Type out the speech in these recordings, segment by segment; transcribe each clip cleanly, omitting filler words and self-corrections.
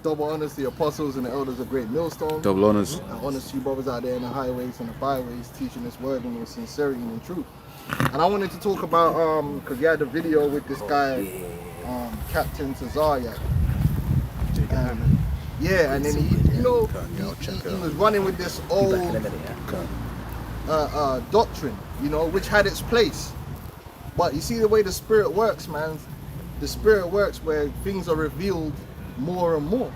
Double honors to the apostles and the elders of Great Millstone. Double honors. And honors to you brothers out there in the highways and the byways teaching this word in sincerity and in truth. And I wanted to talk about, because you had a video with this guy, Captain Tazaryak. Yeah, and then he was running with this old doctrine, which had its place. But you see the way the spirit works, man. The spirit works where things are revealed more and more.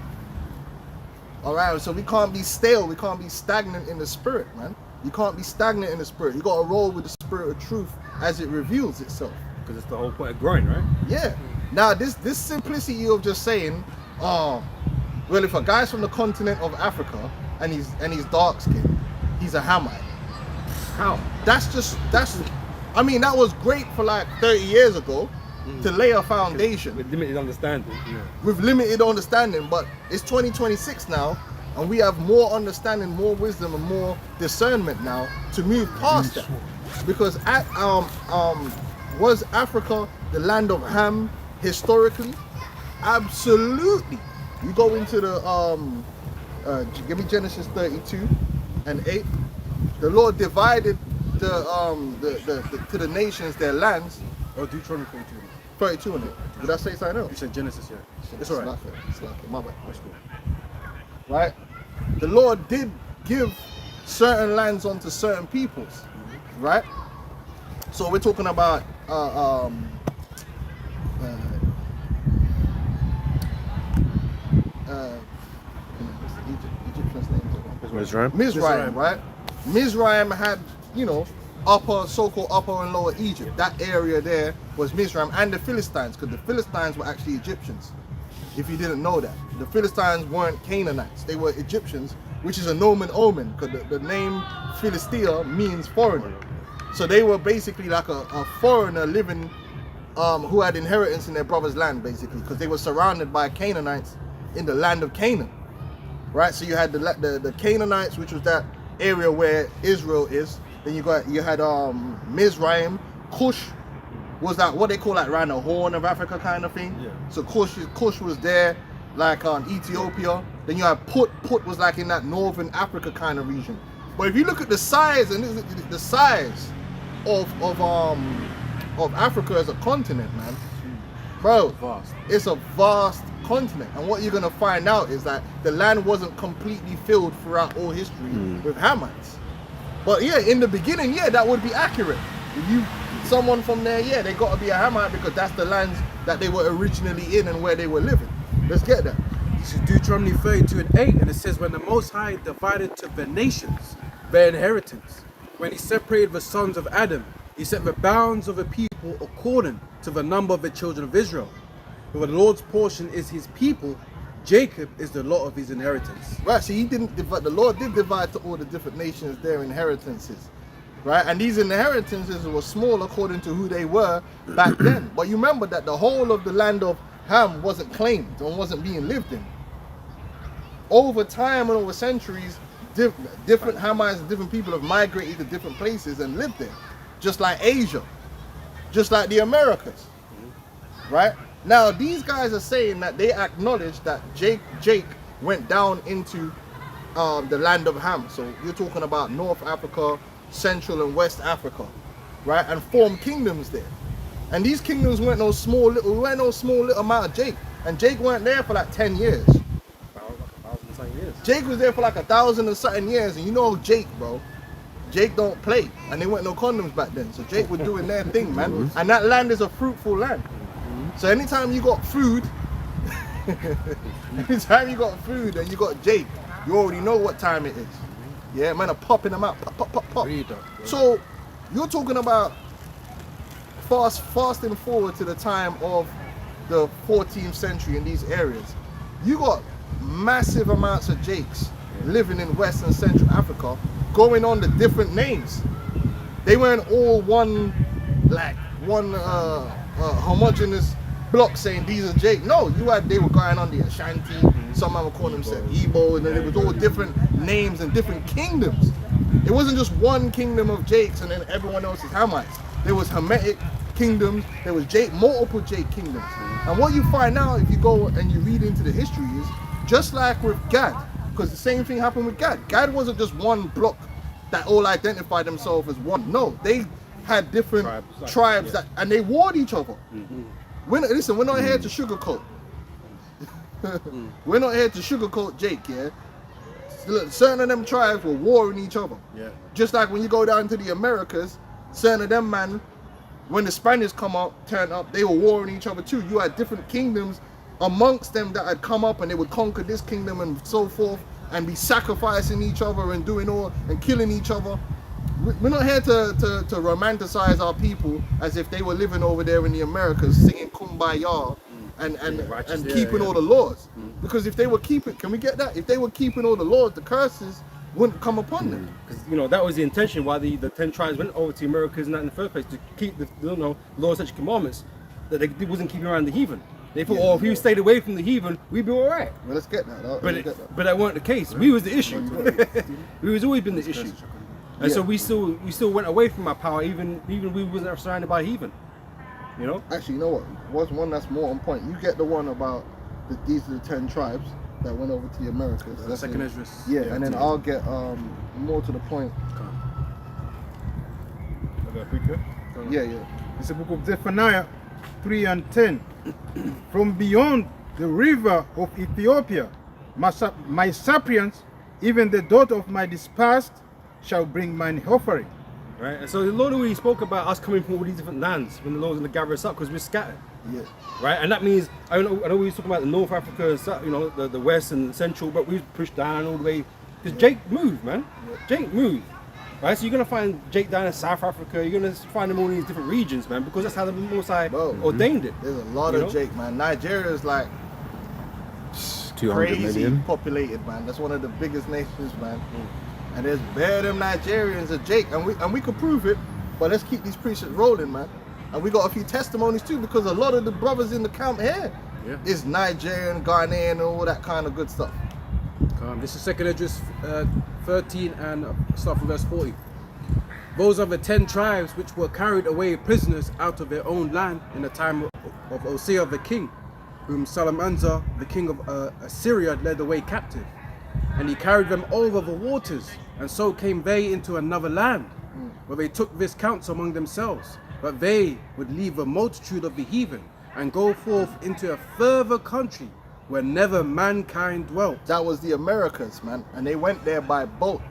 All right, so we can't be stale. We can't be stagnant in the spirit, man. You can't be stagnant in the spirit. You got to roll with the spirit of truth as it reveals itself. Because it's the whole point of growing, right? Yeah. Now, this simplicity of just saying, well, if a guy's from the continent of Africa and he's dark skinned, he's a Hamite. How? I mean, that was great for like 30 years ago to lay a foundation. With limited understanding. With limited understanding, but it's 2026 now, and we have more understanding, more wisdom, and more discernment now to move past that. Because was Africa the land of Ham historically? Absolutely. You go into the give me Genesis 32 and 8. The Lord divided to the nations their lands. Oh, Deuteronomy 32 and 8. Did I say something else? You said Genesis, yeah. It's alright. It's like it. My bad. That's cool. Right? The Lord did give certain lands onto certain peoples. Right? So we're talking about Egyptian's name. Mizraim, right? Mizraim had, so-called upper and lower Egypt. That area there was Mizraim and the Philistines, because the Philistines were actually Egyptians. If you didn't know that. The Philistines weren't Canaanites. They were Egyptians, which is a nomen omen, because the name Philistia means foreigner. So they were basically like a foreigner living, who had inheritance in their brother's land, basically, because they were surrounded by Canaanites in the land of Canaan. Right? So you had the Canaanites, which was that area where Israel is. Then you had Mizraim. Cush was that what they call like around the Horn of Africa kind of thing. Yeah. So Cush was there, like Ethiopia. Then you have Put was like in that northern Africa kind of region. But if you look at the size the size of Africa as a continent, man, bro, it's a vast continent. And what you're gonna find out is that the land wasn't completely filled throughout all history with Hamites. But yeah, in the beginning, that would be accurate. Someone from there, they got to be a Hamite because that's the lands that they were originally in and where they were living. Let's get that. This is Deuteronomy 32 and 8, and it says, when the Most High divided to the nations their inheritance, when he separated the sons of Adam, he set the bounds of the people according to the number of the children of Israel. But the Lord's portion is his people, Jacob is the lot of his inheritance. Right, so he didn't divide, the Lord did divide to all the different nations their inheritances. Right, and these inheritances were small according to who they were back then. But you remember that the whole of the land of Ham wasn't claimed and wasn't being lived in. Over time and over centuries, different Hamites and different people have migrated to different places and lived there. Just like Asia, just like the Americas. Right? Now, these guys are saying that they acknowledge that Jake went down into the land of Ham. So you're talking about North Africa, Central and West Africa, right? And formed kingdoms there. And these kingdoms weren't no small little amount of Jake. And Jake weren't there for like 10 years. 1,000 years. Jake was there for like 1,000 and something years. And you know Jake, bro. Jake don't play. And they weren't no condoms back then. So Jake was doing their thing, man. And that land is a fruitful land. So anytime you got food, and you got Jake, you already know what time it is. Yeah, man are popping them out. Pop. So you're talking about fasting forward to the time of the 14th century in these areas. You got massive amounts of Jakes living in West and Central Africa going on the different names. They weren't all one homogeneous block saying these are Jake. No, they were going on the Ashanti, some of them call themselves Igbo, and then it was all different names and different kingdoms. It wasn't just one kingdom of Jakes and then everyone else is Hamites. There was Hamitic, kingdoms. There was multiple Jake kingdoms. And what you find out if you go and you read into the history is just like with Gad, because the same thing happened with Gad. Gad wasn't just one block that all identified themselves as one. No, they had different tribes that, and they warred each other. Listen, we're not here to sugarcoat. We're not here to sugarcoat Jake, yeah? Look, certain of them tribes were warring each other. Yeah. Just like when you go down to the Americas, certain of them, man, when the Spaniards turned up, they were warring each other too. You had different kingdoms amongst them that had come up and they would conquer this kingdom and so forth and be sacrificing each other and doing all and killing each other. We're not here to romanticize our people as if they were living over there in the Americas singing Kumbaya and keeping all the laws. Because if they were keeping, can we get that? If they were keeping all the laws, the curses wouldn't come upon them. Because that was the intention why the 10 tribes went over to the Americas and that in the first place, to keep the laws, such commandments that they wasn't keeping around the heathen. They thought, if we stayed away from the heathen, we'd be all right. Well, let's get that. But that weren't the case. We was the issue. We was always been the issue. And so we still went away from our power, even we wasn't surrounded by heathen. Actually, you know what? What's one that's more on point? You get the one about these are the 10 tribes that went over to the Americas. The second Esdras. Yeah, and then I'll get more to the point. Yeah. It's the book of Zephaniah 3:10. From beyond the river of Ethiopia, my suppliants, even the daughter of my dispersed, shall bring mine offering. Right, and so the Lord already spoke about us coming from all these different lands when the Lord's going to gather us up because we're scattered. Yeah. Right, and that means I know we was talking about the North Africa, the West and Central, but we was pushed down all the way because Jake moved, man. Yeah. Jake moved. Right, so you're gonna find Jake down in South Africa. You're gonna find them all in these different regions, man, because that's how the Most High ordained it. There's a lot of Jake, man. Nigeria is like 200 crazy million populated, man. That's one of the biggest nations, man. And there's better than Nigerians as Jake, and we could prove it. But let's keep these precepts rolling, man. And we got a few testimonies too, because a lot of the brothers in the camp here is Nigerian, Ghanaian, and all that kind of good stuff. This is 2nd Esdras 13 and start from verse 40. Those are the 10 tribes which were carried away prisoners out of their own land in the time of Hosea the king, whom Salmanasar the king of Assyria led away captive. And he carried them over the waters, and so came they into another land, where they took this counsel among themselves, but they would leave a multitude of the heathen, and go forth into a further country, where never mankind dwelt. That was the Americas, man, and they went there by boat.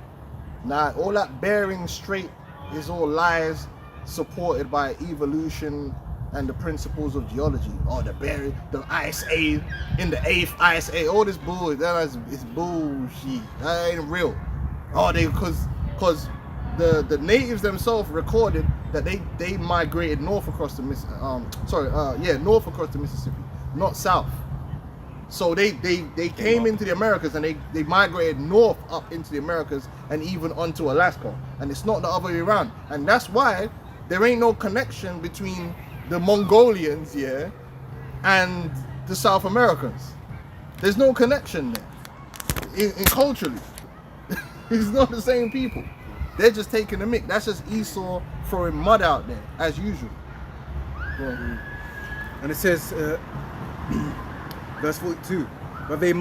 Now, all that Bering Strait is all lies supported by evolution and the principles of geology. Oh, the Ice Age, in the 8th Ice Age, all this bull, it's bullshit. That ain't real. Oh, because the natives themselves recorded that they migrated north across the north across the Mississippi, not south. So they came into the Americas and they migrated north up into the Americas and even onto Alaska. And it's not the other way around. And that's why there ain't no connection between the Mongolians, and the South Americans. There's no connection there. In culturally. It's not the same people. They're just taking the mick. That's just Esau throwing mud out there, as usual. Yeah. And it says, verse 42, that they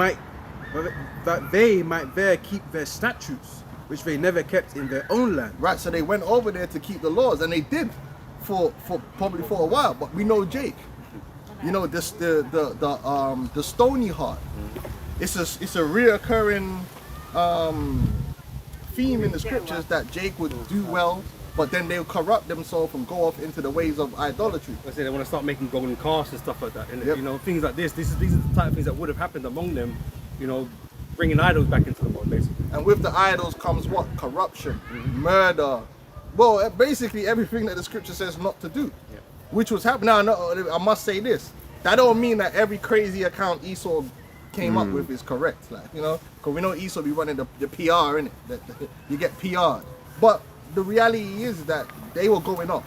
might there keep their statutes, which they never kept in their own land. Right, so they went over there to keep the laws, and they did for probably for a while. But we know Jake. The stony heart. It's a reoccurring theme in the scriptures that Jake would do well, but then they'll corrupt themselves and go off into the ways of idolatry. I say they want to start making golden calves and stuff like that, and things like this. These are the type of things that would have happened among them. Bringing idols back into the world, basically. And with the idols comes what? Corruption, murder. Well, basically everything that the scripture says not to do, which was happening. Now, I must say this: that don't mean that every crazy account Esau came up with is correct. Because we know Esau be running the PR, innit? You get PR'd. But the reality is that they were going off.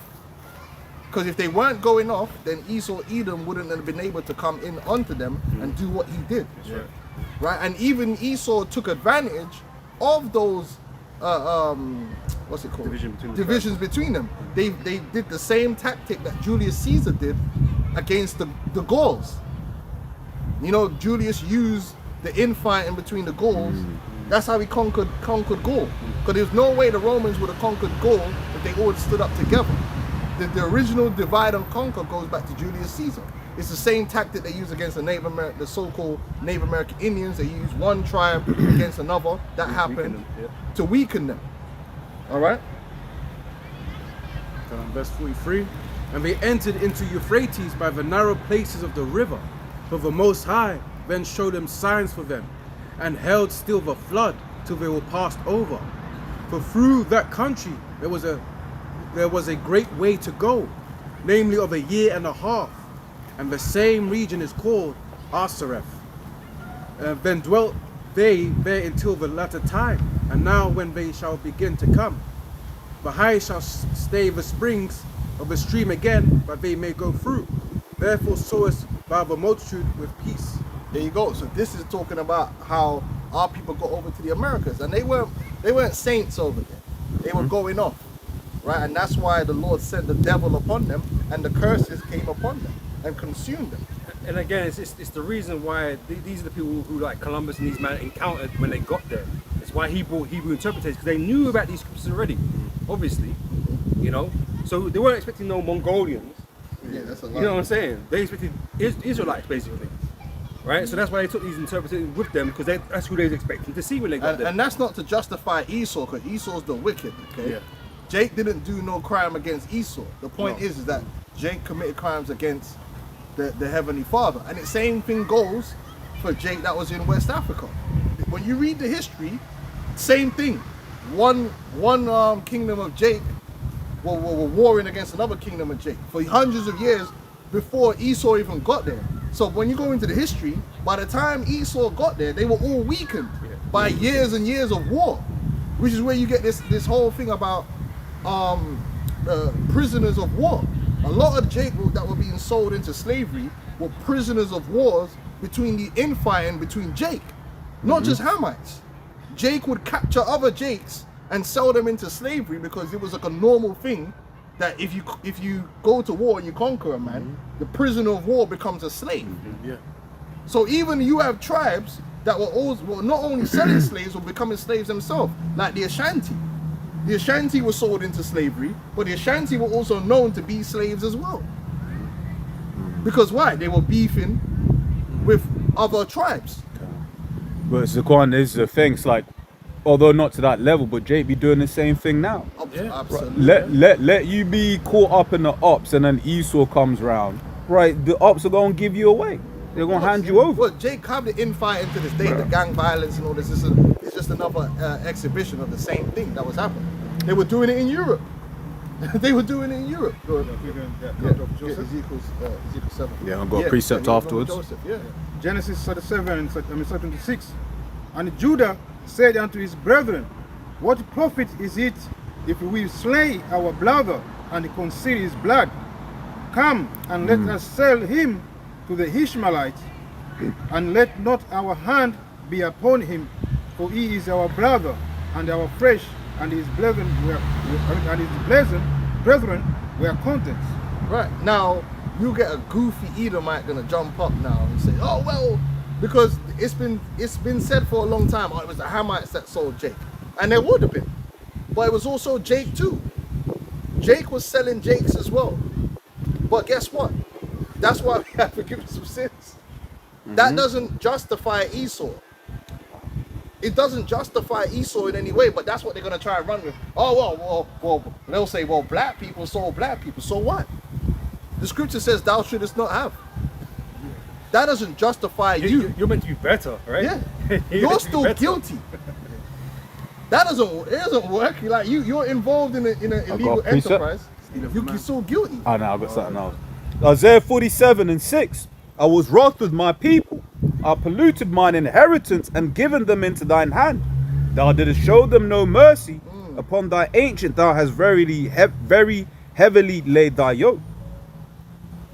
Because if they weren't going off, then Esau, Edom wouldn't have been able to come in onto them and do what he did. Right? And even Esau took advantage of those what's it called? Division between the Divisions between them. They did the same tactic that Julius Caesar did against the Gauls. You know, Julius used the infighting between the Gauls. That's how he conquered Gaul. Because there's no way the Romans would have conquered Gaul if they all stood up together. The original divide and conquer goes back to Julius Caesar. It's the same tactic they use against the so-called Native American Indians. They use one tribe against another. That happened to weaken them. All right. Verse 43. And they entered into Euphrates by the narrow places of the river. For the Most High then showed them signs for them, and held still the flood till they were passed over. For through that country there was a great way to go, namely of a year and a half, and the same region is called Asareth. Then dwelt they there until the latter time, and now when they shall begin to come, the high shall stay the springs of the stream again, but they may go through. Therefore sowest thou the multitude with peace. There you go. So this is talking about how our people got over to the Americas, and they weren't saints over there. They were going off, right? And that's why the Lord sent the devil upon them, and the curses came upon them and consumed them. And again, it's the reason why these are the people who, like Columbus and these men, encountered when they got there. It's why he brought Hebrew interpreters, because they knew about these scriptures already, obviously, you know. So they weren't expecting no Mongolians. Yeah, that's a lot. You know what I'm saying? They expected Israelites, basically. Right? So that's why they took these interpreters with them, because that's who they was expecting to see when they got there. And that's not to justify Esau, because Esau's the wicked, okay? Yeah. Jake didn't do no crime against Esau. The point is that Jake committed crimes against the Heavenly Father. And the same thing goes for Jake that was in West Africa. When you read the history, same thing. One kingdom of Jake were warring against another kingdom of Jake for hundreds of years before Esau even got there. So when you go into the history, by the time Esau got there, they were all weakened by years and years of war, which is where you get this whole thing about prisoners of war. A lot of Jake that were being sold into slavery were prisoners of wars between the infighting between Jake, not just Hamites. Jake would capture other Jakes and sell them into slavery because it was like a normal thing that if you go to war and you conquer a man, the prisoner of war becomes a slave. Yeah. So even you have tribes that were not only selling slaves, but becoming slaves themselves, like the Ashanti. The Ashanti were sold into slavery, but the Ashanti were also known to be slaves as well. Because why? They were beefing with other tribes. But Zaquan, this is the thing. It's like, although not to that level, but Jake be doing the same thing now. Yeah. Absolutely. Let you be caught up in the ops, and then Esau comes round. Right, the ops are gonna give you away. They're gonna hand you over. Well, Jake have the infighting to this day, the gang violence and all this. It's just another exhibition of the same thing that was happening. They were doing it in Europe. They were doing it in Europe. Go ahead. Ezekiel 7. Yeah, I've got a precept afterwards. Joseph, yeah. Genesis 37, 26. And Judah said unto his brethren, what profit is it if we slay our brother and conceal his blood? Come and let us sell him to the Ishmaelites, and let not our hand be upon him, for he is our brother and our flesh, and his brethren were contents. Right, now you get a goofy Edomite gonna jump up now and say, oh well, because it's been said for a long time, oh, it was the Hamites that sold Jake. And there would have been. But it was also Jake too. Jake was selling Jakes as well. But guess what? That's why we have forgiveness of sins. That doesn't justify Esau. It doesn't justify Esau in any way, but that's what they're going to try and run with. Oh, well, they'll say, well, black people sold black people. So what? The scripture says, thou shouldest not have. That doesn't justify you. You're meant to be better, right? Yeah. You're still guilty. That doesn't work. Like you're involved in an illegal enterprise. You're still guilty. Oh no, I've got something else. Isaiah 47:6. I was wroth with my people. I polluted mine inheritance and given them into thine hand. Thou didst show them no mercy. Upon thy ancient thou hast very heavily laid thy yoke.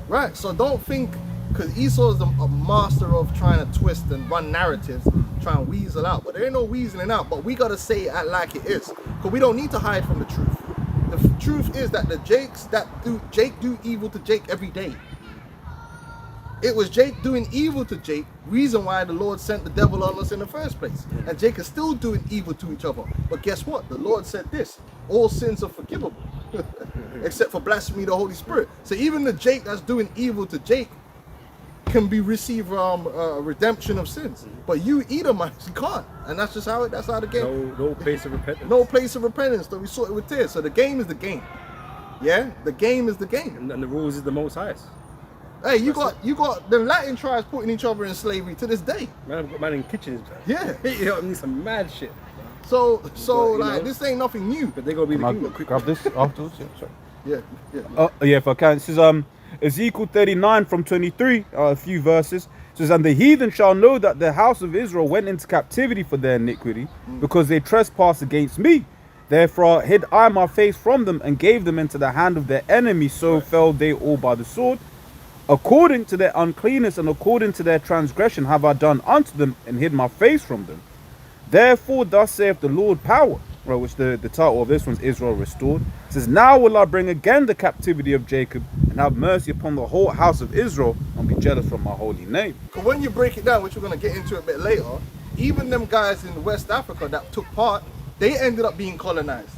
Right. So don't think Because Esau is a master of trying to twist and run narratives, try and weasel out. But there ain't no weaseling out. But we gotta say it like it is, because we don't need to hide from the truth. The truth is that Jake do evil to Jake every day. It was Jake doing evil to Jake, reason why the Lord sent the devil on us in the first place. And Jake is still doing evil to each other. But guess what? The Lord said this: all sins are forgivable, except for blasphemy of the Holy Spirit. So even the Jake that's doing evil to Jake can receive redemption of sins. But you Edomites, you can't. And that's just how that's how the game. No place of repentance. No place of repentance. So we saw it with tears. So the game is the game. Yeah, the game is the game. And the rules is the Most Highest. Hey, you got the Latin tribes putting each other in slavery to this day. Man, I've got man in kitchens. Yeah. You know, I mean, some mad shit. So you like know, this ain't nothing new. But they gonna be the Can I kingdom. grab this afterwards? Yeah, sorry. Yeah. Yeah, if I can. This is Ezekiel 39 from 23, a few verses. It says, and the heathen shall know that the house of Israel went into captivity for their iniquity, because they trespassed against me. Therefore hid I my face from them, and gave them into the hand of their enemies. So fell they all by the sword. According to their uncleanness and according to their transgression have I done unto them, and hid my face from them. Therefore thus saith the Lord power, right, which the title of this one's Israel Restored. It says, now will I bring again the captivity of Jacob, and have mercy upon the whole house of Israel, and be jealous from my holy name. Because when you break it down, which we're gonna get into a bit later, even them guys in West Africa that took part, they ended up being colonized.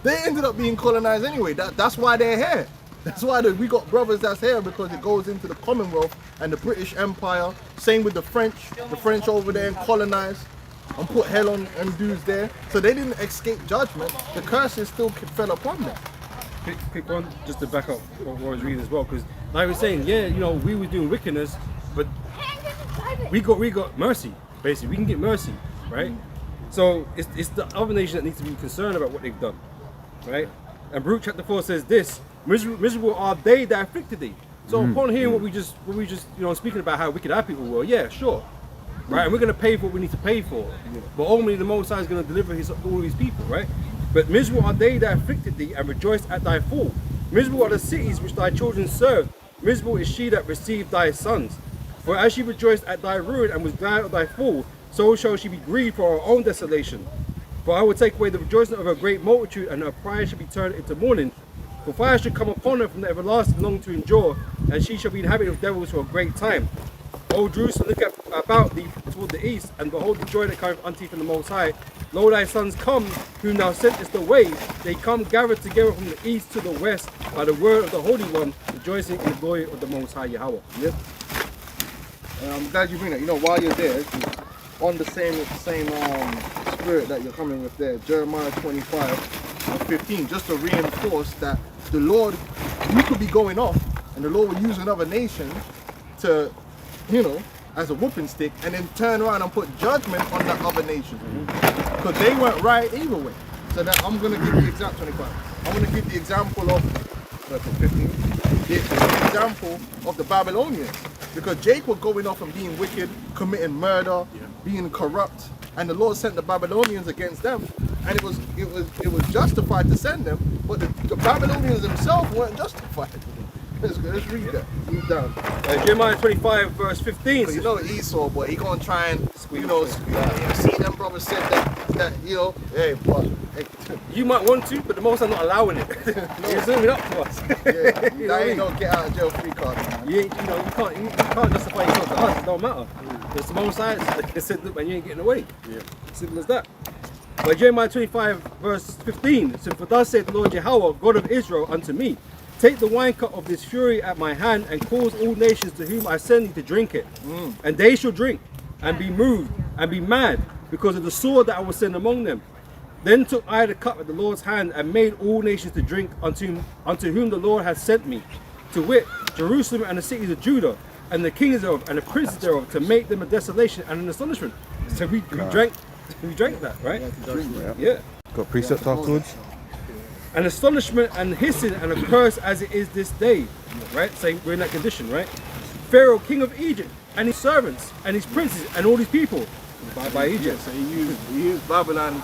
They ended up being colonized anyway. That's why they're here. That's why we got brothers that's here, because it goes into the Commonwealth and the British Empire. Same with the French. The French over there and colonized and put hell on dudes there. So they didn't escape judgment. The curses still fell upon them. Quick one, just to back up what I was reading as well, because like I was saying, yeah, you know, we were doing wickedness, but we got mercy. Basically, we can get mercy, right? So it's the other nation that needs to be concerned about what they've done, right? And Baruch chapter 4 says this: miserable are they that afflicted thee. So upon hearing what we just you know, speaking about how wicked our people were, yeah, sure, right, and we're gonna pay for what we need to pay for, but ultimately the Most High is gonna deliver all his people, right? But miserable are they that afflicted thee, and rejoiced at thy fall. Miserable are the cities which thy children served. Miserable is she that received thy sons. For as she rejoiced at thy ruin and was glad of thy fall, so shall she be grieved for her own desolation. For I will take away the rejoicing of her great multitude, and her pride shall be turned into mourning. For fire shall come upon her from the everlasting long to endure, and she shall be inhabited of devils for a great time. O Jerusalem, look about thee toward the east, and behold the joy that cometh unto thee from the Most High. Lo, thy sons come, whom thou sentest away. They come gathered together from the east to the west, by the word of the Holy One, rejoicing in the glory of the Most High Yahweh. Yep. I'm glad you bring that. You know, while you're there, on the same spirit that you're coming with there, Jeremiah 25 and 15, just to reinforce that the Lord, you could be going off, and the Lord will use another nation to, you know, as a whooping stick, and then turn around and put judgment on that other nation, because they weren't right either way. So that I'm going to give the example 25. I'm going to give the example of 15. The example of the Babylonians, because Jake was going off and being wicked, committing murder, being corrupt, and the Lord sent the Babylonians against them, and it was justified to send them, but the Babylonians themselves weren't justified. Let's read that. Read down. Jeremiah 25 verse 15. You know Esau, boy, he gonna try and see them brothers said that you know, hey, but hey. You might want to, but the Most High not allowing it. He's zooming up to us. Yeah, You know that what I ain't mean? no get out of jail free card, man. You can't justify yourself to us. It don't matter. It's the Most High. They said, look, man, you ain't getting away. Simple as that. But Jeremiah 25 verse 15. So for thus saith the Lord Yahweh, God of Israel, unto me, take the wine cup of this fury at my hand, and cause all nations to whom I send thee to drink it. And they shall drink, and be moved, and be mad, because of the sword that I will send among them. Then took I the cup at the Lord's hand, and made all nations to drink unto whom the Lord has sent me, to wit, Jerusalem and the cities of Judah, and the kings thereof, and the princes thereof, to make them a desolation and an astonishment. So we drank that, right? Yeah. Got precepts afterwards. An astonishment and hissing and a curse as it is this day, right? Saying we're in that condition, right? Pharaoh, king of Egypt, and his servants, and his princes, and all these people by Egypt. So he used Babylon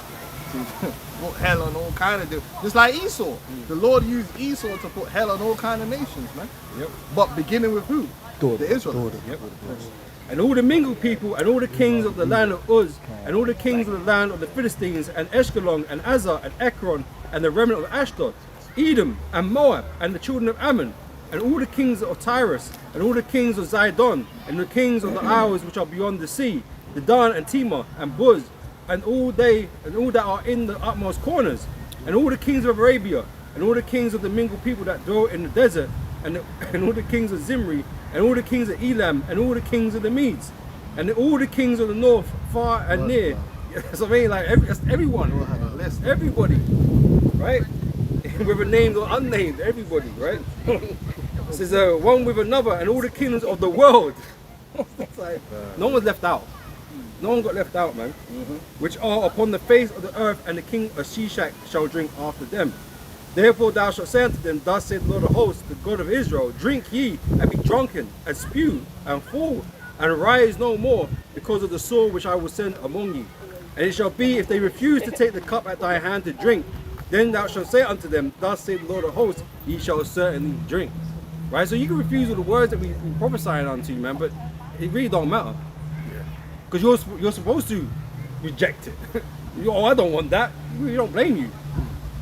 to put hell on all kind of just like Esau. The Lord used Esau to put hell on all kind of nations, man. Yep. But beginning with who? The Israelites. Yep. And all the mingled people, and all the kings of the land of Uz, and all the kings of the land of the Philistines, and Eshkelon, and Azar, and Ekron, and the remnant of Ashdod, Edom, and Moab, and the children of Ammon, and all the kings of Tyrus, and all the kings of Zidon, and the kings of the isles which are beyond the sea, the Dan and Timah, and Buz, and all that are in the utmost corners, and all the kings of Arabia, and all the kings of the mingled people that dwell in the desert, and all the kings of Zimri, and all the kings of Elam, and all the kings of the Medes, and all the kings of the north, far and near. So I mean, like everyone, everybody, right? Whether named or unnamed, everybody, right? This is one with another, and all the kingdoms of the world. Like, no one's left out. No one got left out, man. Which are upon the face of the earth, and the king of Shishak shall drink after them. Therefore thou shalt say unto them, thus saith the Lord of hosts, the God of Israel, drink ye, and be drunken, and spew, and fall, and rise no more, because of the sword which I will send among you. And it shall be, if they refuse to take the cup at thy hand to drink, then thou shalt say unto them, thus saith the Lord of hosts, ye shall certainly drink. Right? So you can refuse all the words that we prophesying unto you, man, but it really don't matter. Because you're supposed to reject it. Oh, I don't want that. We don't blame you.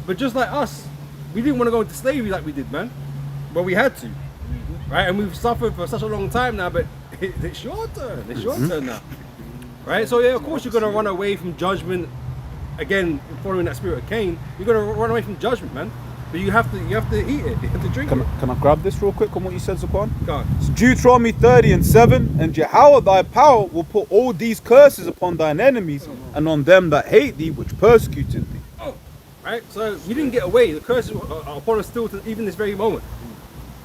But just like us, we didn't want to go into slavery like we did, man. But we had to. Right? And we've suffered for such a long time now, but it's your turn. It's your turn now. Right? So yeah, of course you're going to run away from judgment. Again, following that spirit of Cain, you're going to run away from judgment, man. But you have to eat it. You have to drink it. Can I grab this real quick on what you said, Zaquan? Go on. It's Deuteronomy 30:7, and Jehovah thy power will put all these curses upon thine enemies and on them that hate thee, which persecuted thee. Right? So we didn't get away. The curses are upon us still to even this very moment.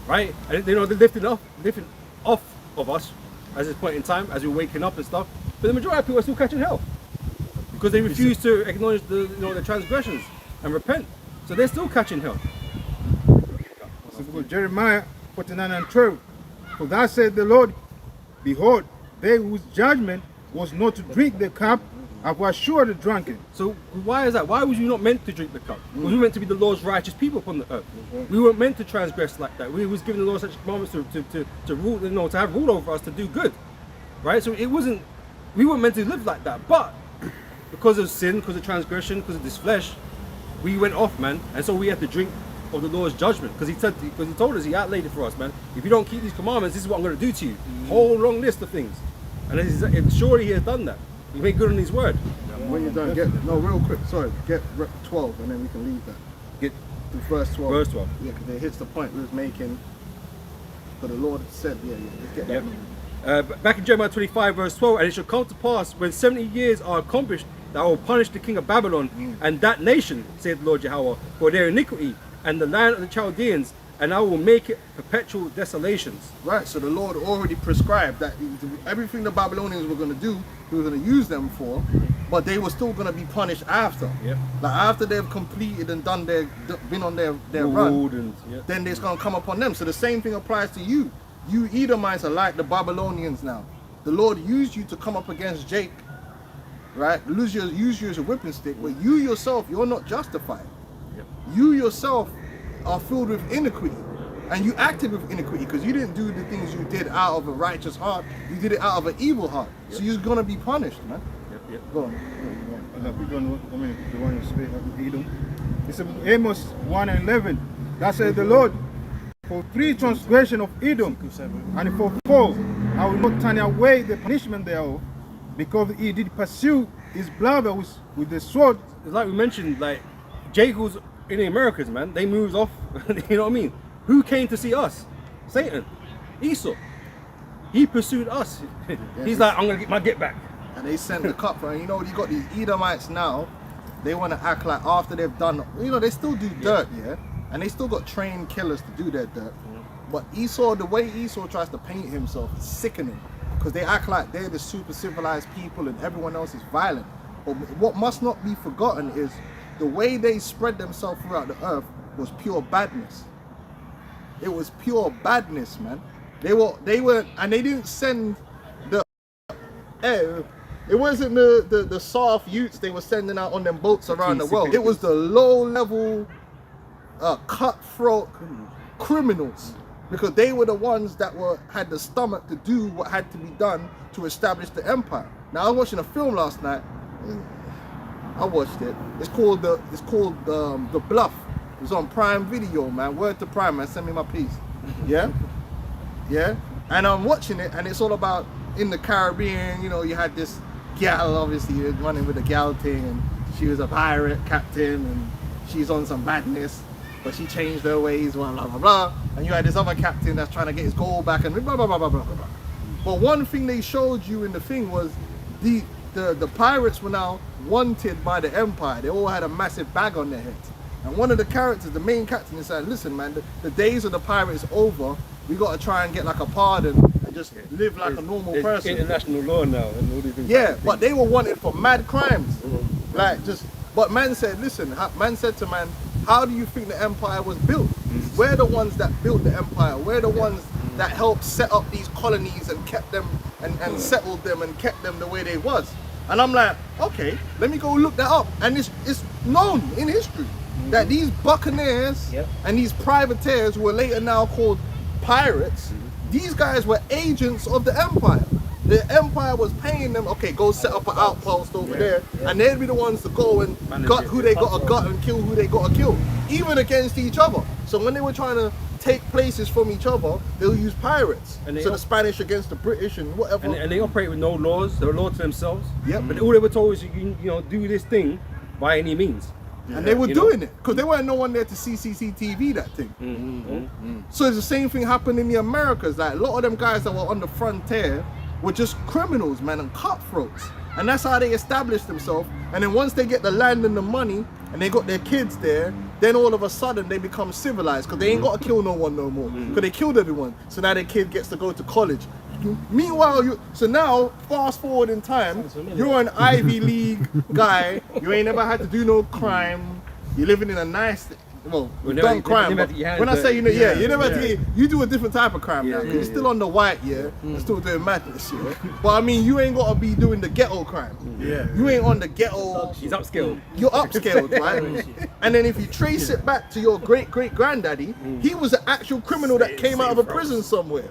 Right? And they're lifting off of us at this point in time, as we're waking up and stuff. But the majority of people are still catching hell. Because they refuse to acknowledge the transgressions and repent. So they're still catching hell. So we go Jeremiah 49:12. For thus said the Lord, behold, they whose judgment was not to drink the cup, I was sure the drunken. So why is that? Why was you not meant to drink the cup? We were meant to be the Lord's righteous people upon the earth. We weren't meant to transgress like that. We was given the Lord such moments to rule, to have rule over us, to do good. Right? So it wasn't, we weren't meant to live like that. But because of sin, because of transgression, because of this flesh, we went off, man. And so we had to drink of the Lord's judgment. Because he told us, he outlaid it for us, man. If you don't keep these commandments, this is what I'm going to do to you. Whole long list of things. And surely he has done that. He made good on his word. When you're done, real quick, get 12 and then we can leave that. Get to verse 12. Verse 12. Yeah, because it hits the point we was making. But the Lord said, let's get that. Yep. Back in Jeremiah 25 verse 12, and it shall come to pass when 70 years are accomplished that I will punish the king of Babylon and that nation, saith the Lord Jehovah, for their iniquity and the land of the Chaldeans, and I will make it perpetual desolations. Right, so the Lord already prescribed that everything the Babylonians were going to do, he was going to use them for, but they were still going to be punished after. Yep. Like after they've completed and been on their run, then it's going to come upon them. So the same thing applies to you. You Edomites are like the Babylonians now. The Lord used you to come up against Jake, right? Use you as a whipping stick, but you yourself, you're not justified. Yep. You yourself are filled with iniquity, and you acted with iniquity because you didn't do the things you did out of a righteous heart. You did it out of an evil heart. Yep. So you're gonna be punished, man. Yep. Go on. The one you speak of Edom. It's Amos 1:11. That says the Lord, for 3 transgression of Edom, and for 4, I will not turn away the punishment thereof, because he did pursue his brothers with the sword. It's like we mentioned, like Jacob's in the Americas, man. They moved off. You know what I mean? Who came to see us? Satan, Esau. He pursued us. He's like, I'm gonna get my get back. And they sent the cup, right? You know, you got these Edomites now. They want to act like after they've done, they still do dirt, and they still got trained killers to do their dirt. But Esau, the way Esau tries to paint himself is sickening, because they act like they're the super civilized people and everyone else is violent. But what must not be forgotten is the way they spread themselves throughout the earth was pure badness. It was pure badness, man. They were, and they didn't send the It wasn't the soft youths they were sending out on them boats around the world. It was the low level, cutthroat criminals, because they were the ones that had the stomach to do what had to be done to establish the empire. Now I was watching a film last night. I watched it. It's called the Bluff. It was on Prime Video, man. Word to Prime, man. Send me my piece. Yeah, yeah. And I'm watching it, and it's all about in the Caribbean. You know, you had this gal, obviously running with the gal thing, and she was a pirate captain, and she's on some badness, but she changed her ways, blah blah blah blah. And you had this other captain that's trying to get his gold back, and blah blah blah blah blah blah. But one thing they showed you in the thing was the pirates were now wanted by the empire. They all had a massive bag on their heads. And one of the characters, the main captain, is saying, listen man, the days of the pirates over. We got to try and get like a pardon and just live like a normal It's person. international law now and all these things. Yeah, but they were wanted for mad crimes. Like just, but man said, listen, man said to man, how do you think the empire was built? We're the ones that built the empire. We're the ones that helped set up these colonies and kept them and settled them and kept them the way they was. And I'm like, okay, let me go look that up. And it's known in history that these buccaneers and these privateers who were later now called pirates, these guys were agents of the empire. The empire was paying them, okay, go set up an outpost over there, and they'd be the ones to go and gut who they got to gut and kill who they got to kill, even against each other. So when they were trying to take places from each other, they'll use pirates. And So the Spanish against the British and whatever. And they operate with no laws. They're a law to themselves. Yep. But all they were told was, you know, do this thing by any means. And they were You know? doing it because there weren't no one there to see CCTV that thing. So it's the same thing happened in the Americas. Like a lot of them guys that were on the frontier were just criminals, man, and cutthroats. And that's how they established themselves. And then once they get the land and the money and they got their kids there, then all of a sudden they become civilized because they ain't got to kill no one no more because they killed everyone. So now their kid gets to go to college. Meanwhile, so now, fast forward in time, you're an Ivy League guy. You ain't never had to do no crime. You're living in a nice, well, you've never- done crime. you never But had your hands when I say you know, dirty. you never had to get, you do a different type of crime now. Yeah, 'Cause yeah, you're still on the white, and still doing madness, But I mean, you ain't got to be doing the ghetto crime. You ain't on the ghetto. He's upskilled. You're upscaled, right? And then if you trace it back to your great granddaddy, he was an actual criminal that came out of a prison somewhere.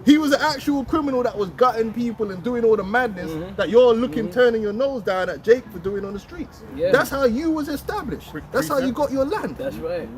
He was an actual criminal that was gutting people and doing all the madness that you're turning your nose down at Jake for doing on the streets. Yeah. That's how you was established. That's how you got your land. That's right.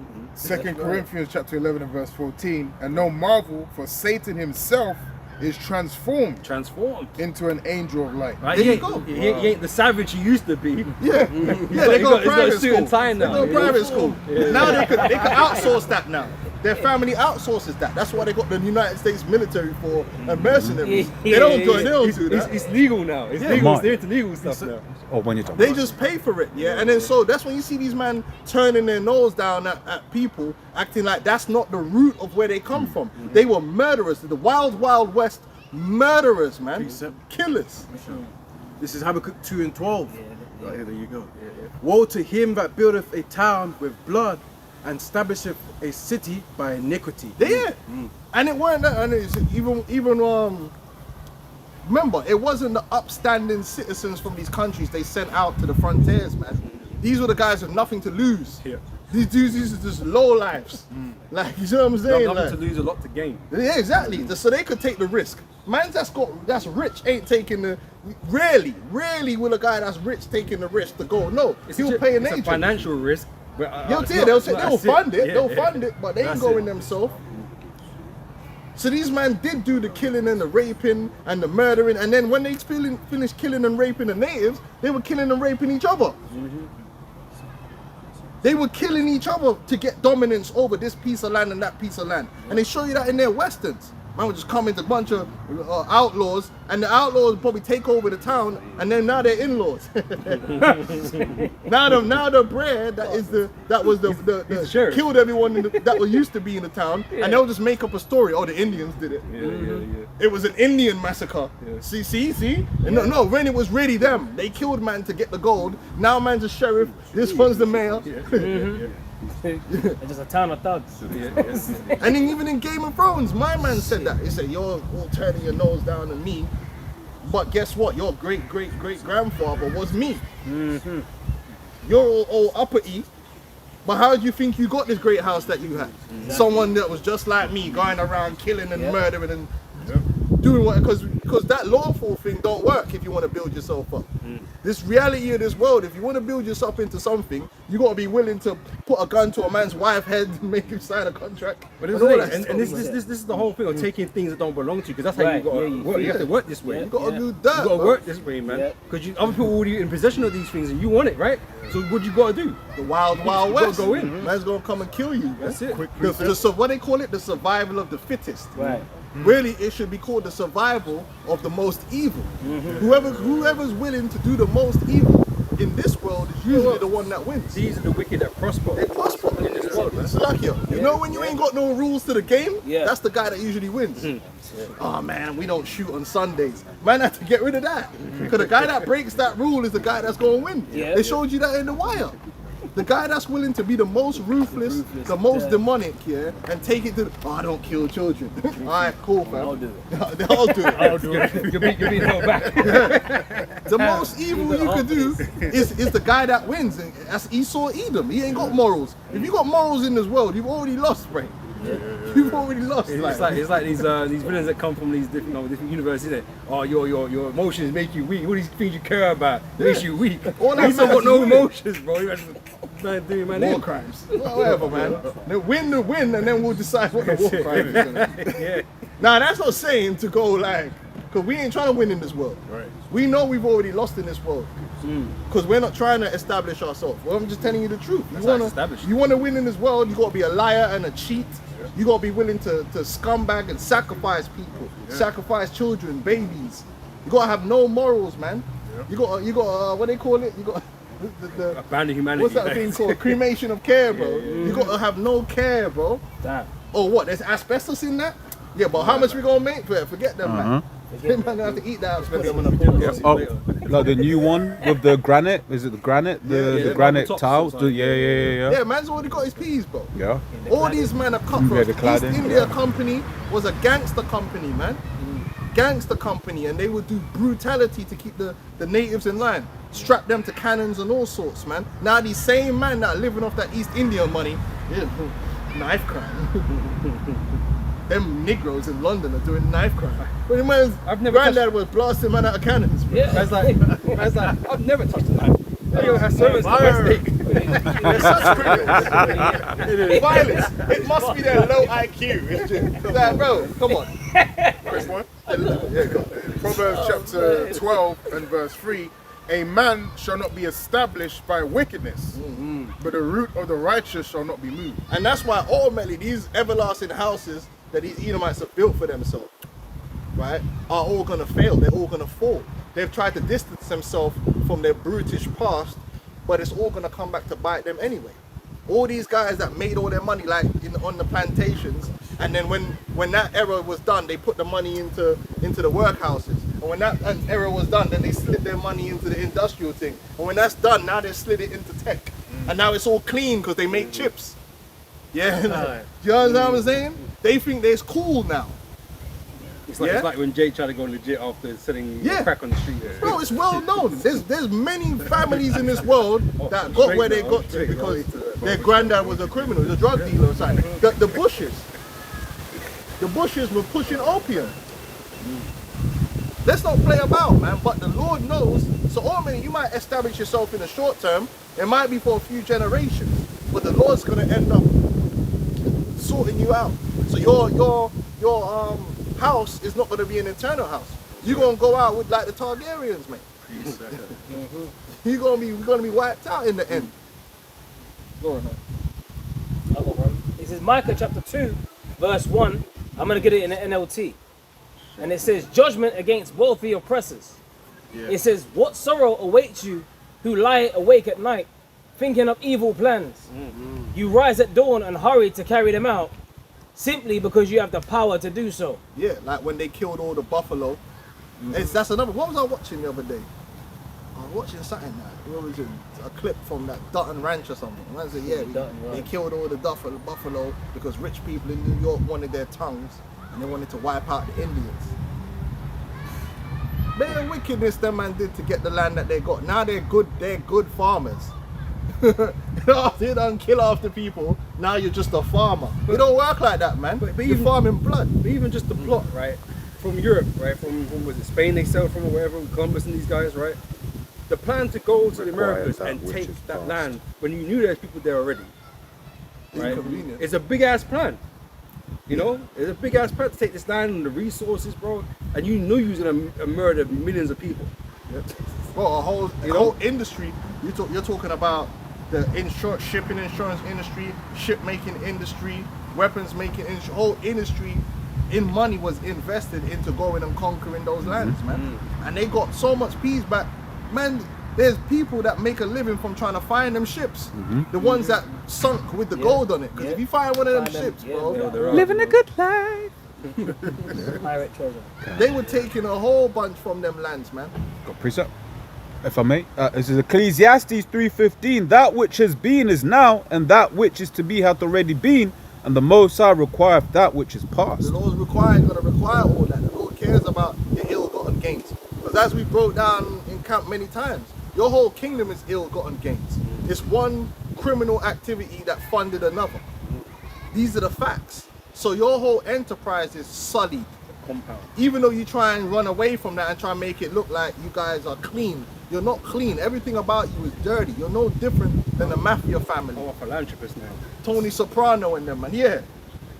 2 Corinthians chapter 11 and verse 14. And no marvel, for Satan himself is transformed Transformed. into an angel of light. Right? There He you go. ain't, he ain't the savage he used to be. Yeah, they he's go got a private suit and school. tie They now. go Yeah. private school. Now they could outsource that now. Their family outsources that. That's why they got the United States military for and mercenaries. They don't do that. It's legal now. It's legal. Mine. They're into legal stuff now. Oh, when you're talking They about just pay for it, yeah. And then so that's when you see these men turning their nose down at people, acting like that's not the root of where they come from. They were murderers. The wild, wild west murderers, man. Killers. This is Habakkuk 2 and 12. Right here, there you go. Woe to him that buildeth a town with blood and establisheth a city by iniquity. Yeah. And it weren't that, and it's even remember, it wasn't the upstanding citizens from these countries they sent out to the frontiers, man. These were the guys with nothing to lose. Yeah. These dudes, these are just low lives. Like, you know what I'm saying? Nothing Like, to lose, a lot to gain. yeah, exactly. So they could take the risk. Man that's rich ain't taking the rarely will a guy that's rich taking the risk to go. No, he'll pay an it's agent. a financial risk. But, They'll it's say not- they'll that's fund it. Yeah, They'll yeah. fund it, but they ain't That's going it. themselves. So these men did do the killing and the raping and the murdering, and then when they finished killing and raping the natives, they were killing and raping each other. They were killing each other to get dominance over this piece of land and that piece of land. And they show you that in their westerns. Man would just come into a bunch of outlaws, and the outlaws would probably take over the town, and then now they're in-laws. now the Brer that was the sheriff. killed everyone that was used to be in the town, and they'll just make up a story. Oh, the Indians did it. Yeah. It was an Indian massacre. See? And no, when it was really them. They killed man to get the gold. Now man's a sheriff. This one's the mayor. It's just a town of thugs. And then even in Game of Thrones, my man said that. He said, you're all turning your nose down at me. But guess what? Your great grandfather was me. You're all uppity. But how do you think you got this great house that you had? Someone that was just like me, going around killing and murdering and doing what, because that lawful thing don't work if you want to build yourself up. This reality of this world, if you want to build yourself into something, you got to be willing to put a gun to a man's wife's head and make him sign a contract. But and this, all is that it. And stuff. this is the whole thing of taking things that don't belong to you, because that's how Right, you got to yeah, work. You have to work this way. Yeah. You got to do You that. got to bro. work this way, man. Yeah. Because other people already in possession of these things and you want it, right? So what you got to do? The wild You gotta west. go in. Man's gonna come and kill you. Man. That's it. So what they call it, the survival of the fittest. Right. Really, it should be called the survival of the most evil. Whoever's willing to do the most evil in this world is usually the one that wins. These are the wicked that prosper. They prosper in this world. It's like you know when you ain't got no rules to the game, Yeah. that's the guy that usually wins. Oh man, we don't shoot on Sundays. Man, have to get rid of that. Because the guy that breaks that rule is the guy that's gonna win. Yeah. They showed you that in The Wire. The guy that's willing to be the most ruthless, the most demonic, and take it to the, I don't kill children. All right, cool, fam. I'll do it. I'll do it. I'll do it. You're being held back. The most evil you could do is the guy that wins. And that's Esau Edom. He ain't got morals. If you got morals in this world, you've already lost, bro. You've already lost. It's like these villains that come from these different universes. Isn't it? Oh, your emotions make you weak. All these things you care about makes you weak. All that You've not got sense no is emotions, bro. You man doing man war in. crimes. Whatever, man. Win the win, and then we'll decide what the war crime is. Yeah. Now, that's not saying to go like, because we ain't trying to win in this world. Right. We know we've already lost in this world. Because we're not trying to establish ourselves. Well, I'm just telling you the truth. You want to win in this world, you got to be a liar and a cheat. You got to be willing to scumbag and sacrifice people, sacrifice children, babies. You got to have no morals, man. You got what they call it? You got the Abandon humanity. what's that thing called? Cremation of care, bro. You got to have no care, bro. Damn. Oh, what? There's asbestos in that? Yeah, but how much we gonna make for it? Forget them, man. They man gonna have to eat that asbestos. Oh, like the new one with the granite. Is it the granite? The the granite tops tiles. or something. Yeah, Yeah. man's already got his peas, bro. Yeah. All these men are cut Yeah, from the cladding, East India yeah. Company was a gangster company, man. Gangster company, and they would do brutality to keep the natives in line. Strap them to cannons and all sorts, man. Now these same men that are living off that East Indian money, knife crime. Them Negroes in London are doing knife crime. But the man's I've never granddad was blasting man out of cannons, bro. Yeah. Man's like, I've never touched a knife. Yo, has so much domestic. They're such criminals. Violence. It must be their low IQ. It's just, like, bro, come on. Quick one. Yeah, go. Proverbs chapter 12 and verse 3. A man shall not be established by wickedness, but the root of the righteous shall not be moved. And that's why ultimately these everlasting houses that these Edomites have built for themselves, right, are all gonna fail. They're all gonna fall. They've tried to distance themselves from their brutish past, but it's all gonna come back to bite them anyway. All these guys that made all their money like on the plantations, and then when that era was done, they put the money into the workhouses. And when that era was done, then they slid their money into the industrial thing. And when that's done, now they slid it into tech. And now it's all clean because they make chips. Yeah, you understand what I'm saying? They think they're cool now. It's like when Jay tried to go legit after selling crack on the street. Bro, it's well known. There's many families in this world that got where they got to because their granddad was a criminal, a drug dealer or something. The Bushes were pushing opium. Let's not play about, man. But the Lord knows. So ultimately, you might establish yourself in the short term. It might be for a few generations, but the Lord's gonna end up sorting you out. So your house is not gonna be an eternal house. You're gonna go out with like the Targaryens, mate. You're gonna be wiped out in the end. Go on. I'll go, bro. This is Micah chapter 2, verse 1. I'm going to get it in the NLT. And it says, judgment against wealthy oppressors. It says, what sorrow awaits you who lie awake at night, thinking of evil plans. You rise at dawn and hurry to carry them out, simply because you have the power to do so. Yeah, like when they killed all the buffalo. That's another. What was I watching the other day? I was watching something. What was it? A clip from that Dutton Ranch or something. And I said, yeah, they killed all the buffalo because rich people in New York wanted their tongues and they wanted to wipe out the Indians. bare wickedness them man did to get the land that they got. Now they're good farmers. You know, you done kill off the people, now you're just a farmer. It don't work like that, man. but You're even- farming blood. But even just the plot, right? From Europe, right? From was it Spain they sailed from or wherever, Columbus and these guys, right? The plan to go to the Americas that and which take is that past. land when you knew there's people there already. Right? Inconvenient. It's a big ass plan. You know? It's a big ass plan to take this land and the resources, bro. And you knew you was gonna murder millions of people. Bro, a whole You know? industry. You're talking about the shipping insurance industry, ship making industry, weapons making industry. Whole industry in money was invested into going and conquering those lands, man. And they got so much peace back, man. There's people that make a living from trying to find them ships, the ones that sunk with the gold on it. Because if you find one of them Find them, ships, yeah, bro, yeah. They're out. Living a good life. Pirate treasure. they were taking a whole bunch from them lands, man. Got precept. If I may, this is Ecclesiastes 3:15. That which has been is now, and that which is to be hath already been, and the Most High requireth that which is The past. Lord's gonna require all that. The Lord cares about your ill-gotten gains. Because as we broke down in camp many times, your whole kingdom is ill-gotten gains. It's one criminal activity that funded another. These are the facts. So your whole enterprise is sullied. Compound. Even though you try and run away from that and try and make it look like you guys are clean, you're not clean. Everything about you is dirty. You're no different than the mafia family. I'm a philanthropist now. Tony Soprano and them, man. Yeah,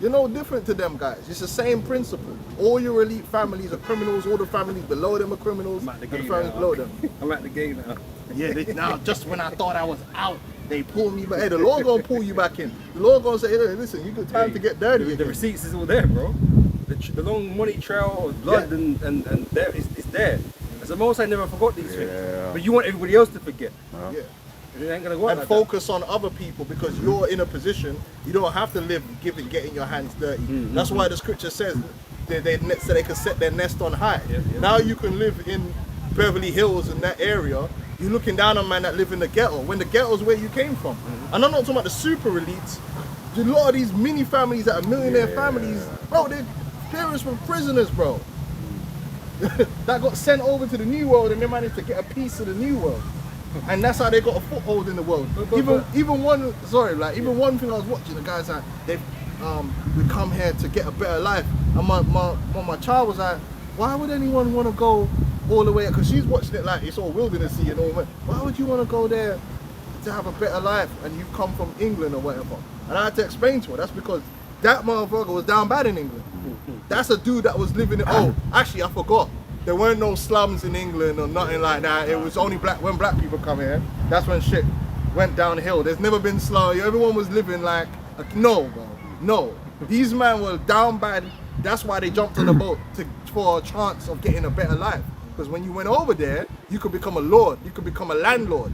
you're no different to them guys. It's the same principle. All your elite families are criminals. All the families below them are criminals. I'm at the And the game families now. below them. I'm at the game now. Yeah, now just when I thought I was out, they pulled me back. Hey, the Lord gonna pull you back in. The Lord gonna say, hey, listen, you got time to get dirty The again. receipts is all there, bro. The long money trail of blood Yeah. and there is there. As the most I never forgot these things. Yeah. But you want everybody else to forget. Yeah. It ain't gonna work And like focus on other people because you're in a position you don't have to live getting your hands dirty. That's why the scripture says so they can set their nest on high. Yeah, yeah. Now you can live in Beverly Hills in that area. You're looking down on man that live in the ghetto when the ghetto is where you came from. And I'm not talking about the super elites. A lot of these mini families that are millionaire families, bro, their parents were prisoners, bro. That got sent over to the new world and they managed to get a piece of the new world. And that's how they got a foothold in the world. Even one thing I was watching, the guys like we come here to get a better life. And my child was like, why would anyone want to go all the way? Because she's watching it like it's all wildernessy and all that. Why would you want to go there to have a better life and you come from England or whatever? And I had to explain to her that's because that motherfucker was down bad in England. That's a dude that was living in. Oh, actually, I forgot. There weren't no slums in England or nothing like that. It was only when black people come here. That's when shit went downhill. There's never been slum. Everyone was living like no, bro. No, these men were down bad. That's why they jumped on the boat for a chance of getting a better life. Because when you went over there, you could become a lord. You could become a landlord.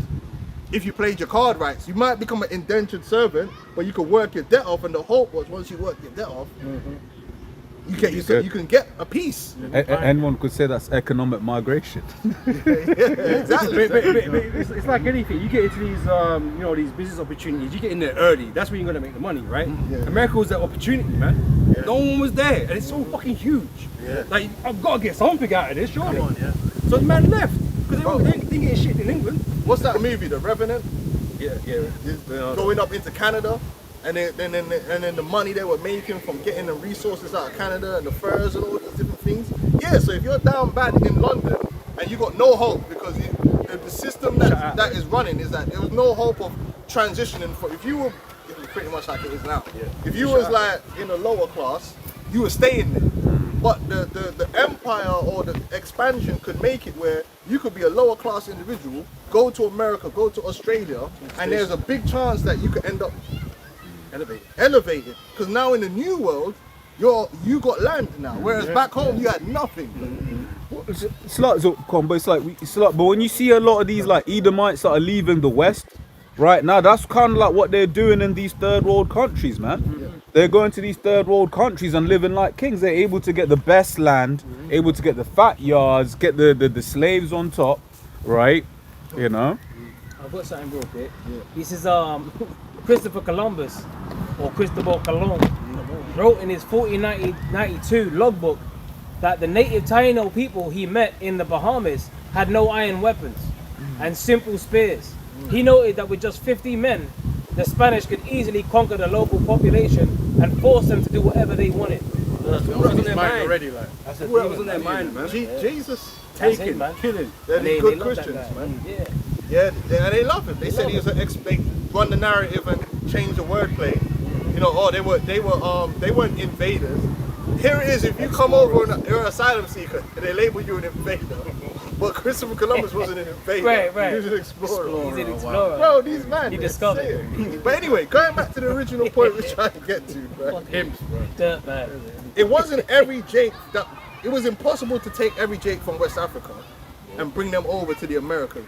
If you played your card rights, you might become an indentured servant, but you could work your debt off. And the hope was once you work your debt off, you can get a piece. Anyone could say that's economic migration. Exactly. But it's like anything. You get into these, these business opportunities. You get in there early. That's when you're gonna make the money, right? Yeah. America was that opportunity, man. Yeah. No one was there, and it's so fucking huge. Yeah. Like I've got to get something out of this, surely. So the man left because they didn't get shit in England. What's that movie, The Revenant? Yeah. Going up into Canada, and then the money they were making from getting the resources out of Canada and the furs and all these different things. Yeah, so if you're down bad in London and you got no hope because the system that is running is that there was no hope of transitioning. If you were, it was pretty much like it is now. Yeah. If you was like in the lower class, you were staying there. But the empire or the expansion could make it where you could be a lower class individual, go to America, go to Australia, and there's a big chance that you could end up elevated. Because now in the new world, you got land now, whereas back home you had nothing. It's like but when you see a lot of these like Edomites that are leaving the West, right now that's kind of like what they're doing in these third world countries, man. They're going to these third world countries and living like kings. They're able to get the best land, able to get the fat yards, get the slaves on top, right? You know. I've got something real quick. This is Christopher Columbus, or Cristobal Colon, wrote in his 1492 logbook that the native Taino people he met in the Bahamas had no iron weapons and simple spears. He noted that with just 50 men, the Spanish could easily conquer the local population and force them to do whatever they wanted. That's what was on their Mind mind. already, like. I said, what was on their mind, man? Jesus, That's Taking, it, man. killing. they're And the they good love that Christians, guy. man. Yeah. Yeah, and they love him. They said he was an they run the narrative and change the wordplay. You know, oh, they weren't invaders. Here it is, if you come over and you're an asylum seeker, and they label you an invader. But Christopher Columbus wasn't an invader. Right. He was an explorer. He's an explorer. Bro, these men. He they discovered say it. But anyway, going back to the original point we're trying to get to, bro. Dirt man. It wasn't every Jake that it was impossible to take every Jake from West Africa and bring them over to the Americas.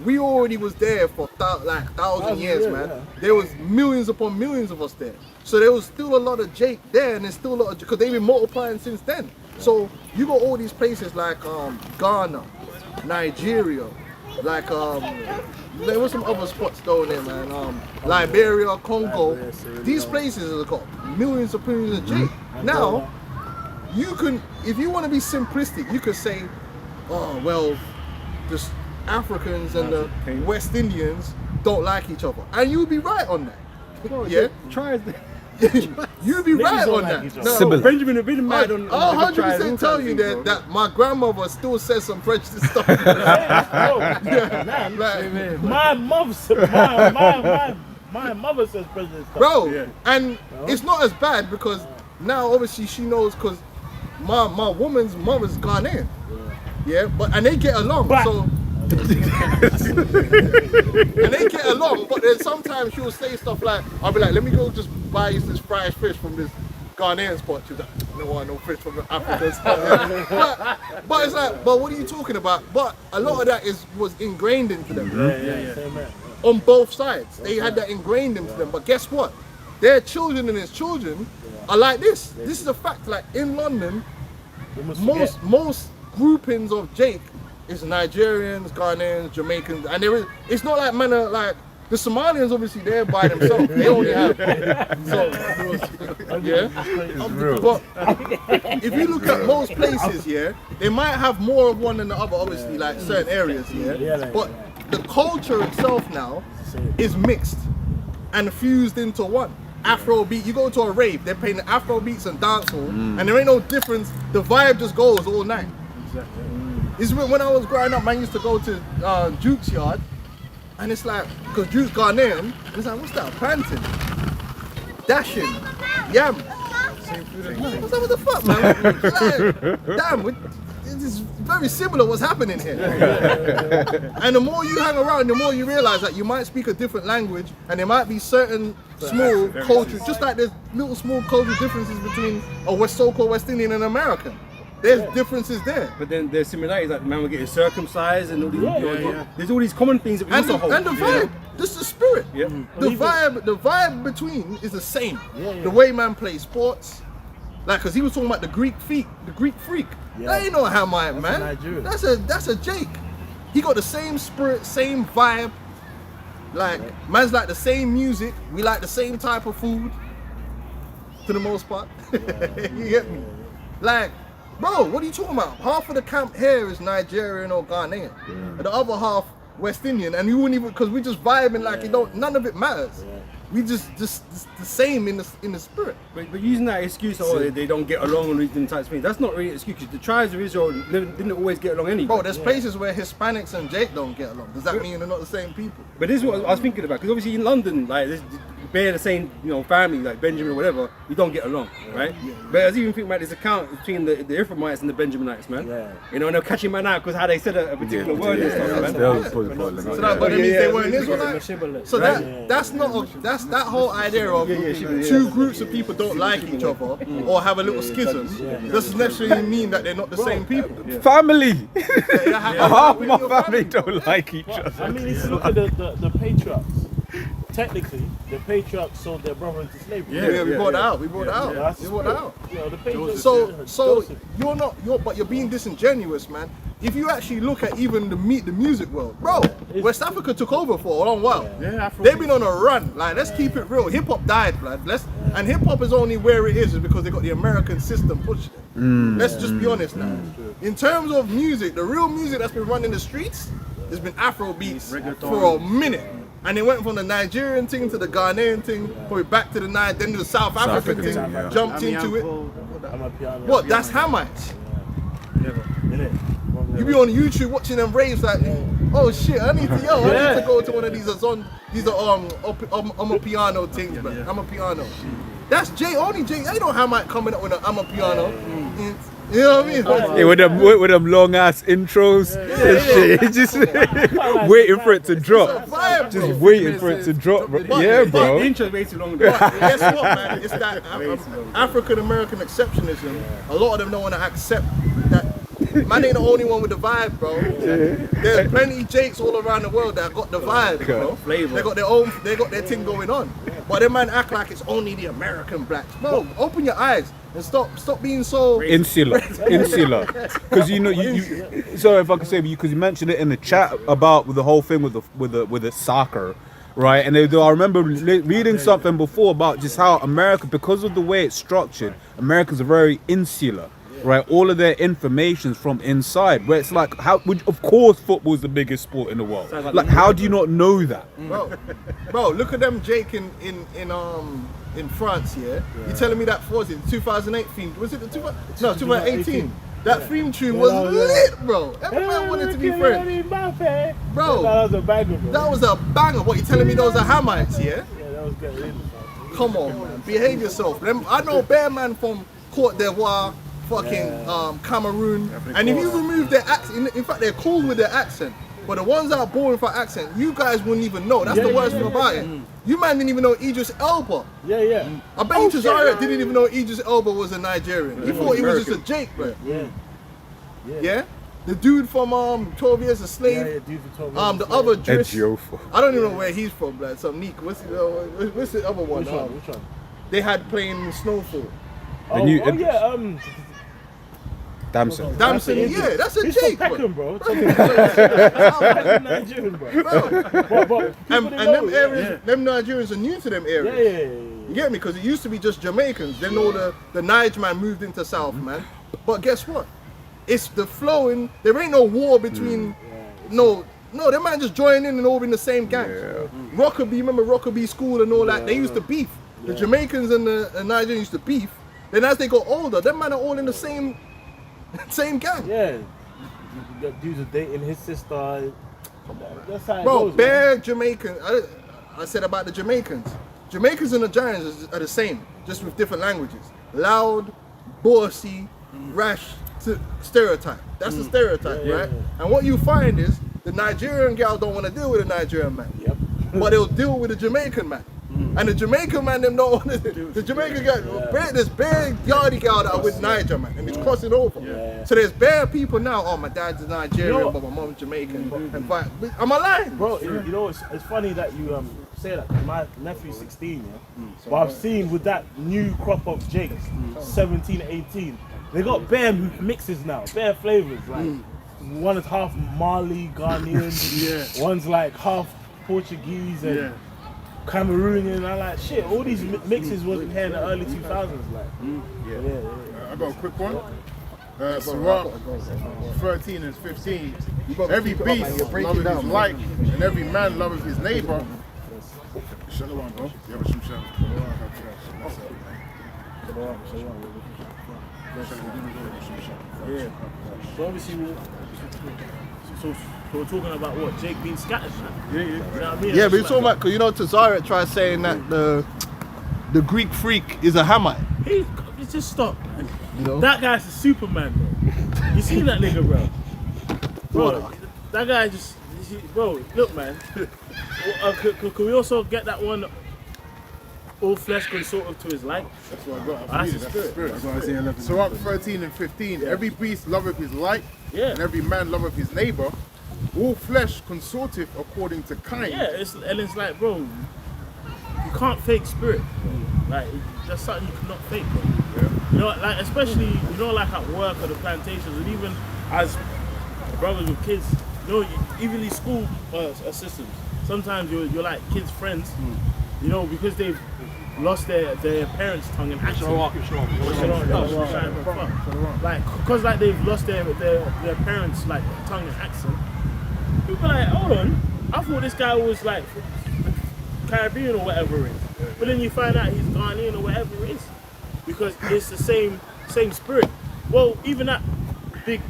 We already was there for thousand years, man. yeah. There was millions upon millions of us there. So there was still a lot of Jake there, and there's still a lot of, because they've been multiplying since then. So you got all these places like Ghana, Nigeria, like there was some other spots down there, man. Liberia, Congo. These places have got millions of Jake. Now, you can, if you want to be simplistic, you could say, oh well, just Africans and the West Indians don't like each other, and you'd be right on that. Yeah, Try you'd be right don't on like that. each other. Sybil. Benjamin had been mad on. I'll on the trials, 100% all tell kinds you of that, things, bro. that my grandmother still says some prejudiced stuff. Like, My mother says President. bro, and it's not as bad because now obviously she knows, because my woman's mother's Ghanaian. Yeah, but and they get along. So and they get along, but then sometimes she'll say stuff like, I'll be like, let me go just buy you this fried fish from this Ghanaian spot. She's like, no one, no fish from the African spot. But it's like, but what are you talking about? But a lot of that was ingrained into them. Same man. On both sides. They had that ingrained into them. But guess what? Their children and his children are like this. This is a fact. Like in London, most groupings of Jake is Nigerians, Ghanaians, Jamaicans, and it's not like men are like the Somalians. Obviously, they're by themselves. They only have yeah. But if you look at most places, yeah, they might have more of one than the other. Obviously, like certain areas, yeah. But the culture itself now is mixed and fused into one. Afrobeat, you go to a rave, they're playing the Afro beats and dancehall, and there ain't no difference. The vibe just goes all night. It's when I was growing up, man, used to go to Duke's yard, and it's like, because Duke's Ghanaian, and it's like, what's that? Plantain, dashing, yam. What's up with the fuck, man? Like, damn, it's very similar what's happening here. And the more you hang around, the more you realize that you might speak a different language, and there might be certain small cultures, just like there's little small cultural differences between a so-called West Indian and American. There's differences there. But then there's similarities, like man, we're getting circumcised and all these. There's all these common things that we also hold. And the vibe, just the spirit. Yeah. The vibe between is the same. The way man plays sports, like, cause he was talking about the Greek freak. That ain't no Hamite, man. Nigerian. That's a Jake. He got the same spirit, same vibe. Like, man's like the same music. We like the same type of food, to the most part. You get me? Like, bro, what are you talking about? Half of the camp here is Nigerian or Ghanaian, and the other half West Indian, and you wouldn't even, because we just vibing like it don't. None of it matters. We just the same in the spirit. But using that excuse, oh, they don't get along and these types of things, that's not really an excuse. 'Cause the tribes of Israel didn't always get along anyway. Bro, there's places where Hispanics and Jake don't get along. Does that mean they're not the same people? But this is what I was thinking about, because obviously in London, like, bear the same, family, like Benjamin or whatever, you don't get along, right? But I was even thinking about this account between the Ephraimites and the Benjaminites, man. And they're catching man out because how they said a particular word and stuff, man. So that, but it means they weren't Israelites. So that's that whole idea of two groups of people don't like each other or have a little schism doesn't necessarily mean that they're not the same people. Family. Half my Your family don't like each other. I mean, if you look at the patriarchs, technically, the patriarchs sold their brother into slavery. Yeah, we brought it out. We brought it out. that's We brought it out. You know, the patriarchs. So Joseph. you're being disingenuous, man. If you actually look at even the music world, bro, West Africa took over for a long while. They've been on a run. Like, let's keep it real. Hip hop died, blood. And hip hop is only where it is because they got the American system pushing it. Let's just be honest now. In terms of music, the real music that's been running the streets has been Afro beats for a minute. And it went from the Nigerian thing to the Ghanaian thing, probably back to the then to the South African thing, jumped into it. I'm a piano. What? That's Hamites. Innit? You be on YouTube watching them raves like, oh shit, I need to go to one of these I'm a piano things, but I'm a piano. That's Jay, only Jay. I know Hamite coming up with a I'm a piano. You know what I mean? Yeah, with them long ass intros and shit. Just waiting for it to drop. Vibe, bro. Just waiting for it to drop, bro. Yeah, The bro. intro is way too long. But guess what, man? It's that African American exceptionism. A lot of them don't want to accept that. Man ain't the only one with the vibe, bro. There's plenty Jakes all around the world that got the vibe, bro. Flavor. They got their thing going on. But them man act like it's only the American blacks. Bro, open your eyes and stop being so Insular. Because you sorry if I could say, because you mentioned it in the chat about with the whole thing with the soccer, right? And I remember reading something before about just how America, because of the way it's structured, Americans are very insular. Right, all of their information's from inside. Where it's like, of course, football is the biggest sport in the world. Like, how do you not know that? Bro, look at them Jake in France, yeah? You telling me that was it 2008 theme? Was it the 2018? That theme tune was lit, bro. Everyone wanted to be friends. Bro, That was a banger, bro. that was a banger. What, you telling me those are Hamites, yeah? Yeah, that was good. Come on, man. Behave yourself. I know Bear Man from Cote d'Ivoire, fucking Cameroon, and if you remove their accent, in fact they're cool with their accent, but the ones that are boring for accent, you guys wouldn't even know. That's the worst thing about it. You man didn't even know Idris Elba. Yeah. I bet you Tazara didn't even know Idris Elba was a Nigerian. He thought he was just a Jake, bro. Yeah? The dude from 12 Years a Slave. The other Drish. I don't even know where he's from, like some Neek. What's the other one? Which one? They had playing Snowfall. Damson. Damson, yeah, that's a He's Jake, from bro. Peckham, bro. That's Nigerian, bro. But And them Nigerians are new to them areas. You get me? Because it used to be just Jamaicans. Then all the Nige man moved into South, man. But guess what? It's the flowing. There ain't no war between. No, them man just join in and all in the same gang. Rockaby, remember Rockaby School and all that? They used to beef. The Jamaicans and the Nigerians used to beef. Then as they got older, them man are all in the same gang. Yeah. The dudes are dating his sister. That's how it Bro, goes, bare man. Jamaican. I said about the Jamaicans. Jamaicans and the Giants are the same, just with different languages. Loud, bossy, rash, stereotype. That's the stereotype, right? And what you find is the Nigerian gal don't want to deal with a Nigerian man. But they'll deal with a Jamaican man. And the Jamaican man, them don't want to. The Jamaican guy, there's bare yardie gal that are with Niger, man, and it's crossing over. So there's bare people now. Oh, my dad's a Nigerian, but my mom's Jamaican. And am I lying, bro? You know, it's funny that you say that. 'Cause my nephew's 16, but I've seen with that new crop of Jakes, 17, 18, they got bare mixes now, bare flavors. Like one is half Mali, Ghanaian, one's like half Portuguese and Cameroonian. I like shit. All these mixes wasn't here in the early 2000s. Like, I got a quick one. Sirach 13 and 15. Every beast loveth his like, and every man loveth his neighbor. Shalom, bro. Yeah, but shalom. So obviously, so we're talking about what Jake being scattered. You know what I mean? Yeah, but you're talking about, because you know Tazara tried saying that the Greek freak is a Hamite. He just stop, man. You know? That guy's a Superman, bro. You seen that nigga, bro? Bro, that guy just, bro, look, man. Can we also get that one? All flesh consorted to his like. That's what I got. That's That's the the spirit. spirit. Sirach 13 and 15. Every beast loveth his like, and every man loveth his neighbor. All flesh consorteth according to kind. Yeah, it's like, bro, you can't fake spirit. Like, that's something you cannot fake, bro. You know, like, especially, you know, like at work or the plantations, and even as brothers with kids, you know, even these school assistants, sometimes you're like kids' friends, you know, because they've lost their parents' tongue and accent. Like, cause like they've lost their parents' like tongue and accent. People are like, hold on, I thought this guy was like Caribbean or whatever it is. But then you find out he's Ghanaian or whatever it is, because it's the same spirit. Well, even that big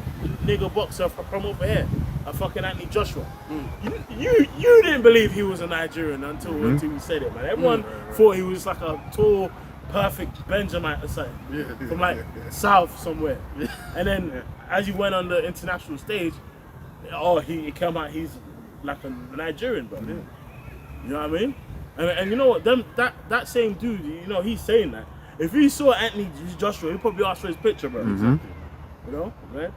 nigga boxer from over here, a fucking Anthony Joshua. You didn't believe he was a Nigerian until we said it, man. Everyone thought he was like a tall, perfect Benjamin or something from like south somewhere. And then as you went on the international stage, he came out, he's like a Nigerian, bro. You know what I mean? And you know what? That same dude, you know, he's saying that. If he saw Anthony Joshua, he'd probably ask for his picture, bro. You know, man.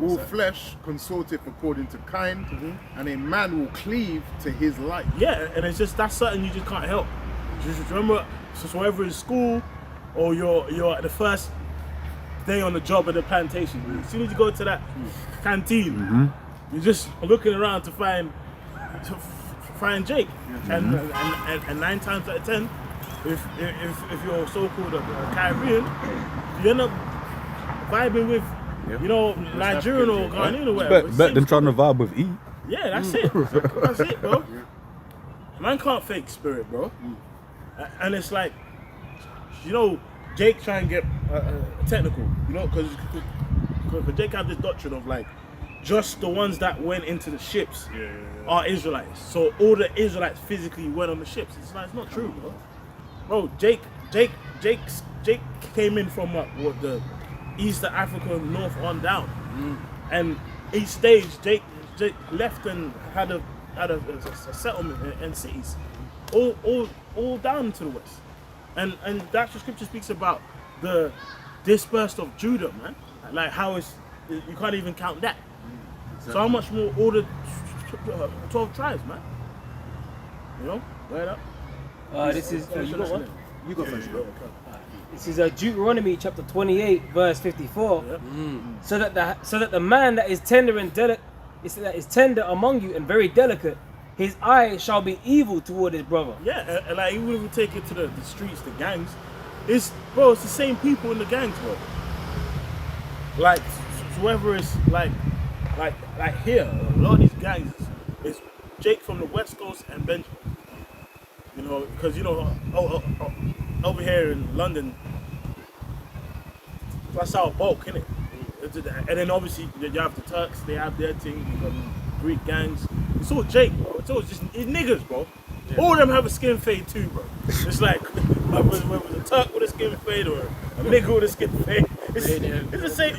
All flesh consorteth according to kind, and a man will cleave to his like. Yeah, and it's just that's something you just can't help. Just remember, so whether it's school or you're at the first day on the job at the plantation, as soon as you go to that canteen, you're just looking around to find Jake, and 9 times out of 10, if you're so-called a Caribbean, you end up vibing with. You know, Nigerian or Ghanaian or whatever. Bet than trying to vibe with E. Yeah, that's it. That's it, bro. Man can't fake spirit, bro. And it's like, you know, Jake trying to get technical, you know, because Jake had this doctrine of like, just the ones that went into the ships are Israelites. So all the Israelites physically went on the ships. It's like, it's not true, bro. Bro, Jake came in from what the East Africa, north on down, and each stage Jake left and had a settlement and cities, all down to the west, and that's what scripture speaks about the dispersed of Judah, man. Like how you can't even count that. So how much more all the 12 tribes, man? You know, right up. This is you got one? You go first, bro. This is Deuteronomy chapter 28, verse 54. So that the man that is tender and delicate, is tender among you and very delicate, his eye shall be evil toward his brother. Yeah, and like even if we take it to the streets, the gangs, it's the same people in the gangs, bro. Like whoever is like here, a lot of these gangs is Jake from the West Coast and Benjamin. You know, because you know, over here in London, that's our bulk, innit? And then obviously you have the Turks, they have their thing, you got Greek gangs. It's all Jake, bro. It's niggas, bro. All of them have a skin fade too, bro. It's like whether it's a Turk with a skin fade or a nigga with a skin fade. It's the same,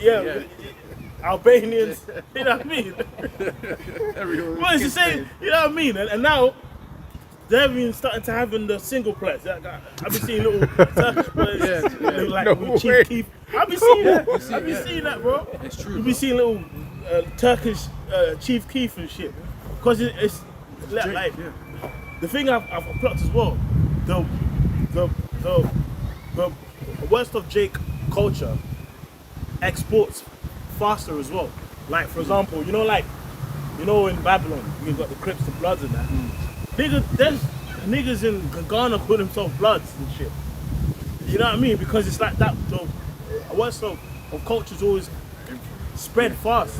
Albanians, you know what I mean? Well, it's the same, you know what I mean? And now they're even starting to have in the single players. I've been seeing little Turkish players with Chief Keef. I've been seeing that. I've been seeing that, bro. It's true. You've been seeing little Turkish Chief Keef and shit. Because it's like the thing I've plucked as well. The worst of Jake culture exports faster as well. Like for example, in Babylon you got the Crips and Bloods and that. There's niggas in Ghana put themselves Bloods and shit. You know what I mean? Because it's like that. The worst of culture's always spread fast.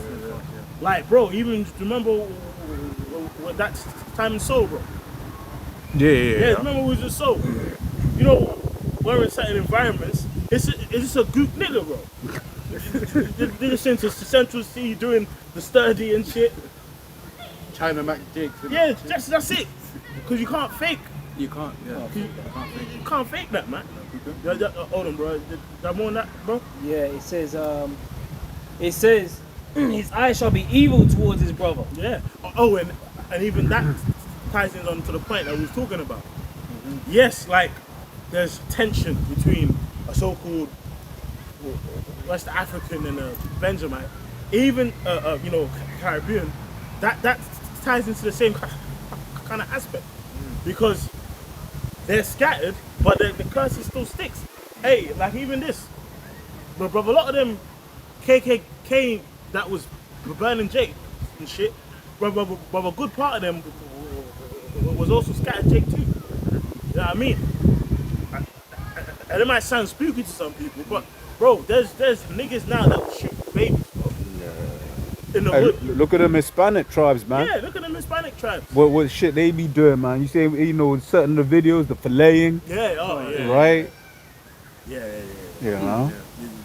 Like bro, even remember that time in Seoul, bro. Yeah. Remember we was in Seoul. You know, we're in certain environments. It's just a goop nigga, bro. They're just into Central C doing the sturdy and shit. China Mac Jakes. Yeah, that's it. Because you can't fake. You can't, You can't fake that, man. Hold on, bro. That more on that, bro? Yeah, it says his eye shall be evil towards his brother. Yeah. Oh, and even that ties in on to the point that we was talking about. Yes, like there's tension between a so-called West African and a Benjamin, even Caribbean. That ties into the same kind of aspect because they're scattered, but the curse still sticks. Hey, like even this, but a lot of them KKK that was burning Jake and shit, but a good part of them was also scattered Jake too. You know what I mean? And it might sound spooky to some people, but bro, there's niggas now that will shoot babies, bro. In the Hey, hood. look at them Hispanic tribes, man. Yeah, look at them Hispanic tribes. What shit they be doing, man? You say, you know, certain of the videos, the filleting, Yeah, oh yeah. right? Yeah. You know?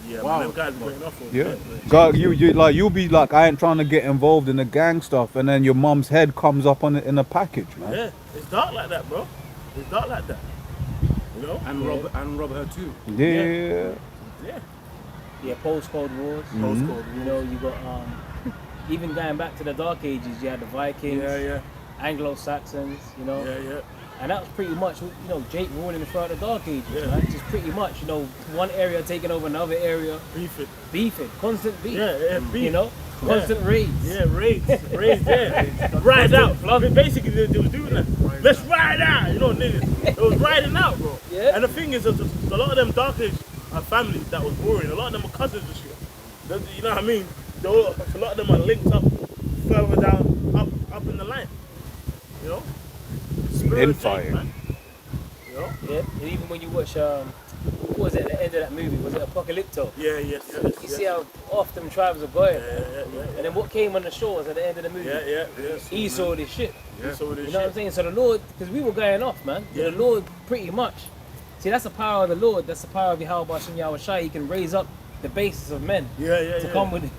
Yeah, Wow. them guys going off on Yeah. that. God, you like you'll be like, I ain't trying to get involved in the gang stuff, and then your mum's head comes up on it in a package, man. Yeah, it's dark like that, bro. It's dark like that. You know? And rob her too. Yeah. Yeah. Yeah, postcode wars. Postcode. You know, you got even going back to the Dark Ages, you had the Vikings, Yeah. Anglo-Saxons, you know. Yeah. And that was pretty much, you know, Jake ruling throughout the Dark Ages, Yeah. right? Just pretty much, you know, one area taking over another area, beefing, constant beef. Yeah, beef. You know, constant raids. Yeah, raids, yeah. Ride out. Basically, they was doing that. Let's ride out, you know, niggas. It was riding out, bro. Yeah. And the thing is, a lot of them Dark Age families that was boring. A lot of them are cousins and shit. You know what I mean? A lot of them are linked up further down, up in the line. You know? Spirit of Jake, Infighting. man. You know? Yeah. And even when you watch, what was it at the end of that movie? Was it Apocalypto? Yeah. You see how off them tribes are going. Yeah. And then what came on the shores at the end of the movie? Yeah. Esau this shit. So You know what I'm saying? So the Lord, because we were going off, man. Yeah. The Lord pretty much. See, that's the power of the Lord. That's the power of Yahweh Hashem Yahweh Shai. He can raise up the basis of men to come with,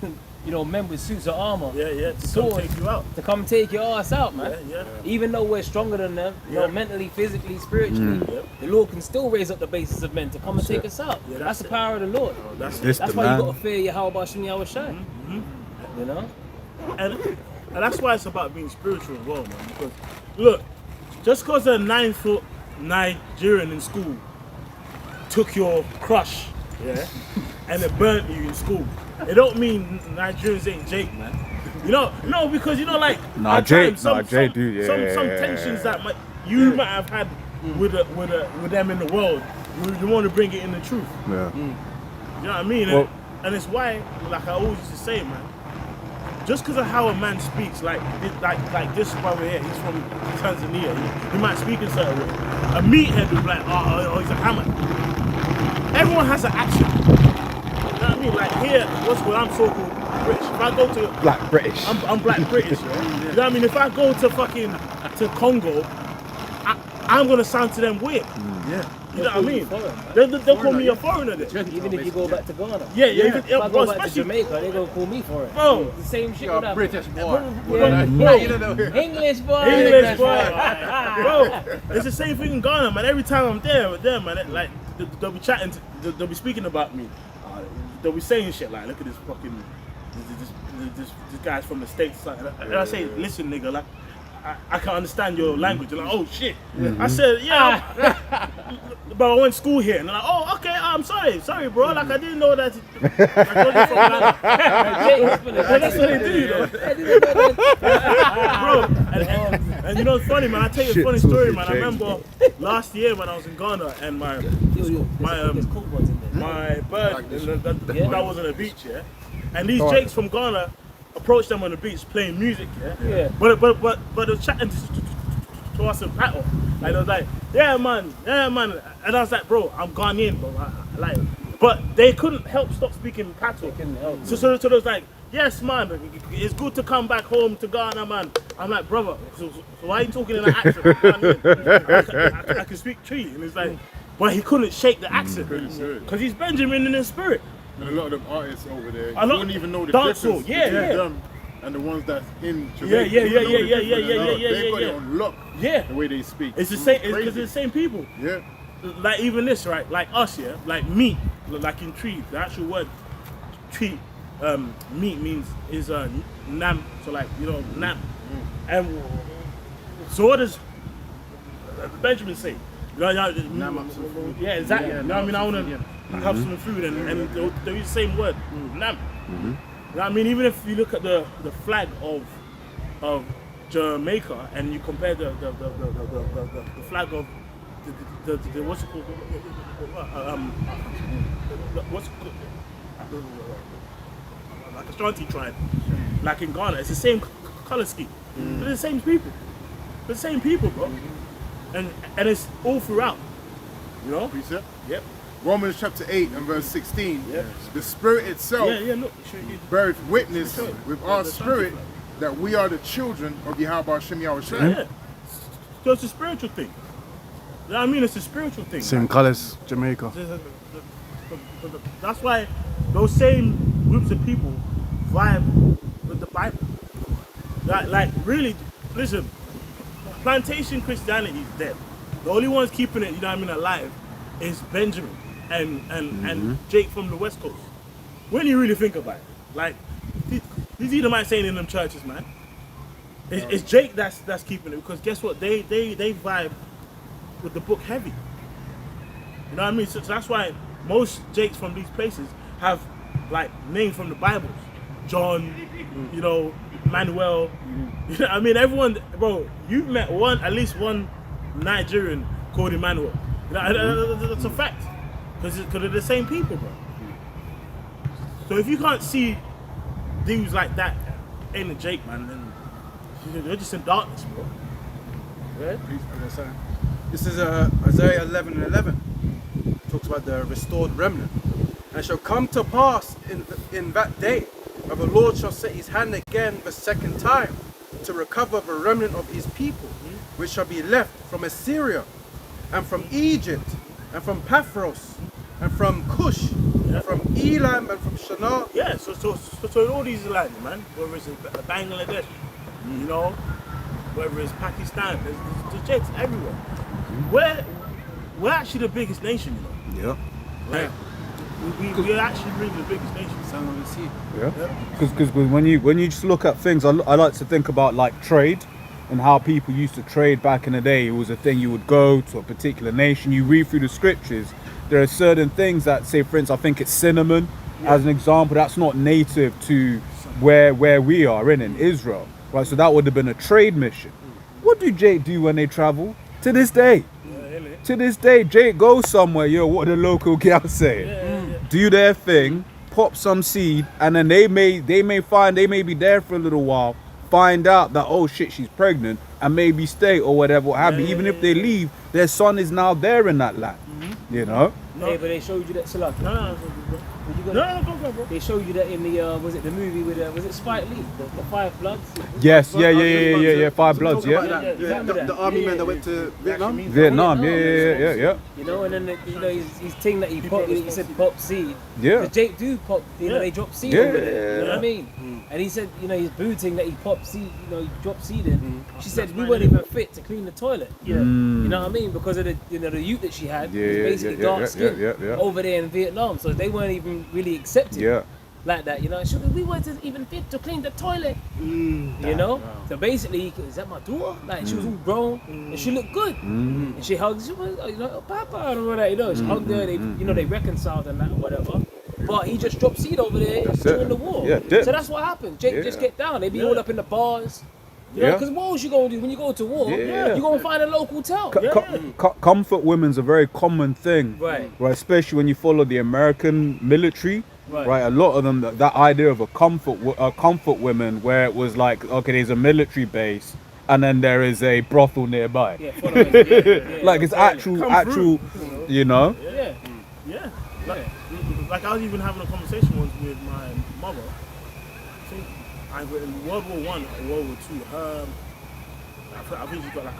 you know, men with suits of armor. Yeah. To Swords. come take you out. To come take your ass out, man. Yeah. Even though we're stronger than them, you know, Yeah. mentally, physically, spiritually, the Lord can still raise up the basis of men to come and take us out. Yeah, that's that's the it. power of the Lord. That's This That's the why man. you gotta fear Yahweh Hashem Yahweh Shai. You know? And that's why it's about being spiritual as well, man. Because look, just because a 9-foot Nigerian in school took your crush, and it burnt you in school, it don't mean Nigerians ain't Jake, man. You know, no, because you know, like Nah, at Jake- times, nah, Jake do, some yeah. tensions that you might have had with them in the world. You want to bring it in the truth. Yeah. You know what I mean? Well- And it's why, like I always used to say, man, just because of how a man speaks, like this brother here, he's from Tanzania, he might speak in certain way. A meathead would be like, oh, he's a hammer. Everyone has an accent. You know what I mean? Like here, what I'm so-called British. If I go to, Black British. I'm black British, yeah? You know what I mean? If I go to to Congo, I'm gonna sound to them weird. Yeah. You know what I mean? Foreign, man. They'll call me a foreigner then. Even if you go back to Ghana. Yeah. If I Bro, go back to especially, Jamaica, they gonna call me for it. bro. The same shit You're would a happen. British boy. Yeah. Bro. English boy. English boy. Bro, it's the same thing in Ghana, man. Every time I'm there with them, man, like they'll be chatting, they'll be speaking about me. They'll be saying shit like, look at this fucking, this guy's from the States. And I say, listen, nigga, like, I can understand your language. They're like, oh shit. I said, yeah, but I went to school here. And they're like, oh, okay, I'm sorry, bro. Like, I didn't know that. Like, you're from Ghana. But that's what they do, you know. Bro, and you know it's funny, man. I tell you a Shit funny story, talking man. I Jake. remember last year when I was in Ghana and my bird that was on the beach, yeah. And these Jakes from Ghana approached them on the beach playing music, Yeah. But they were chatting to us in Pato. Like they was like, yeah man. And I was like, bro, I'm Ghanaian, bro. But they couldn't help stop speaking Pato. So they was like, yes man, it's good to come back home to Ghana, man. I'm like, brother, so why are you talking in that accent? I can speak Tree. And it's like, but he couldn't shake the accent. Because he's Benjamin in his spirit. And a lot of them artists over there, A lot- you don't even know the dancehall, difference yeah, between yeah. them and the ones that's in Yeah, Jamaica. yeah, You yeah, don't know the yeah, difference. They got yeah. it on lock, Yeah. the way they speak. It's the same, Crazy. because it's the same people. Yeah. Like even this, right? Like us, yeah? Like meat, like in tree, the actual word tree, meat is nam, so like, you know, nam. And so what does Benjamin say? Nam up some food. Yeah, exactly. Yeah, You know what I mean? I want to yeah. have some food and they'll use the same word, nam. You know what I mean? Even if you look at the flag of Jamaica and you compare the flag of the what's it called? What's it called? Like Ashanti tribe, like in Ghana, it's the same color scheme. They're the same people. They're the same people, bro. And it's all throughout. You know? Precept? Yep. Romans chapter 8 and verse 16. The Spirit itself Yeah, look. beareth witness with our spirit that we are the children of Yahweh Shem Yahushua. Yeah. So it's a spiritual thing. You know what I mean? It's a spiritual thing. Same colours, Jamaica. That's why those same groups of people vibe with the Bible. Like really, listen, plantation Christianity is dead. The only ones keeping it, you know what I mean, alive is Benjamin and Jake from the West Coast. When you really think about it, like these Edomites ain't in them churches, man. It's Jake that's keeping it, because guess what? They vibe with the book heavy. You know what I mean? So that's why most Jakes from these places have like names from the Bibles. John, you know, Manuel. You know what I mean? Everyone, bro, you've met at least one Nigerian called Emmanuel. You know, that's a fact. Because they're the same people, bro. So if you can't see dudes like that in the Jake, man, then they're just in darkness, bro. Yeah? This is Isaiah 11:11. Talks about the restored remnant. And it shall come to pass in that day, where the Lord shall set his hand again the second time to recover the remnant of his people, which shall be left from Assyria, and from Egypt, and from Paphros, and from Cush, and from Elam, and from Shinar. Yeah, so in all these lands, man, whether it's in Bangladesh, you know, whether it's Pakistan, there's Jakes everywhere. We're actually the biggest nation, you know. Yeah. Like, we're actually really the biggest nation. Yeah. Because when you just look at things, I like to think about like trade and how people used to trade back in the day. It was a thing, you would go to a particular nation, you read through the scriptures. There are certain things that, say for instance, I think it's cinnamon as an example, that's not native to where we are in Israel, right? So that would have been a trade mission. What do Jake do when they travel? To this day. To this day, Jake goes somewhere, what the local gals say. Do their thing, pop some seed, and then they may be there for a little while, find out that, oh shit, she's pregnant, and maybe stay or whatever, what have you. Even if they leave, their son is now there in that land. You know? Hey, but they showed you that Salak. No, go, bro. They showed you that in the was it the movie with was it Spike Lee, the Five Bloods? Yes, yeah. Five Bloods, Talking yeah. about that. The army men that went to Vietnam. Vietnam, yeah. You know, and then his thing that he popped, he said pop seed. Yeah. The Jake do pop, they drop seed over there. You know what I mean? And he said, his boo thing that he popped seed, he dropped seed in. She said we weren't even fit to clean the toilet. You know what I mean? Because of the the youth that she had, was basically dark skin over there in Vietnam, so they weren't even really accepted like that. We weren't even fit to clean the toilet. So basically, is that my daughter? Like she was all grown and she looked good, and she hugged, she was, Papa and all that. She hugged her. They reconciled and that or whatever. But he just dropped seed over there during the war. Yeah, so that's what happened. Jake just get down. They be all up in the bars. Because what else you gonna do when you go to war? You gonna find a local town. Comfort women's a very common thing, right? Especially when you follow the American military, right? A lot of them, that idea of a comfort women, where it was like, okay, there's a military base, and then there is a brothel nearby. Like it's actual, you know. Yeah. Like I was even having a conversation once with my mother. I think either in World War I or World War II. I think she's got like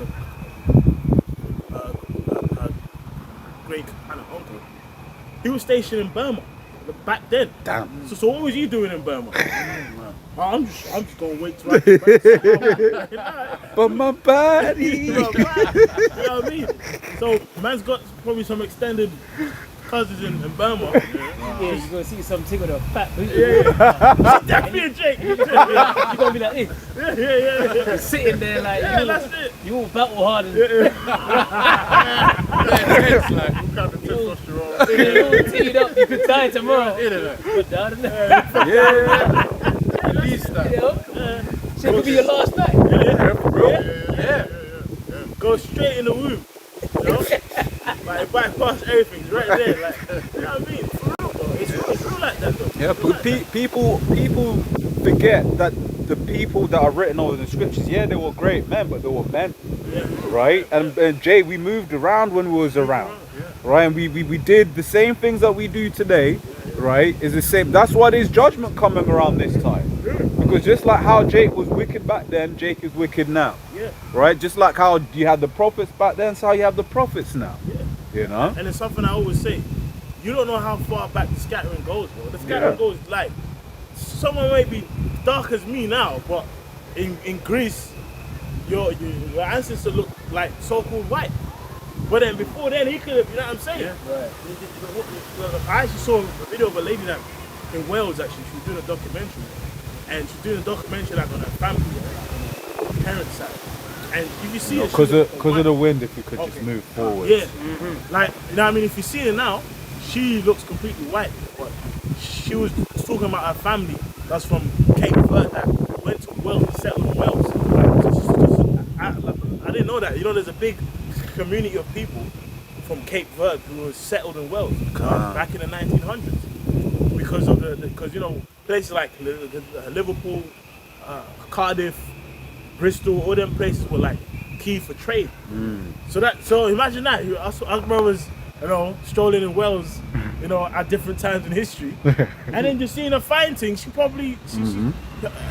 a great kind of uncle. He was stationed in Burma back then. Damn. So what was you doing in Burma? I'm just gonna wait till I get back. But my body. You know what I mean? So man's got probably some extended cousins in Burma. Yeah, you're gonna see something with a fat boot. Definitely a Jake. You're gonna be like this. Yeah. You're sitting there like That's it. you all battle hard and you're all teed up, you could die tomorrow. Put down in there. At least that. Shit could be your last night. Yeah. Go straight in the womb. Like bypass everything, it's right there. Like, you know what I mean? For real, bro. It's real like that, though. Yeah, but people forget that the people that are written over the scriptures, they were great men, but they were men, right? And Jay, we moved around when we was around, right? And we did the same things that we do today, right? Is the same. That's why there's judgment coming around this time. Because just like how Jake was wicked back then, Jake is wicked now. Yeah. Right? Just like how you had the prophets back then, so how you have the prophets now. Yeah. You know? And it's something I always say. You don't know how far back the scattering goes, bro. The scattering goes like, someone may be dark as me now, but in Greece, your ancestors look like so-called white. But then before then, he could have, you know what I'm saying? Yeah. Right. I actually saw a video of a lady that in Wales, actually, she was doing a documentary. And she's doing a documentary like on her family, on her parents' side. And if you see her, Because of the wind, if you could just move forward. yeah, like, you know what I mean? If you see her now, she looks completely white. But she was talking about her family that's from Cape Verde that went to Wales and settled in Wales. I didn't know that. You know, there's a big community of people from Cape Verde who were settled in Wales back in the 1900s because of because you know, places like Liverpool, Cardiff, Bristol, all them places were like key for trade. So imagine that. Us brothers, you know, strolling in Wales, you know, at different times in history, and then just seeing her find things. She probably, she,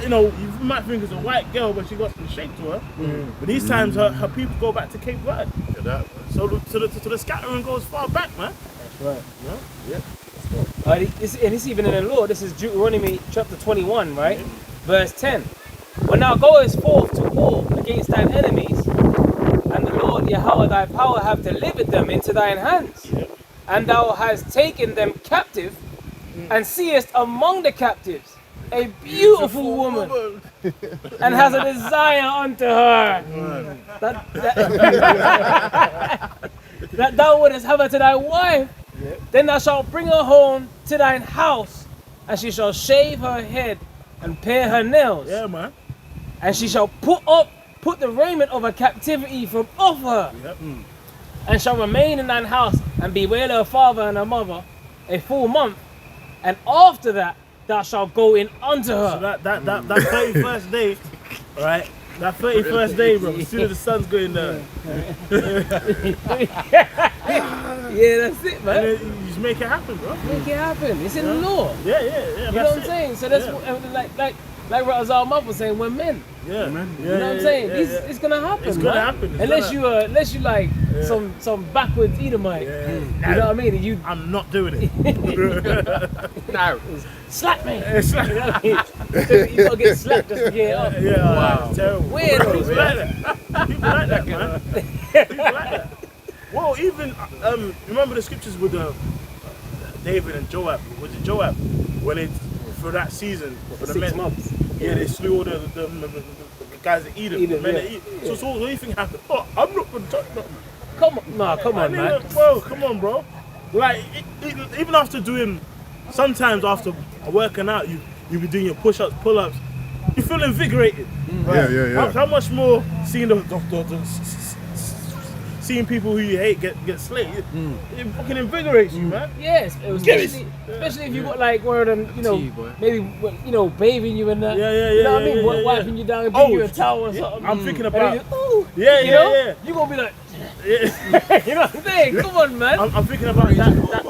you know, you might think it's a white girl, but she got some shape to her. But these times, her people go back to Cape Verde. So the scattering goes far back, man. That's right. Yeah. And it's even in the law. This is Deuteronomy chapter 21, right? Verse 10. When thou goest forth to war against thine enemies, and the Lord Yahweh thy power have delivered them into thine hands, and thou hast taken them captive, and seest among the captives a beautiful woman, and has a desire unto her, that thou wouldest have her to thy wife, then thou shalt bring her home to thine house, and she shall shave her head and pare her nails. Yeah, man. And she shall put the raiment of her captivity from off her, and shall remain in thine house, and bewail her father and her mother a full month, and after that thou shalt go in unto her. So that 31st day, right? That 31st day, bro. As soon as the sun's going down, Yeah, that's it, and man. then you just make it happen, bro. Make it happen. It's in the law. Yeah. You know that's what I'm it. saying? So that's Yeah. like Razal Mother was saying, we're men. Yeah, You know what I'm saying? It's gonna happen. It's gonna man. happen. It's Unless you like Yeah. some backwards Edomite. Yeah. You know what I mean? And you I'm not doing it. no slap me. It's like, You know what I mean? You gotta get slapped just to get up. wow, it's terrible. Weird, People man. like that. People like that, man. People like that. Well, even remember the scriptures with David and Joab. Was it Joab when it for that season for the 6 men? months. Yeah, they slew all the guys that eat Edom, the men yeah. that eat. So what do you think happened? Oh, I'm not gonna touch nothing. Come on, man. Bro, come on, bro. Like even after doing, sometimes after working out, you be doing your push-ups, pull-ups. You feel invigorated. Yeah. How much more seeing seeing people who you hate get slayed? It fucking invigorates you, man. Yes, especially if you got like one of them, you know, maybe bathing you in that. Yeah, You know what I mean? yeah. Wiping you down and giving you a towel or Yeah, something. I'm thinking And about. then you, ooh, Yeah, you know, yeah. you gonna be like, Yeah. you know what I'm saying? Come on, man. I'm thinking about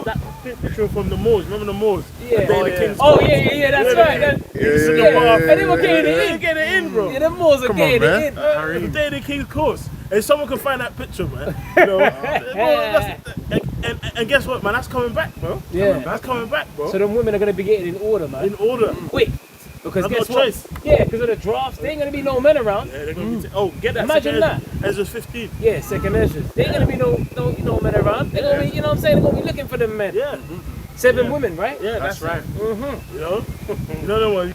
that picture from the Moors. Remember the Moors? Yeah. The day the King's Oh Court? yeah, that's right. Yeah. And they were getting They it didn't in. get it in, bro. Yeah, them Moors are getting man. it in. The day the King's course. And someone can find that picture, man. You know, and guess what, man? That's coming back, bro. Yeah. That's coming back, bro. So them women are gonna be getting in order, man. In order. Quick. Because I've guess got a what? choice. Yeah, because of the drafts, there ain't gonna be no men around. Yeah, they're gonna be get that. Imagine that. Ezra 15. Yeah, second entrance. There ain't gonna be no men around. They're gonna be, you know what I'm saying? They're gonna be looking for them men. Yeah. 7 women, right? Yeah, that's right. Mm-hmm. You know the one.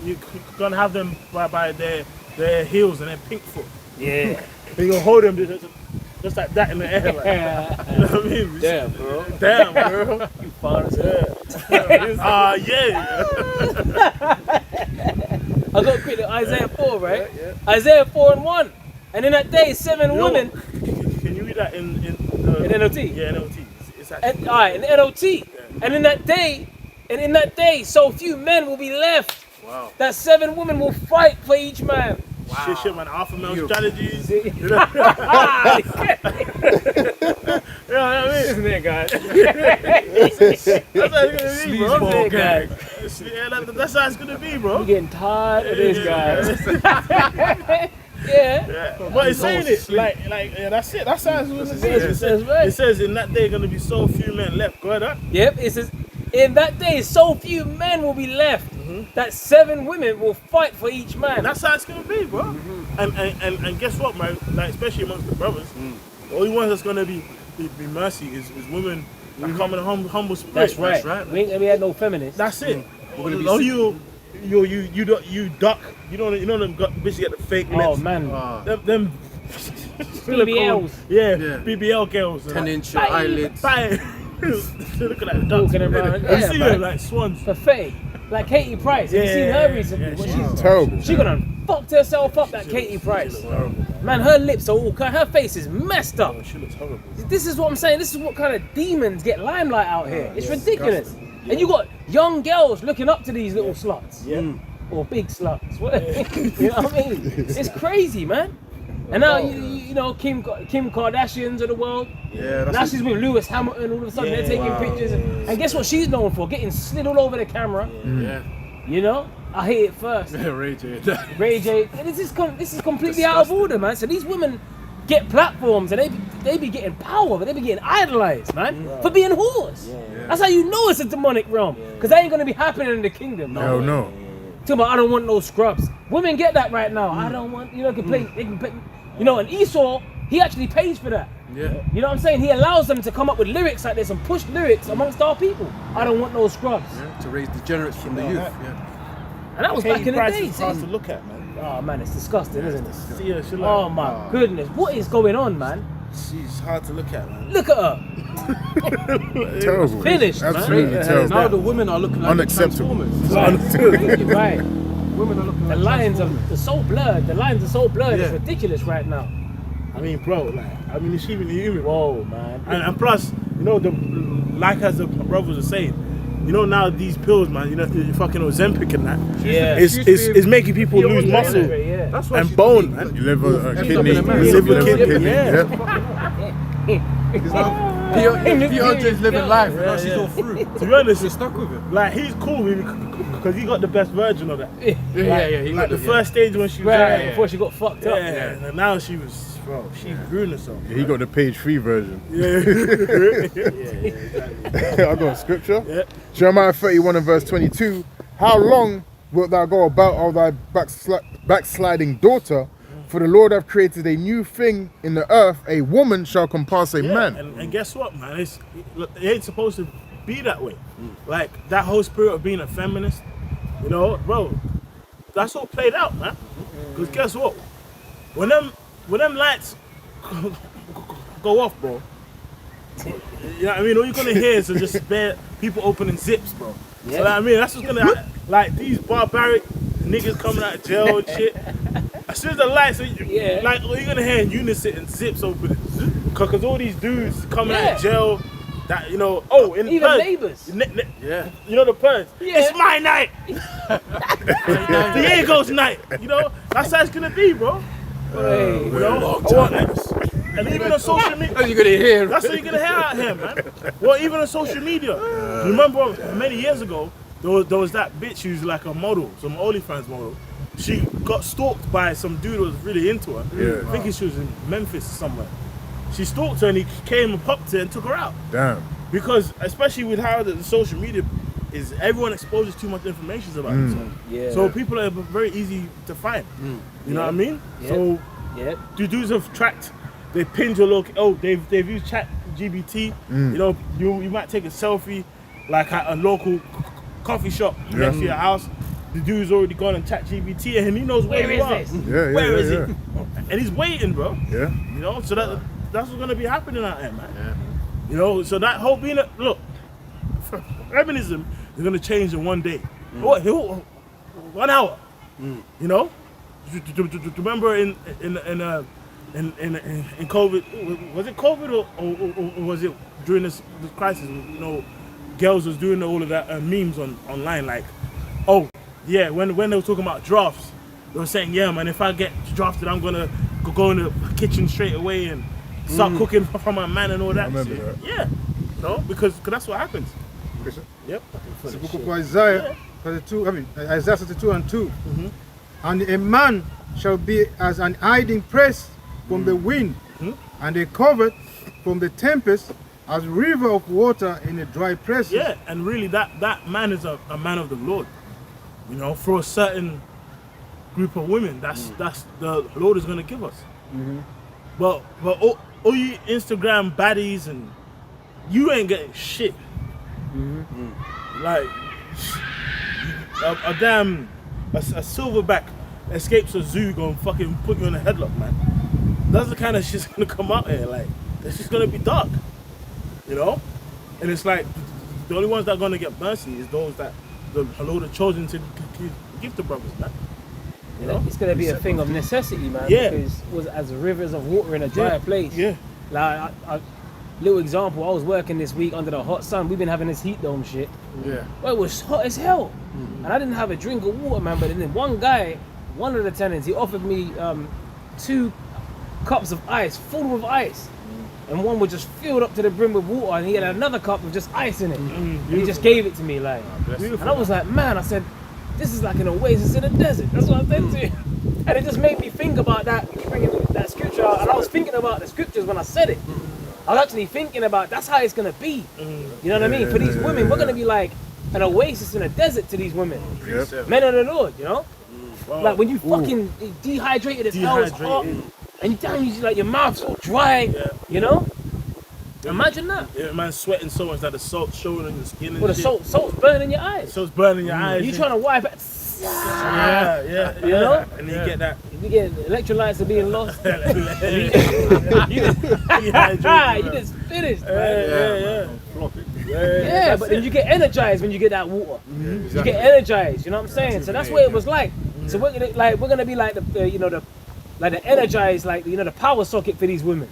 You're gonna have them by their heels and their pink foot. Yeah. And you're gonna hold them just like that in the air. Like, you know what I mean? Damn, bro. Damn, bro. You fine as hell. Yeah. I got quickly Isaiah 4, right? Yeah. Isaiah 4:1. And in that day, 7 women. Can you read that in NLT? Yeah, NLT. It's actually, And, all right, in NLT. And in that day, so few men will be left. wow. That 7 women will fight for each man. shit, man. Alpha male Beautiful. strategies. See? You know what I This mean? nigga. That's how it's gonna be, bro. Sleazeball gang. Yeah, that's how it's gonna be, bro. I'm getting tired of this guy. Yeah. But it's saying it like yeah, that's it. That's how it's gonna be. It says, right. It says in that day gonna be so few men left. Go ahead, huh? Yep, it says, in that day, so few men will be left that 7 women will fight for each man. And that's how it's gonna be, bro. And guess what, man? Like especially amongst the brothers, the only ones that's gonna be mercy is women that come in a humble spirit. That's right. We had no feminists. That's it. Oh, you duck. You know them bitches get the fake lips. Oh man, Them BBLs. Yeah, Yeah. BBL girls. 10-inch Bye. eyelids. Bye. Look at that ducks. Walking around. You Yeah, see man. them like swans. Pathetic. Like Katie Price. Have you seen her recently? When Terrible. she gonna fucked herself up, that Katie Price. Man, her lips are all her face is messed up. She looks horrible. This is what I'm saying. This is what kind of demons get limelight out here. It's ridiculous. And you got young girls looking up to these little sluts. Yeah. Or big sluts. You know what I mean? It's crazy, man. And now you know Kim Kardashians of the world. Yeah, Now she's with Lewis Hamilton. All of a sudden they're taking pictures, and guess what she's known for? Getting slid all over the camera. Yeah. You know, I hear it first. Ray J. Ray J. This is completely out of order, man. So these women get platforms and they be getting power, but they be getting idolized, man, for being whores. That's how you know it's a demonic realm, because that ain't gonna be happening in the kingdom. Hell no. Talking about I don't want no scrubs. Women get that right now. I don't want, they can play, you know, and Esau, he actually pays for that. Yeah. You know what I'm saying? He allows them to come up with lyrics like this and push lyrics amongst our people. I don't want no scrubs. Yeah, to raise degenerates from the youth. Yeah. And that was back in the Price day. is hard see? to look at, man. Oh man, it's disgusting, isn't it? See her, she like, Oh my goodness, what is going on, man? she's hard to look at, man. Look at her. Terrible. Finished, man. Absolutely Now terrible. the women are looking like Unacceptable. the Right. Right. Women are looking The like lines are so blurred. The lines are so blurred. It's Yeah. ridiculous right now. I mean, bro, like, I mean, it's even human. Whoa, man. And plus, you know, like as the brothers are saying, you know, now these pills, man, you know, the fucking Ozempic and that, Yeah. it's making people lose muscle Yeah. That's why and she's bone, man. You live a She's kidney. not gonna You live live a a kidney, kidney. yeah. P.O.J.'s living life. Yeah, Now she's yeah. all through. To be honest, She's stuck with it. like he's cool because he got the best version of that. Yeah. He Like got the it, first stage when she was Right, there, before she got fucked yeah, up. and now she was, bro, she ruined herself. He got the page 3 version. Yeah. I got a scripture. Yeah. Jeremiah 31 and verse 22. How long wilt thou go about, O thy backsliding daughter? For the Lord hath created a new thing in the earth. A woman shall compass a Yeah, man. and guess what, man? It ain't supposed to be that way. Like that whole spirit of being a feminist, you know, bro. That's all played out, man. Because guess what? When them lights go off, bro. You know what I mean? All you're gonna hear is just bare people opening zips, bro. Yeah. So like, I mean, that's what's gonna happen. Like these barbaric niggas coming out of jail and shit. As soon as the lights, Yeah. like all you're gonna hear in unison and zips opening. Cause all these dudes coming out Yeah. of jail, that you know, oh, in the Even purge, neighbors. Yeah. you know the purge. Yeah. It's my night. Diego's night. You know, that's how it's gonna be, bro. Hey. You know, and even on social media. That's what you're gonna hear. That's what you're gonna hear out here, man. Well, even on social media. Remember many years ago, there was that bitch who's like a model, some OnlyFans model. She got stalked by some dude who was really into her. Yeah. I think she was in Memphis somewhere. She stalked her and he came and popped her and took her out. Damn. Because especially with how the social media is, everyone exposes too much information about themselves. Yeah. So people are very easy to find. You know what I mean? Yeah. So Yeah. the dudes have tracked, they pinned your location. Oh, they've used Chat GBT. You know, you might take a selfie like at a local coffee shop next to your house. The dude's already gone and Chat GBT and he knows where Where you is are. this? Yeah, Where yeah, is yeah, it? And he's waiting, bro. yeah. You know, so that's what's gonna be happening out there, man. You know, so that whole being look, feminism is gonna change in one day. What? 1 hour. You know, remember in COVID, was it COVID or was it during this crisis? You know, girls was doing all of that memes online, like, oh yeah, when they were talking about drafts, they were saying, yeah, man, if I get drafted, I'm gonna go in the kitchen straight away and start cooking for my man and all that. remember shit. that. Yeah, no, because that's what happens. Okay, Yep. It's the book of Isaiah 32, Isaiah 32 and 2. And a man shall be as an hiding place from the wind, and a covert from the tempest, as river of water in a dry place. Yeah, and really that man is a man of the Lord. You know, for a certain group of women, that's the Lord is gonna give us. But all you Instagram baddies and you ain't getting shit. Like a silverback escapes a zoo gonna fucking put you in a headlock, man. That's the kind of shit's gonna come out here. Like it's just gonna be dark, you know. And it's like the only ones that are gonna get mercy is those that the Lord has chosen to give the brothers, man. You know, It's gonna be a thing of necessity, man. Yeah. Because it was as rivers of water in a dry place. Yeah. Like, little example, I was working this week under the hot sun. We've been having this heat dome shit. Yeah. Well, it was hot as hell. And I didn't have a drink of water, man. But then one of the tenants, he offered me 2 cups of ice, full of ice. And one was just filled up to the brim with water, and he had another cup with just ice in it. And he just gave it to me, like. And I was like, man, I said, this is like an oasis in the desert. That's what I said to you. And it just made me think about that, bringing that scripture out. And I was thinking about the scriptures when I said it. I was actually thinking about that's how it's gonna be. You know what I mean? For these women, we're gonna be like an oasis in a desert to these women. Men of the Lord, you know? Like when you fucking dehydrated as hell, it's hot, and you like your mouth's so dry, you know? Imagine that. Yeah, man, sweating so much that the salt's showing on your skin and Well, the shit. salt's burning your eyes. Salt's burning your eyes. You trying to wipe it. Yeah. You know? And then you get that. You get electrolytes are being lost. you just finished, man. Yeah, but then you get energized when you get that water. You get energized, you know what I'm saying? So that's what it was like. So we're gonna be like the energized, like the power socket for these women.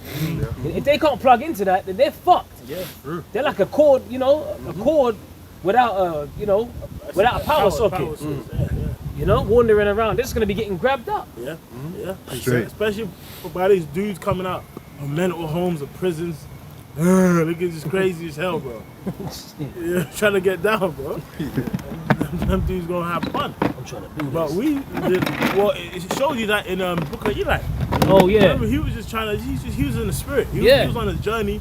If they can't plug into that, then they're fucked. Yeah, true. They're like a cord, a cord without a power socket. Wandering around. They're just gonna be getting grabbed up. Yeah. Especially by these dudes coming out of mental homes or prisons. Look at this crazy as hell, bro. Yeah, trying to get down, bro. Them dudes gonna have fun. I'm trying to do But it showed you that in Book of Eli. Oh yeah. Remember, he was just trying to. He was in the spirit. He was on his journey,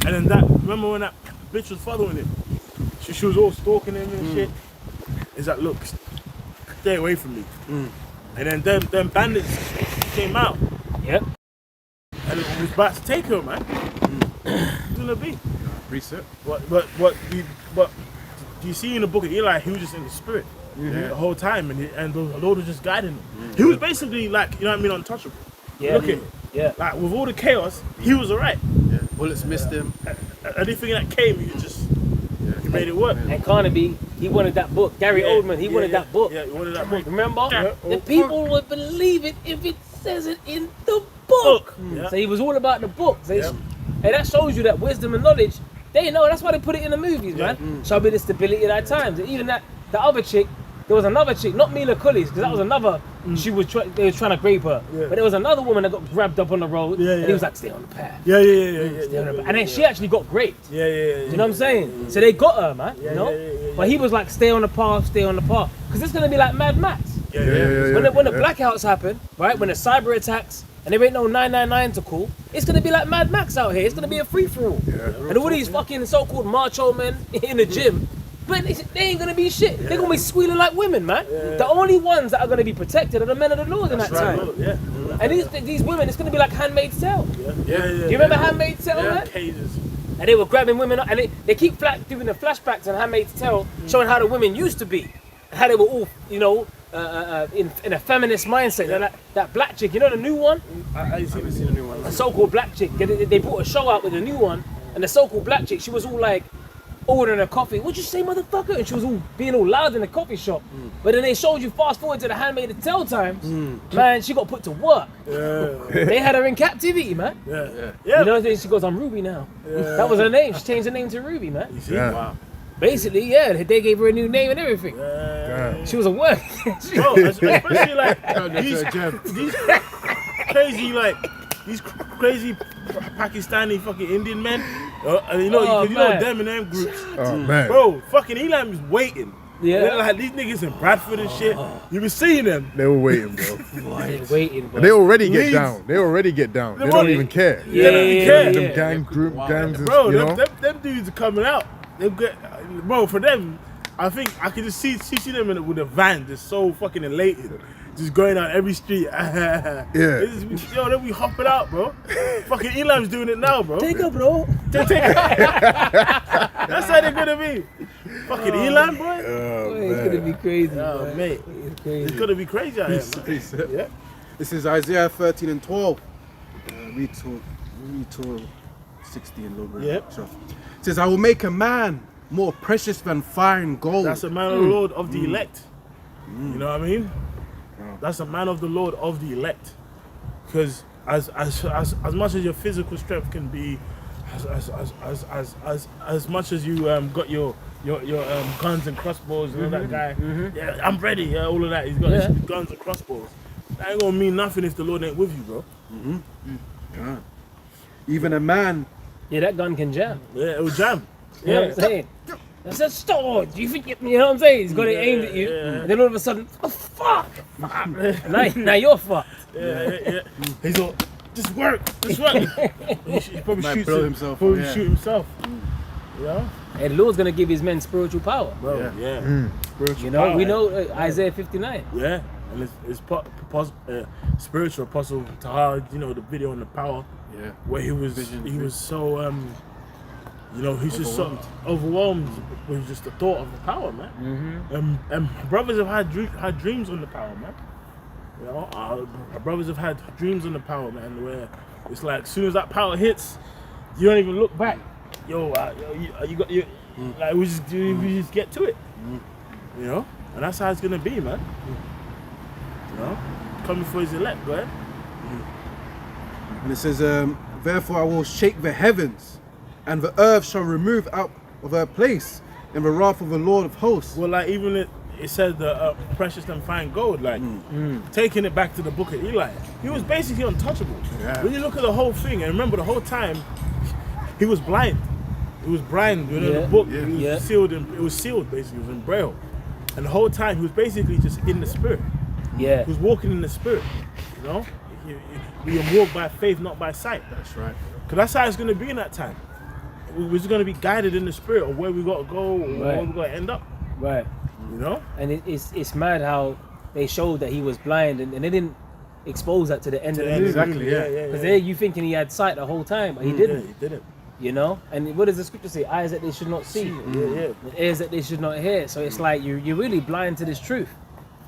and then remember when that bitch was following him? She was all stalking him and shit. He's like, look, stay away from me. And then them bandits came out. Yep. And it was about to take her, man. Who's gonna be? Reset. But do you see in the Book of Eli, he was just in the spirit the whole time, and the Lord was just guiding him. He was basically like, you know what I mean, untouchable. Yeah. Look at him. Yeah. Like with all the chaos, he was alright. Bullets missed him. Anything that came, he made it work. And Carnaby, he wanted that book. Gary Oldman, he wanted that book. Yeah, he wanted that book. Remember? Yeah. The people would believe it if it says it in the book. Yeah. So he was all about the book. So and that shows you that wisdom and knowledge, they know, that's why they put it in the movies, man. Show me the stability of that times. And even the other chick, there was another chick, not Mila Kunis, because that was another, they were trying to grape her. Yeah. But there was another woman that got grabbed up on the road, and he was like, stay on the path. Yeah. And then she actually got raped. Yeah. You know what I'm saying? So they got her, man, you know? Yeah. But he was like, stay on the path. Because it's going to be like Mad Max. Yeah. When the blackouts happen, right? When the cyber attacks, and there ain't no 999 to call, it's going to be like Mad Max out here. It's going to be a free-for-all. And all these fucking so-called macho men in the gym, but they ain't going to be shit. They're going to be squealing like women, man. The only ones that are going to be protected are the men of the Lord in that time. Yeah. And these women, it's going to be like Handmaid's Tale. Yeah. Do you remember Handmaid's Tale, man? Cages. And they were grabbing women up, and they keep doing the flashbacks on Handmaid's Tale, showing how the women used to be, and how they were all, in a feminist mindset. That black chick, the new one? I seen the new one. A so-called black chick. They brought a show out with a new one, and the so-called black chick, she was all like, ordering a coffee. What'd you say, motherfucker? And she was all being all loud in the coffee shop. But then they showed you fast forward to the Handmaid's Tale times. Man, she got put to work. They had her in captivity, man. Yeah. You know, she goes, I'm Ruby now. That was her name. She changed her name to Ruby, man. You see? Yeah. Wow. Basically, yeah, they gave her a new name and everything. She was a work. Bro, especially like these crazy Pakistani fucking Indian men. You know man. them in them groups. Oh man. Bro, fucking Elam is waiting. Yeah. They're like these niggas in Bradford and shit. You be seeing them. They were waiting, bro. Waiting, bro. They already get Leeds. down. They already get down. They They don't want- even care. Yeah, Them gang group gangs, and, Bro, you know. them dudes are coming out. They get, bro, for them, I think I can just see them with a van, just so fucking elated, just going out every street. Yeah. Yo, they be hopping out, bro. Fucking Elam's doing it now, bro. Take her, bro. Take it. That's how they're gonna be. Fucking Elam, boy. It's gonna be crazy. Oh, bro. mate, It's crazy. it's gonna be crazy out here, man. Yeah. This is Isaiah 13 and 12. Read to 16 a little bit. Yep. Sure. It says, I will make a man more precious than fine gold. That's a man of the Lord of the elect. You know what I mean? That's a man of the Lord of the elect. Because as much as your physical strength can be, as much as you got your guns and crossbows, you know that guy. Yeah, I'm ready. Yeah, all of that. He's got his guns and crossbows. That ain't gonna mean nothing if the Lord ain't with you, bro. Even a man. Yeah, that gun can jam. Yeah, it will jam. You know what I'm saying? I said, stop. Do you think you know what I'm saying? He's got it aimed at you, and then all of a sudden, oh fuck! now you're fucked. Yeah. He's all, just work. He probably Might shoots blow him- himself, Probably yeah. shoot himself. You know? And the Lord's gonna give his men spiritual power. Bro, yeah. Spiritual You know, power. we know Isaiah 59. Yeah, and it's spiritual apostle Tahar. You know the video on the power. Yeah. Where he was so you know, he's just so overwhelmed with just the thought of the power, man. And brothers have had dreams on the power, man. You know, our brothers have had dreams on the power, man. Where it's like as soon as that power hits, you don't even look back. Yo, you got you. Like we just get to it. You know, and that's how it's gonna be, man. You know, coming for his elect, go ahead. And it says, therefore I will shake the heavens, and the earth shall remove out of her place in the wrath of the Lord of hosts. Well, like even it says the precious and fine gold, like taking it back to the book of Eli, he was basically untouchable. Yeah. When you look at the whole thing, and remember the whole time, he was blind. He was blind. You know, Yeah. the book Yeah. it was Yeah. sealed. It was sealed basically. It was in braille, and the whole time he was basically just in the spirit. Yeah. He was walking in the spirit. You know, we can walk by faith, not by sight. That's right. Because that's how it's going to be in that time. We're just going to be guided in the spirit of where we got to go or where Right. we got to end up. Right. You know? And it's mad how they showed that he was blind and they didn't expose that to the end of the movie. Exactly, yeah. Because there you thinking he had sight the whole time, but he Yeah, didn't. he didn't. You know? And what does the scripture say? Eyes that they should not see, Yeah. and ears that they should not hear. So it's like you're really blind to this truth.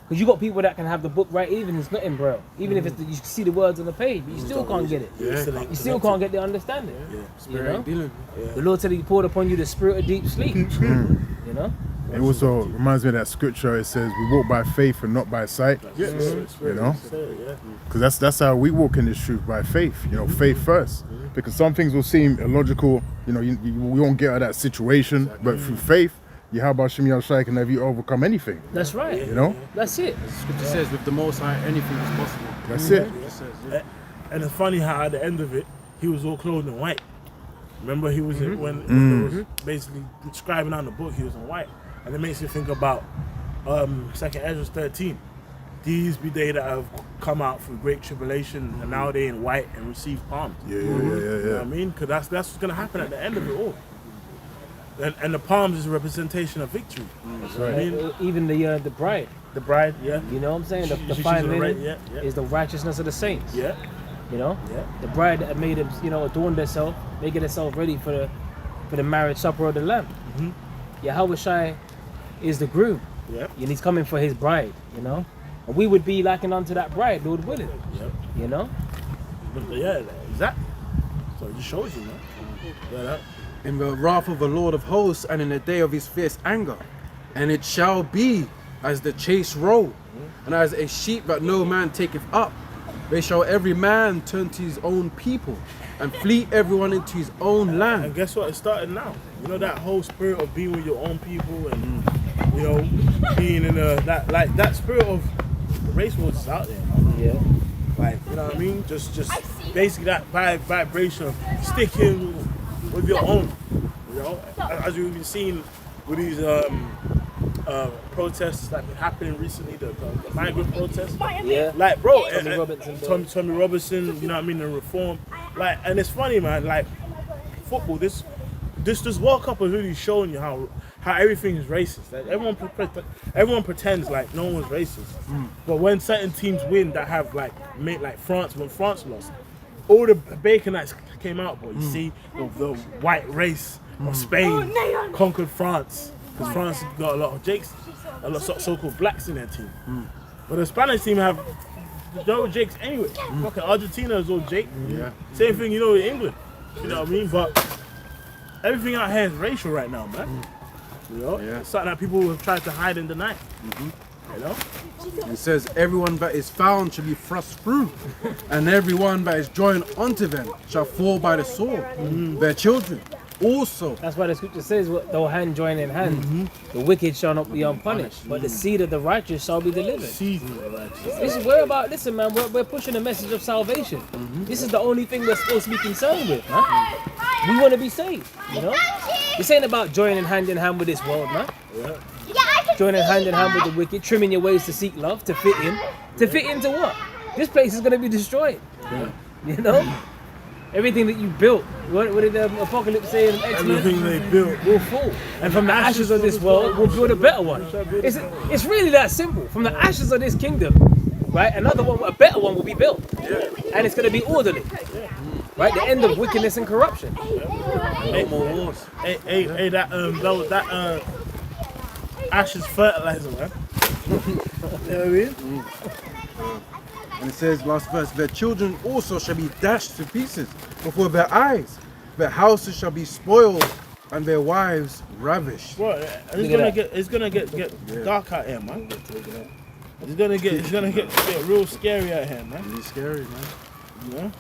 Because you got people that can have the book right even if it's not in braille. Even if it's you see the words on the page, but you still can't get it. You still can't get the understanding. You know? Dealing. The Lord said he poured upon you the spirit of deep sleep. You know? It also reminds me of that scripture. It says, "We walk by faith and not by sight." Yeah. You know, Yeah. because that's how we walk in this truth, by faith. You know, faith first. Because some things will seem illogical. You know, we won't get out of that situation, but through faith, Yahweh Shem Yahshai can have you overcome anything. That's right. You know, That's it. Scripture says, with the Most High, anything is possible. that's it. It says, yeah. And it's funny how at the end of it, he was all clothed in white. Remember, he was when it was basically describing on the book, he was in white, and it makes you think about 2nd Ezra 13. These be they that have come out through great tribulation, and now they in white and receive palms. Yeah. You know what I mean? Because that's what's gonna happen at the end of it all. And the palms is a representation of victory. That's I right. mean, Even the bride. the bride, yeah, You know what I'm saying? The She's fine in the right, linen yeah. is the righteousness of the saints. yeah, You know? yeah. The bride that made him, adorned herself, making herself ready for the marriage supper of the Lamb. Yahweh Shai is the groom. Yep. And he's coming for his bride, you know? And we would be likened unto that bride, Lord willing. Yep. You know? But yeah, exactly. So it just shows you, man. Yeah, In the wrath of the Lord of hosts, and in the day of his fierce anger. And it shall be as the chase roll, and as a sheep that no man taketh up. They shall every man turn to his own people, and flee everyone into his own and land. guess what? It started now. You know that whole spirit of being with your own people and you know being in that spirit of the race wars is out there. Yeah. Like, you know what I mean? Just basically that vibration of sticking with your own. You know, as we've been seeing with these protests that have been happening recently, the migrant protests. Yeah. Like, bro, Tommy Tommy Robinson, you know what I mean, and Reform. Like, and it's funny, man. Like, football, this World Cup has really shown you how everything is racist. Like, everyone pretends like no one's racist, but when certain teams win that have like France, when France lost, all the Baconites came out. But you see, the white race of Spain conquered France because France got a lot of Jakes, a lot of so-called blacks in their team. But the Spanish team have no Jakes anyway. Fucking Argentina is all Jake. Yeah. Same thing, you know, in England. You know what I mean? But everything out here is racial right now, man. You know, it's something that people have tried to hide and deny. You know, It says everyone that is found shall be thrust through, and everyone that is joined unto them shall fall by the sword. Their children also. That's why the scripture says, "Though hand join in hand, the wicked shall not be unpunished, but the seed of the righteous shall be delivered." This is we're about. Listen, man, we're pushing a message of salvation. This is the only thing we're supposed to be concerned with, man. We want to be saved, you know. This ain't about joining hand in hand with this world, man. Joining hand in hand with the wicked, trimming your ways to seek love, to fit in. To fit into what? This place is going to be destroyed. You know? Everything that you built, what did the Apocalypse say in X-Men? everything they built. Will fall. And from the ashes of this world, we'll build a better one. It's really that simple. From the ashes of this kingdom, right, another one, a better one will be built. And it's going to be orderly. Right? The end of wickedness and corruption. Hey, that ashes fertilizer, man. You know what I mean? And it says, last verse, their children also shall be dashed to pieces before their eyes. Their houses shall be spoiled, and their wives ravished. Bro, it's gonna get dark out here, man. It's gonna get real scary out here, man. It's scary, man. You know?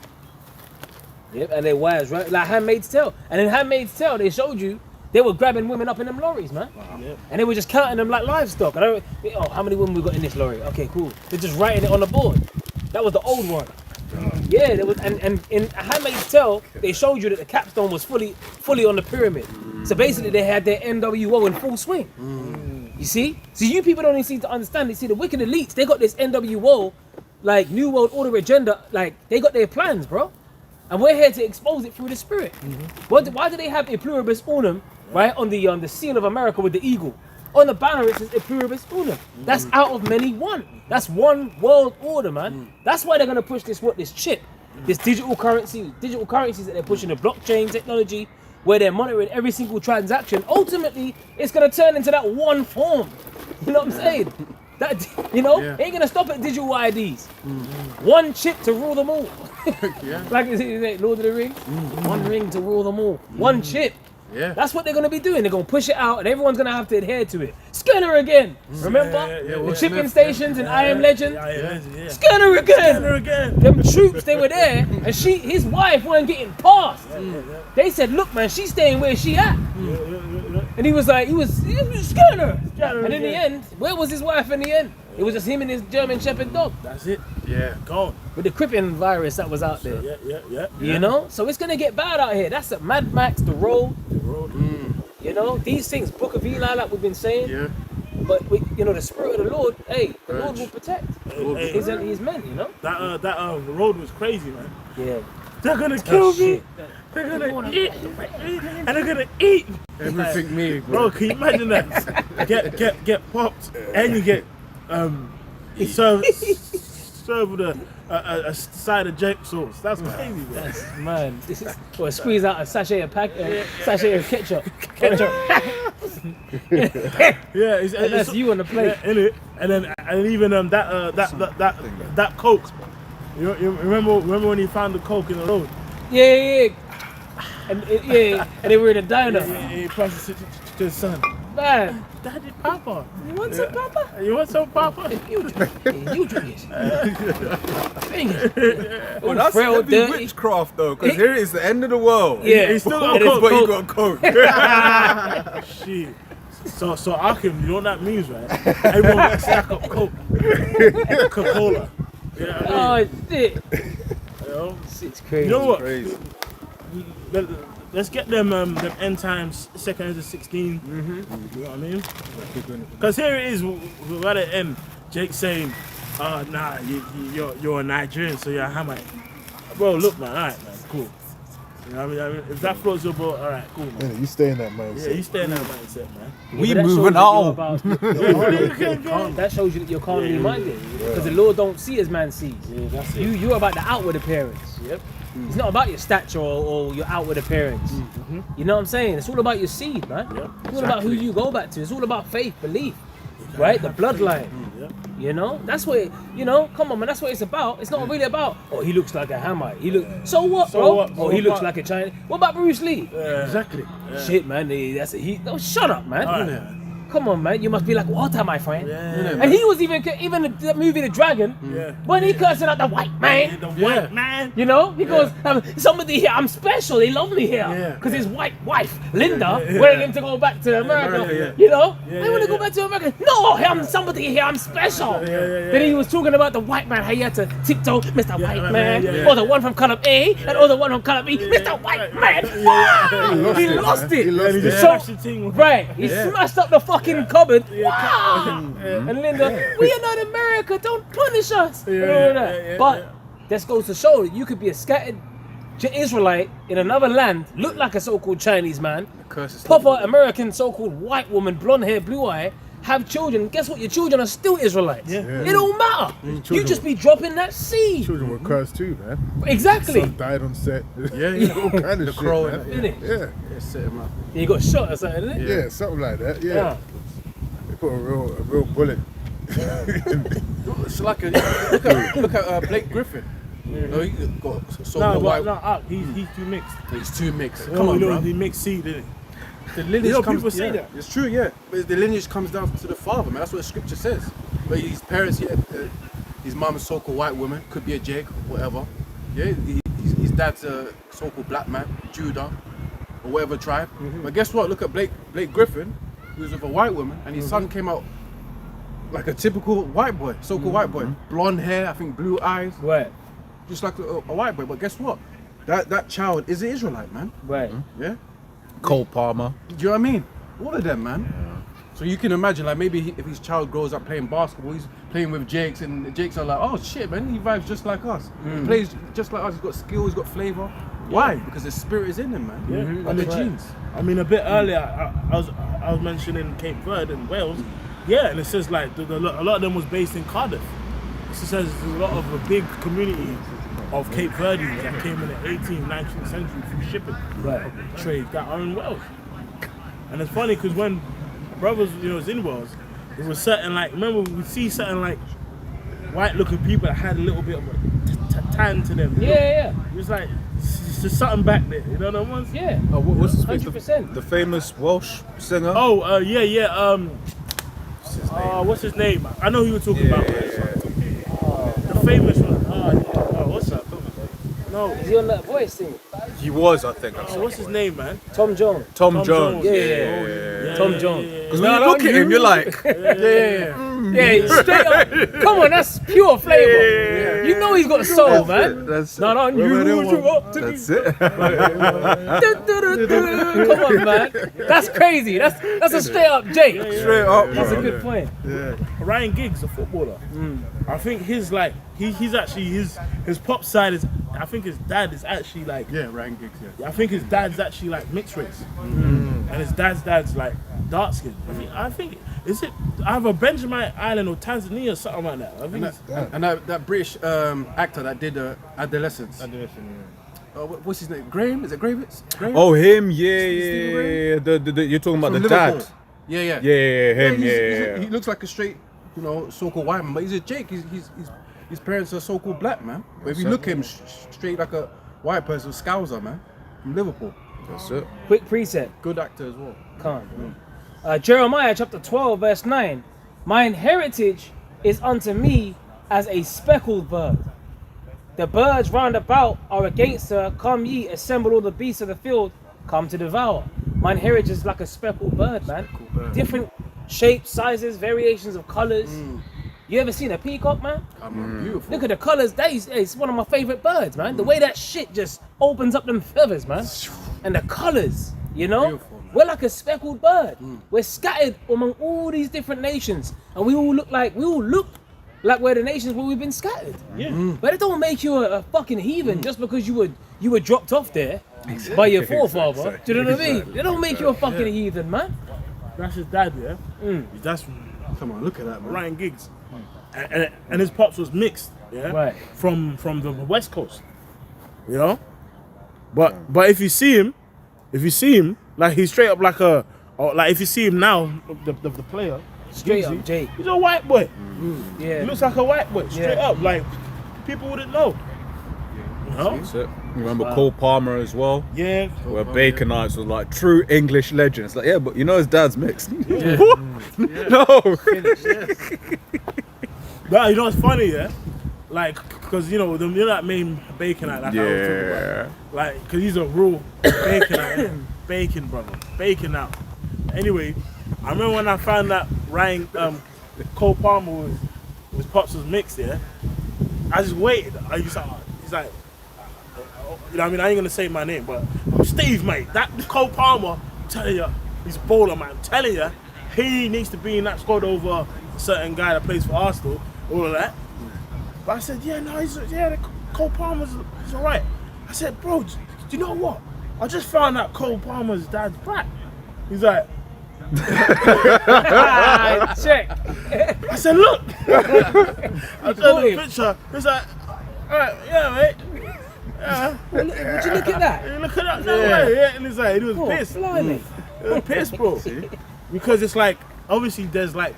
Yep, and their wives, right? Like Handmaid's Tale. And in Handmaid's Tale, they showed you they were grabbing women up in them lorries, man. Yep. And they were just counting them like livestock. How many women we got in this lorry? Okay, cool. They're just writing it on the board. That was the old one. Yeah, there was, and in Handmaid's Tale, they showed you that the capstone was fully on the pyramid. So basically, they had their NWO in full swing. You see? So you people don't even seem to understand. You see, the wicked elites, they got this NWO, like New World Order agenda, like they got their plans, bro. And we're here to expose it through the spirit. Why do they have a pluribus unum, right, on the seal of America with the eagle? On the banner it says a pluribus unum. That's out of many one. That's one world order, man. That's why they're gonna push this chip, this digital currencies that they're pushing, the blockchain technology, where they're monitoring every single transaction. Ultimately, it's gonna turn into that one form. You know what I'm saying? That, ain't gonna stop at digital IDs. One chip to rule them all. Like is it Lord of the Rings? One ring to rule them all. One chip. Yeah. That's what they're gonna be doing. They're gonna push it out, and everyone's gonna have to adhere to it. Scanner again. Remember the chipping stations in I Am Legend? Scanner again. Scanner again. Them troops, they were there, and his wife weren't getting past. They said, "Look, man, she's staying where she at." And he was Scanner. And in the end, where was his wife in the end? It was just him and his German Shepherd dog. That's it. Yeah. Gone. With the Crippen virus that was out there. Yeah. You know? So it's gonna get bad out here. That's a Mad Max, the road. You know, these things, Book of Eli, like we've been saying. Yeah. But the Spirit of the Lord, the Lord will protect his men, you know? That road was crazy, man. Yeah. They're gonna kill me. They're gonna eat. And they're gonna eat. Everything me, Bro, can you imagine that? Get popped and you get served with a side of jack sauce. That's crazy, man. That's man. This is squeeze out a sachet of ketchup. Yeah, And that's you on the plate. Yeah, in it. And even that Coke. You remember when he found the Coke in the road? Yeah. And they were in a diner. He passed it to his son. Man, Daddy, Papa. you want some, Papa? You want some, Papa? You drink it. Drink it. Well, that's frail, heavy dirty. witchcraft though, because here is the end of the world. Yeah, He's still got it is coke, but you coke. got coke. Shit. So Akim, you know what that means, right? Everyone got stack up Coke. Coca-Cola. You know what I mean? Oh shit. You know? It's crazy. You know what? Crazy. Let's get them end times, 2nd into 16. You know what I mean? Because here it is, we're at the end. Jake saying, nah, you're a Nigerian, so you're a Hamite. Bro, look, man, alright, man, cool. You know what I mean? If that floats your boat, alright, cool, man. Yeah, you stay in that mindset. Yeah, you stay in that mindset, man. We But that moving shows that you're on. about- that shows you that you're calmly minded. Because the Lord don't see as man sees. Yeah, that's it. You're about the outward appearance. Yep. It's not about your stature or your outward appearance. You know what I'm saying? It's all about your seed, man. Yep, It's all about who you go back to. It's all about faith, belief, right? The bloodline. Yep. You know, that's what come on, man. That's what it's about. It's not really about. Oh, he looks like a Hamite. So what, So bro? what? Oh, he What looks about- like a Chinese. What about Bruce Lee? Exactly. Shit, man. That's a he. Oh, shut up, man. Alright. Come on, man. You must be like water, my friend. Yeah. And he was even the movie The Dragon. Yeah. When he cursing out the white man. The white man. You know, he goes, somebody here, I'm special, they love me here. Yeah. Because his white wife, Linda, wanted him to go back to America. America, You know, Yeah, I want to go back to America. No, I'm somebody here, I'm special. Then he was talking about the white man, how he had to tiptoe, Mr. White Man, or the one from column A, and or the one from column B, Mr. White Man. He lost it. He lost it. So, Smashed the thing. right, he smashed up the fucking cupboard. Wow. And Linda, we are not America, don't punish us. And all that. But this goes to show that you could be a scattered Israelite in another land, look like a so-called Chinese man, proper American so-called white woman, blonde hair, blue eye, have children. Guess what? Your children are still Israelites. It don't matter. You just be dropping that seed. Children were cursed too, man. Exactly. Some died on set. Yeah. All kind of shit, crow man. Isn't it? Yeah. Set him up. You got shot or something, isn't it? Yeah, something like that. Yeah. They put a real bullet. It's like look at Blake Griffin. No, he got No, white. he's too mixed. He's too mixed. Come Come on, on, bro. he mixed seed, didn't The lineage people say that. It's true, yeah. But the lineage comes down to the father, man. That's what the scripture says. But his parents, his mom is so-called white woman, could be a Jake, whatever. Yeah, his dad's a so-called black man, Judah, or whatever tribe. But guess what? Look at Blake Griffin, who's with a white woman, and his son came out like a typical white boy, so-called white boy. Blonde hair, I think blue eyes, Right, just like a white boy. But guess what? That child is an Israelite, man. right. Yeah. Cole Palmer. Do you know what I mean? All of them, man. So you can imagine, like maybe if his child grows up playing basketball, he's playing with Jakes, and the Jakes are like, oh shit, man, he vibes just like us. He plays just like us. He's got skill, he's got flavor. Why? Because the spirit is in him, man. Yeah. And the Right. genes. I mean, a bit earlier, I was mentioning Cape Verde and Wales. Yeah, and it says like a lot of them was based in Cardiff. It says there's a lot of a big community of Cape Verdeans that came in the 18th, 19th century through shipping trade that are in Wales. And it's funny because when brothers, was in Wales, it was certain like, remember we see certain like white looking people that had a little bit of a tan to them. Yeah. It was like, there's something back there, you know what I mean? Yeah. What's his face? 100%. The famous Welsh singer. What's his name? I know who you were talking about. The famous one. What's that? No. Is he on that voice thing? He was, I think. What's his name, man? Tom Jones. Tom Jones. Yeah. Tom Jones. Because when you look at him, you're like, Yeah, straight up. Come on, that's pure flavor. You know he's got soul, man. that's Not on you. That's it. Come on, man. That's crazy. That's a straight up Jake. Straight up, That's a bro. good point. Ryan Giggs, a footballer. I think his like he's actually his pop side is. I think his dad is actually like. Yeah, Ryan Giggs, yeah. I think his dad's actually like mixed race, and his dad's like dark skin. I think is it either Benjamin Island or Tanzania or something like that. I think And that British actor that did Adolescence. What's his name? Graham? Is it Gravitz? Graham? Oh, him, Stephen yeah. You're talking about From the Liverpool. dad. Yeah. Him, He looks like a straight, so-called white man, but he's a Jake. His parents are so-called black, man. But if you look at him straight like a white person, Scouser, man, from Liverpool. That's it. Quick preset. Good actor as well. Calm. Jeremiah chapter 12 verse 9. Mine heritage is unto me as a speckled bird. The birds round about are against her. Come ye, assemble all the beasts of the field, come to devour. Mine heritage is like a speckled bird, man. Different shapes, sizes, variations of colors. You ever seen a peacock, man? Beautiful. Look at the colors. It's one of my favorite birds, man. The way that shit just opens up them feathers, man. And the colors, you know? Beautiful, man. We're like a speckled bird. We're scattered among all these different nations. And we all look like we're the nations where we've been scattered. Yeah. But it don't make you a fucking heathen just because you were dropped off there by your forefather. Do you know what I mean? It don't make you a fucking heathen, man. That's his dad, yeah? That's, come on, look at that, man. Ryan Giggs. And his pops was mixed, yeah? Right. From the West Coast, you know? But if you see him, like he's straight up like if you see him now, the player, Straight Giggsy, up, Jake. he's a white boy. Yeah. He looks like a white boy, straight Yeah. up. Like, people wouldn't know. You know? That's it. Remember Cole Palmer as well? Yeah. Where Baconites was like true English legends. Like, yeah, but you know his dad's mixed. What? No. But you know what's funny, yeah? Like, because you know that main Baconite, like I was talking Yeah. about. Like, because he's a real Baconite. Bacon, brother. Bacon out. Anyway, I remember when I found that Ryan, Cole Palmer was pops was mixed, yeah? I just waited. He's like, you know what I mean? I ain't gonna say my name, but Steve, mate, that Cole Palmer, I'm telling you, he's a baller, man. I'm telling you, he needs to be in that squad over a certain guy that plays for Arsenal, all of that. But I said, Cole Palmer's he's all right. I said, bro, do you know what? I just found out Cole Palmer's dad's back. He's like, Check. I said, look. I said, the picture. He's like, all right, yeah, mate. Yeah. Would you look at that? You look at that, no way. Yeah. And he's like, he was Oh, pissed. blimey. He was pissed, bro. Because it's like, obviously, there's like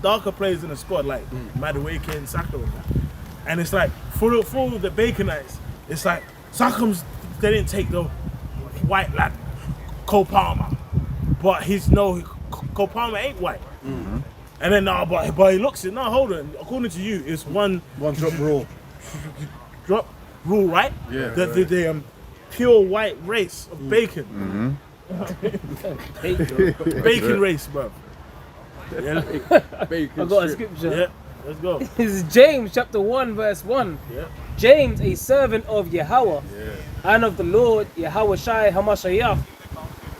darker players in the squad, like Madueke and Saka and that. And it's like, for the Baconites, it's like, Sakham's, they didn't take the white lad, Cole Palmer. But Cole Palmer ain't white. And then, but he looks it, no, hold on. According to you, it's one drop rule. drop rule, right? Yeah. The pure white race of bacon. Bacon race, bro. Yeah. I got a scripture. Yeah, let's go. This is James chapter 1 verse 1. Yeah. James, a servant of Yahweh and of the Lord Yahweh Shai Hamashiach,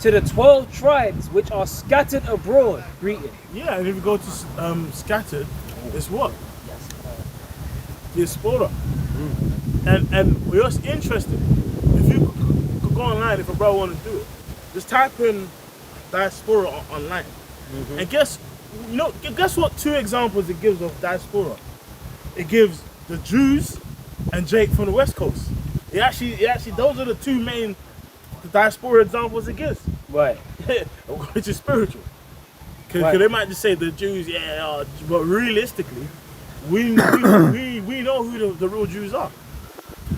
to the 12 tribes which are scattered abroad, greeting. Yeah, and if you go to scattered, it's what? Diaspora. And what's interesting, if you could go online, if a brother want to do it, just type in diaspora online, and guess what? 2 examples it gives of diaspora. It gives the Jews and Jake from the West Coast. It actually, those are the 2 main diaspora examples it gives. Right. Which is spiritual. Because Right. they might just say the Jews, but realistically, we know who the real Jews are.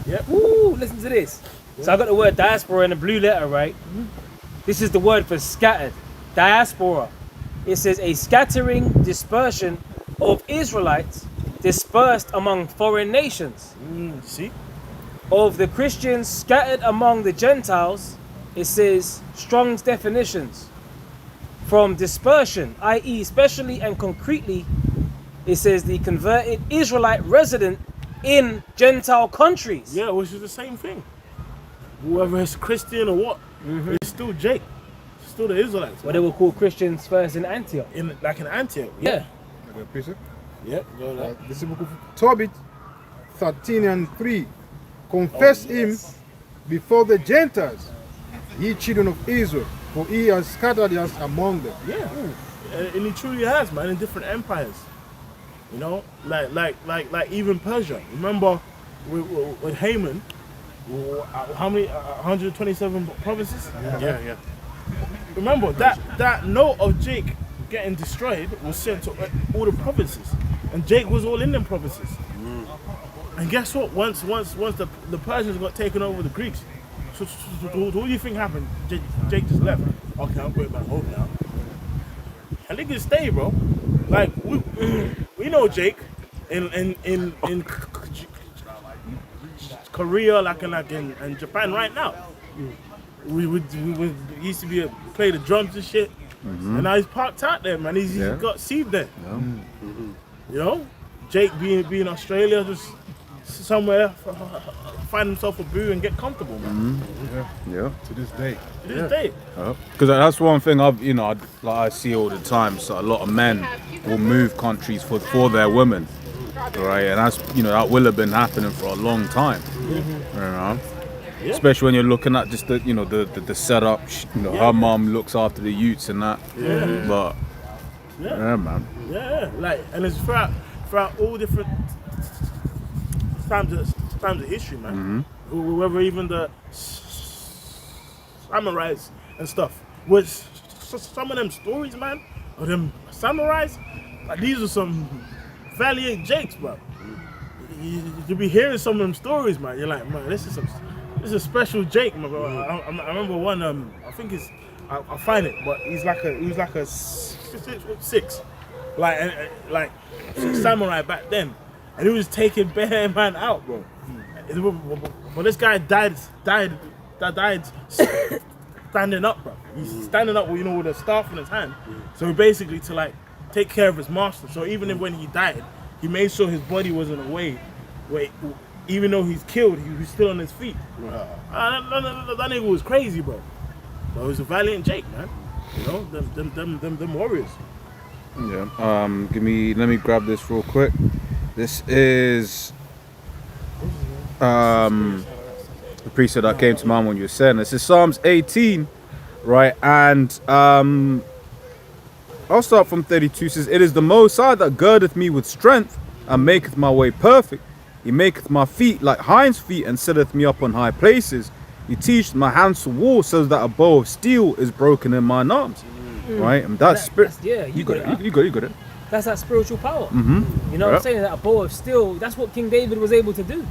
Yep. Woo, listen to this. So I got the word diaspora in the blue letter, right? This is the word for scattered. Diaspora. It says a scattering, dispersion of Israelites dispersed among foreign nations. See? Of the Christians scattered among the Gentiles, it says Strong's definitions. From dispersion, i.e. especially and concretely, it says the converted Israelite resident in Gentile countries. Yeah, which is the same thing. Whoever is Christian or what, it's still Jake. It's still the Israelites. What they were called Christians first in Antioch. in Antioch. Yeah. Yeah, go like. This is the book of Tobit 13:3. Confess him before the Gentiles, ye children of Israel, for he has scattered us among them. Yeah. And he truly has, man, in different empires. You know, like even Persia. Remember with Haman, how many 127 provinces? Yeah. Remember that note of Jake getting destroyed was sent to all the provinces, and Jake was all in them provinces. And guess what? Once the Persians got taken over the Greeks, so what do you think happened? Jake just left. Okay, I'm going back home now. and they can stay, bro. Like we know Jake in Korea, like in Japan right now. We used to play the drums and shit, and now he's parked out there, man. He's got seed there. You know, Jake being in Australia, just somewhere, find himself a boo and get comfortable, man. Yeah. To this day. To this day. Because that's one thing I see all the time. So a lot of men will move countries for their women, right? And that's that will have been happening for a long time. You know, especially when you're looking at just the setup. Her mom looks after the youths and that. But man. Yeah, like, and it's throughout all different times of history, man. Whether even the samurais and stuff, which some of them stories, man, of them samurais, like, these are some valiant Jakes, bro. You be hearing some of them stories, man. You're like, man, this is a special Jake, man. Bro. I remember one. I think I'll find it, but he was like a 6'6", like samurai back then, and he was taking bare man out, bro. But this guy died standing up, bro. He's standing up, with a staff in his hand. So basically to like take care of his master. So even when he died, he made sure his body wasn't away. Even though he's killed, he was still on his feet. That nigga was crazy, bro. But he was a valiant Jake, man. Them warriors. Yeah. Let me grab this real quick. This is the precept that came to mind when you were saying this. It's Psalms 18, right? And I'll start from 32. It says, "It is the Most High that girdeth me with strength and maketh my way perfect. He maketh my feet like hinds' feet and setteth me up on high places. He teacheth my hands to war so that a bow of steel is broken in mine arms." Right? And that's spirit. You got it. You got it. That's that spiritual power. You know what I'm saying? That a bow of steel, that's what King David was able to do.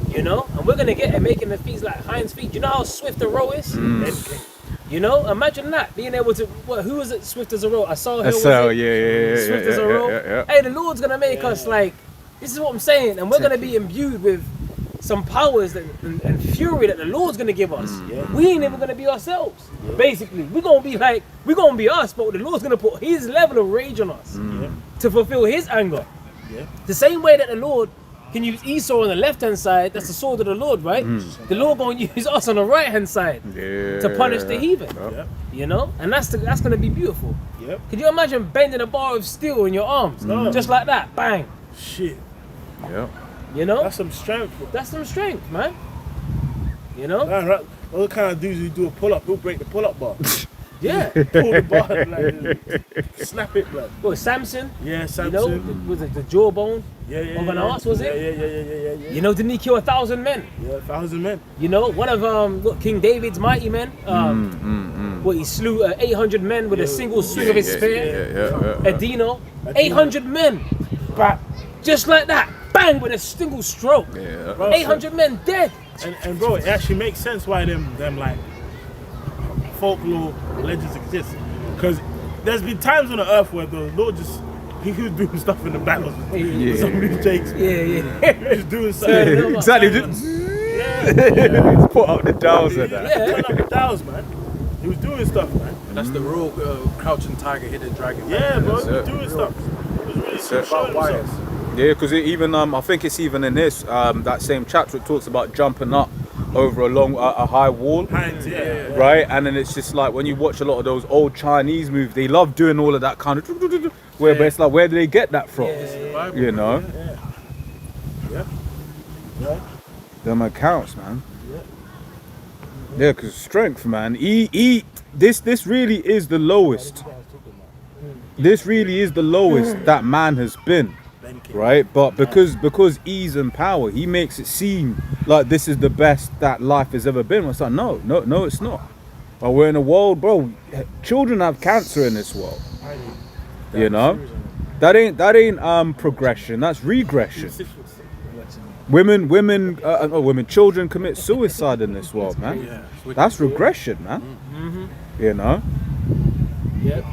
You know? And we're going to get him making the feet like hinds' feet. You know how swift a row is? You know? Imagine that. Being able to, who was it swift as a row? Swift as a row. Hey, the Lord's going to make us like, this is what I'm saying. And we're going to be imbued with some powers and fury that the Lord's going to give us. We ain't even going to be ourselves. Basically, we're going to be us, but the Lord's going to put his level of rage on us to fulfill his anger. The same way that the Lord can use Esau on the left-hand side, that's the sword of the Lord, right? The Lord going to use us on the right-hand side to punish the heathen. You know? And that's going to be beautiful. Could you imagine bending a bar of steel in your arms? Just like that, bang. Shit. You know? That's some strength, bro. That's some strength, man. You know? Man, right? All the kind of dudes who do a pull-up, he'll break the pull-up bar. Yeah. Pull the bar, like, snap it, blood. What, Samson? Yeah, Samson. You know, was it the jawbone? Of an ass, was it? Yeah. You know, didn't he kill 1,000 men? Yeah, 1,000 men. You know, one of King David's mighty men, he slew 800 men with a single swing of his spear. Adino, 800 men. But just like that, bang, with a single stroke. Bro, 800 men dead. And bro, it actually makes sense why them like folklore legends exist. Because there's been times on the earth where the Lord he was doing stuff in the battles. Some of these Jakes. He was doing something. Exactly. Put up the dials at that. Put up the dials, man. He was doing stuff, man. That's the real crouching tiger, hidden dragon. Yeah, bro, he was doing stuff. It was really about wires. Yeah, because even I think it's even in this that same chapter it talks about jumping up over a high wall, right? And then it's just like when you watch a lot of those old Chinese movies, they love doing all of that kind of but it's like, where do they get that from? You know? Them accounts, man. Yeah, because strength, man. This really is the lowest. This really is the lowest that man has been. Right, but because ease and power, he makes it seem like this is the best that life has ever been. It's like, no, it's not. But we're in a world, bro. Children have cancer in this world. You know, that ain't progression. That's regression. Children commit suicide in this world, man. That's regression, man. You know. Yep.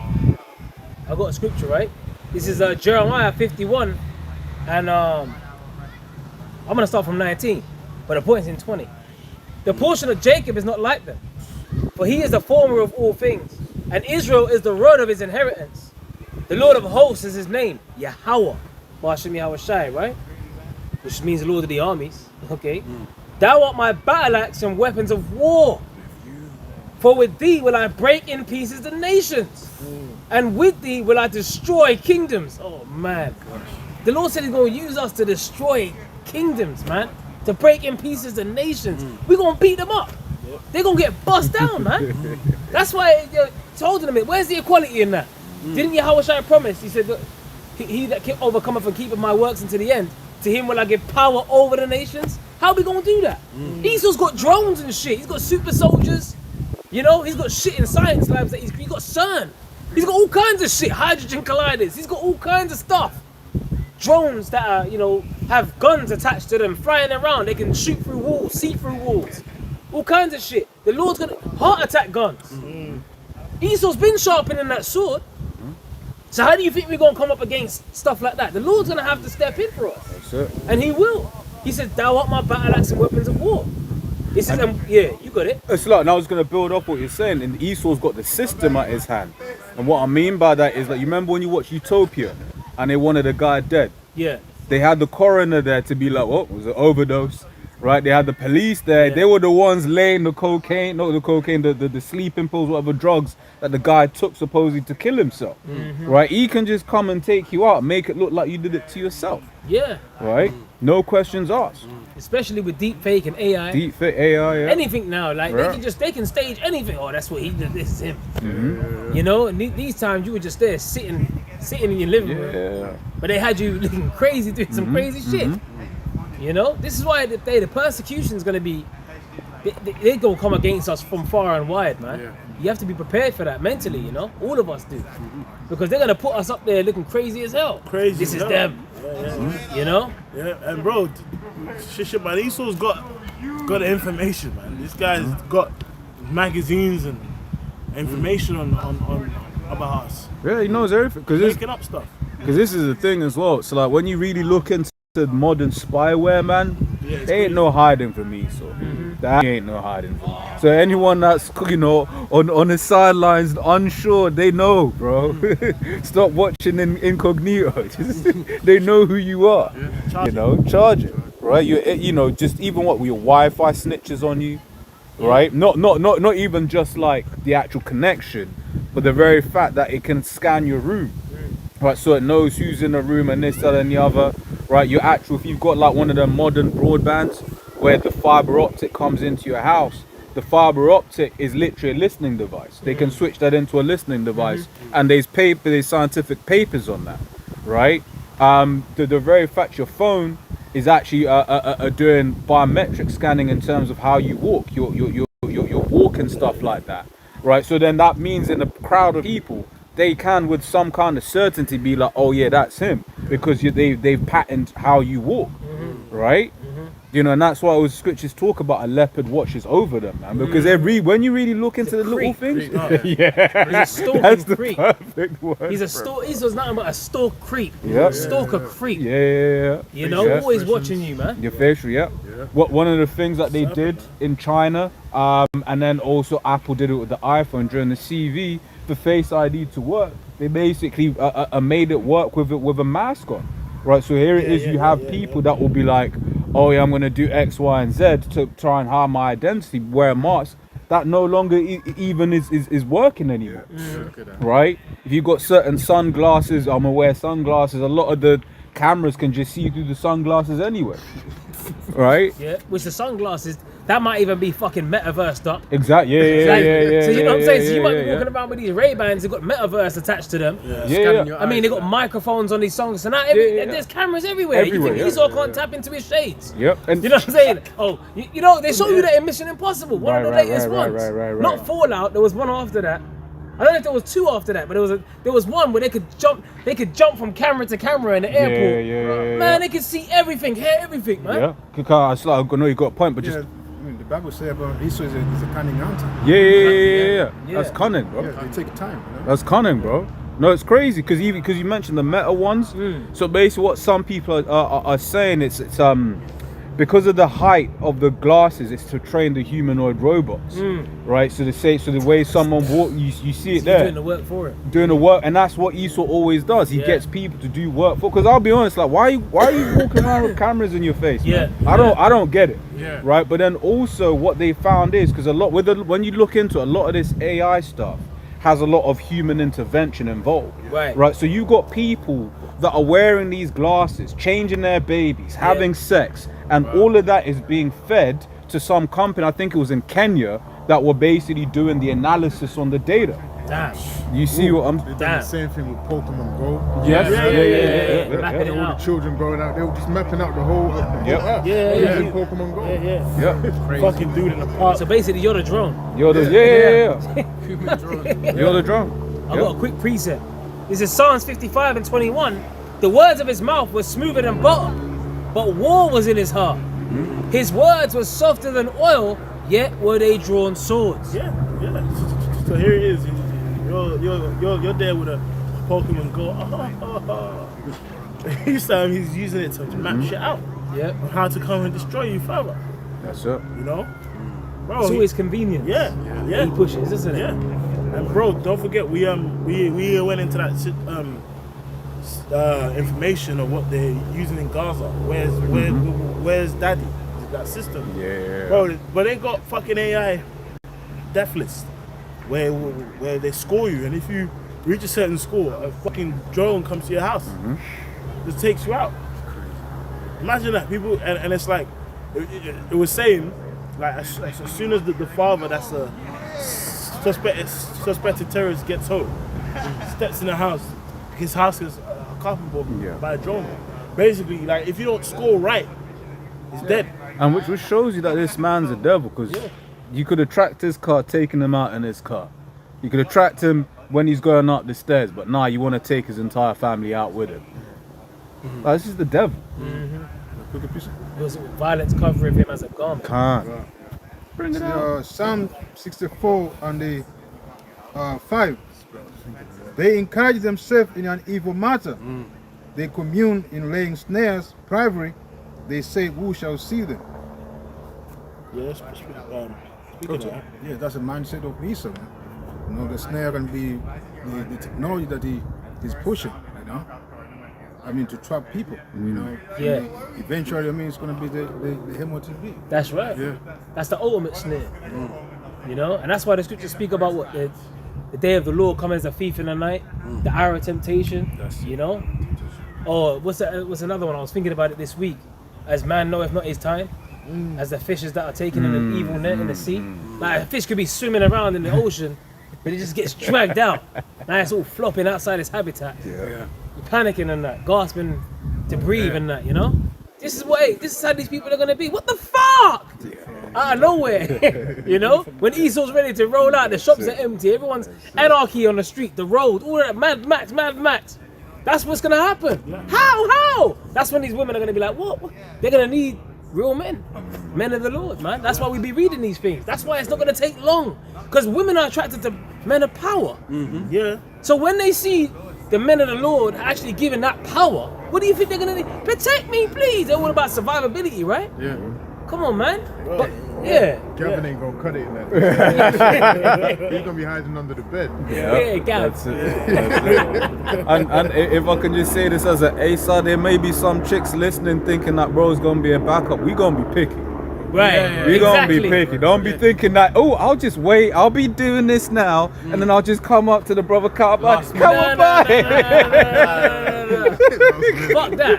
I got a scripture, right? This is Jeremiah 51, and I'm gonna start from 19, but the point's in 20. The portion of Jacob is not like them, for he is the former of all things, and Israel is the rod of his inheritance. The Lord of hosts is his name, Yahweh, Hashem Yahweh Shai, right? Which means the Lord of the armies, okay? Thou art my battle axe and weapons of war. For with thee will I break in pieces the nations, and with thee will I destroy kingdoms. Oh man, the Lord said he's going to use us to destroy kingdoms, man, to break in pieces the nations. We're going to beat them up. They're going to get bust down, man. That's why I told them, where's the equality in that? Didn't Yahweh Shai promise? He said, he that overcometh and keepeth my works unto the end, to him will I give power over the nations. How we going to do that? Esau's got drones and shit. He's got super soldiers. You know, he's got shit in science labs. He's got CERN. He's got all kinds of shit. Hydrogen colliders. He's got all kinds of stuff. Drones that are, you know, have guns attached to them, flying around. They can shoot through walls, see through walls. All kinds of shit. The Lord's gonna heart attack guns. Esau's been sharpening that sword. So how do you think we're gonna come up against stuff like that? The Lord's gonna have to step in for us. That's it. And he will. He says, thou art my battle axe and weapons of war. He says, yeah, you got it. It's like, and I was going to build off what you're saying, and Esau's got the system at his hand. And what I mean by that is, like, you remember when you watch Utopia and they wanted a guy dead? Yeah. They had the coroner there to be like, oh, it was an overdose, right? They had the police there. Yeah. They were the ones laying the cocaine, not the cocaine, the sleeping pills, whatever drugs that the guy took supposedly to kill himself, right? He can just come and take you out, make it look like you did it to yourself, Yeah. right? No questions asked. Especially with deep fake and AI. Deep fit AI, yeah. Anything now, like Yeah. they can stage anything. Oh, that's what he did. This is him. You know, and these times you were just there sitting in your living room, Yeah. but they had you looking crazy, doing some crazy shit. You know, this is why the persecution is gonna be. They're gonna come against us from far and wide, man. You have to be prepared for that mentally. You know, all of us do, because they're gonna put us up there looking crazy as hell. Crazy This as is hell. them. You know. Yeah, and bro, shit, man, Esau's got the information, man. This guy's got magazines and information on about us. Yeah, he knows everything. Because Making up stuff. this is the thing as well. So, like, when you really look into modern spyware, man, Yeah, it's there ain't crazy. no hiding for me. So, that ain't no hiding for me. So, anyone that's, you know, on the sidelines, unsure, they know, bro. Stop watching incognito. They know who you are. You know, charge it, right? You know, just even what your Wi-Fi snitches on you, right? Not even just like the actual connection, but the very fact that it can scan your room, right? So it knows who's in the room and this, that, and the other, right? Your actual, if you've got like one of the modern broadbands where the fiber optic comes into your house, the fiber optic is literally a listening device. They can switch that into a listening device, and there's scientific papers on that, right? The very fact your phone is actually doing biometric scanning in terms of how you walk, your walk and stuff like that, right? So then that means in a crowd of people, they can with some kind of certainty be like, oh yeah, that's him, because they've patterned how you walk, right? You know, and that's why those scriptures talk about a leopard watches over them, man. Because when you really look into the little things, yeah, He's a stalking that's the creep. perfect word. He's nothing but a stalk creep. Yeah. Stalker creep. Yeah. You know, Yeah. always watching you, man. Your facial, yeah. What one of the things that they did in China, and then also Apple did it with the iPhone during the CV, for Face ID to work, they basically made it work with a mask on, right? So here it is. You have people that will be like, oh yeah, I'm gonna do X, Y, and Z to try and hide my identity, wear a mask. That no longer even is working anymore, right? If you've got certain sunglasses, I'm gonna wear sunglasses. A lot of the cameras can just see through the sunglasses anyway, right? Yeah, which the sunglasses, that might even be fucking metaversed up. Exactly. Like, Yeah. So you know what I'm saying? So you might be yeah. walking around with these Ray-Bans, they've got metaverse attached to them. Yeah. I mean, they got microphones on these songs, so now there's cameras everywhere. Everywhere, You think Esau can't tap into his shades? Yep. And You know what I'm saying? Oh, you know, they show you that in Mission Impossible, one of the latest ones. Right. Not Fallout, there was one after that. I don't know if there was two after that, but there was one where they could jump from camera to camera in the airport. Yeah. Man, they could see everything, hear everything, man. Yeah. It's like, I know you got a point, but just I mean, the Bible says about Esau is a cunning hunter. yeah. Yeah. That's cunning, bro. Yeah, they take time. You know? That's cunning, bro. No, it's crazy because you mentioned the meta ones. So basically, what some people are saying it's because of the height of the glasses, it's to train the humanoid robots, right? So the way someone walk, you see it there Doing the work for it. doing the work, and that's what Esau always does. He gets people to do work for. Because I'll be honest, like why are you walking around with cameras in your face? Man? I don't get it. Right, but then also what they found is because when you look into a lot of this AI stuff has a lot of human intervention involved. Right. So you got people that are wearing these glasses, changing their babies, having sex, and all of that is being fed to some company. I think it was in Kenya that were basically doing the analysis on the data. Damn. You see what I'm? They've done the same thing with Pokemon Go. Yes. Yeah. And all the children growing out, they were just mapping out the whole Earth. Yeah. Pokemon Go. Yeah. Fucking dude in the park. So basically, you're the drone. You're the You're the drone. I got a quick precept. This is Psalms 55 and 21. The words of his mouth were smoother than butter, but war was in his heart. His words were softer than oil, yet were they drawn swords. Yeah. So here it is. You're there with a Pokemon Go. Each time he's using it to map shit out. Yep. On how to come and destroy you further. That's it. You know? Bro, It's always convenient. Yeah. He pushes, isn't it? Yeah. And bro, don't forget we went into that information of what they're using in Gaza. Where's Daddy? That system. Yeah. Bro, but they got fucking AI death list where they score you, and if you reach a certain score, a fucking drone comes to your house, just takes you out. Imagine that, people, and it's like it was saying, like as soon as the father that's a suspected terrorist gets home, steps in the house, his house is a carpet bomb by a drone. Basically, like if you don't score right, he's dead. And which shows you that this man's a devil, because you could have tracked his car, taken him out in his car. You could have tracked him when he's going up the stairs, but now you want to take his entire family out with him. Like, this is the devil. It was violence covering him as a garment. Can't. Bring it out. Psalm 64 and the 5. They encourage themselves in an evil matter. They commune in laying snares, privately. They say, who shall see them? Yeah, speaking of that. Yeah, that's the mindset of Esau. Man. You know, the snare can be the technology that he's pushing, you know. I mean, to trap people, you know. Yeah. Eventually, I mean, it's going to be the MOTV. That's right. Yeah. That's the ultimate snare. You know, and that's why the scriptures speak about what the day of the Lord comes as a thief in the night, the hour of temptation. You know. Or what's another one? I was thinking about it this week. As man knoweth not his time, as the fishes that are taken in an evil net in the sea. Like a fish could be swimming around in the ocean, but it just gets dragged out. Now it's all flopping outside its habitat. You're panicking and that, gasping to breathe and that, you know? This is how these people are gonna be. What the fuck? Out of nowhere. You know? When Esau's ready to roll out, the shops are empty, everyone's anarchy on the street, the road, all that Mad Max. That's what's gonna happen. How? That's when these women are gonna be like, what? They're gonna need real men of the Lord, man. That's why we be reading these things. That's why it's not gonna take long, because women are attracted to men of power. Yeah. So when they see the men of the Lord actually giving that power, what do you think they're gonna need? Protect me, please. They're all about survivability, right? Yeah. Come on, man. But, yeah. Gavin ain't gonna cut it in that. He's gonna be hiding under the bed. Yeah, Gav. That's it. And if I can just say this as an ASA, there may be some chicks listening thinking that bro's gonna be a backup. We gonna be picky. Right. We gonna exactly. be picky. Don't be thinking that, oh, I'll just wait. I'll be doing this now, and then I'll just come up to the brother car back. Come on by. Fuck that.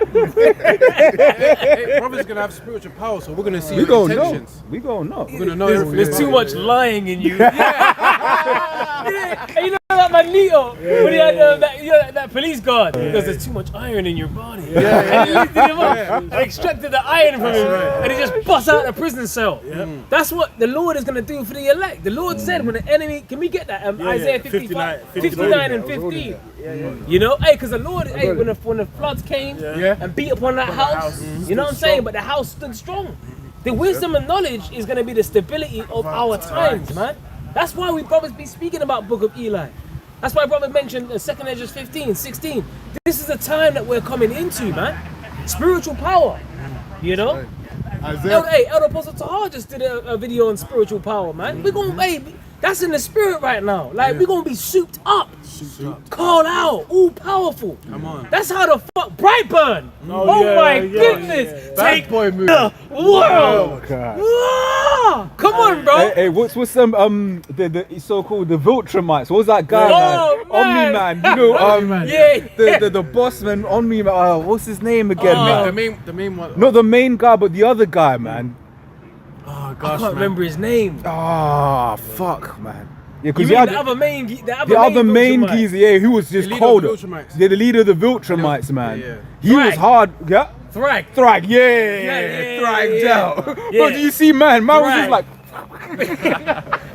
Brother's gonna have spiritual power, so we're gonna see We his gonna know. intentions. We gonna know. We're gonna know everything. There's too much lying in you. And you know that Magneto, when he had that police guard, because there's too much iron in your body. And he lifted him up and extracted the iron from him, and he just bust out the prison cell. That's what the Lord is going to do for the elect. The Lord said when the enemy, can we get that? Isaiah 59 and 15. You know, because the Lord, when the floods came and beat upon that house, you know what I'm saying? But the house stood strong. The wisdom and knowledge is going to be the stability of our times, man. That's why we brothers be speaking about Book of Eli. That's why brother mentioned 2nd Ezra 15, 16. This is the time that we're coming into, man. Spiritual power, you know? Elder Apostle Tahar just did a video on spiritual power, man. We're going, hey, that's in the spirit right now. Like, we're going to be souped up. Called out, all powerful. Come on. That's how the fuck Brightburn. Oh my goodness. Take boy move. the world. Ah, come on, bro. Hey, what's some the so-called the Viltrumites? What was that guy, Oh, man? man. Omni-Man. You know, Yeah. the boss man, Omni-Man. What's his name again, Oh. man? The main one. Not the main guy, but the other guy, man. Oh I gosh, can't remember his name. Ah, fuck, man. Yeah, You because mean the other main, the other main Viltrumite? geezer, yeah, who was just The leader cold. of the Viltrumites. Yeah, the leader of the Viltrumites, man. Yeah. He was Thrag. hard. Yeah. Thrag. Thrag, yeah, yeah, Thrag yeah. out. Bro, Yeah. do you see, man? Man was just Thrag. like,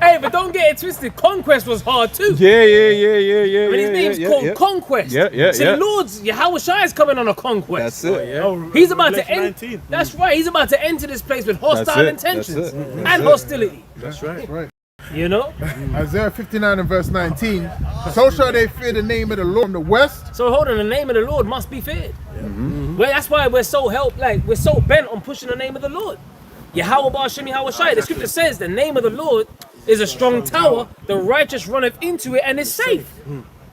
Hey, but don't get it twisted. Conquest was hard too. yeah. And his name's called yeah. Conquest. Yeah. So Lord's Yahweh Shai is coming on a conquest. That's it. Oh, He's about to Revelation enter. 19. That's right. He's about to enter this place with hostile That's it, intentions that's it, and hostility. That's right. You know. Isaiah 59 and verse 19. So shall they fear the name of the Lord from the west. So hold on. The name of the Lord must be feared. Well, that's why we're so we're so bent on pushing the name of the Lord. Yahweh Ba'Shem Yahweh Shai. The scripture says the name of the Lord is a strong tower. The righteous runneth into it and is safe.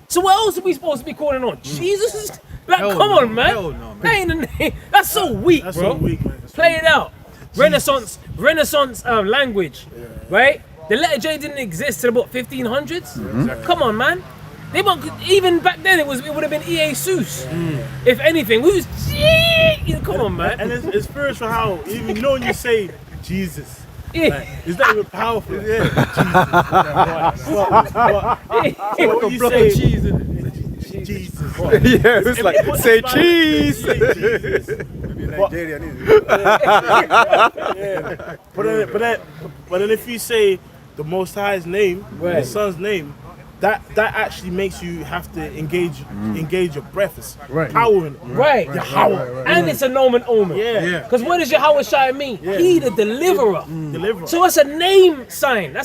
So what else are we supposed to be calling on? Jesus is like, Hell come no, on, man. hell no, man. That ain't the name. That's so weak, That's bro. so weak, man. Play it out. Renaissance language, right? The letter J didn't exist till about 1500s. Come on, man. They even back then it would have been Jesus. If anything, we was come on, man. And it's spiritual how even when you say Jesus, Yeah. it's not even powerful. Yeah, Jesus. What you say? Jesus. Yeah, it was like, say cheese. But then if you say the Most High's name, Right. the Son's name, that actually makes you have to engage your breath. It's Right. power in it. Right. Yahweh. And it's a nomen omen. Yeah. Because what does Yahweh Shai mean? He the deliverer. Deliverer. So that's a name sign.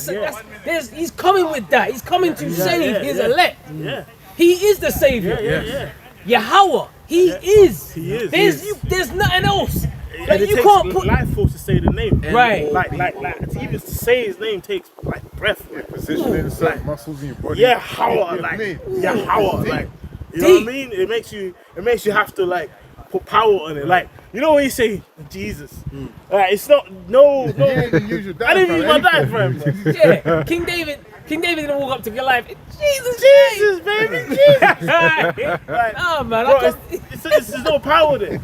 He's coming with that. He's coming to save his elect. Yeah. He is the savior. Yeah. Yahweh. He is. He is. There's nothing else. And Like, it you takes can't put. life force to say the name. Right. Like even to say his name takes like breath. Positioning certain muscles in your body. Yeah, how Yeah, like me. yeah, how like you know Deep. what I mean? It makes you have to like put power on it. Like you know when you say Jesus, it's not no. You didn't even use your I didn't use my diaphragm. diaphragm. bro. Yeah. King David didn't walk up to Goliath. Jesus, baby, Jesus. Like, Oh man, bro, I can't- there's no power there.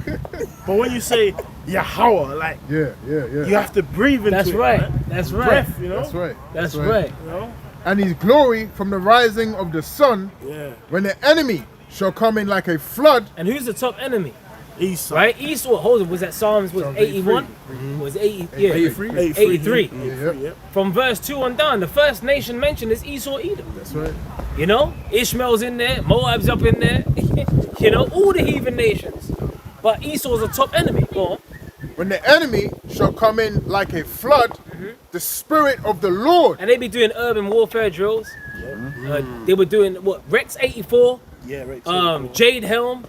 But when you say Yahweh, like Yeah. you have to breathe into That's it. right. man. That's right. Breath, you know. That's right. That's right. You know. And his glory from the rising of the sun, Yeah. when the enemy shall come in like a flood. And who's the top enemy? Esau. Right? Esau. Hold on. Was that Psalms? Was 81? Was 80? Yeah. 83. Yeah. From verse 2 on down, the first nation mentioned is Esau, Edom. That's right. You know, Ishmael's in there, Moab's up in there. You know, all the heathen nations. But Esau's a top enemy. Go on. When the enemy shall come in like a flood, the spirit of the Lord. And they be doing urban warfare drills. They were doing what? Rex 84. Yeah, right. Jade Helm.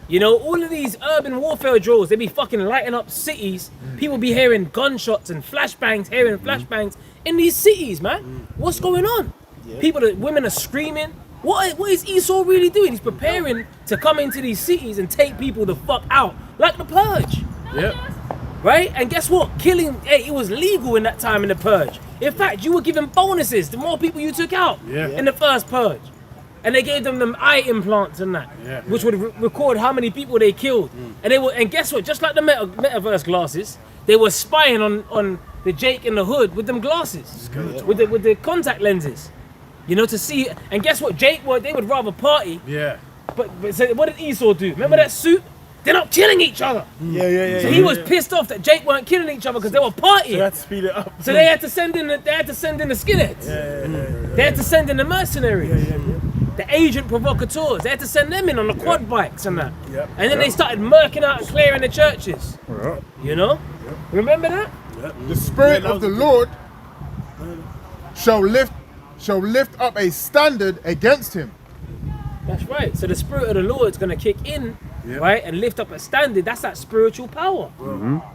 You know, all of these urban warfare drills, they be fucking lighting up cities. People be hearing gunshots and hearing flashbangs in these cities, man. What's going on? Women are screaming. What is Esau really doing? He's preparing to come into these cities and take people the fuck out, like the Purge. Yep. Right? And guess what? It was legal in that time in the Purge. In fact, you were given bonuses the more people you took out in the first Purge. And they gave them eye implants and that, which would record how many people they killed. And guess what? Just like the metaverse glasses, they were spying on the Jake in the hood with them glasses, with the contact lenses, you know, to see. And guess what? They would rather party. Yeah. But so what did Esau do? Remember that suit? They're not killing each other. Yeah. So he was pissed off that Jake weren't killing each other because they were partying. You have to speed it up. So they had to send in the skinheads. They had to send in the mercenaries. The agent provocateurs. They had to send them in on the quad bikes and that. And then they started murking out and clearing the churches. You know? Remember that? The spirit of the Lord shall lift shall lift up a standard against him. That's right. So the spirit of the Lord is going to kick in, right, and lift up a standard. That's that spiritual power.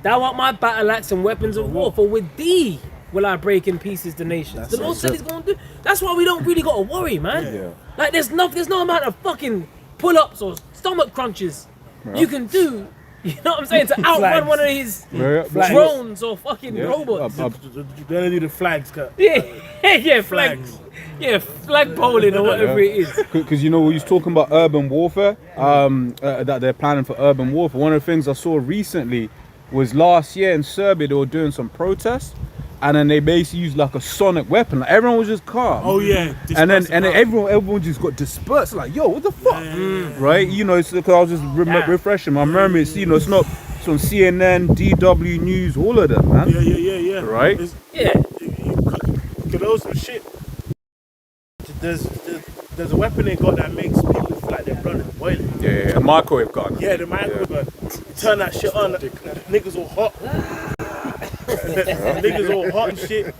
Thou art my battle axe and weapons of war. For with thee will I break in pieces the nations. The Lord said He's going to do. That's why we don't really got to worry, man. Like there's no amount of fucking pull-ups or stomach crunches you can do. You know what I'm saying? To outrun one of these drones or fucking robots. They're gonna do the flags cut. Yeah, flags. Yeah, flag bowling or whatever it is. Because you know, we was talking about urban warfare, that they're planning for urban warfare. One of the things I saw recently was last year in Serbia, they were doing some protests, and then they basically used like a sonic weapon. Like everyone was just calm. Oh yeah. And then everyone just got dispersed. Like, yo, what the fuck? Right? You know, it's because I was just refreshing my memory. It's, you know, it's not some CNN, DW News, all of them, man. Yeah. Right? Could also shit. There's a weapon they got that makes people feel like their blood is boiling. Yeah, a microwave gun. Yeah, the microwave gun. Turn that shit on, niggas all hot. Niggas all hot and shit.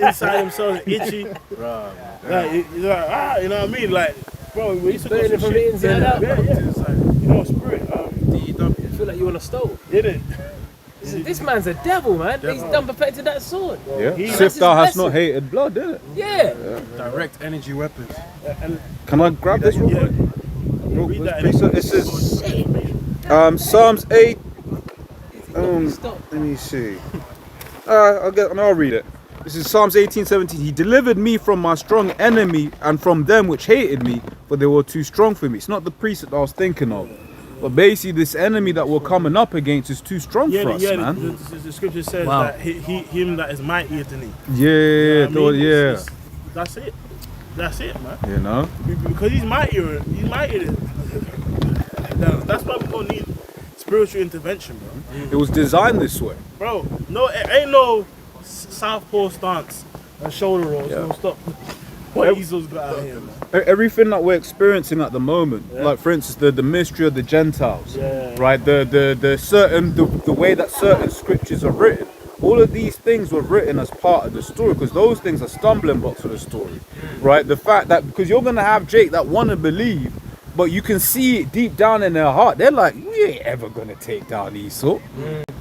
Inside themselves itchy. Like, you know what I mean? Like, bro, we used to go Burning some from shit. the inside out. Yeah. You know, spirit. You feel like you're on a stove. Did it? This man's a devil, man. He's done perfected that sword. Yeah. That's Sif his thou hast blessing. not hated blood, did it? Yeah. Direct energy weapons. Can I grab this real quick? Read that. This is Psalms 8. Let me see. I'll read it. This is Psalms 18:17. He delivered me from my strong enemy and from them which hated me, for they were too strong for me. It's not the priest that I was thinking of. But basically, this enemy that we're coming up against is too strong for us, man. The scripture says that him that is mightier than he. Yeah, You know what I mean? yeah. That's it. That's it, man. You know? Because he's mightier. He's mightier. That's why we're gonna need spiritual intervention, bro. It was designed this way. Bro, no, it ain't no southpaw stance and shoulder rolls. No, stop. What Ezel's got out here, man. Everything that we're experiencing at the moment, like for instance, the mystery of the Gentiles, right? The way that certain scriptures are written. All of these things were written as part of the story, because those things are stumbling blocks of the story, right? The fact that because you're gonna have Jake that want to believe, but you can see it deep down in their heart. They're like, we ain't ever gonna take down Esau,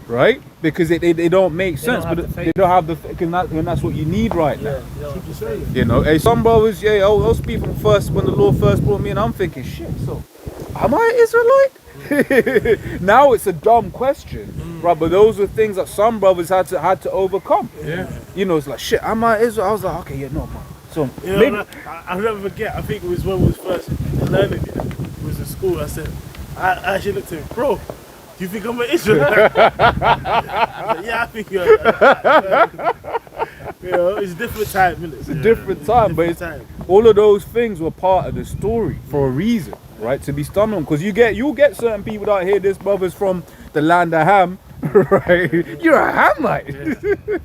right? Because they don't make sense, but they don't have the and that's what you need right now. You know, hey, some brothers, I'll speak from first when the Lord first brought me in. I'm thinking, shit, so am I Israelite? Now it's a dumb question, right? But those were things that some brothers had to overcome. Yeah, you know, it's like, shit, am I Israel? I was like, okay, no, man. So maybe I'll never forget. I think it was when we was first learning it. It was in school. I said, I actually looked at him, bro. Do you think I'm an Israelite? I said, yeah, I think you're. You know, it's a different time, isn't it? it's a different time, but all of those things were part of the story for a reason, right? To be stumbling, because you'll get certain people out here. This brother's from the land of Ham, right? You're a Hamite.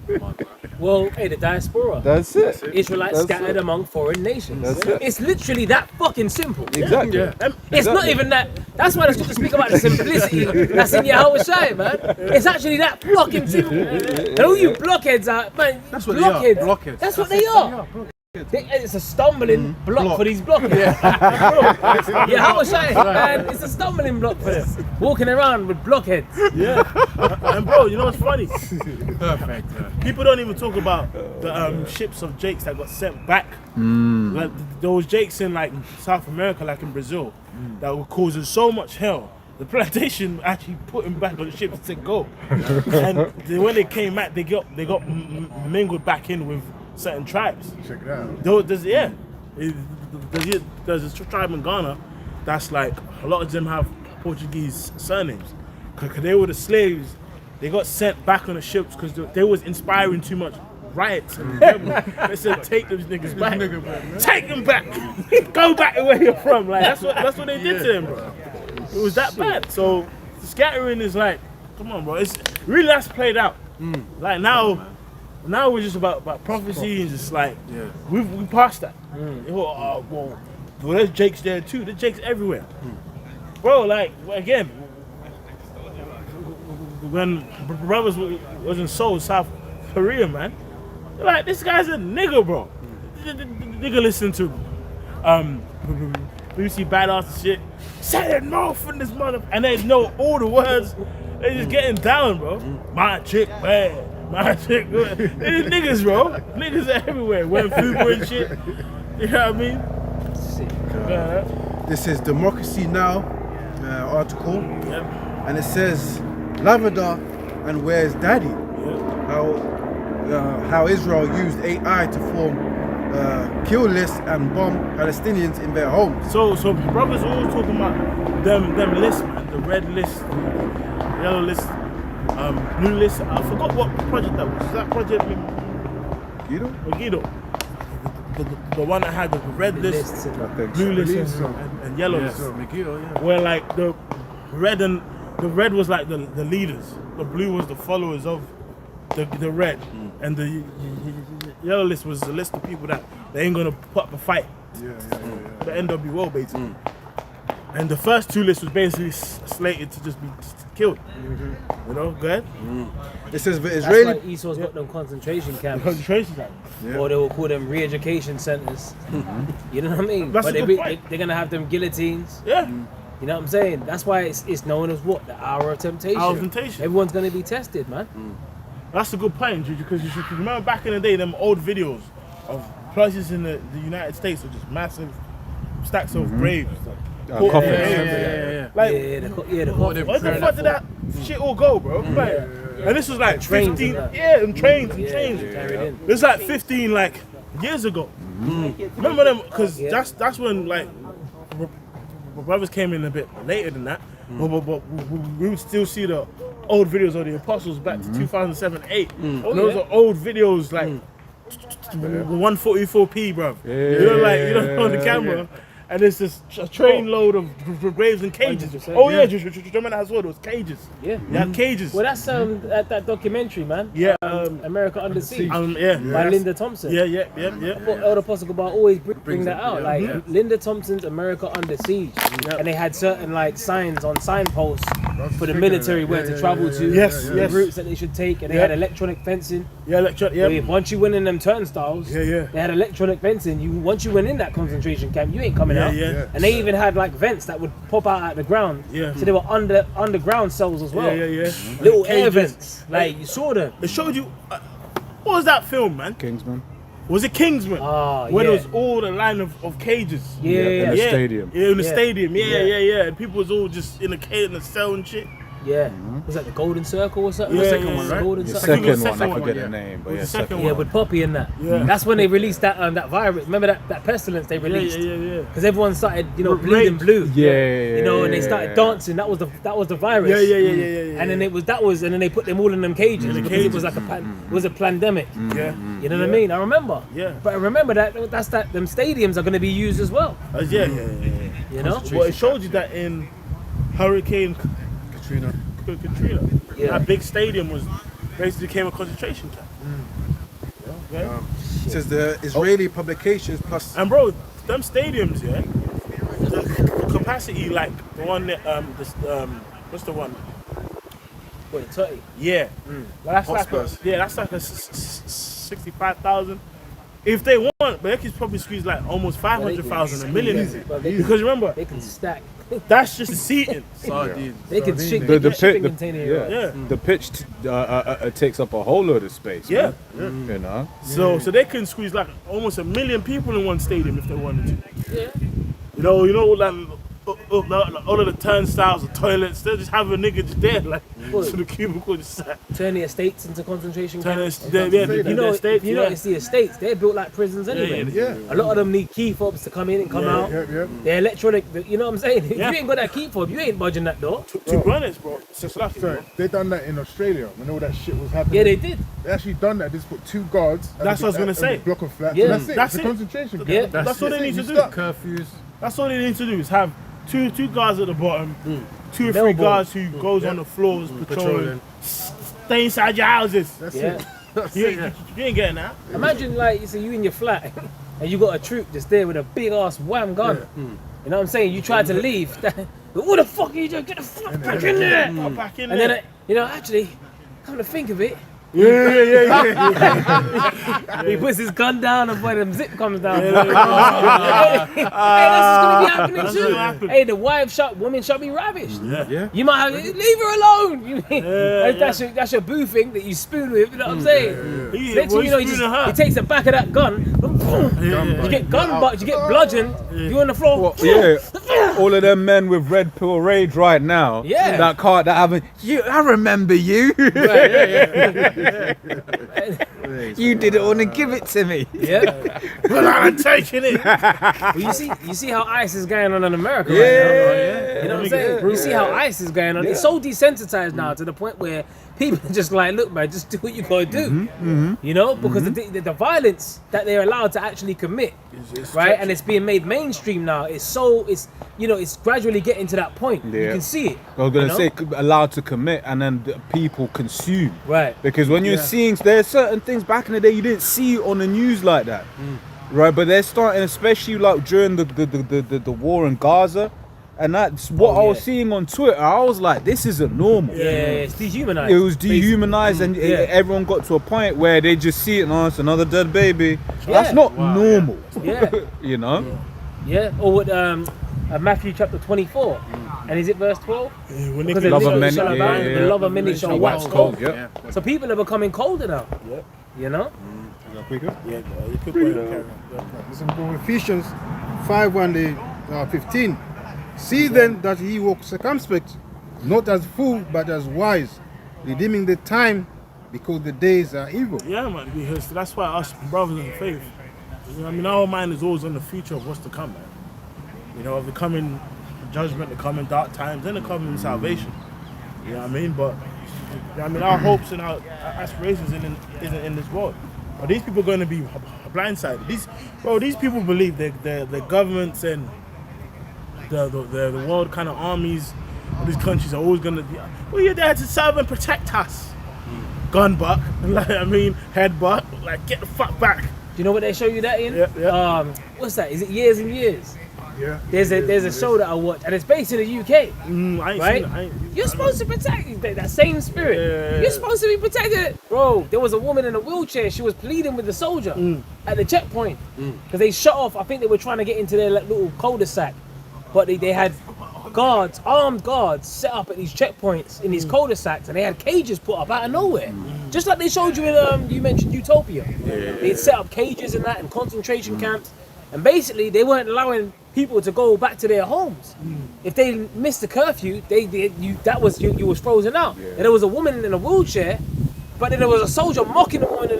Well, hey, the diaspora. That's it. Israelites scattered among foreign nations. That's it. It's literally that fucking simple. Exactly. It's not even that. That's why it's good to speak about the simplicity that's in Yahweh Shai, man. It's actually that fucking simple. And all you blockheads out, man. That's what they are. Blockheads. That's what they are. It's a stumbling block for these blockheads. Yahweh Shai, man, it's a stumbling block for them. Walking around with blockheads. Yeah. And bro, you know what's funny? Perfect. People don't even talk about the ships of jakes that got sent back. Like those jakes in like South America, like in Brazil, that were causing so much hell. The plantation actually put them back on the ships and said go. And when they came back, they got mingled back in with certain tribes. Check it out. There's a tribe in Ghana that's like a lot of them have Portuguese surnames because they were the slaves. They got sent back on the ships because they was inspiring too much riots. And they said, take those niggas back. Take them back. Go back to where you're from. Like that's what they did to them, bro. It was that bad. So the scattering is like, come on, bro. It's really that's played out. Like now we're just about prophecy and just like we passed that. Well, there's Jakes there too. There's Jakes everywhere, bro. Like again, when brothers was in Seoul, South Korea, man, they're like, this guy's a nigga, bro. nigga listen to Lucy Badass and shit. Say it north in this mother, and they know all the words. They just getting down, bro. My chick bad, my chick good. These niggas, bro. Niggas are everywhere. Wearing Fubu and shit. You know what I mean? This is Democracy Now! Article, Yep. and it says Lavender and Where's Daddy? How Israel used AI to form kill lists and bomb Palestinians in their homes. So brothers always talking about them lists, man. The red list, the yellow list, blue list. I forgot what project that was. Is that project Megiddo? The one that had the red list, blue list, and yellow list. Where like the red was like the leaders, the blue was the followers of the red, and the yellow list was the list of people that they ain't gonna put up a fight. The NWO basically. And the first two lists was basically slated to just be killed. You know, go ahead. It says the That's Israeli. why Esau's got them concentration camps. Concentration camp. Or they will call them re-education centers. You know what I mean? That's but a good point. they're gonna have them guillotines. Yeah. You know what I'm saying? That's why it's known as what? The hour of temptation. Hour of temptation. Everyone's gonna be tested, man. That's a good point, Juju, because you should remember back in the day, them old videos of places in the United States were just massive stacks of graves. Like, coffins. Like, The where coffin. the fuck did that shit all go, bro? Like, and this was like trains 15, and that. and trains and Yeah, trains. carried in. This like 15 like years ago. Remember them? Because that's when like brothers came in a bit later than that. But we would still see the old videos of the apostles back to 2007, 8. Those are old videos like 144p, bro. You know, on the camera. And it's this a train load of graves and cages. 100%. Oh yeah, just remember that as well. There was cages. Yeah. They had cages. Well, that's that documentary, man. Yeah. America Under Siege. Yeah. By Linda Thompson. Yeah. Well, Elder Apostle Gabar always bring that out. Like Linda Thompson's America Under Siege, and they had certain like signs on signposts for the military where to travel to, Yes, the yes. routes that they should take, and they had electronic fencing. Yeah, Where once you went in them turnstiles, Yeah. they had electronic fencing. Once you went in that concentration camp, you ain't coming out. Yeah. And they even had like vents that would pop out at the ground. Yeah. So they were underground cells as well. Yeah. Little air Cages. vents. Like you saw them. It showed you. What was that film, man? Kingsman. Was it Kingsman? Ah, Where yeah. there was all the line of cages. Yeah. in the stadium. Yeah, in the Yeah. stadium. Yeah. Yeah. And people was all just in a cage in a cell and shit. Yeah. Was that the Golden Circle or something? Yeah, The second one, right? Golden The Circle. think it was second one, second I one, forget yeah. the name, but It yeah, was the second second Yeah, one. with Poppy and that. Yeah. That's when they released that virus. Remember that pestilence they released? Yeah. Because everyone started, Rage. bleeding blue. Yeah. You know, and they started dancing. That was the virus. Yeah. And then and then they put them all in them cages because it was like it was a pandemic. Yeah. You know what I mean? I remember. Yeah. But I remember that them stadiums are going to be used as well. Yeah. You know? Well, it showed you that in Hurricane Katrina, Yeah. that big stadium was basically became a concentration camp. Okay? It says the Israeli publications plus. And bro, them stadiums, yeah, the capacity like the one that what's the one? Wait, 30. Yeah, that's like a 65,000. If they want, but they could probably squeeze like almost 500,000, a million easy. Because remember, They can stack. that's just the seating. They can ship The the shipping pit, container. Yeah. the pitch takes up a whole load of space. Yeah. man. You know. So they can squeeze like almost a million people in one stadium if they wanted to. Yeah. You know, like all of the turnstiles, the toilets, they just have a nigga just there, like Well, so the cubicle just sat. Turn the estates into concentration Turn camps. it, you know, If you notice the estates, they're built like prisons anyway. Yeah. A lot of them need key fobs to come in and come out. They're electronic, you know what I'm saying? If Yeah. you ain't got that key fob, you ain't budging that door. To be honest, bro, it's just lucky, bro. So they done that in Australia when all that shit was happening. Yeah, they did. They actually done that. They just put 2 guards. at That's the- what I was gonna at the say. Block of flats. Yeah. So that's it. That's it's it. a concentration camp. Yeah. That's all they need to do. Curfews. That's all they need to do is have two guards at the bottom, 2 or 3 Bellboy. guards who goes on the floors patrolling. Stay inside your houses. That's Yeah. it. You ain't getting that. Imagine like you in your flat and you got a troop just there with a big ass wham gun. You know what I'm saying? You tried to leave. What the fuck are you doing? Get the fuck back in there! Back in And there. then, actually, come to think of it, He puts his gun down and boy, them zip comes down. Hey, that's what's gonna be happening That's too. gonna happen. Hey, the woman shall be ravished. Yeah. You might have leave her alone. You mean that's your boo thing that you spoon with. You know what I'm saying? Next thing you know, he takes the back of that gun. You get gun butt, you get bludgeoned. You on the floor. All of them men with red pill rage right now. Yeah. That haven't. I remember you. You didn't want to give it to me. Yeah. But I'm taking it. Well, you see how ICE is going on in America right now. You know what I'm saying? You see how ICE is going on. It's so desensitized now to the point where people are just like, look, man, just do what you gotta do. You know, because the violence that they're allowed to actually commit, right? And it's being made mainstream now. It's gradually getting to that point. You can see it. I was gonna say allowed to commit, and then the people consume. Right. Because when you're seeing, there's certain things back in the day you didn't see on the news like that. Right, but they're starting, especially like during the war in Gaza, and that's what I was seeing on Twitter. I was like, this isn't normal. Yeah, it's dehumanized. It was dehumanized, and everyone got to a point where they just see it, and it's another dead baby. That's not normal. Yeah. You know? Yeah. Or with Matthew chapter 24. And is it verse 12? Because the love of many, the love of many shall wax cold. Yeah. So people are becoming colder now. Yeah. You know? Yeah, you could put it. Listen from Ephesians 5:15. See then that ye walk circumspect, not as fools, but as wise, redeeming the time, because the days are evil. Yeah, man, because that's why us brothers in faith, you know, I mean, our mind is always on the future of what's to come, man. You know, of the coming judgment, the coming dark times, and the coming salvation. You know what I mean? But, you know, I mean, our hopes and our aspirations isn't in this world. But these people are going to be blindsided. These people believe the governments and the world kind of armies of these countries are always going to be, well, you're there to serve and protect us. Gun butt, like, I mean, head butt, like, get the fuck back. Do you know what they show you that in? Yeah. What's that? Is it Years and Years? Yeah. There's a show that I watch, and it's based in the UK. I ain't right? seen it. You're supposed to protect that same spirit. Yeah. You're supposed to be protected. Bro, there was a woman in a wheelchair. She was pleading with the soldier at the checkpoint because they shut off. I think they were trying to get into their little cul-de-sac, but they had guards, armed guards, set up at these checkpoints in these cul-de-sacs, and they had cages put up out of nowhere, just like they showed you in you mentioned Utopia. They'd set up cages and that, and concentration camps, and basically they weren't allowing people to go back to their homes. If they missed the curfew, you was frozen out. And there was a woman in a wheelchair, but then there was a soldier mocking the woman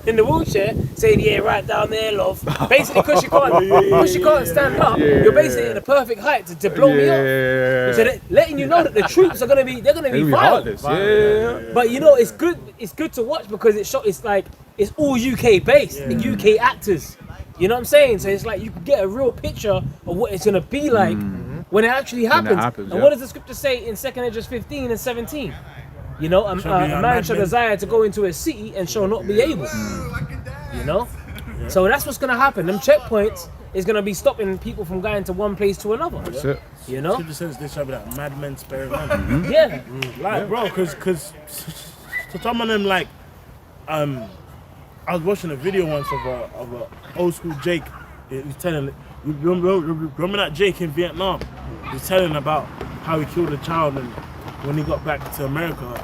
in the wheelchair, saying, "Yeah, right down there, love." Basically, because she can't stand up, you're basically at a perfect height to blow me off. So letting you know that the troops are gonna be violent. But you know, it's good to watch because it's all UK based, and UK actors. You know what I'm saying? So it's like you can get a real picture of what it's gonna be like when it actually happens. And what does the scripture say in 2 Esdras 15 and 17? You know, a man shall desire to go into a city and shall not be able. You know? So that's what's gonna happen. Them checkpoints is gonna be stopping people from going to one place to another. That's it. You know? Scripture says this shall be like madmen sparing man. Yeah. Like, bro, because to some of them, like, I was watching a video once of a old school Jake. He was telling, remember that Jake in Vietnam? He was telling about how he killed a child, and when he got back to America,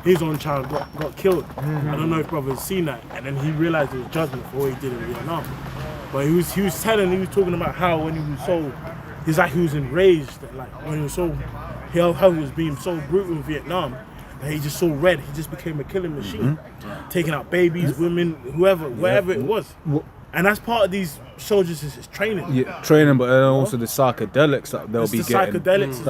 his own child got killed. I don't know if brothers seen that, and then he realized it was judgment for what he did in Vietnam. But he was talking about how when he was so, he was enraged, that like when he was so, how he was being so brutal in Vietnam. He just so red, he just became a killing machine, taking out babies, women, wherever it was. And that's part of these soldiers is training. Yeah, training, but then also the psychedelics that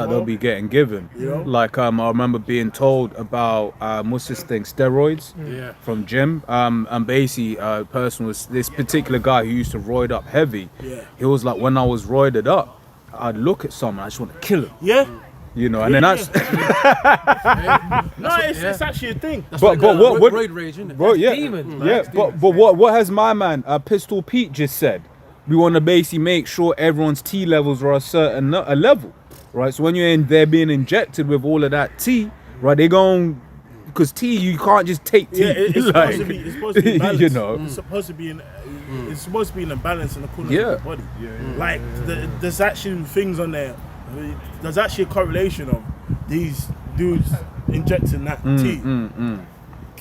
they'll be getting given. Yeah. Like I remember being told about what's this thing, steroids from gym. And basically, this particular guy who used to roid up heavy. Yeah. He was like, when I was roided up, I'd look at someone, I just want to kill him. Yeah. You know, and then that's no, it's actually a thing. but what roid rage, isn't it? bro, yeah, demons, man. yeah, but what has my man Pistol Pete just said? We want to basically make sure everyone's T levels are a certain level, right? So when you're in there being injected with all of that T, right, they're going because tea you can't just take tea. Yeah, it's like, supposed to be. It's supposed to be balanced. you know. It's supposed to be in. It's supposed to be in a balance in accordance Yeah. with the body. Like there's actually things on there. There's actually a correlation of these dudes injecting that tea,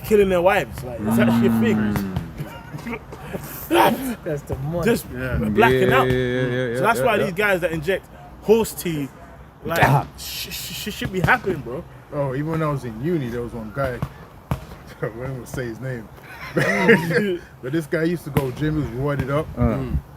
killing their wives. Like it's actually a thing. That's the money. Just blacking out. Yeah, So that's why yeah. these guys that inject horse tea, like, should be happening, bro. Oh, even when I was in uni, there was one guy. I won't even say his name. But this guy used to go gym. He was roided up.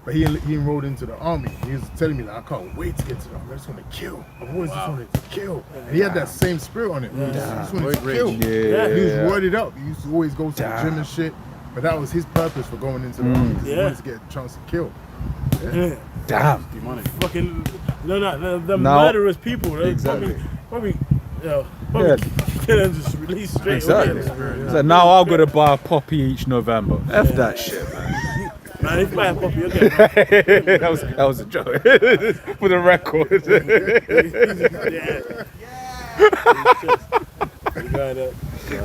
But he enrolled into the army. He was telling me, like, I can't wait to get to the army. I just want to kill. I've always just wanted to kill. And he had that same spirit on him. He just wanted to kill. Yeah. He was roided up. He used to always go to the gym and shit. But that was his purpose for going into the army. He wanted to get a chance to kill. Damn. Fucking the Now- murderous people. They Exactly. Probably kill and just release straight Exactly. away. So now I've got to buy a poppy each November. F that shit, man. Man, if you buy a puppy, okay. that was a joke. For the record.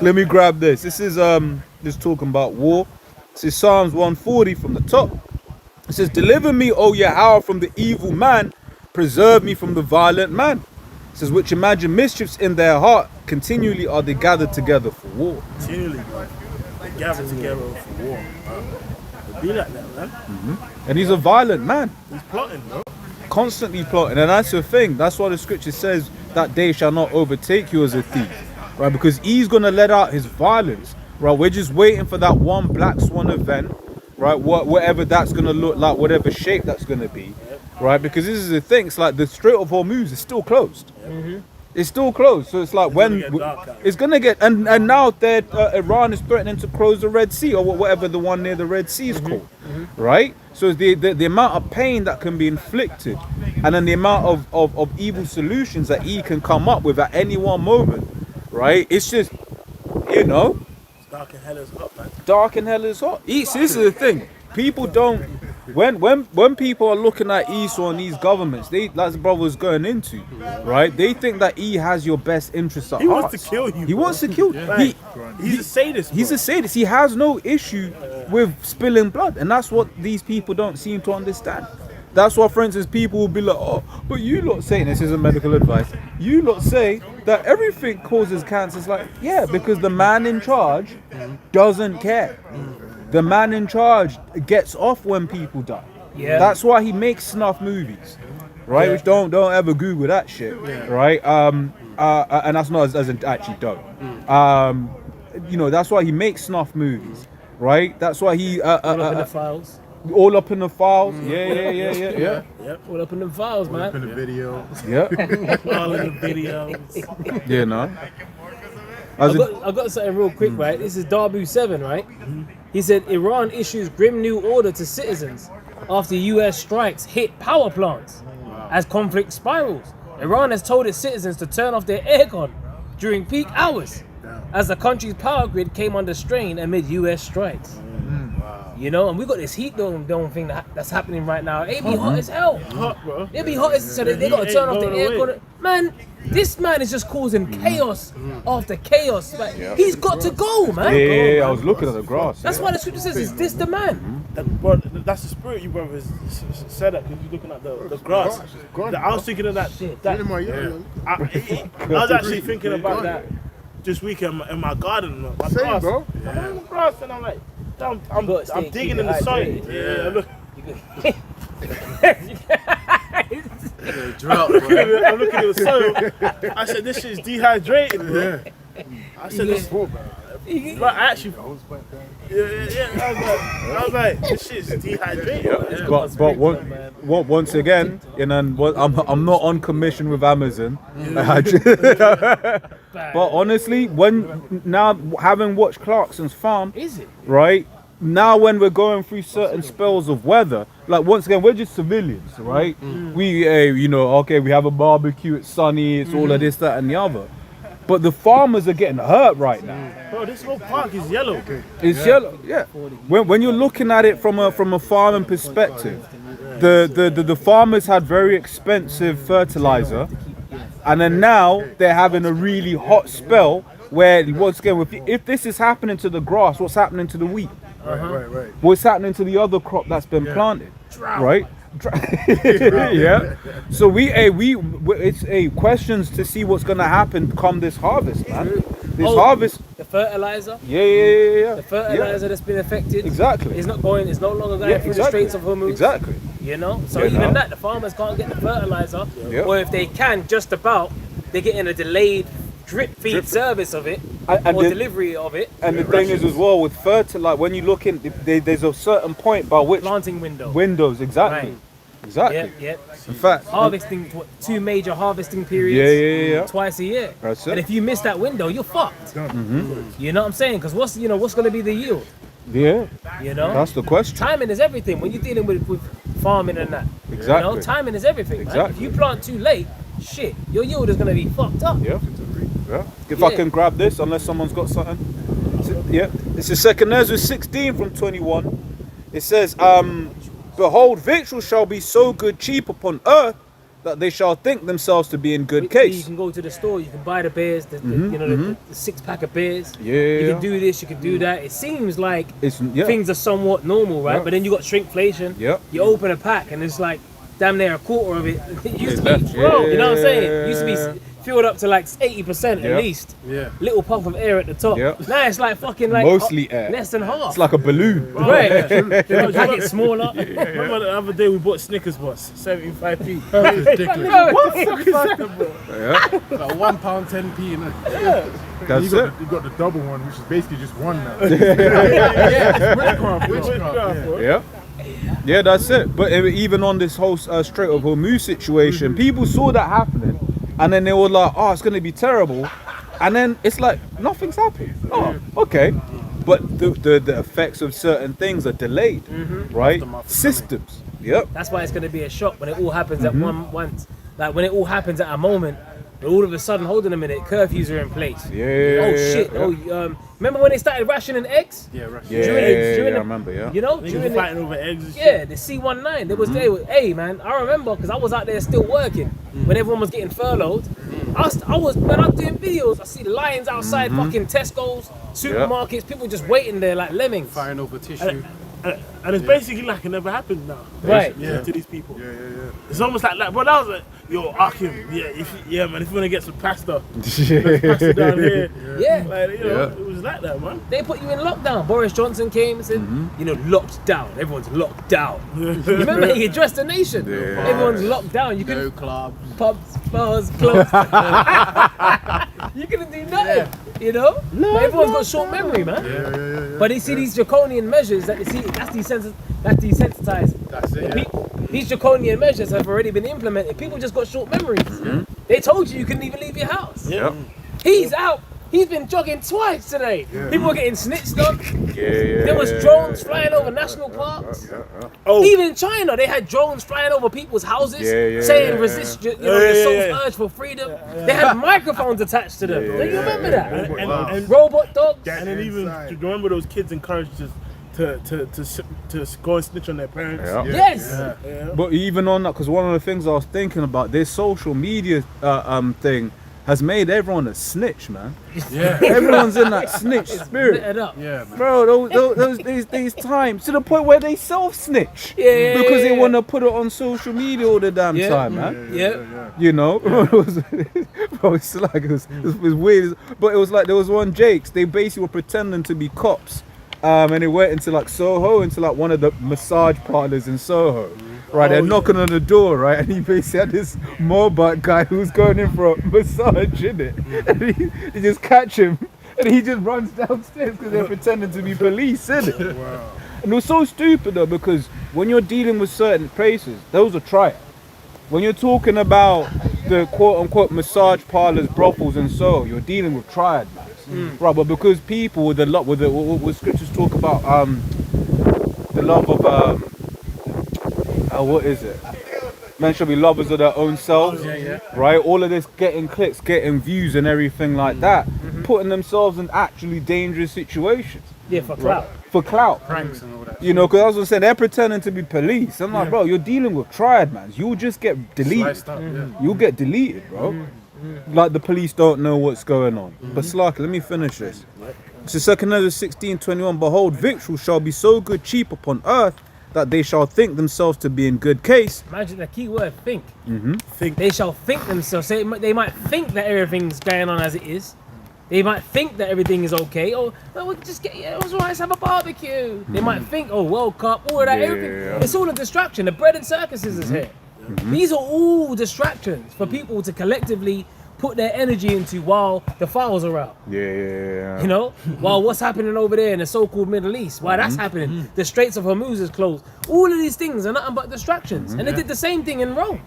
Let me grab this. This is just talking about war. This is Psalms 140 from the top. It says, "Deliver me, O Yahweh, from the evil man. Preserve me from the violent man." It says, "Which imagine mischiefs in their heart. Continually are they gathered together for war." Continually, bro. They gather together for war. It be like that, man. And he's a violent man. He's plotting, bro. Constantly plotting, and that's the thing. That's why the scripture says that day shall not overtake you as a thief, right? Because he's gonna let out his violence, right? We're just waiting for that one black swan event, right? Whatever that's gonna look like, whatever shape that's gonna be, right? Because this is the thing. It's like the Strait of Hormuz is still closed. It's still closed, so it's like when gonna get dark out. it's gonna get, and now that Iran is threatening to close the Red Sea or whatever the one near the Red Sea is called, right? So the amount of pain that can be inflicted, and then the amount of evil solutions that he can come up with at any one moment, right? It's just, you know, It's dark and hell is hot, man. dark and hell is hot. This is the thing. People don't. When people are looking at Esau and these governments, they, like the brother was going into, right? They think that he has your best interests at He heart. wants to kill you. He wants to kill. Like, he's a sadist. He's bro. a sadist. He has no issue with spilling blood, and that's what these people don't seem to understand. That's why, for instance, people will be like, "Oh, but you lot say," and this isn't medical advice, "you lot say that everything causes cancer." It's like, yeah, because the man in charge doesn't care. The man in charge gets off when people die. Yeah. That's why he makes snuff movies, right? Which don't ever Google that shit, right? And that's not as in actually don't. You know, that's why he makes snuff movies, right? That's why he All up in the files. all up in the files. Yeah. Yep. All up in the files, In man. the video. Yeah. All in the videos. Yeah, no. I got something real quick, right? This is Darbu 7, right? He said Iran issues grim new order to citizens after US strikes hit power plants as conflict spirals. Iran has told its citizens to turn off their aircon during peak hours as the country's power grid came under strain amid US strikes. You know, and we got this heat dome thing that's happening right now. It be hot as hell. Hot, bro. It be hot as so they got to heat turn ain't off the going away. aircon. Man, this man is just causing chaos after chaos. Like, he's got to go, man. Yeah, I was looking at the grass. That's why the scripture says, "Is this the man?" Bro, that's the spirit you brothers said that because you're looking at the grass. I was thinking of that. In my yard. I was actually thinking about that this week in my garden, my Same, grass. bro. I'm on the grass and I'm like, I'm gotta stay- keep digging it in the soil. hydrated. Yeah, look. Drought, bro. I'm looking at the soil. I said, this shit's dehydrated, bro. I said, this. But I actually. I was like, this shit's dehydrated. But once again, you know, I'm not on commission with Amazon. But honestly, now having watched Clarkson's Farm, Is it? right? Now when we're going through certain spells of weather, like once again, we're just civilians, right? We, you know, okay, we have a barbecue, it's sunny, it's all of this, that, and the other. But the farmers are getting hurt right now. Bro, this whole park is yellow. It's yellow, yeah. When you're looking at it from a farming perspective, the farmers had very expensive fertilizer, and then now they're having a really hot spell, where once again, if this is happening to the grass, what's happening to the wheat? Right. What's happening to the other crop that's been planted? Right? Yeah. So it's questions to see what's gonna happen come this harvest, man. This harvest. The fertilizer. Yeah. The fertilizer that's been affected. Exactly. It's not going. It's no longer going through the Straits of Hormuz. Exactly. You know. So You even know? that, the farmers can't get the fertilizer, Yeah. or if they can, just about, they're getting a delayed drip feed service of it, And or the- delivery of it. And the thing is as well with fertilizer, when you look in, there's a certain point by which Planting window. windows, exactly. Right. Exactly. Yep. In fact, Harvesting, 2 major harvesting periods. Yeah. Twice a year. That's it. And if you miss that window, you're fucked. You know what I'm saying? Because what's going to be the yield? Yeah, You know. that's the question. Timing is everything when you're dealing with farming and that. Exactly. You know, timing is everything, man. If Exactly. you plant too late, shit, your yield is gonna be fucked up. Yeah. If I Yeah. can grab this, unless someone's got something. Yeah. It's the second Ezra 16 from 21. It says, behold, victuals shall be so good cheap upon earth that they shall think themselves to be in good You case. can go to the store, you can buy the beers, the 6-pack of beers. Yeah. You can do this, you can do that. It seems like It's yeah. things are somewhat normal, right? Yeah. But then you got shrinkflation. Yeah. You open a pack and it's like damn near a quarter of it. It used to be, left. you know what I'm saying? Yeah. It used to be filled up to like 80% Yeah. at least. Yeah. Little puff of air at the top. Yeah. Now it's like fucking like Mostly air. less than half. It's like a balloon. right. The packet smaller. Remember the other day we bought Snickers bars, 75p. What the fuck is that? Yeah. Like £1 10p. innit? That's You it. got the double one, which is basically just one now. Witchcraft. Yeah. Yeah, that's it. But even on this whole Strait of Hormuz situation, people saw that happening, and then they were like, "Oh, it's going to be terrible," and then it's like nothing's happened. Oh, okay. But the effects of certain things are delayed, right? Systems. Yep. That's why it's going to be a shock when it all happens at once. Like when it all happens at a moment, but all of a sudden, hold on a minute, curfews are in place. Yeah. Oh shit. Yeah. Oh, remember when they started rationing eggs? Yeah, right. Yeah, during I the- remember. Yeah. You know, Niggas during the, fighting over eggs and shit. yeah, the C-19. There was they were, hey man, I remember because I was out there still working when everyone was getting furloughed. I was doing videos. I see the lions outside fucking Tesco's, supermarkets, people just waiting there like lemmings. Fighting over tissue. And it's basically like it never happened now. Right. Yeah, to these people. It's almost like that. But I was like, yo, Akim, man, if you want to get some pasta, pasta down here. Yeah. Like, you know, it was like that, man. They put you in lockdown. Boris Johnson came and said, you know, locked down. Everyone's locked down. Remember, he addressed the nation. Everyone's locked down. You No couldn't clubs. pubs, bars, clubs. You couldn't do nothing. You know? But everyone's got short memory, man. But they see these draconian measures that they see. That's desensitized That's it, the yeah. people. These draconian measures have already been implemented. People just got short memories. They told you couldn't even leave your house. Yep. He's out. He's been jogging twice today. People are getting snitched on. Yeah. There was drones flying over national parks. Oh. Even in China, they had drones flying over people's houses, saying resist your soul's urge for freedom. They had microphones attached to them. Do you remember that? And Robot dogs. And then even, do you remember those kids encouraged us to go and snitch on their parents? Yeah. Yes. But even on that, because one of the things I was thinking about, this social media thing has made everyone a snitch, man. Yeah. Everyone's in that snitch Lit spirit. it up. Yeah, man. Bro, these times to the point where they self-snitch Yeah. because they want to put it on social media all the damn time, man. Yeah. You know, bro, it's like it was weird, but it was like there was one Jakes. They basically were pretending to be cops, and they went into like Soho, into like one of the massage parlors in Soho. Right, they're knocking on the door, right, and he basically had this Mobot guy who's going in for a massage, innit? And he just catch him, and he just runs downstairs because they're pretending to be police, innit? Wow. And it was so stupid though, because when you're dealing with certain places, those are triad. When you're talking about the quote-unquote massage parlors, brothels, and so, you're dealing with triad, man. Right, but because people with what scriptures talk about, the love of what is it? Men shall be lovers of their own selves, right? All of this getting clicks, getting views, and everything like that, putting themselves in actually dangerous situations. Yeah, for clout. For clout. Pranks and all that. You know, because I was gonna say they're pretending to be police. I'm like, bro, you're dealing with triad, man. You'll just get deleted. Sliced up, yeah. You'll get deleted, bro. like the police don't know what's going on. But Slarky, let me finish this. So 2 Ezra 16:21, behold, victuals shall be so good cheap upon earth that they shall think themselves to be in good case. Imagine the key word, think. Think. They shall think themselves. They might think that everything's going on as it is. They might think that everything is okay. Oh, we'll just get, it was alright, let's have a barbecue. They might think, oh, World Cup, all of that, everything. It's all a distraction. The bread and circuses is here. These are all distractions for people to collectively put their energy into while the files are out. You know, while what's happening over there in the so-called Middle East, while that's happening, the Straits of Hormuz is closed. All of these things are nothing but distractions, and they did the same thing in Rome.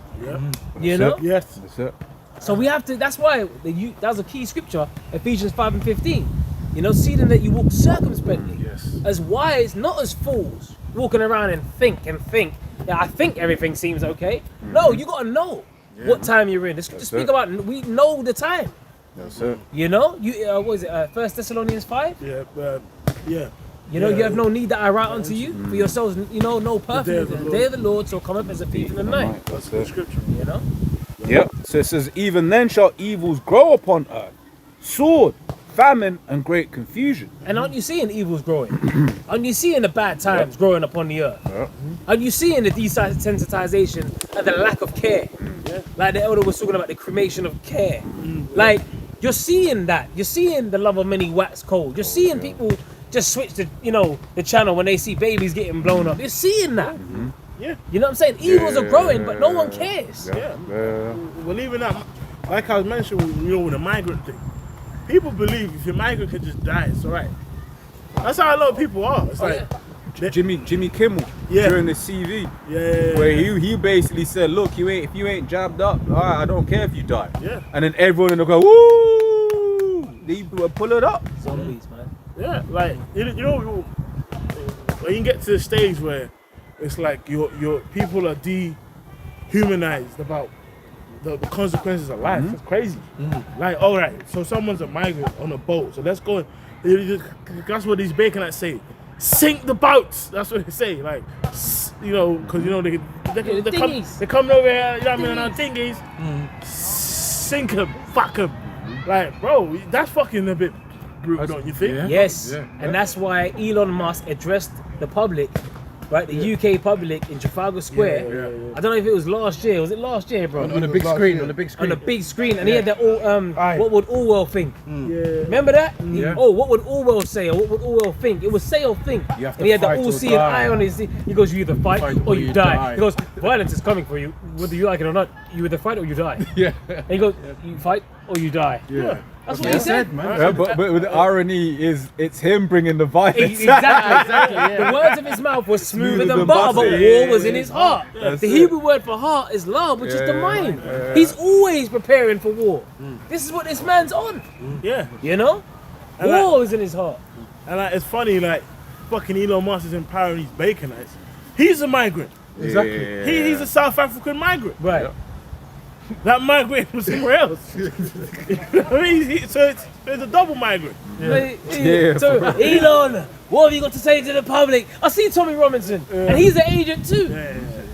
You know. Yes. That's it. So we have to. That's why that was a key scripture, Ephesians 5:15. You know, see them that you walk circumspectly, as wise, not as fools, walking around and think. Yeah, I think everything seems okay. No, you gotta know what time you're in. Just speak about. We know the time. That's it. You know, what is it? 1 Thessalonians 5. Yeah. You know, you have no need that I write unto you for yourselves. You know perfectly the day of the Lord shall come up as a thief in the night. That's the scripture. You know. Yep. So it says, even then shall evils grow upon earth, sword, famine, and great confusion. And aren't you seeing evils growing? Aren't you seeing the bad times growing upon the earth? Aren't you seeing the desensitization and the lack of care? Like the elder was talking about the cremation of care. Like, you're seeing that. You're seeing the love of many wax cold. You're seeing people just switch the, the channel when they see babies getting blown up. You're seeing that. Yeah. You know what I'm saying? Evils are growing, but no one cares. Well, even that, like I was mentioning, with the migrant thing, people believe if your migrant can just die, it's alright. That's how a lot of people are. It's Jimmy Kimmel during the CV, where he basically said, look, if you ain't jabbed up, I don't care if you die. And then everyone in the crowd, woo, they pull it up. Zombies, man. Yeah, like when you get to the stage where it's like your people are dehumanized about the consequences of life. It's crazy. Like, all right, so someone's a migrant on a boat, so let's go. That's what these Baconites say. Sink the boats. That's what they say. Like, because they come over here. You know what I mean? On dinghies. Sink them. Fuck them. Like, bro, that's fucking a bit brutal, don't you think? Yes. And that's why Elon Musk addressed the public. Right, the UK public in Trafalgar Square. I don't know if it was last year. Was it last year, bro? On the big screen. On the big screen, and he had that what would Orwell think? Remember that? Oh, what would Orwell say, or what would Orwell think? It was say or think. And he had the all-seeing eye on his. He goes, you either fight or you die. He goes, violence is coming for you, whether you like it or not. You either fight or you die. And he goes, you fight or you die. That's what he said, man. But the irony is, it's him bringing the violence. Exactly. The words of his mouth were smoother than butter, but war was in his heart. The Hebrew word for heart is love, which is the mind. He's always preparing for war. This is what this man's on. You know? War is in his heart. And it's funny, fucking Elon Musk is empowering these Baconites. He's a migrant. Exactly. He's a South African migrant. Right. That migrant was somewhere else. I mean, so it's a double migrant. So Elon, what have you got to say to the public? I see Tommy Robinson, and he's an agent too.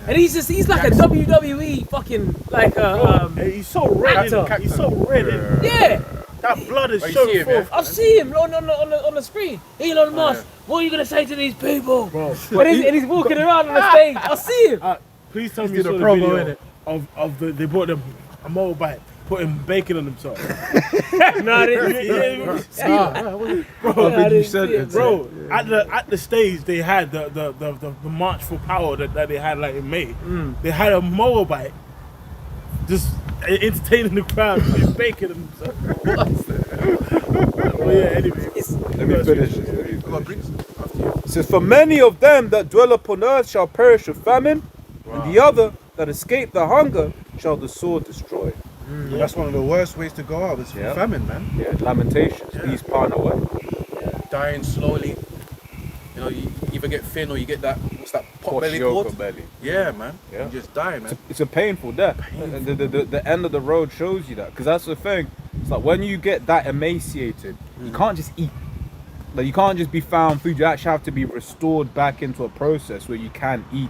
And he's like a WWE fucking he's so red. He's so red. That blood is showing forth. I see him on the screen. Elon Musk, what are you gonna say to these people? And he's walking around on the stage. I see him. Please tell me you saw the video of they bought them a motorbike, putting bacon on themselves. No, I didn't see it. Bro, at the stage they had the March for Power that they had in May. They had a motorbike just entertaining the crowd, putting bacon on themselves. Anyway. Let me finish this. It says, for many of them that dwell upon earth shall perish of famine, and the other that escape the hunger shall the sword destroy. That's one of the worst ways to go out, is famine, man. Lamentations, these part away. Dying slowly. You either get thin or you get that, what's that, pot belly cord? Yeah, man. You just die, man. It's a painful death. The end of the road shows you that. Because that's the thing. It's like when you get that emaciated, you can't just eat. You can't just be found food. You actually have to be restored back into a process where you can eat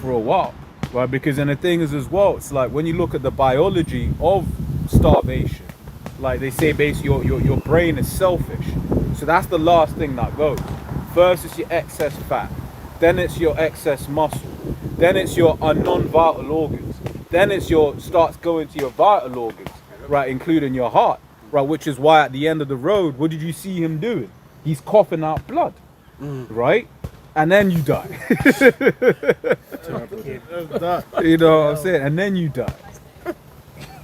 for a while. Right, because then the thing is as well, it's like when you look at the biology of starvation. Like they say, basically, your brain is selfish. So that's the last thing that goes. First, it's your excess fat. Then it's your excess muscle. Then it's your non-vital organs. Then it's starts going to your vital organs, right, including your heart, right, which is why at the end of the road, what did you see him doing? He's coughing out blood, right? And then you die. You know what I'm saying? And then you die.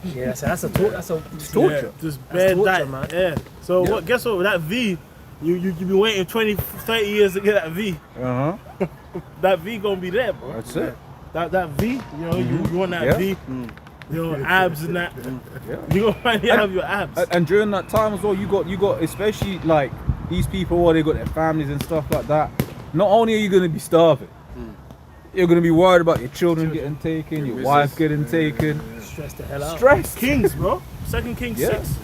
Yeah, so that's a torture. Yeah, just bad torture, diet, man. Yeah. So what? Guess what? That V, you've been waiting 20, 30 years to get that V. That V gonna be there, bro. That's it. That V, you know, you want that Yeah. V, you know, abs and that. You gonna finally have your abs. And during that time as well, you got especially like these people, they got their families and stuff like that. Not only are you gonna be starving, you're gonna be worried about your children getting taken, your wife getting taken. Stress the hell out. Stress. Kings, bro. 2 Kings 6.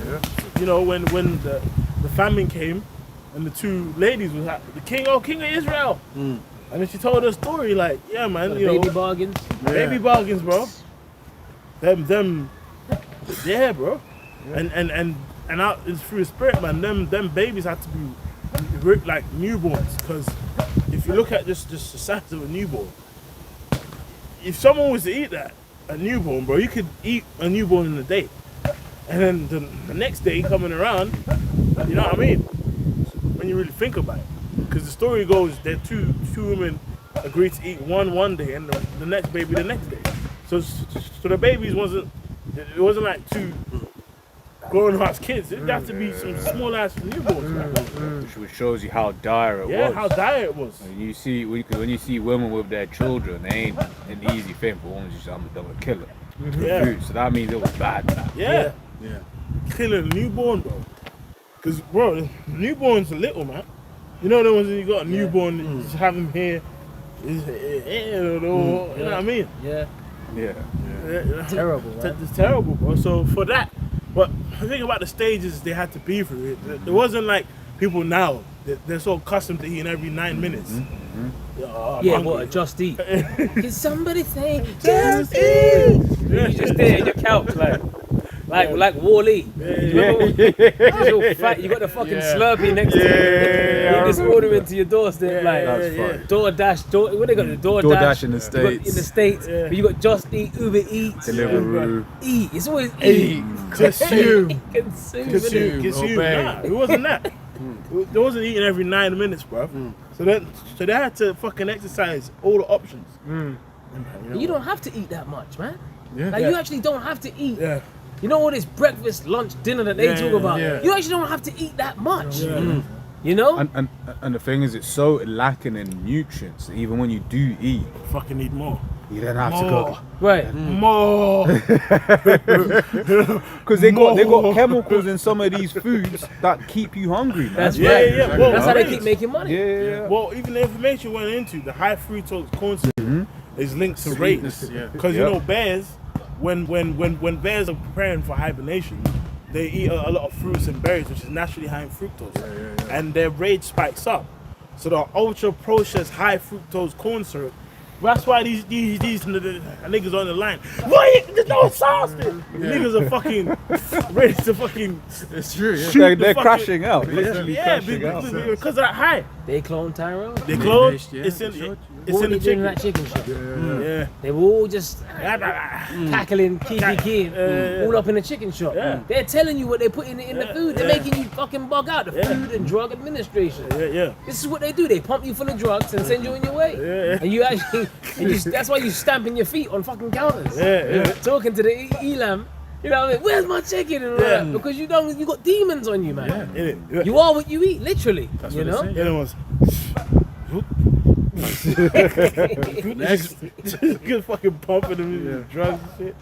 You know, when the famine came and the two ladies was the king of Israel. And then she told her story like, yeah, man, you Baby know, bargains. baby bargains, bro. Them, yeah, bro. And out it's through the spirit, man. Them babies had to be like newborns, because if you look at just the size of a newborn, if someone was to eat a newborn, bro, you could eat a newborn in a day, and then the next day coming around, you know what I mean? When you really think about it, because the story goes that two women agreed to eat one day, and the next baby the next day. So the babies wasn't like two grown-ass kids. It'd have to be some small-ass newborns, man. Which shows you how dire it was. Yeah, how dire it was. And you see, when you see women with their children, they ain't an easy thing for women to just, I'm gonna kill her. Yeah. So that means it was bad. Yeah. Killing a newborn, bro. Because, bro, newborns are little, man. You know the ones that you got a newborn, you just have them here. You know what I mean? Yeah. Terrible, man. It's terrible, bro. So for that, but the thing about the stages they had to be through, it wasn't like people now. They're so accustomed to eating every 9 minutes. Yeah, what? Just eat. Can somebody say just eat? You just there in your couch, like Wall-E. You fat, you got the fucking Slurpee next to you. You just order into your doorstep, like DoorDash. What they got? The DoorDash in the You States. got in the States, but you got Just Eat, Uber Eats, Deliveroo. Eat. It's always eat. Consume. Consume. Nah, it wasn't that. They wasn't eating every 9 minutes, bro. So they had to fucking exercise all the options. You don't have to eat that much, man. Like you actually don't have to eat. You know all this breakfast, lunch, dinner that they talk about. You actually don't have to eat that much. You know? And the thing is, it's so lacking in nutrients that even when you do eat, Fucking need more. you don't have to go. Right. More. Because they got chemicals in some of these foods that keep you hungry, man. That's Yeah, right. yeah. Well, That's how they right. keep making money. Yeah. Well, even the information went into the high fructose corn syrup is linked to race. Because you know bears, when bears are preparing for hibernation, they eat a lot of fruits and berries, which is naturally high in fructose, and their rage spikes up. So the ultra processed high fructose corn syrup. That's why these niggas on the line. Why there's no sauce? Niggas are fucking ready to fucking. It's true. Yeah. shoot the They're fucking- crashing out, literally Yeah, crashing out. because of that high. They clone Tyrone. They close. Yeah, It's in What the they doing in chicken. that chicken shop? Yeah. They were all just cackling, kiki, all up in the chicken shop. Yeah. They're telling you what they're putting in the food. They're making you fucking bug out. The Food and Drug Administration. Yeah. This is what they do. They pump you full of drugs and send you on your way. Yeah. And you actually, that's why you stamping your feet on fucking counters. Yeah. Talking to the elam. You know what I mean? Where's my chicken? And all that. Because you got demons on you, man. Yeah. You are what you eat, literally. You know? The other ones. Next. Good fucking pumping them with drugs and shit.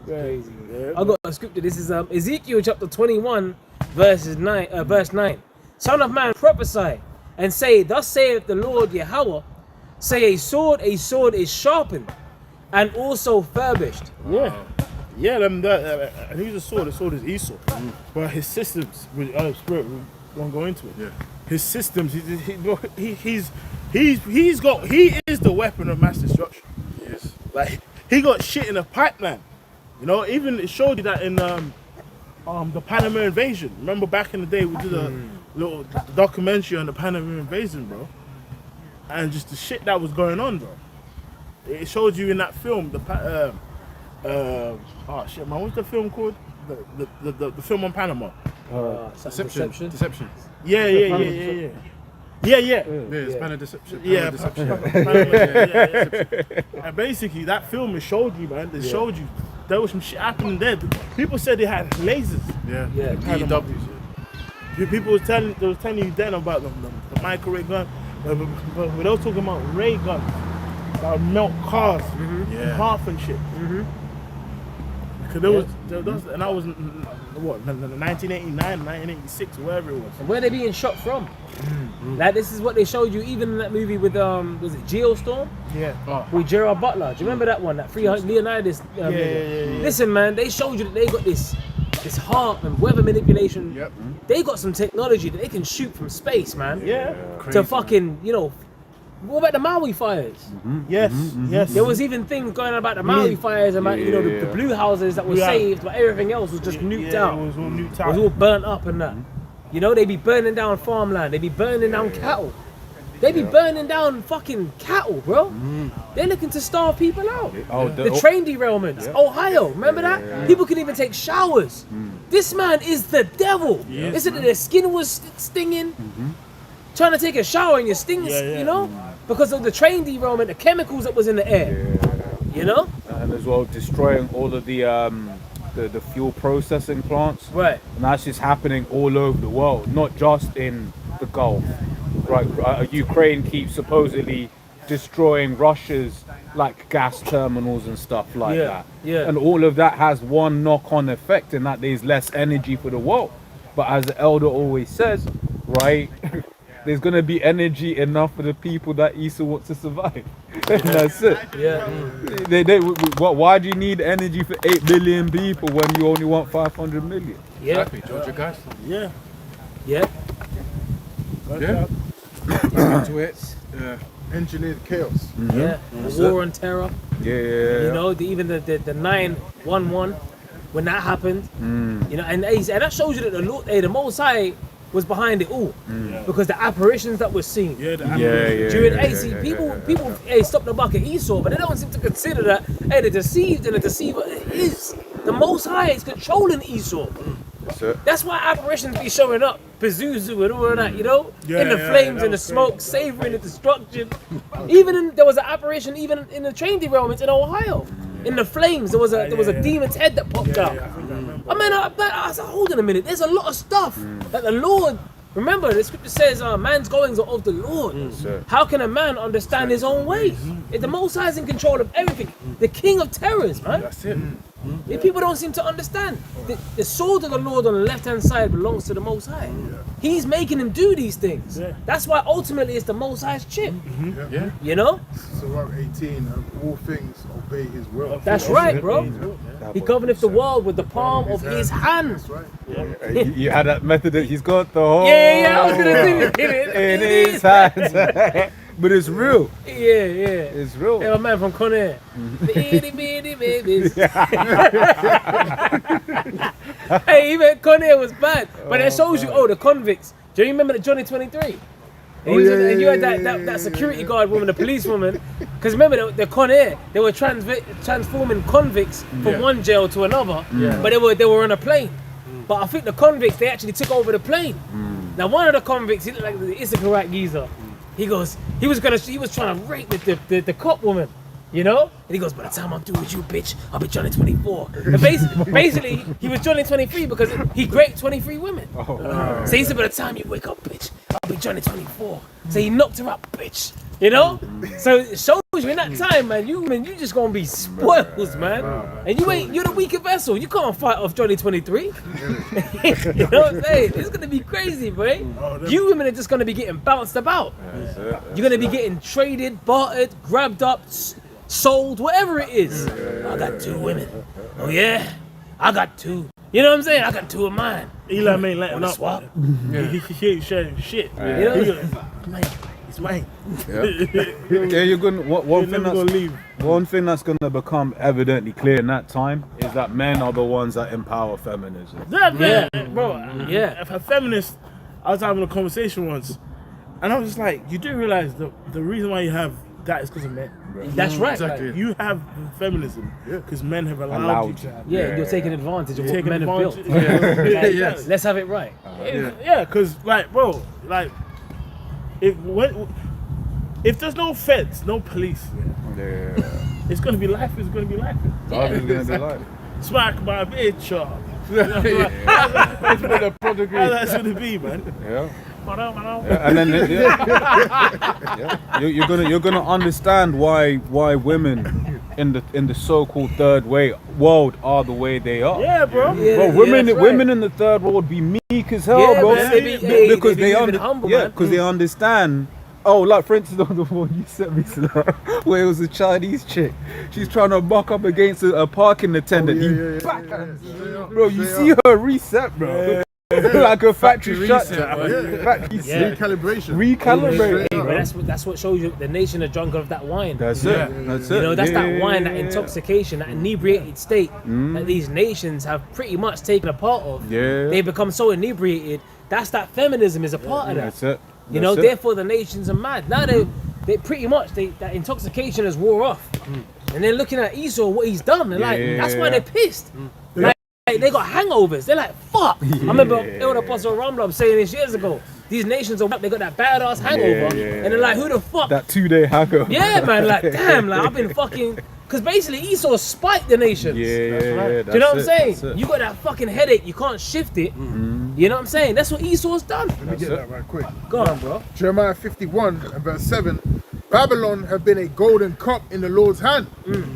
Crazy. I got a scripture. This is Ezekiel chapter 21, verse 9. Son of man, prophesy and say, thus saith the Lord Yahweh, say a sword is sharpened and also furbished. Yeah, and he's a sword. The sword is Esau, but his systems, with spirit, we won't go into it. Yeah, his systems. He is the weapon of mass destruction. Yes, like he got shit in a pipeline. You know, even it showed you that in the Panama invasion. Remember back in the day we did a little documentary on the Panama invasion, bro, and just the shit that was going on, bro. It showed you in that film oh shit, man, what's the film called? The film on Panama. Deception. Yeah. Yeah, it's Panama Deception. Yeah, Deception. yeah. And basically, that film it showed you, man. It showed you there was some shit happening there. People said they had lasers. Yeah. Panama. People was telling you then about the microwave gun, but they were talking about ray guns that would melt cars in half and shit. Because there was, and that was what, 1989, 1986, wherever it was. And where they being shot from? Like this is what they showed you even in that movie with was it Geostorm? Yeah. With Gerard Butler. Do you remember that one? That Leonidas movie? Yeah. Listen, man, they showed you that they got this HAARP and weather manipulation. Yep. They got some technology that they can shoot from space, man. Yeah. To fucking, what about the Maui fires? Yes. There was even things going on about the Maui fires and about, the blue houses that were saved, but everything else was just nuked out. It was all nuked It out. was all burnt up and that. They be burning down farmland. They be burning down cattle. They be burning down fucking cattle, bro. They're looking to starve people out. The train derailments. Ohio, remember that? People couldn't even take showers. This man is the devil. Isn't it? Their skin was stinging. Trying to take a shower and your skin, because of the train derailment, the chemicals that was in the air. And as well destroying all of the fuel processing plants. Right. And that's just happening all over the world, not just in the Gulf. Right, Ukraine keeps supposedly destroying Russia's gas terminals and stuff like that. Yeah. And all of that has one knock-on effect in that there's less energy for the world. But as the elder always says, right, there's gonna be energy enough for the people that Esau wants to survive. And that's it. Yeah. Why do you need energy for 8 billion people when you only want 500 million? Yeah. Happy, Georgia guys. Yeah. Yeah. Into it. Engineered chaos. Yeah. The war on terror. Yeah. Even the 9/11 when that happened. And that shows you that the Most High was behind it all, because the apparitions that were seen during people stop the buck at Esau, but they don't seem to consider that the deceived and the deceiver is the Most High is controlling Esau. That's why apparitions be showing up, Pazuzu and all of that, in the flames and the smoke, savoring the destruction. There was an apparition even in the train derailments in Ohio. In the flames, there was a demon's head that popped out. I was like, hold on a minute. There's a lot of stuff that the Lord. Remember, the scripture says, "Man's goings are of the Lord." How can a man understand his own ways? If the Most High is in control of everything, the King of terrors, man. That's it. If people don't seem to understand, the sword of the Lord on the left-hand side belongs to the Most High. He's making him do these things. That's why ultimately it's the Most High's chip. Surah 18, and all things obey his will. That's right, bro. He governeth the world with the palm of his hand. That's right. You had that method that he's got the whole Yeah, I was gonna do it. in his hands. But it's real. Yeah. It's real. Yeah, my man from Conair. The itty bitty babies. Hey, even Conair was bad. But it shows you, the convicts. Do you remember the Johnny 23? And you had that security guard woman, the police woman. Because remember, the Conair, they were transforming convicts from one jail to another. But they were on a plane. But I think the convicts, they actually took over the plane. Now, one of the convicts, he looked like the Issacharite geezer. He was trying to rape the cop woman, And he goes, by the time I'm through with you, bitch, I'll be Johnny 24. And basically, he was Johnny 23 because he raped 23 women. So he said, by the time you wake up, bitch, I'll be Johnny 24. So he knocked her up, bitch. So it shows you in that time, man, you just gonna be spoils, man. And you're the weaker vessel. You can't fight off Johnny 23. You know what I'm saying? It's gonna be crazy, boy. You women are just gonna be getting bounced about. You're gonna be getting traded, bartered, grabbed up, sold, whatever it is. I got 2 women. Oh yeah? I got 2. You know what I'm saying? I got 2 of mine. Elam ain't letting Wanna up. swap? He ain't sharing shit. Man, It's mine. Yeah, you're gonna. You're One never gonna leave. thing that's gonna become evidently clear in that time is that men are the ones that empower feminism. Yeah, bro. Yeah. If a feminist, I was having a conversation once, and I was just like, you do realize the reason why you have that is because of men. That's right. Exactly. Like, You have feminism because men have allowed you Allowed to you. have. yeah, you're taking advantage of what Taking men have built. advantage. Like, Yes. Let's have it right. Yeah, because like, bro, like, if there's no feds, no police, Yeah. it's gonna be life. It's gonna be life. Life is gonna be like. Smack my bitch up. That's what the prodigy. How that's gonna be, man. Yeah. And then you're gonna understand why women in the so-called third world are the way they are. Yeah, bro. Yeah, Bro, yeah, women that's right. women in the third world be meek as hell, Yeah, bro. man, Because they be they even humble, man. because they understand. Oh, like for instance, the one you sent me, where it was a Chinese chick. She's trying to buck up against a parking attendant. Bro, you see her reset, bro. Like a factory shutdown. Factory Yeah. Recalibration. Hey, but that's what shows you the nation is drunk of that wine. That's it. That's it. You know, that's Yeah, that yeah, wine, yeah, that yeah. intoxication, that inebriated state that these nations have pretty much taken a part of. Yeah. They become so inebriated. That's that feminism is a part of that. That's it. You know, That's it. therefore the nations are mad. Now they pretty much that intoxication has wore off. And they're looking at Esau, what he's done. They're like, that's why they're pissed. Like, they got hangovers. They're like, fuck. I remember Elder Apostle Ramblab saying this years ago. These nations are they got that badass hangover. And they're like, who the fuck? That 2-day hangover. Yeah, man, like, damn, like, I've been fucking. Because basically Esau spiked the nations. Yeah. Do you know what I'm saying? You got that fucking headache, you can't shift it. You know what I'm saying? That's what Esau's done. Let me get that right quick. Go on, bro. Jeremiah 51 and verse 7. Babylon have been a golden cup in the Lord's hand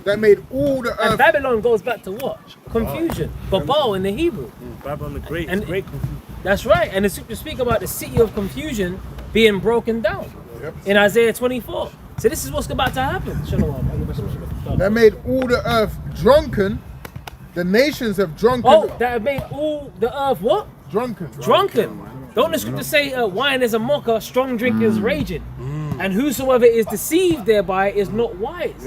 that made all the And earth. Babylon goes back to what? Confusion. Babal in the Hebrew. Babylon the Great. And- It's great confusion. That's right. And it's to speak about the city of confusion being broken down in Isaiah 24. So this is what's about to happen. Shalom. That made all the earth drunken. The nations have drunken. Oh, that have made all the earth what? Drunken. Drunken. Don't the scripture say wine is a mocker, strong drink is raging? And whosoever is deceived thereby is not wise.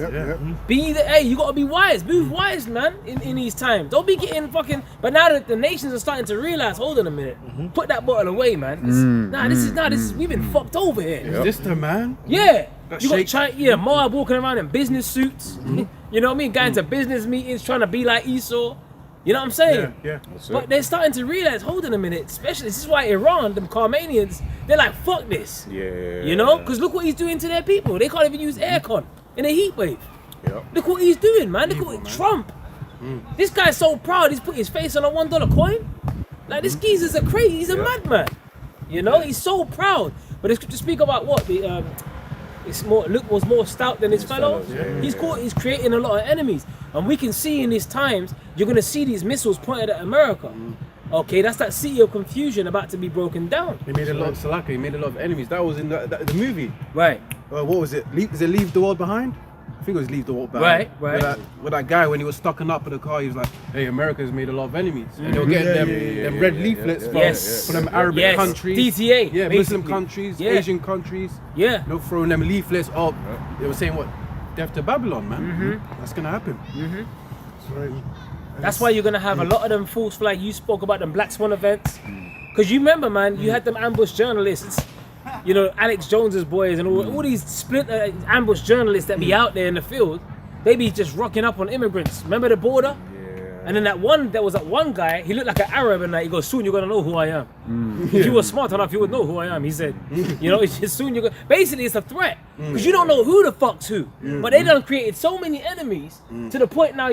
Hey, you gotta be wise. Move wise, man, in these times. Don't be getting fucking. But now that the nations are starting to realize, hold on a minute, put that bottle away, man. This is we've been fucked over here. Is this the man? Yeah. You got shake- China, Moab walking around in business suits. You know what I mean? Going to business meetings, trying to be like Esau. You know what I'm saying? Yeah. But they're starting to realize, hold on a minute, especially this is why Iran, them Carmanians, they're like, fuck this. Yeah. You know? Because look what he's doing to their people. They can't even use aircon in a heat wave. Look what he's doing, man. Look what Trump. This guy's so proud, he's put his face on a $1 coin. Like, this geezer's crazy, he's a madman. You know, he's so proud. But it's to speak about what? Luke was more stout than his fellows. He's creating a lot of enemies. And we can see in these times, you're going to see these missiles pointed at America. Okay, that's that city of confusion about to be broken down. He made a lot of Salaka, he made a lot of enemies. That was in the movie. Right. What was it? Is it Leave the World Behind? I think it was Leave the World Behind. Right. With that guy, when he was stocking up in the car, he was like, hey, America's made a lot of enemies. And they were getting them red leaflets from them Arabic countries. DTA. Yeah, basically. Muslim countries, Yeah. Asian countries. Yeah. You know, throwing them leaflets up. They were saying what? Death to Babylon, man. That's gonna happen. That's why you're gonna have a lot of them false flag. You spoke about them Black Swan events, because you remember, man, you had them ambush journalists. You know, Alex Jones's boys and all these split ambush journalists that be out there in the field. They be just rocking up on immigrants. Remember the border? And then there was that one guy. He looked like an Arab, and he goes, "Soon you're gonna know who I am." If you were smart enough, you would know who I am. He said, "You know, it's just soon you're gonna." Basically, it's a threat because you don't know who the fuck's who. But they done created so many enemies to the point now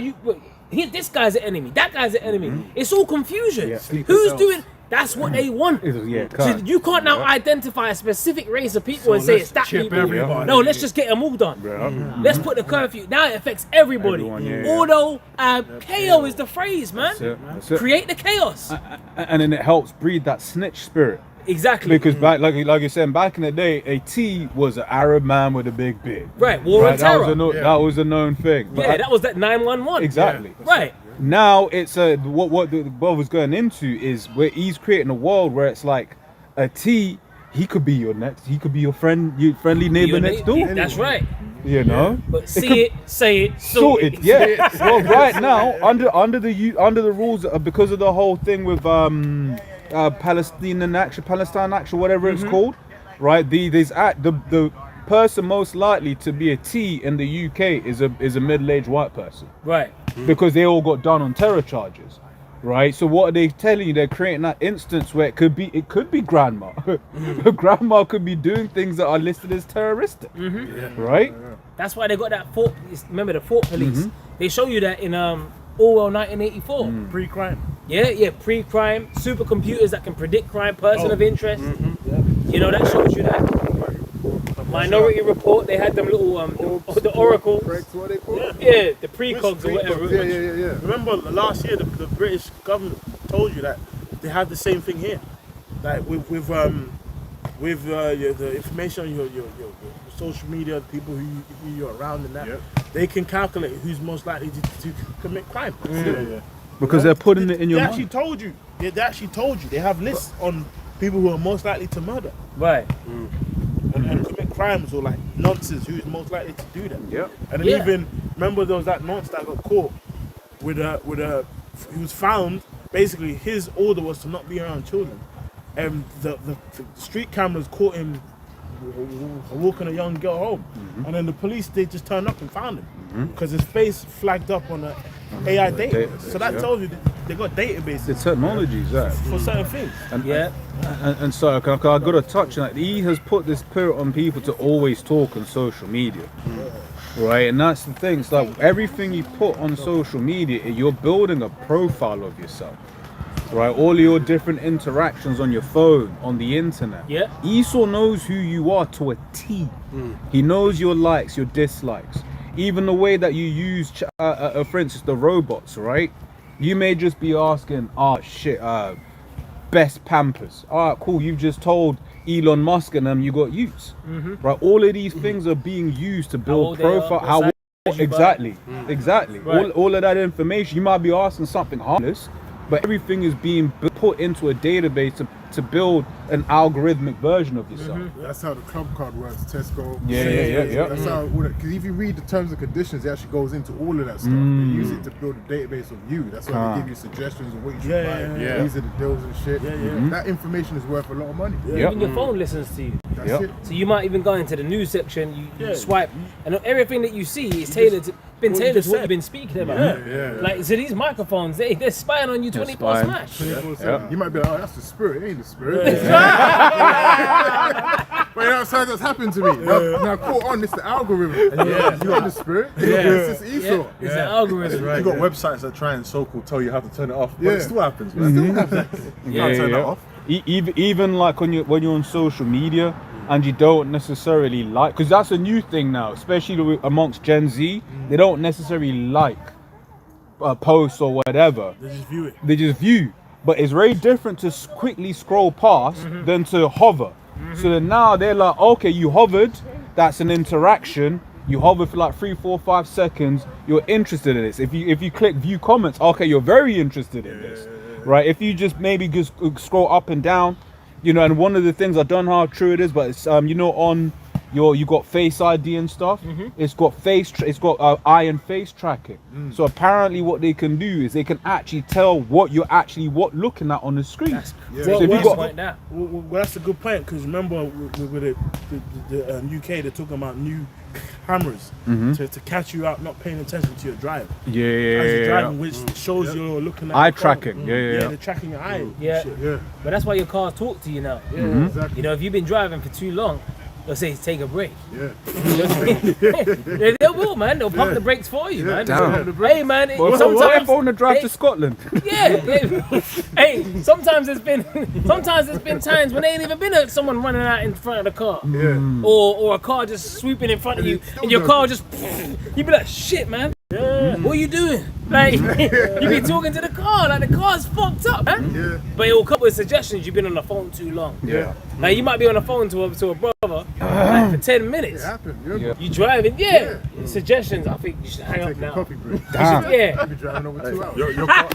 this guy's an enemy, that guy's an enemy. It's all confusion. Who's doing? That's what they want. So you can't now identify a specific race of people and say it's that people. No, let's just get them all done. Let's put the curfew. Now it affects everybody. Although KO is the phrase, man. That's it. Create the chaos. And then it helps breed that snitch spirit. Exactly. Because back, like you're saying, back in the day, a T was an Arab man with a big beard. Right, war and That terror. that was a known thing. But Yeah, that was that 911. exactly. Right. Now it's what the brother's going into is where he's creating a world where it's like a T he could be your next. He could be your friend, your friendly neighbor Your next neighbor. door. That's right. You know. But see it, say it, Sorted, yeah. Well, right now, under the rules, because of the whole thing with Palestine Action, whatever it's called, right? The person most likely to be a T in the UK is a middle-aged white person, Right. because they all got done on terror charges, right? So what are they telling you? They're creating that instance where it could be grandma. Grandma could be doing things that are listed as terroristic, right? That's why they got that fort. Remember the fort police? They show you that in Orwell 1984. Pre-crime. Yeah, pre-crime, supercomputers that can predict crime, person of interest. You know, that shows you that. Minority Report, they had them little, the Oracle. What they call it? Yeah, the precogs or whatever. Yeah. Remember last year, the British government told you that they have the same thing here. Like with the information on your social media, the people who you're around and that, they can calculate who's most likely to commit crime. Because they're putting it in your They mind. actually told you. They actually told you. They have lists on people who are most likely to murder Right. and commit crimes or like nonsense. Who's most likely to do that? Yeah. And then even remember there was that nonce that got caught with a he was found. Basically, his order was to not be around children, and the street cameras caught him walking a young girl home, and then the police they just turned up and found him because his face flagged up on a AI database. So that tells you that they got databases The technologies, that. for certain things. And so I got to touch on that. He has put this spirit on people to always talk on social media, right? And that's the thing. It's like everything you put on social media, you're building a profile of yourself, right? All your different interactions on your phone, on the internet. Yeah. Esau knows who you are to a T. He knows your likes, your dislikes, even the way that you use, for instance, the robots, right? You may just be asking, best Pampers. All right, cool. You've just told Elon Musk and them you got use, right? All of these things are being used to build profile. Exactly. Right. All of that information. You might be asking something harmless, but everything is being put into a database to build an algorithmic version of yourself. That's how the club card works. Tesco. Yeah. That's how. Because if you read the terms and conditions, it actually goes into all of that stuff. They use it to build a database of you. That's why they give you suggestions of what you should buy. These are the deals and shit. That information is worth a lot of money. Even your phone listens to you. That's it. So you might even go into the news section, you swipe, and everything that you see is tailored to what you've been speaking about. Like, so these microphones, they're spying on you 24 smash. You might be like, oh, that's the spirit. It ain't the spirit. But you know, sometimes that's happened to me. Now caught on, it's the algorithm. You got the spirit. It's just Esau. It's an algorithm. You got websites that try and so-called tell you how to turn it off, but it still happens, man. You can't turn that off. Even like when you're on social media and you don't necessarily like, because that's a new thing now, especially amongst Gen Z. They don't necessarily like posts or whatever. They just view it. They just view. But it's very different to quickly scroll past than to hover. So then now they're like, okay, you hovered, that's an interaction. You hover for like 3, 4, 5 seconds, you're interested in this. If you click view comments, okay, you're very interested in this. Right? If you just maybe just scroll up and down, and one of the things, I don't know how true it is, but it's on you got Face ID and stuff. It's got eye and face tracking. So apparently what they can do is they can actually tell what you're actually looking at on the screen. Well, that's a good point, because remember with the UK, they're talking about new cameras to catch you out not paying attention to your drive. As you're driving, which shows you're looking at eye the car. tracking. They're tracking your eye. But that's why your cars talk to you now. Exactly. If you've been driving for too long, they'll say take a break. They will, man. They'll pump the brakes for you, man. Hey, man. What if I want to drive to Scotland? Hey, sometimes it's been times when there ain't even been someone running out in front of the car, or a car just swooping in front of you, and your car just, you be like, shit, man. What are you doing? Like, you be talking to the car, like the car's fucked up, man. But it will come with suggestions. You've been on the phone too long. Like, you might be on the phone to a brother like, for 10 minutes. It happened. You driving, suggestions, I think you should hang up Take a now. coffee break. Damn. Yeah. You'll be driving over 2 hours. Your car.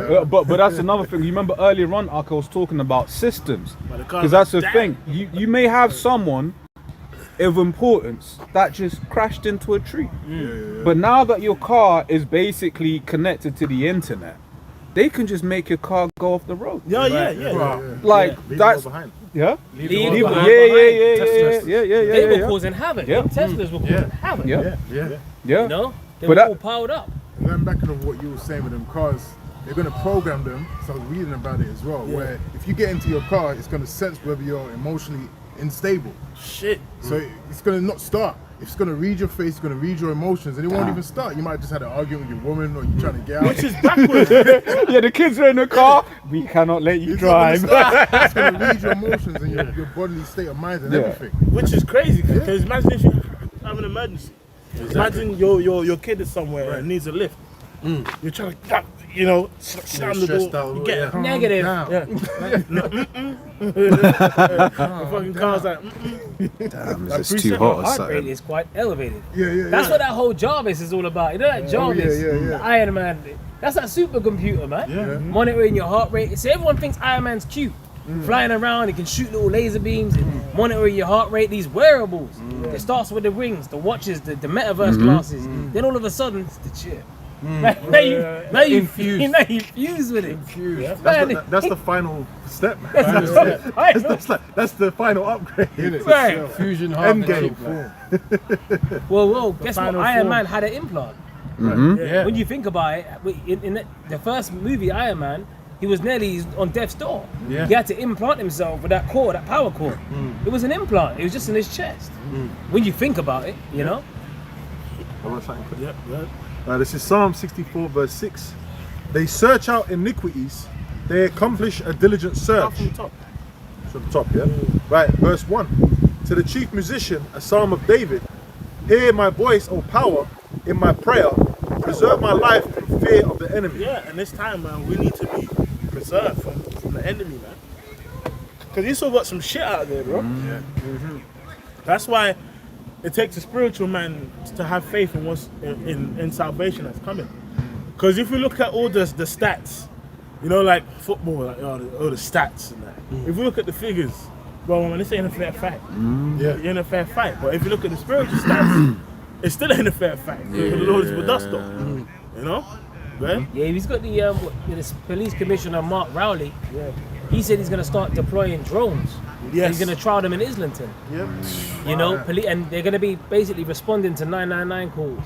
Damn. But that's another thing. You remember earlier on, Ark, I was talking about systems. Because that's the thing. You may have someone of importance that just crashed into a tree. But now that your car is basically connected to the internet, they can just make your car go off the road. Yeah. Like Leave that's them all behind. yeah. Leave Yeah, it behind. They were yeah. causing havoc. Yeah. Teslas were causing havoc. Yeah. Yeah. Yeah. You know, they But were that- all piled up. And then back to what you were saying with them cars, they're going to program them. So I was reading about it as well, where if you get into your car, it's going to sense whether you're emotionally unstable. Shit. So it's going to not start. It's going to read your face, it's going to read your emotions, and it won't even start. You might have just had an argument with your woman, or you're trying to get out. Which is backwards. Yeah, the kids are in the car. We cannot let you It's not drive. gonna start. It's going to read your emotions and your bodily state of mind and everything. Which is crazy because imagine if you have an emergency. Imagine your kid is somewhere and needs a lift. You're trying to, slam the stressed door. out, You get yeah. it. Negative. Yeah. The fucking car's like, Damn, Like, it's preset too hot or Heart rate something. is quite elevated. Yeah. That's what that whole Jarvis is all about. You know that Jarvis, yeah. the Iron Man. That's that supercomputer, man. Monitoring your heart rate. So everyone thinks Iron Man's cute. Flying around, he can shoot little laser beams and monitor your heart rate. These wearables. It starts with the rings, the watches, the metaverse glasses. Then all of a sudden, it's the chip. Now you fuse with it. That's the final step, man. Right. That's the final upgrade. Right. Fusion heart Endgame. Well, guess what? final Iron form. Man had an implant. yeah. When you think about it, in the first movie Iron Man, he was nearly on death's door. Yeah. He had to implant himself with that core, that power core. It was an implant. It was just in his chest. When you think about it, you know. I want something quick. Yep. This is Psalm 64 verse 6. They search out iniquities. They accomplish a diligent search. From the top. From the top, yeah? Right, verse 1. To the chief musician, a psalm of David. Hear my voice, O power, in my prayer. Preserve my life from fear of the enemy. Yeah, and this time, man, we need to be preserved from the enemy, man. Because you still got some shit out there, bro. That's why it takes a spiritual man to have faith in what's in salvation that's coming. Because if we look at all the stats, like football, like all the stats and that. If we look at the figures, well, man, this ain't a fair fight. It ain't a fair fight. But if you look at the spiritual stats, it still ain't a fair fight. The Lord is with us, though. You know? Right? Yeah, he's got this police commissioner, Mark Rowley. Yeah. He said he's going to start deploying drones. Yes. He's going to trial them in Islington. Yep. You know, and they're going to be basically responding to 999 calls.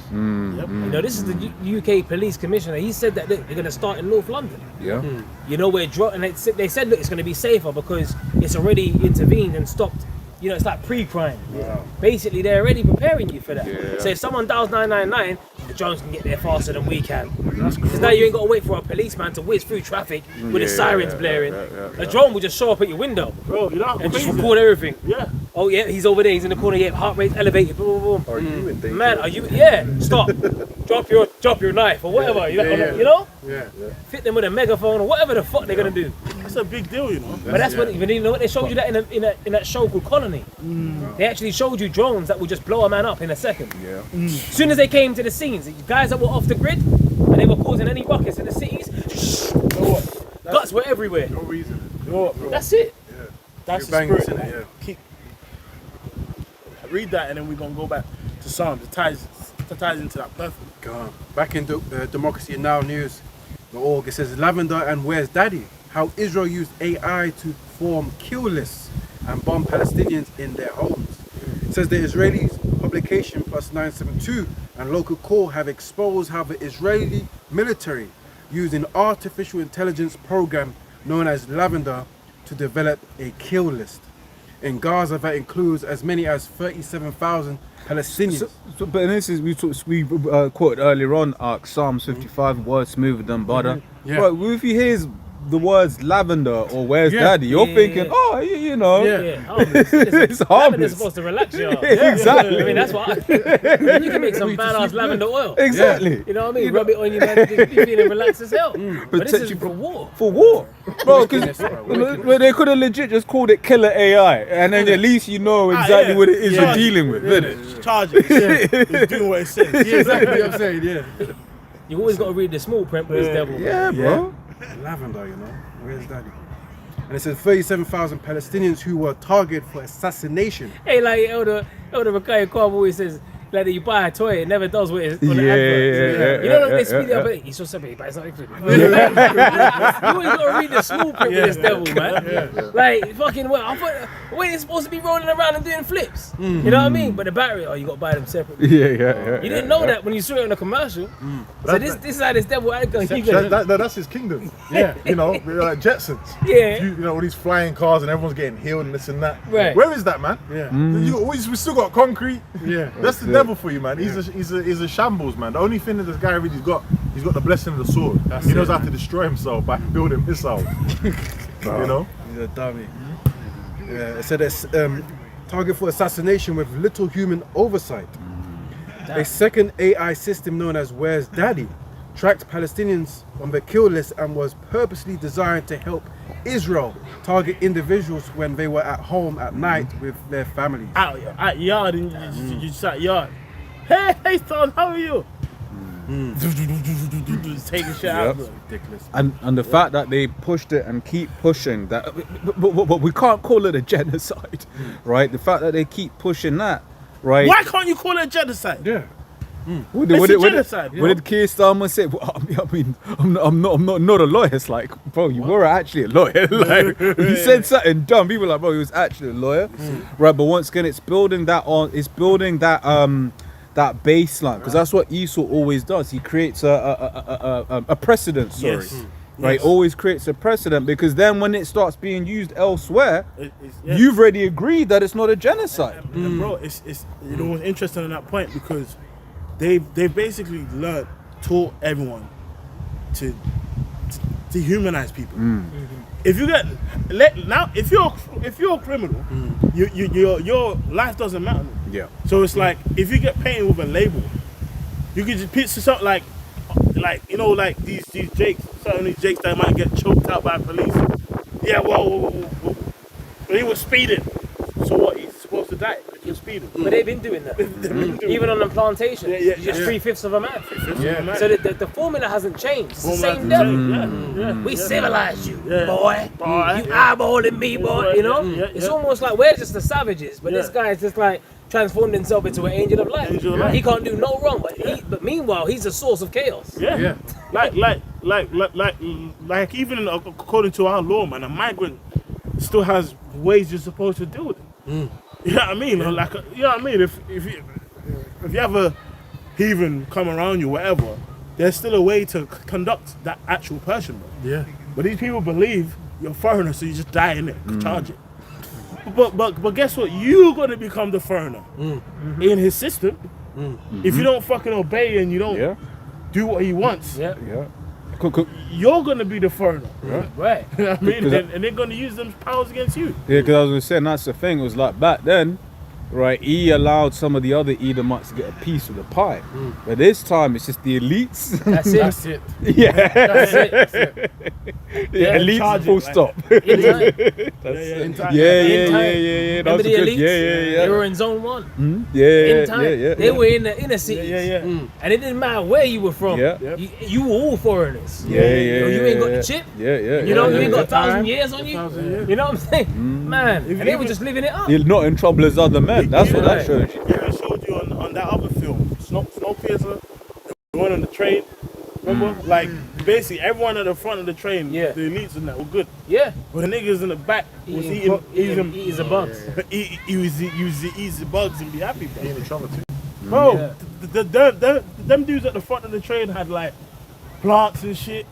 Yep. You know, this is the UK police commissioner. He said that look, they're going to start in North London. Yeah. You know, where and they said look, it's going to be safer because it's already intervened and stopped. You know, it's like pre-crime. Basically, they're already preparing you for that. So if someone dials 999, the drones can get there faster than we can. Because now you ain't got to wait for a policeman to whiz through traffic with his sirens blaring. A drone will just show up at your window Bro, you know how and just crazy record everything. Yeah. Oh yeah, he's over there. He's in the corner. Yeah, heart rate's elevated. Boom, boom, boom. Are you in danger? Man, are you? Yeah. Stop. drop your knife or whatever. You know? Yeah. Fit them with a megaphone or whatever the fuck they're gonna do. That's a big deal, you know. But that's what you know what they showed you that in that show called Colony. They actually showed you drones that would just blow a man up in a second. Yeah. As soon as they came to the scenes, the guys that were off the grid and they were causing any ruckus in the cities, guts were everywhere. No reason. You know what, bro? That's it. That's the banging spirit. in it, man. Keep read that, and then we're gonna go back to Psalms. It ties into that perfect. Back in Democracy Now! News, it says Lavender and Where's Daddy? How Israel used AI to form kill lists and bomb Palestinians in their homes. It says the Israeli publication Plus 972 and local core have exposed how the Israeli military used an artificial intelligence program known as Lavender to develop a kill list. In Gaza, that includes as many as 37,000 Palestinians. But this is we quoted earlier on, Psalms 55, words smoother than butter. Yeah. But if you hear the words lavender or where's daddy, you're Yeah, thinking, yeah. oh, you know, Yeah. Harmless. it's Lavender's harmless. supposed to relax you. Exactly. I mean, that's what you can make some badass lavender oil. Exactly. You know what I mean? Rub it on you, man. You be feeling relaxed as hell. But this Protect is you for war. For war, bro, because they could have legit just called it killer AI, and then at least you know exactly what it is you're dealing with, innit? Charge it. It's doing what it says. Yeah, exactly what I'm saying, yeah. You always got to read the small print with this devil. Yeah, bro. Lavender, you know. Where's daddy? And it says 37,000 Palestinians who were targeted for assassination. Hey, like Elder Rakaya Kwab always says, like you buy a toy, it never does what it's on the Yeah, advert. You know they speed up, he's so simple, but it's not actually. You always gotta read the small print with this devil, man. Like fucking well, I thought when it's supposed to be rolling around and doing flips. You know what I mean? But the battery, you gotta buy them separately. Yeah. You didn't know that when you saw it on the commercial. So this is how this devil icon. That's his kingdom. Yeah, you know, we're like Jetsons. Yeah. You know, all these flying cars and everyone's getting healed and this and that. Right. Where is that, man? Yeah. We still got concrete. Yeah. That's the devil for you, man. He's a shambles, man. The only thing that this guy really got, he's got the blessing of the sword. He knows how to destroy himself by building missiles. You know. He's a dummy. Yeah, it said it's target for assassination with little human oversight. A second AI system known as Where's Daddy tracked Palestinians on the kill list and was purposely designed to help Israel target individuals when they were at home at night with their families. Out at yard and you just at yard. Hey son, how are you? Just taking shit out. Bro. Ridiculous. And the fact that they pushed it and keep pushing that, but we can't call it a genocide, right? The fact that they keep pushing that, right? Why can't you call it genocide? Yeah. What It's a genocide. What did Keir Starmer say? Well, I mean, I'm not a lawyer. It's like, bro, you were actually a lawyer. Like, he said something dumb. People were like, bro, he was actually a lawyer, right? But once again, it's building that that baseline, because that's what Esau always does. He creates a precedent. Sorry. Yes. Right, Yes. always creates a precedent, because then when it starts being used elsewhere, Yeah. you've already agreed that it's not a genocide. And bro, it's you know what's interesting on that point, because they basically taught everyone to humanize people. If you get if you're a criminal, your life doesn't matter. Yeah. So it's like if you get painted with a label, you can just picture something like you know, like these Jakes, certain these Jakes that might get choked out by police. Yeah, well, he was speeding. So what? He's supposed to die because he was speeding. But they've been doing that. Even on the plantations. Yeah, You're just 3/5 of a man. Yeah. So the formula hasn't changed. It's the Formula same hasn't devil. changed. Yeah. We civilized you, Yeah. boy. You eyeballing me, boy. You know? Yeah. It's almost like we're just the savages, but this guy is just like transformed himself into an angel of light. Angel of light. He can't do no wrong, but meanwhile he's a source of chaos. Yeah. Like even according to our law, man, a migrant still has ways you're supposed to deal with it. You know what I mean? Like, you know what I mean? If you have a heathen come around you, whatever, there's still a way to conduct that actual person, bro. Yeah. But these people believe you're a foreigner, so you just die in it, charge it. But guess what? You're gonna become the foreigner in his system. If you don't fucking obey and you don't do what he wants, Yeah. you're gonna be the foreigner. Right. You know what I mean? Because And they're gonna use them powers against you. Yeah, because I was saying that's the thing. It was like back then, right? He allowed some of the other Edomites to get a piece of the pie, but this time it's just the elites. That's it. That's it. yeah, That's it. yeah, elites. charge Full it, stop. In time. In time. Yeah. Remember That was the good. elites? Yeah. They were in zone 1. Yeah. In time. Yeah. They were in the inner cities. Yeah. And it didn't matter where you were from. Yeah. You were all foreigners. Yeah. You ain't got the chip. Yeah. You know, you ain't got Time. 1,000 years on you. 1,000 years. You know what I'm saying? Man, and they were just living it up. You're not in trouble as other men. That's what that shows you. I showed you on that other film, Snowpiercer, the one on the train. Remember? Like, basically, everyone at the front of the train, Yeah. the elites and that were good. Yeah. But the niggas in the back was Eating eating the bugs. he was eat the bugs and be happy, bro. Being in trouble too. Bro, Yeah. them dudes at the front of the train had like plants and shit,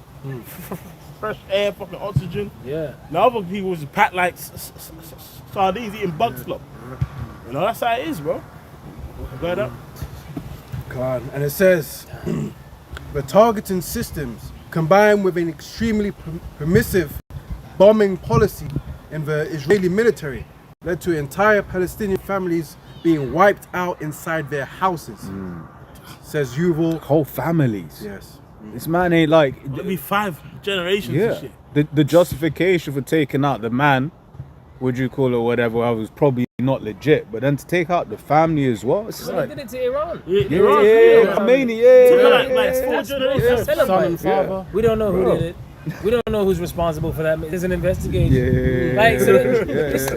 fresh air, fucking oxygen. Yeah. The other people was packed like sardines eating bug slop. You know, that's how it is, bro. Got up. God. And it says the targeting systems combined with an extremely permissive bombing policy in the Israeli military, led to entire Palestinian families being wiped out inside their houses. Says Yuval. Whole families. Yes. This man ain't like. It'll be 5 generations Yeah. and shit. The justification for taking out the man, would you call it whatever, was probably not legit. But then to take out the family as well, it's just They like. did it to Iran. Yeah, Khomeini, Like 4 That's generations. celebrated. Son and father. We don't know who did it. We don't know who's responsible for that. There's an investigation. Yeah. Like, so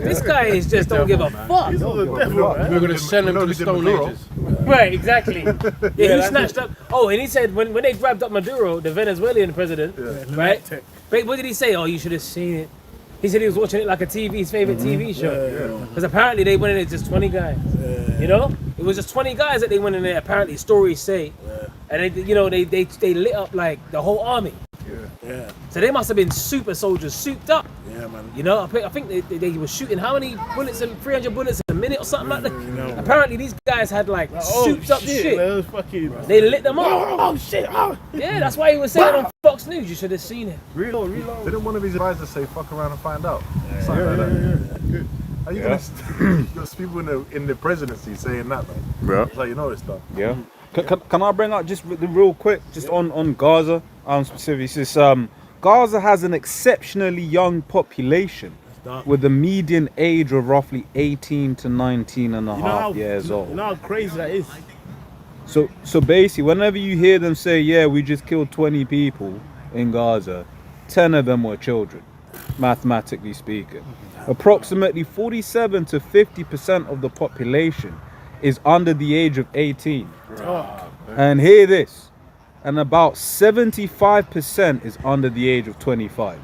this guy is just don't give a fuck. We're going to send him to the Stone Ages. Right, exactly. Yeah, he snatched up. Oh, and he said when they grabbed up Maduro, the Venezuelan president, right? But what did he say? Oh, you should have seen it. He said he was watching it like his favorite TV show. Because apparently they went in there just 20 guys. You know, it was just 20 guys that they went in there. Apparently, stories say, and they lit up like the whole army. Yeah. So they must have been super soldiers, souped up. Yeah, man. You know, I think they were shooting how many bullets, 300 bullets in a minute or something like that. know. Apparently these guys had like souped up shit. That was fucking. They lit them up. Oh shit! Oh. Yeah, that's why he was saying on Fox News, you should have seen it. Reload. Didn't one of his advisors say fuck around and find out? Something like that. Good. Are you gonna there's people in the presidency saying that, man? Yeah. It's like, you know it's done. Yeah. Can I bring up just real quick, just on Gaza, specifically, this Gaza has an exceptionally young population with a median age of roughly 18 to 19 and a half years old. You know how crazy that is? So basically, whenever you hear them say, yeah, we just killed 20 people in Gaza, 10 of them were children, mathematically speaking. Approximately 47 to 50% of the population is under the age of 18. And hear this, and about 75% is under the age of 25.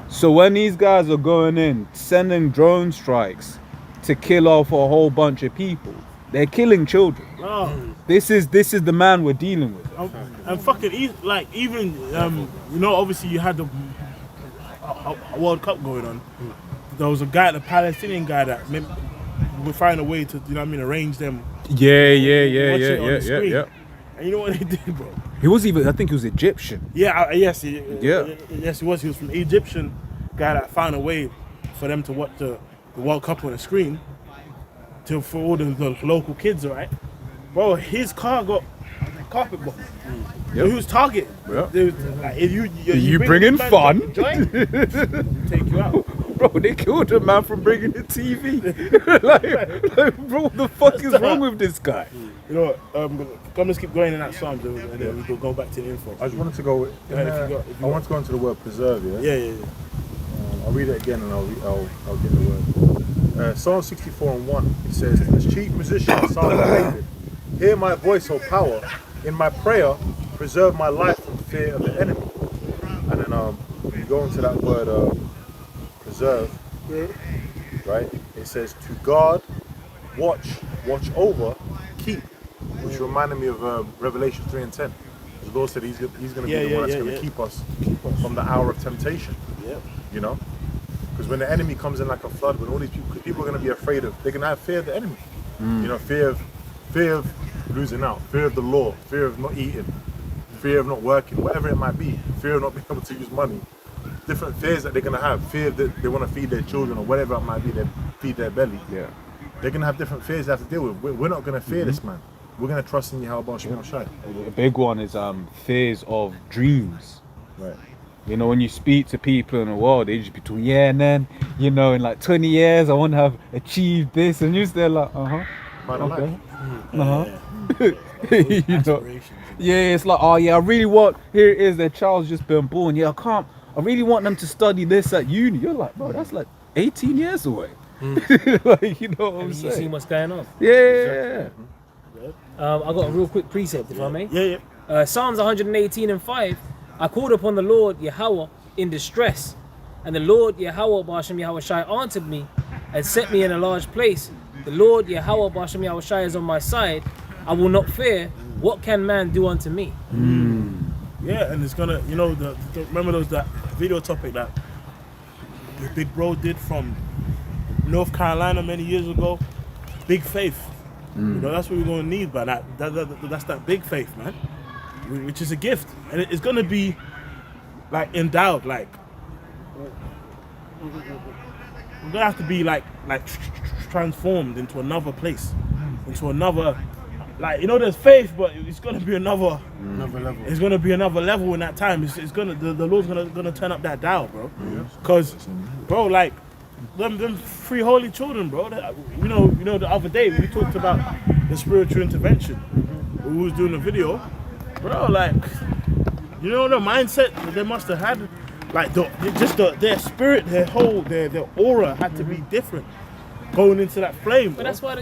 So when these guys are going in, sending drone strikes to kill off a whole bunch of people, they're killing children. This is the man we're dealing with. And fucking even you know, obviously you had the World Cup going on. There was a guy, the Palestinian guy, that would find a way to, you know what I mean, arrange them. Yeah. And you know what they did, bro? He was even, I think he was Egyptian. Yeah, yes, he was. He was from Egyptian guy that found a way for them to watch the World Cup on the screen for all the local kids, right? Bro, his car got carpet bombed. So he was targeted. Yep. They was, like, if You bring in fun. Join, take you out. Bro, they killed a man from bringing the TV. like, bro, what the fuck is wrong with this guy? You know what? I'm gonna keep going in that Psalms and then we'll go back to the info. I just wanted to go. I want to go into the word preserve. Yeah. I'll read it again and I'll get the word. Psalm 64:1. It says, "To the chief musician, Psalm of David, hear my voice, O power. In my prayer, preserve my life from fear of the enemy." And then when you go into that word preserve, right? It says to guard, watch over, keep, which reminded me of Revelation 3:10. The Lord said He's going to be the one that's going to keep us from the hour of temptation. Yeah. You know, because when the enemy comes in like a flood, when all these people are going to be afraid of, they're going to have fear of the enemy. You know, fear of losing out, fear of the law, fear of not eating, fear of not working, whatever it might be, fear of not being able to use money. Different fears that they're going to have, fear that they want to feed their children or whatever it might be, they feed their belly. Yeah. They're going to have different fears they have to deal with. We're not going to fear this man. We're going to trust in Yahweh Shema Shai. The big one is fears of dreams. Right. You know, when you speak to people in the world, they just be talking, yeah, and then, you know, in like 20 years, I want to have achieved this. And you're still like, okay. You know, yeah, it's like, oh yeah, I really want, here it is, their child's just been born. Yeah, I really want them to study this at uni. You're like, bro, that's like 18 years away. Like, you know what I'm saying? You see what's going on. Yeah. I got a real quick precept, if I may. Yeah. Psalms 118:5. I called upon the Lord Yahweh in distress, and the Lord Yahweh B'Hashem Yahweh Shai answered me and set me in a large place. The Lord Yahweh B'Hashem Yahweh Shai is on my side. I will not fear. What can man do unto me? Yeah, and it's gonna, you know, remember that video topic that the Big Bro did from North Carolina many years ago? Big faith. You know, that's what we're gonna need, but that's that big faith, man. which is a gift, and it's gonna be like endowed. Like we're gonna have to be like transformed into another place, into another. Like, you know, there's faith, but it's gonna be another level. It's gonna be another level in that time. It's gonna the Lord's gonna turn up that dial, bro. Cause, bro, like them three holy children, bro. You know, the other day we talked about the spiritual intervention. We was doing a video, bro. Like, you know, the mindset that they must have had, like their spirit, their aura had to be different going into that flame. But that's why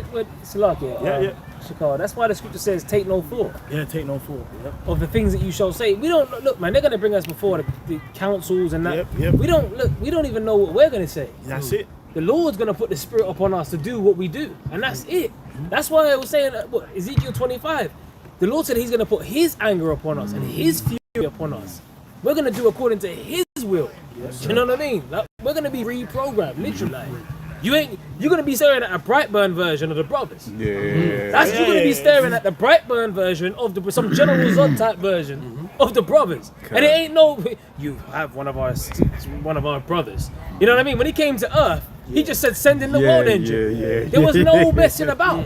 Shakar, that's why the scripture says, take no thought. Yeah, take no thought. Yep. Of the things that you shall say. We don't look, man. They're gonna bring us before the councils and that. Yep. We don't even know what we're gonna say. That's it. The Lord's gonna put the Spirit upon us to do what we do, and that's it. That's why I was saying, Ezekiel 25. The Lord said He's gonna put His anger upon us and His fury upon us. We're gonna do according to His will. Yes, you know what I mean? Like, we're gonna be reprogrammed, literally. Like, you're gonna be staring at a Brightburn version of the Brothers. Yeah. You're gonna be staring at the Brightburn version of some General Zod type version of the Brothers. And it ain't no, you have one of our brothers. You know what I mean? When He came to Earth, He just said, send in the world engine. There was no messing about.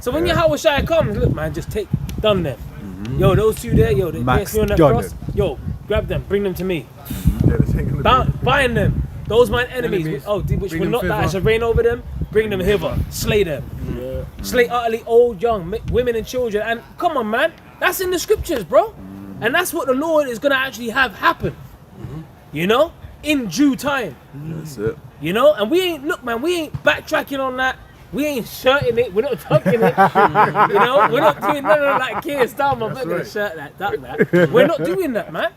So when Yahweh Shai comes, look, man, just done them. Yo, those two there, yo, they pierced me on that cross. Yo, grab them, bring them to me. Bind them. Those mine enemies, which will not die, shall reign over them. Bring them hither, slay them. Slay utterly old, young, women and children. And come on, man, that's in the scriptures, bro. And that's what the Lord is gonna actually have happen. You know, in due time. That's it. You know, and we ain't backtracking on that. We ain't shirting it. We're not tucking it. You know, we're not doing none of that Keir Starmer. I'm not gonna shirt that. We're not doing that, man.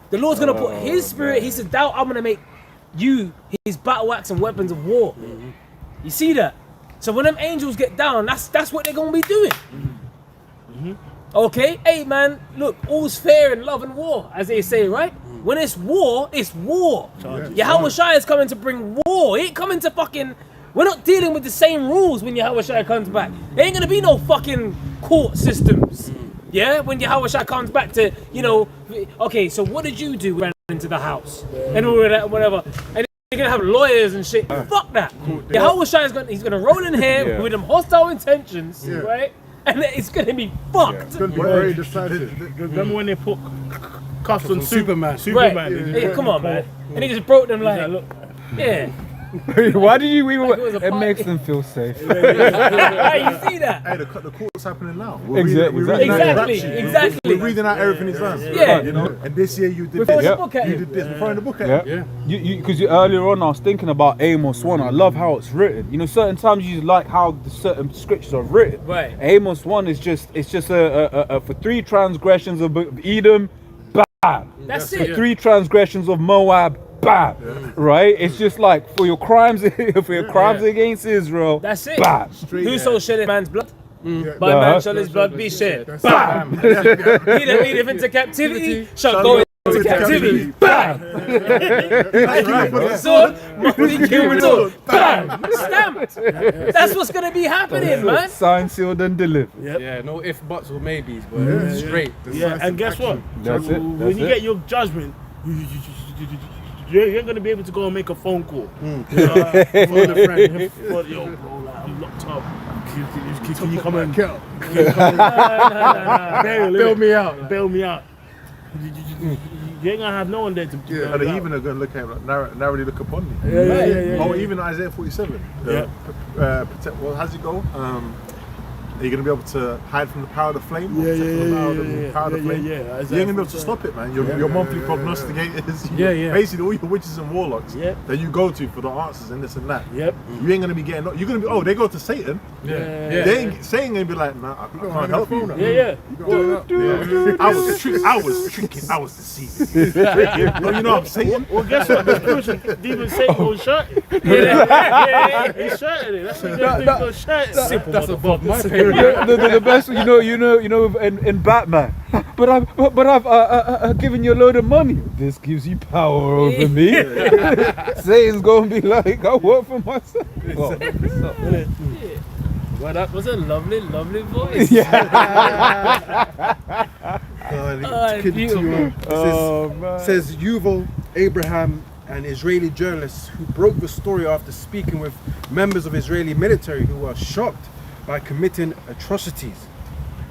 The Lord's gonna put His Spirit. He said, "Thou, I'm gonna make you His battle axe and weapons of war." You see that? So when them angels get down, that's what they're gonna be doing. Okay, hey man, look, all's fair in love and war, as they say, right? When it's war, it's war. Yahweh Shai is coming to bring war. He ain't coming to fucking. We're not dealing with the same rules when Yahweh Shai comes back. There ain't gonna be no fucking court systems. Yeah, when Yahweh Shai comes back to, you know, okay, so what did you do when you ran into the house? And all of that, whatever. And you're gonna have lawyers and shit. Fuck that. Yahweh Shai he's gonna roll in here with them hostile intentions, right? And it's gonna be fucked. It's gonna be very decisive. Remember when they put cuffs on Superman? Right. Hey, come on, man. And he just broke them like, yeah. Why did you even? It makes them feel safe. Hey, you see that? Hey, the court's happening now. Exactly. Exactly. We're reading out everything he's done. Yeah. You know, and this year you did We're this. throwing the book at You him. did this. We're throwing the book at him. Yeah. Because earlier on I was thinking about Amos 1. I love how it's written. You know, certain times you like how the certain scriptures are written. Right. Amos 1 is just a for 3 transgressions of Edom, bam. That's For it. 3 transgressions of Moab, bam. Right? It's just like for your crimes against Israel. That's it. Bam. Whoso sheddeth man's blood, by man shall his blood be shed. Bam. He that leadeth into captivity shall go into captivity. Bam. Sword must be killed with sword. Bam. Stamped. That's what's gonna be happening, man. Signed, sealed, and delivered. Yeah, no if, buts, or maybes, but straight. Yeah, and guess what? That's it. When you get your judgment, you ain't gonna be able to go and make a phone call. For a friend. Yo, bro, like, I'm locked up. Can you come and bail me out? Bail me out. You ain't gonna have no one there to. And they even are going to look at it, narrowly look upon me. Yeah. Oh, even Isaiah 47. Protect. Well, how's it go? Are you going to be able to hide from the power of the flame? Power of the flame. You ain't going to be able to stop it, man. Your monthly prognosticators. Basically, all your witches and warlocks that you go to for the answers and this and that. You ain't going to be getting. You're going to be. Oh, they go to Satan. Satan going to be like, nah, I can't help you. I was tricking. I was deceiving. No, you know what I'm saying? Well, guess what? The spiritual demon Satan will shut it. He's shutting it. That's what they're going to shut it. That's above my pay. The best, you know, in Batman. But I've given you a load of money. This gives you power over me. Satan's gonna be like, I work for myself. Well, that was a lovely, lovely voice. Kid beautiful. to, says Yuval Abraham, an Israeli journalist who broke the story after speaking with members of Israeli military who were shocked by committing atrocities.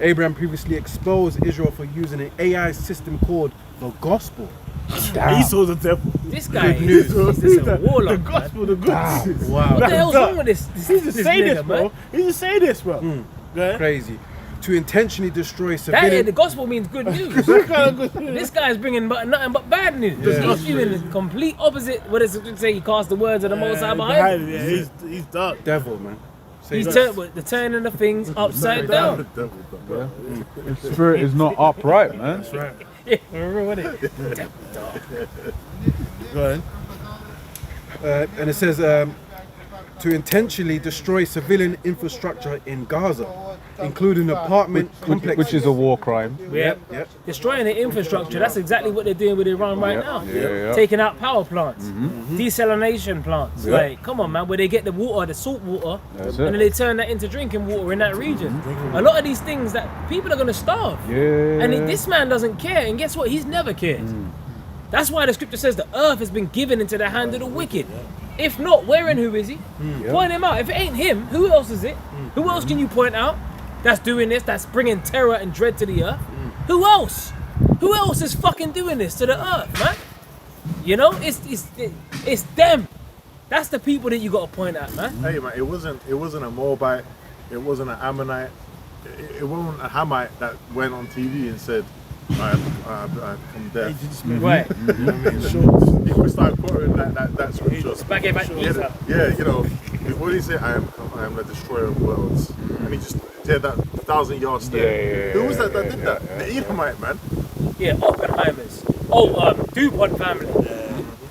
Abraham previously exposed Israel for using an AI system called the Gospel. He saw the devil. This guy Good news. is just a The warlock. man. gospel, the good. Wow. What the hell's wrong with this? He's just this say nigga, this, bro. man? He's just say this, bro. Yeah? Crazy. To intentionally destroy That civilian... the gospel means good news. What kind of good? This guy's bringing nothing but bad news. Yeah. He's doing the complete opposite. What does it say? He cast the words of the Most High behind him. Yeah, he's dark. Devil, man. Say He's that. turning the things upside down. Spirit is not upright, man. That's right. Yeah, remember what it? Go ahead. And it says to intentionally destroy civilian infrastructure in Gaza, including apartment complexes. Which is a war crime. Yeah. Yep. Destroying the infrastructure. That's exactly what they're doing with Iran right now. Yeah. Taking out power plants, desalination plants. Yeah. Like, come on, man, where they get the water, the salt water, That's and it. then they turn that into drinking water in that region. A lot of these things that people are going to starve. Yeah. And this man doesn't care. And guess what? He's never cared. That's why the scripture says the earth has been given into the hand of the wicked. If not, where and who is he? Point him out. If it ain't him, who else is it? Who else can you point out that's doing this, that's bringing terror and dread to the earth? Who else? Who else is fucking doing this to the earth, man? You know, it's them. That's the people that you got to point at, man. Hey man, it wasn't a Moabite, it wasn't an Ammonite, it wasn't a Hamite that went on TV and said, I become deaf. Right. You know what I mean? If we start quoting that scripture, Back it back. yeah, you know, what did he say? I am the destroyer of worlds, and he just did that 1,000-yard stare. Who was that did that? The Edomite man. Yeah, Oppenheimers. Oh, DuPont family.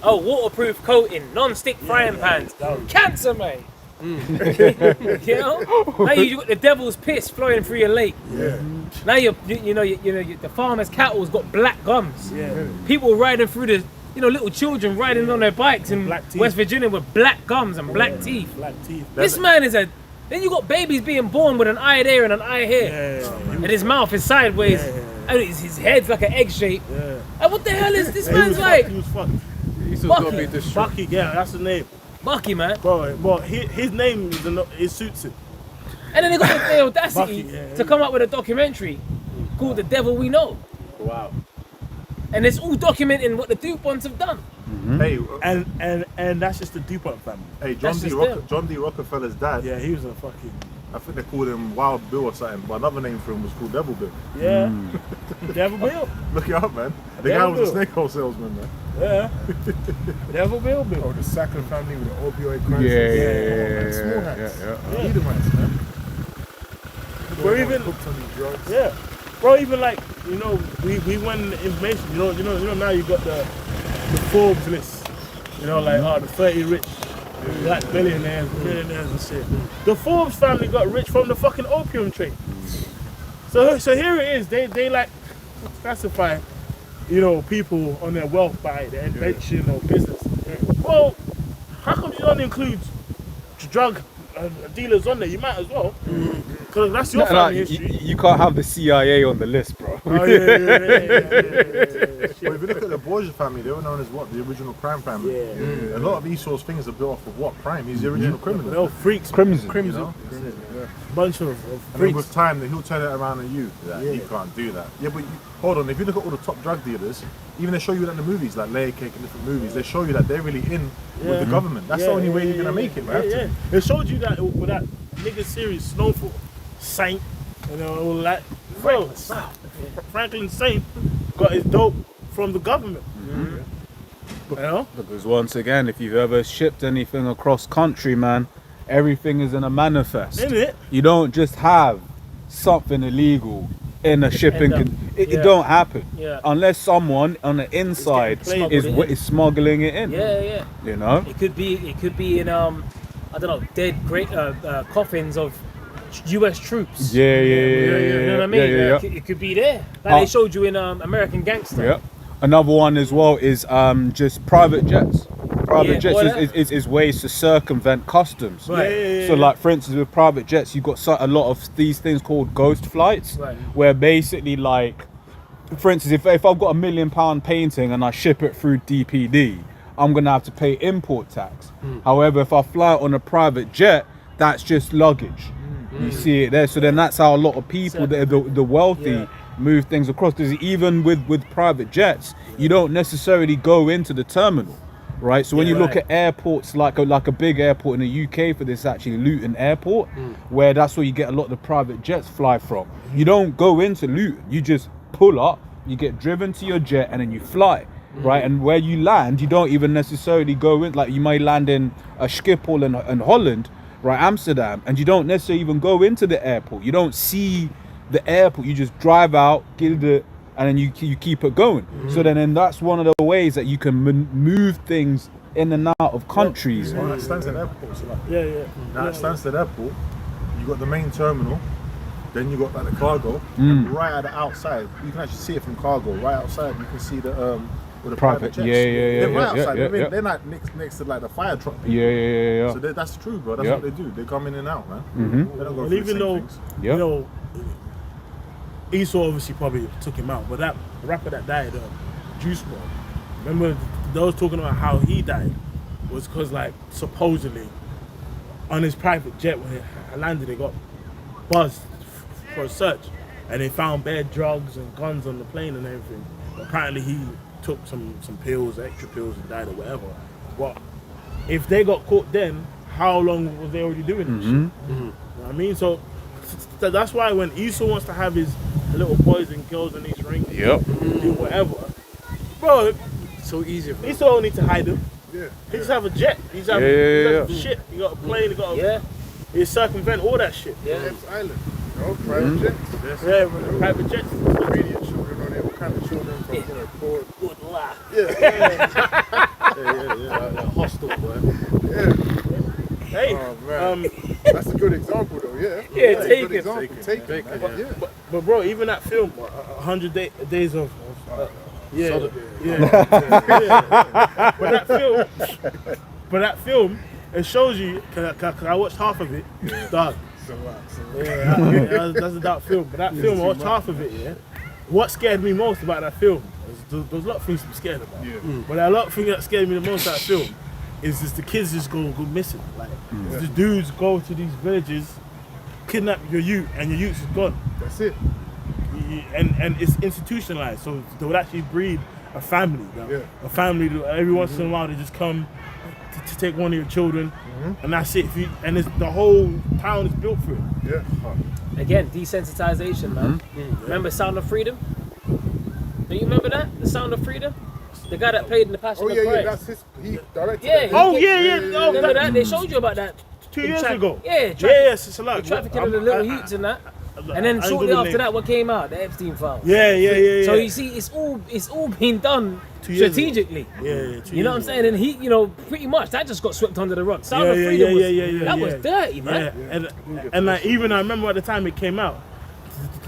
Oh, waterproof coating, non-stick frying pans. Cancer, mate. You know? Now you got the devil's piss flowing through your lake. Yeah. Now the farmer's cattle's got black gums. Yeah. People riding through the, little children riding on their bikes in Black teeth. West Virginia with black gums and black teeth. Black teeth. This man is then you got babies being born with an eye there and an eye here. Yeah. And his mouth is sideways. And his head's like an egg shape. Yeah. And what the hell is this He man's was like? He was fucked. He's Bucky. gonna be destroyed. Bucky, yeah, that's the name. Bucky, man. Bro, his name is it suits it. And then they got the audacity Bucky, yeah. to come up with a documentary called The Devil We Know. Wow. And it's all documenting what the DuPonts have done. Hey, And that's just the DuPont family. hey, That's just them. John D. Rockefeller's dad. Yeah, he was a fucking I think they called him Wild Bill or something, but another name for him was called Devil Bill. yeah. Devil Bill. Look it up, man. The guy Devil was a Bill. snake oil salesman, man. Yeah. Devil Bill. Oh, the Sackler family with the opioid crisis. Small hats. Edomites, man. We're even Hooked on these drugs. yeah. Bro, even like, we went in the information, you know now you got the Forbes list. The 30 rich black billionaires, millionaires and shit. The Forbes family got rich from the fucking opium trade. So here it is, they like classify, people on their wealth by their invention or business. Well, how come you don't include drug dealers on there? You might as well. Because that's your family history. You can't have the CIA on the list, bro. Oh, yeah. Well, if you look at the Borgia family, they were known as what? The original crime family. Yeah. A lot of Esau's things are built off of what? Crime. He's the original criminal. They're all freaks. Crimson. You know? Bunch of And then freaks. with time, then he'll turn it around on you. You can't do that. Yeah, but hold on. If you look at all the top drug dealers, even they show you that in the movies, like Layer Cake and different movies, they show you that they're really in with the government. That's the only way you're gonna make it, man. Yeah. It showed you that with that nigga series Snowfall, Saint, all that. Bro, Franklin Saint got his dope from the government. Because once again, if you've ever shipped anything across country, man, everything is in a manifest. Isn't it? You don't just have something illegal in a shipping. It don't happen unless someone on the inside is smuggling it in. Yeah. You know. It could be in dead great coffins of U.S. troops. Yeah. You know what I mean? Yeah. It could be there. Like they showed you in American Gangster. Yeah. Another one as well is just private jets. Private jets is ways to circumvent customs. Right. So like for instance with private jets, you've got a lot of these things called ghost flights, Right. where basically like for instance, if I've got £1 million painting and I ship it through DPD, I'm gonna have to pay import tax. However, if I fly it on a private jet, that's just luggage. You see it there. So then that's how a lot of people, the wealthy, move things across. Because even with private jets, you don't necessarily go into the terminal, right? So when you look at airports like a big airport in the UK, for this actually Luton Airport, where that's where you get a lot of the private jets fly from. You don't go into Luton. You just pull up, you get driven to your jet, and then you fly. Right, and where you land, you don't even necessarily go in. Like you may land in a Schiphol in Holland, right, Amsterdam, and you don't necessarily even go into the airport. You don't see the airport. You just drive out, get it, and then you keep it going. So then that's one of the ways that you can move things in and out of countries. Well, at Stansted Airport, so like, Yeah. now at Stansted Airport, you got the main terminal, then you got like the cargo, and right at the outside, you can actually see it from cargo. Right outside, you can see the with the private jets. Yeah, They're right outside. yeah. They're not next to like the fire truck. Yeah. So that's true, bro. That's Yeah. what they do. They come in and out, man. They don't go And through even the same though, things. Yeah. you know, Esau obviously probably took him out, but that rapper that died, Juice WRLD, remember those talking about how he died was because, like, supposedly on his private jet when he landed, it got buzzed for a search, and they found bad drugs and guns on the plane and everything. But apparently he took some pills, extra pills, and died or whatever. But if they got caught then, how long was they already doing this shit? You know what I mean? So that's why when Esau wants to have his little boys and girls in his ring, do whatever, bro, So easy. For Esau don't need to hide them. Yeah. He just have a jet. He's have, shit. He got a plane. He got a, he circumvent all that shit. Epps Island. Private jets. Yeah, private jets. Obedient children on there, all kind of children from poor. Good laugh. Like hostile, boy. Hey, Oh man, that's a good example though. Yeah. Yeah, That's a take good it. example. Take it. Man. Yeah. but bro, even that film, 100 days of yeah. But that film, it shows you. Cause I watched half of it, dog. That's a dark film. But that film, I watched half of it. Yeah. What scared me most about that film? There's a lot of things to be scared about. But a lot of things that scared me the most about that film is just the kids just go missing. Like the dudes go to these villages, kidnap your youth, and your youth is gone. That's it. And it's institutionalized, so they would actually breed a family. A family that every once in a while they just come to take one of your children, and that's it. The whole town is built for it. Yeah. Again, desensitization, man. Remember Sound of Freedom? Do you remember that? The Sound of Freedom? The guy that played in the Passion Oh of yeah, Christ. that's he directed. Yeah, that. Oh yeah. Remember that? They showed you about that 2 years ago. Yeah, It's a lot. trafficking of the little youths and that. And then shortly after that, what came out? The Epstein files. Yeah. So you see, it's all been done 2 years ago. strategically. Yeah. You know what I'm saying? And he, pretty much that just got swept under the rug. Sound of Freedom was dirty, man. Yeah. And like even I remember at the time it came out,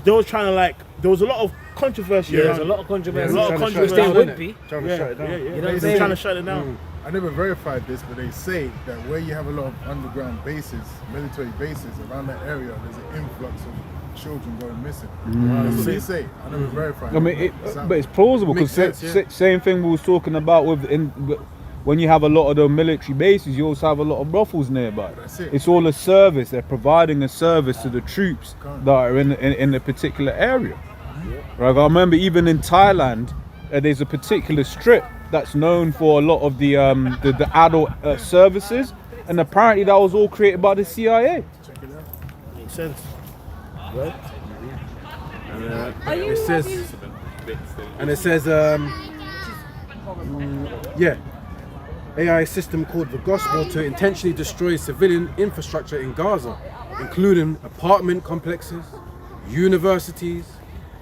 they was trying to there was a lot of controversy. There's a lot of controversy. A lot of Which there controversy. would be. Trying to shut it down. You know what I'm They're saying? trying to shut it down. I never verified this, but they say that where you have a lot of underground bases, military bases around that area, there's an influx of children going missing. That's what they say. I never verified. I mean, but it's plausible because Makes sense, same thing we was talking about when you have a lot of the military bases, you also have a lot of brothels nearby. That's it. It's all a service. They're providing a service to the troops that are in a particular area. Right? I remember even in Thailand, there's a particular strip that's known for a lot of the adult services, and apparently that was all created by the CIA. Makes sense. Right? It says, AI system called the Gospel to intentionally destroy civilian infrastructure in Gaza, including apartment complexes, universities,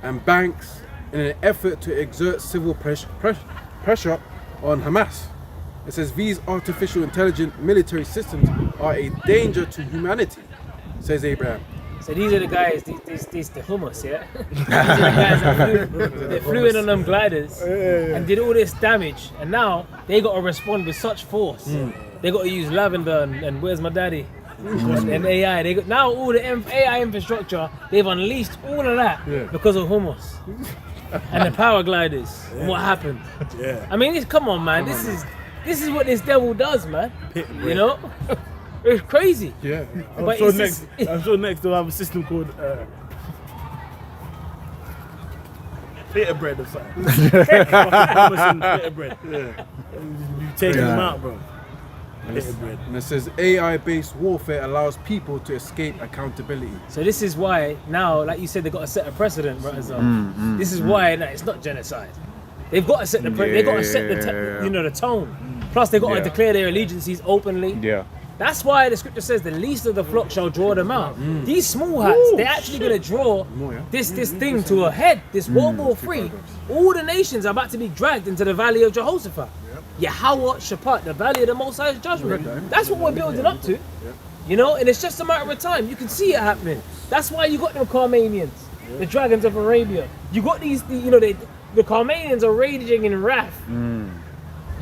and banks, in an effort to exert civil pressure on Hamas. It says these artificial intelligent military systems are a danger to humanity, says Abraham. So these are the guys, these the hummus, yeah? These are the guys that flew in on them gliders and did all this damage, and now they got to respond with such force. They got to use lavender and where's my daddy? And AI. Now all the AI infrastructure, they've unleashed all of that because of hummus. and the power gliders. And what happened? Yeah. I mean, come on, man. This is what this devil does, man. You know, it's crazy. Yeah. I'm But sure it's next. just- I'm sure next they'll have a system called pita bread or something. Pita bread. Yeah. You taking them out, bro. Pita bread. And it says AI-based warfare allows people to escape accountability. So this is why now, like you said, they've got to set a precedent, right? This is why no, it's not genocide. They've got to set the they've got to set the the tone. Plus, they've got to declare their allegiances openly. Yeah. That's why the scripture says the least of the flock shall draw them out. These small hats, they're actually going to draw this thing to a head. This World War III, all the nations are about to be dragged into the valley of Jehoshaphat. Yahweh Shaphat, the valley of the Most High's judgment. That's what we're building up to. You know, and it's just a matter of time. You can see it happening. That's why you got them Carmanians, the dragons of Arabia. You got these, the Carmanians are raging in wrath.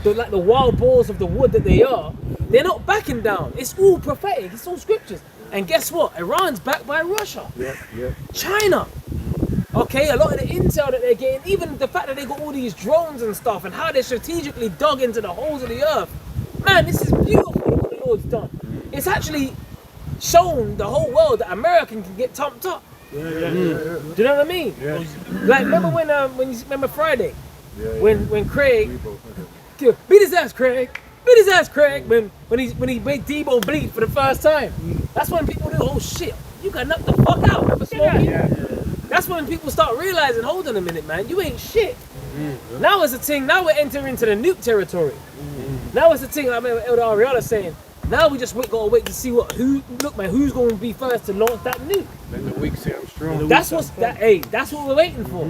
They're like the wild boars of the wood that they are. They're not backing down. It's all prophetic. It's all scriptures. And guess what? Iran's backed by Russia. China. Okay, a lot of the intel that they're getting, even the fact that they got all these drones and stuff and how they're strategically dug into the holes of the earth. Man, this is beautiful what the Lord's done. It's actually shown the whole world that America can get tumped up. Do you know what I mean? Like, remember when you remember Friday? When Craig beat his ass, Craig. Beat his ass, Craig. When he made Debo bleed for the first time. That's when people do, oh shit, you got knocked the fuck out. Remember Smokey? That's when people start realizing, hold on a minute, man, you ain't shit. Now it's a thing. Now we're entering into the nuke territory. Now it's a thing. I remember Elder Ariana saying, now we just gotta wait to see who's going to be first to launch that nuke. Let the weak say I'm strong. That's what we're waiting for.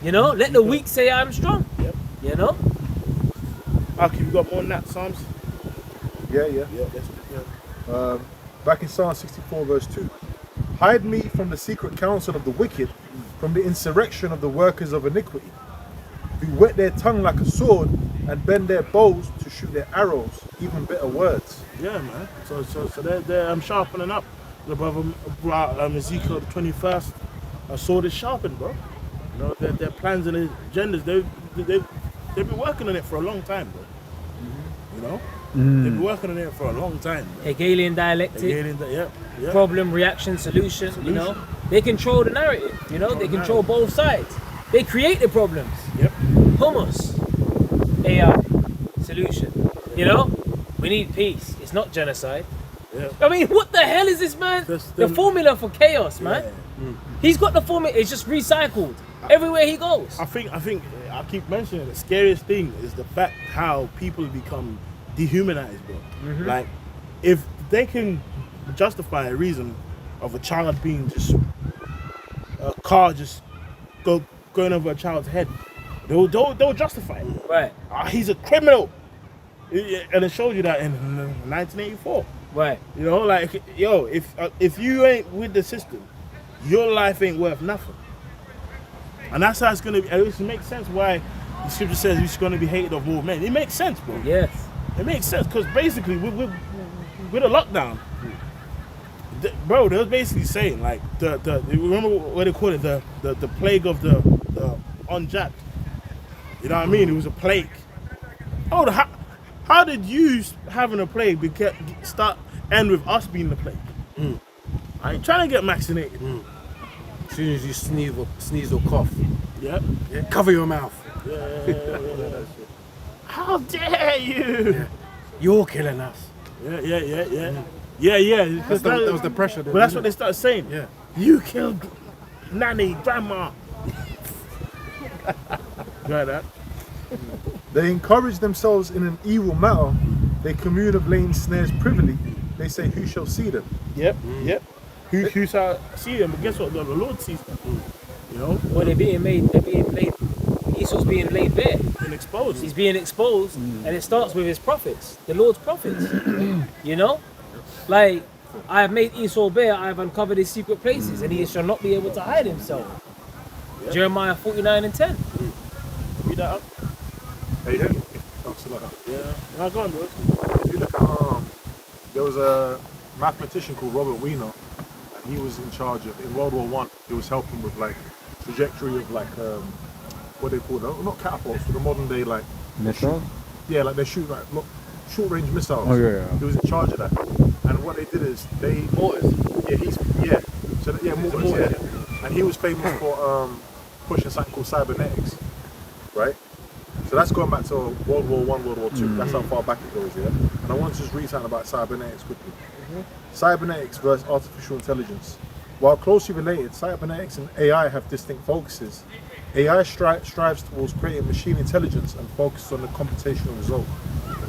You know, let the weak say I'm strong. You know. Mark, you got more than that, Psalms? Yeah. Back in Psalm 64 verse 2. Hide me from the secret counsel of the wicked, from the insurrection of the workers of iniquity, who whet their tongue like a sword and bend their bows to shoot their arrows, even bitter words. Yeah, man. So they're sharpening up. The brother brought Ezekiel the 21st. A sword is sharpened, bro. You know, their plans and agendas, they've been working on it for a long time, bro. You know? They've been working on it for a long time. Bro. Hegelian dialectic. Yeah. Problem, reaction, solution. You know, they control the narrative. You know, they control both sides. They create the problems. Hummus, AI, solution. You know, we need peace. It's not genocide. I mean, what the hell is this, man? The formula for chaos, man. He's got the formula. It's just recycled everywhere he goes. I think I keep mentioning it. The scariest thing is the fact how people become dehumanized, bro. Like, if they can justify a reason of a child being just a car just going over a child's head, they'll justify it. Right. He's a criminal, and it showed you that in 1984. Right. You know, like, yo, if you ain't with the system, your life ain't worth nothing. And that's how it's gonna be. It makes sense why the scripture says he's gonna be hated of all men. It makes sense, bro. Yes. It makes sense because basically with a lockdown, bro, they was basically saying like the remember what they call it, the plague of the unjacked. You know what I mean? It was a plague. Oh, how did you having a plague end with us being the plague? I ain't trying to get vaccinated. As soon as you sneeze or cough, cover your mouth. How dare you? You're killing us. Yeah. That was the pressure. But that's what they started saying. Yeah. You killed Nanny, Grandma. Got that? They encourage themselves in an evil matter. They commune of laying snares privily. They say, who shall see them? Yep. Who shall see them? But guess what? The Lord sees them. You know? Well, they're being laid. Esau's being laid bare. And exposed. He's being exposed, and it starts with his prophets, the Lord's prophets. You know, like, I have made Esau bare. I have uncovered his secret places, and he shall not be able to hide himself. Jeremiah 49:10. Read that up. Hey, yeah. Yeah. Now go on, bro. If you look at, there was a mathematician called Robert Wiener, and he was in charge of, in World War I, he was helping with like trajectory of like what they call them, not catapults, but the modern day like Missile? yeah, like they shoot like short range missiles. Oh, yeah. He was in charge of that. And what they did is they Mortars. mortars, yeah. And he was famous for pushing something called cybernetics, right? So that's going back to World War I, World War II. That's how far back it goes, yeah? And I want to just read something about cybernetics quickly. Cybernetics versus artificial intelligence. While closely related, cybernetics and AI have distinct focuses. AI strives towards creating machine intelligence and focuses on the computational result.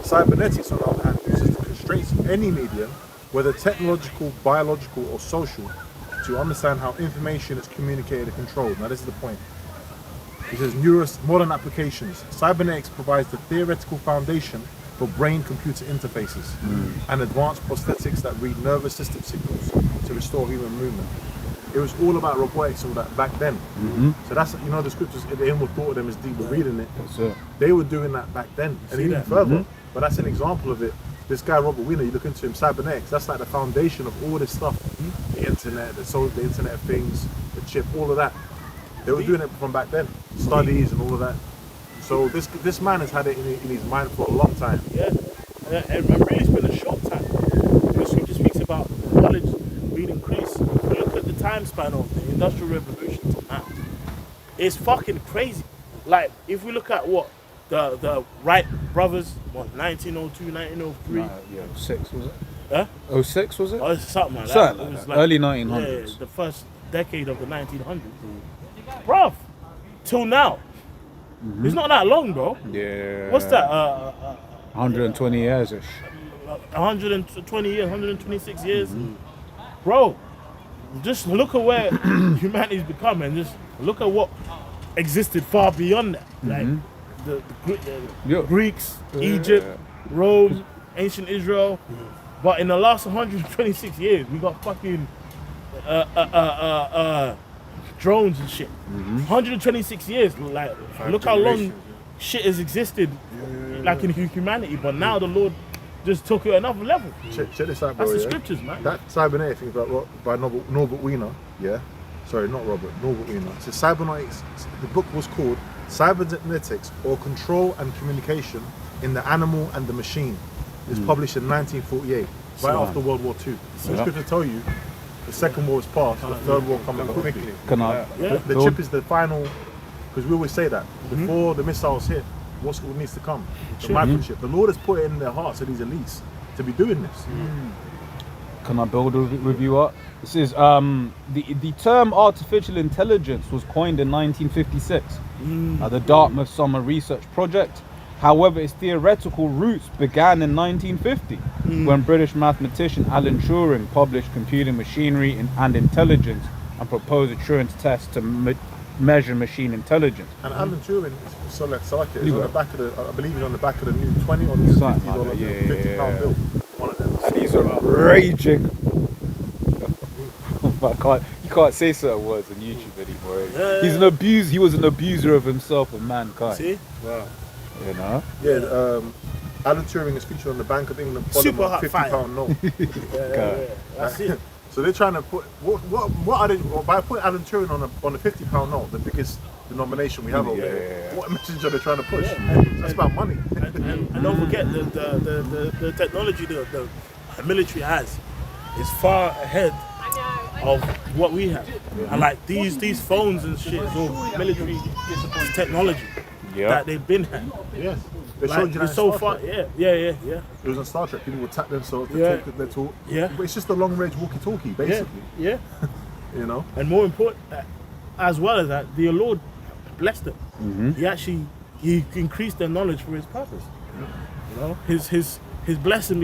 Cybernetics, on the other hand, uses the constraints of any medium, whether technological, biological, or social, to understand how information is communicated and controlled. Now, this is the point. It says modern applications. Cybernetics provides the theoretical foundation for brain-computer interfaces and advanced prosthetics that read nervous system signals to restore human movement. It was all about robotics and all that back then. So that's, you know, the scriptures, the inward thought of them is deep. We're reading it. That's it. They were doing that back then, and even further. But that's an example of it. This guy Robert Wiener, you look into him, cybernetics. That's like the foundation of all this stuff. The internet, the Internet of Things, the chip, all of that. They were doing it from back then. Studies and all of that. So this man has had it in his mind for a long time. Yeah, and really it's been a short time. The scripture speaks about knowledge being increased. Look at the time span of the Industrial Revolution to now. It's fucking crazy. Like, if we look at what the Wright brothers, 1902, 1903? 06 was it? Huh? 06 was it? Or something like that. Something It like was that. Early 1900s. Yeah, the first decade of the 1900s. Bruv, till now. It's not that long, bro. Yeah. What's that? 120 years-ish. 120 years, 126 years. Bro, just look at where humanity's become and just look at what existed far beyond that. Like the Greeks, Egypt, Rome, ancient Israel. But in the last 126 years, we got fucking drones and shit. 126 years, like look how long shit has existed, like in humanity. But now the Lord just took it another level. Check this out, bro. That's the yeah? scriptures, man. That cybernetic thing by Norbert Wiener, yeah? Sorry, not Robert, Norbert Wiener. So cybernetics, the book was called Cybernetics or Control and Communication in the Animal and the Machine. It's published in 1948, right after World War II. So it's good to tell you, the Second War is past, the Third War coming quickly. Can I? The chip is the final, because we always say that, before the missiles hit, what needs to come? The microchip. The Lord has put it in their hearts of these elites to be doing this. Can I build a review up? This is the term artificial intelligence was coined in 1956 at the Dartmouth Summer Research Project. However, its theoretical roots began in 1950 when British mathematician Alan Turing published Computing Machinery and Intelligence and proposed a Turing's test to measure machine intelligence. And Alan Turing, so let's select it. It's on the back of the, I believe it's on the back of the new 20 or the $50 bill, £50 bill. One of them. And he's a raging. You can't say certain words on YouTube anymore. He's an abuse. He was an abuser of himself and mankind. See? Wow. You know? Yeah. Alan Turing is featured on the Bank of England Super polymer hot £50 note. That's it. So they're trying to put what are they, by putting Alan Turing on a £50 note, the biggest denomination we have over here. What message are they trying to push? That's about money. And don't forget the technology the military has is far ahead of what we have. And like these phones and shit is all military technology that they've been had. Yes. They Like, showed you that it's in so Star far, Trek. yeah. It was on Star Trek. People would tap themselves to talk their talk. Yeah. But it's just a long-range walkie-talkie, basically. Yeah. You know. And more important, as well as that, the Lord blessed them. He increased their knowledge for His purpose. You know, his blessing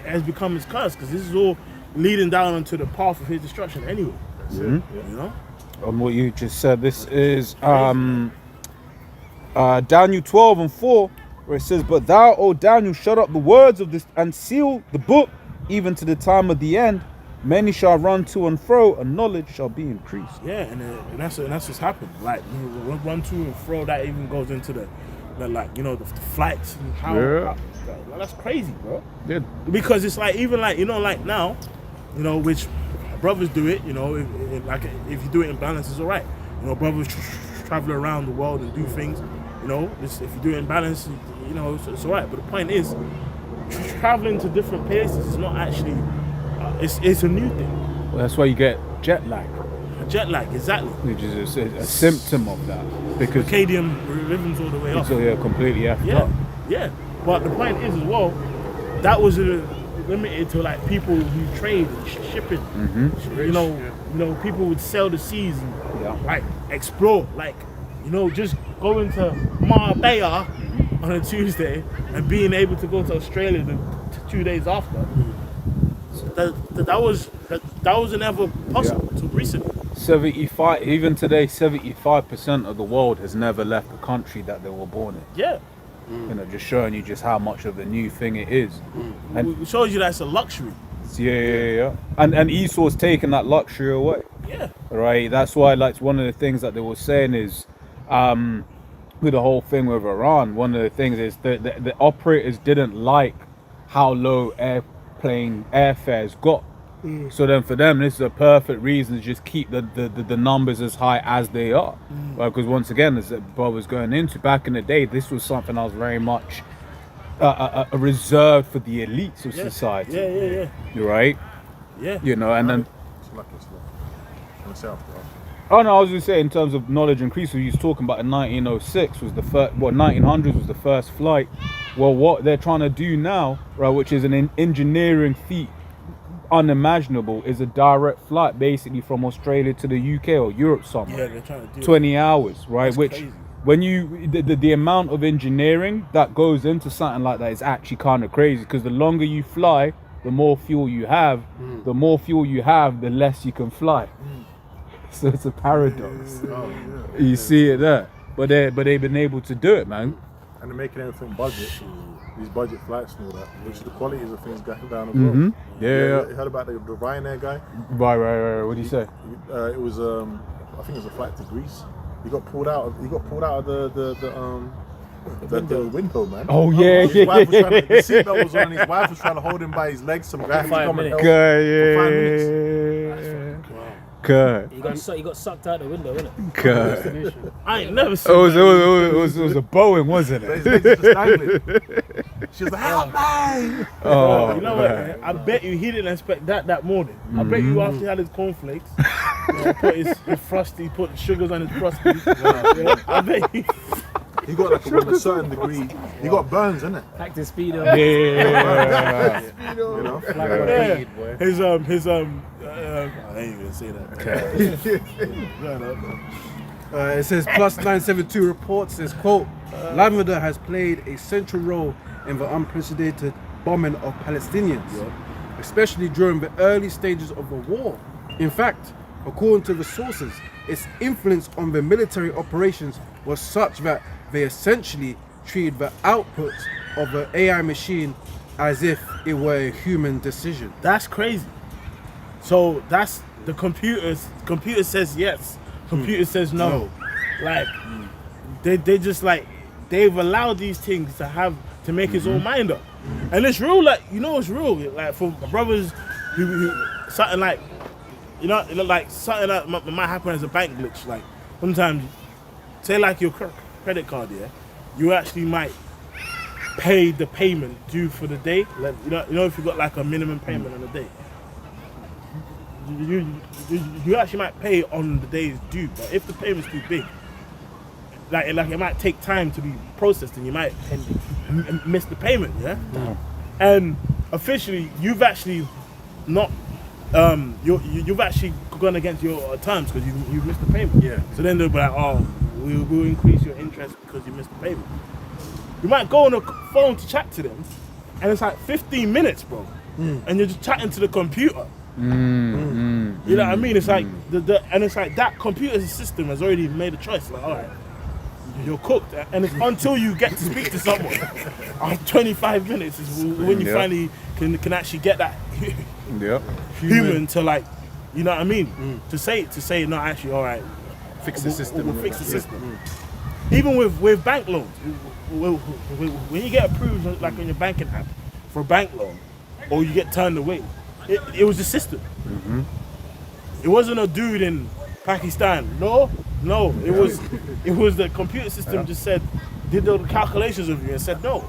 has become His curse, because this is all leading down onto the path of His destruction anyway. That's it. You know. On what you just said, this is Daniel 12:4, where it says, "But thou, O Daniel, shut up the words of this and seal the book, even to the time of the end. Many shall run to and fro, and knowledge shall be increased." Yeah, and that's what's happened. Like run to and fro, that even goes into the flights and how that's crazy, bro. Yeah. Because it's like even like like now, which brothers do it. If you do it in balance, it's alright. Brothers travel around the world and do things. You know, if you do it in balance, you know, it's alright. But the point is, traveling to different places is not actually, it's a new thing. Well, that's why you get jet lag, Jet lag, exactly. which is a symptom of that. Because Circadian rhythms all the way up. so yeah, completely effed Yeah, up. yeah. But the point is as well, that was limited to like people who trade and shipping. You know, people would sail the seas and Yeah. like explore, like, you know, just going to Marbella on a Tuesday and being able to go to Australia the 2 days after. So that wasn't ever possible until recently. 75, even today, 75% of the world has never left the country that they were born in. Yeah. You know, just showing you just how much of a new thing it is. And It shows you that it's a luxury. yeah. And Esau's taking that luxury away. Yeah. Right, that's why, like, one of the things that they were saying is with the whole thing with Iran, one of the things is that the operators didn't like how low airplane airfares got. So then for them, this is a perfect reason to just keep the numbers as high as they are. Because once again, as Bob was going into, back in the day, this was something that was very much reserved for the elites of society. Yeah. You're right. Yeah. You know, and then It's like it's on the south, bro. oh no, I was just saying in terms of knowledge increase, we was talking about in 1906 was the first, 1900s was the first flight. Well, what they're trying to do now, right, which is an engineering feat unimaginable, is a direct flight basically from Australia to the UK or Europe somewhere. Yeah, they're trying to do 20 hours, right? That's Which crazy. when you the amount of engineering that goes into something like that is actually kind of crazy, because the longer you fly, the more fuel you have. The more fuel you have, the less you can fly. So it's a paradox. You see it there, but they've been able to do it, man. And they're making everything budget. These budget flights and all that, which the quality of things going down as well. Yeah. You heard about the Ryanair guy? Right. What do you say? It was I think it was a flight to Greece. He got pulled out of the window, man. Oh yeah, His wife was trying to, the seatbelt was on, and his wife was trying to hold him by his legs. Some guy had to 5 come and minutes. help Good, for 5 minutes. yeah. Good. You got sucked out the window, innit? Good. I ain't never seen It was that. a Boeing, wasn't His it? legs were just dangling. She was like, help me! Oh, You know what? I bet you he didn't expect that morning. I bet you after he had his cornflakes, put his frosty, put sugars on his frosty. I bet you. He got like a certain degree. He got burns, innit? Packed his speed up. yeah. You know? Yeah. His I ain't even say that. It says plus 972 reports says, quote, Lavender has played a central role in the unprecedented bombing of Palestinians, especially during the early stages of the war. In fact, according to the sources, its influence on the military operations was such that they essentially treated the output of the AI machine as if it were a human decision. That's crazy. So that's the computers. Computer says yes. Computer says no. Like they just like they've allowed these things to make his own mind up, and it's real. Like you know, it's real. Like for my brothers who something like you know like something that might happen as a bank glitch. Like sometimes, say like your credit card, yeah, you actually might pay the payment due for the day. Like, you know if you got like a minimum payment on the day. You actually might pay on the days due, but if the payment's too big, like it might take time to be processed, and you might miss the payment, yeah. And officially, you've actually not, you've actually gone against your terms because you've missed the payment. Yeah. So then they'll be like, oh, we'll increase your interest because you missed the payment. You might go on the phone to chat to them, and it's like 15 minutes, bro, and you're just chatting to the computer. You know what I mean? It's like and it's like that computer system has already made a choice. Like, all right, you're cooked, and it's until you get to speak to someone. 25 minutes is when you finally can actually get that human to like, you know what I mean? To say no, actually, all right, Fix the system. We'll fix the system. Even with bank loans, when you get approved like on your banking app for a bank loan, or you get turned away. It was the system. It wasn't a dude in Pakistan. No, No, it was the computer system just said, did the calculations of you and said no,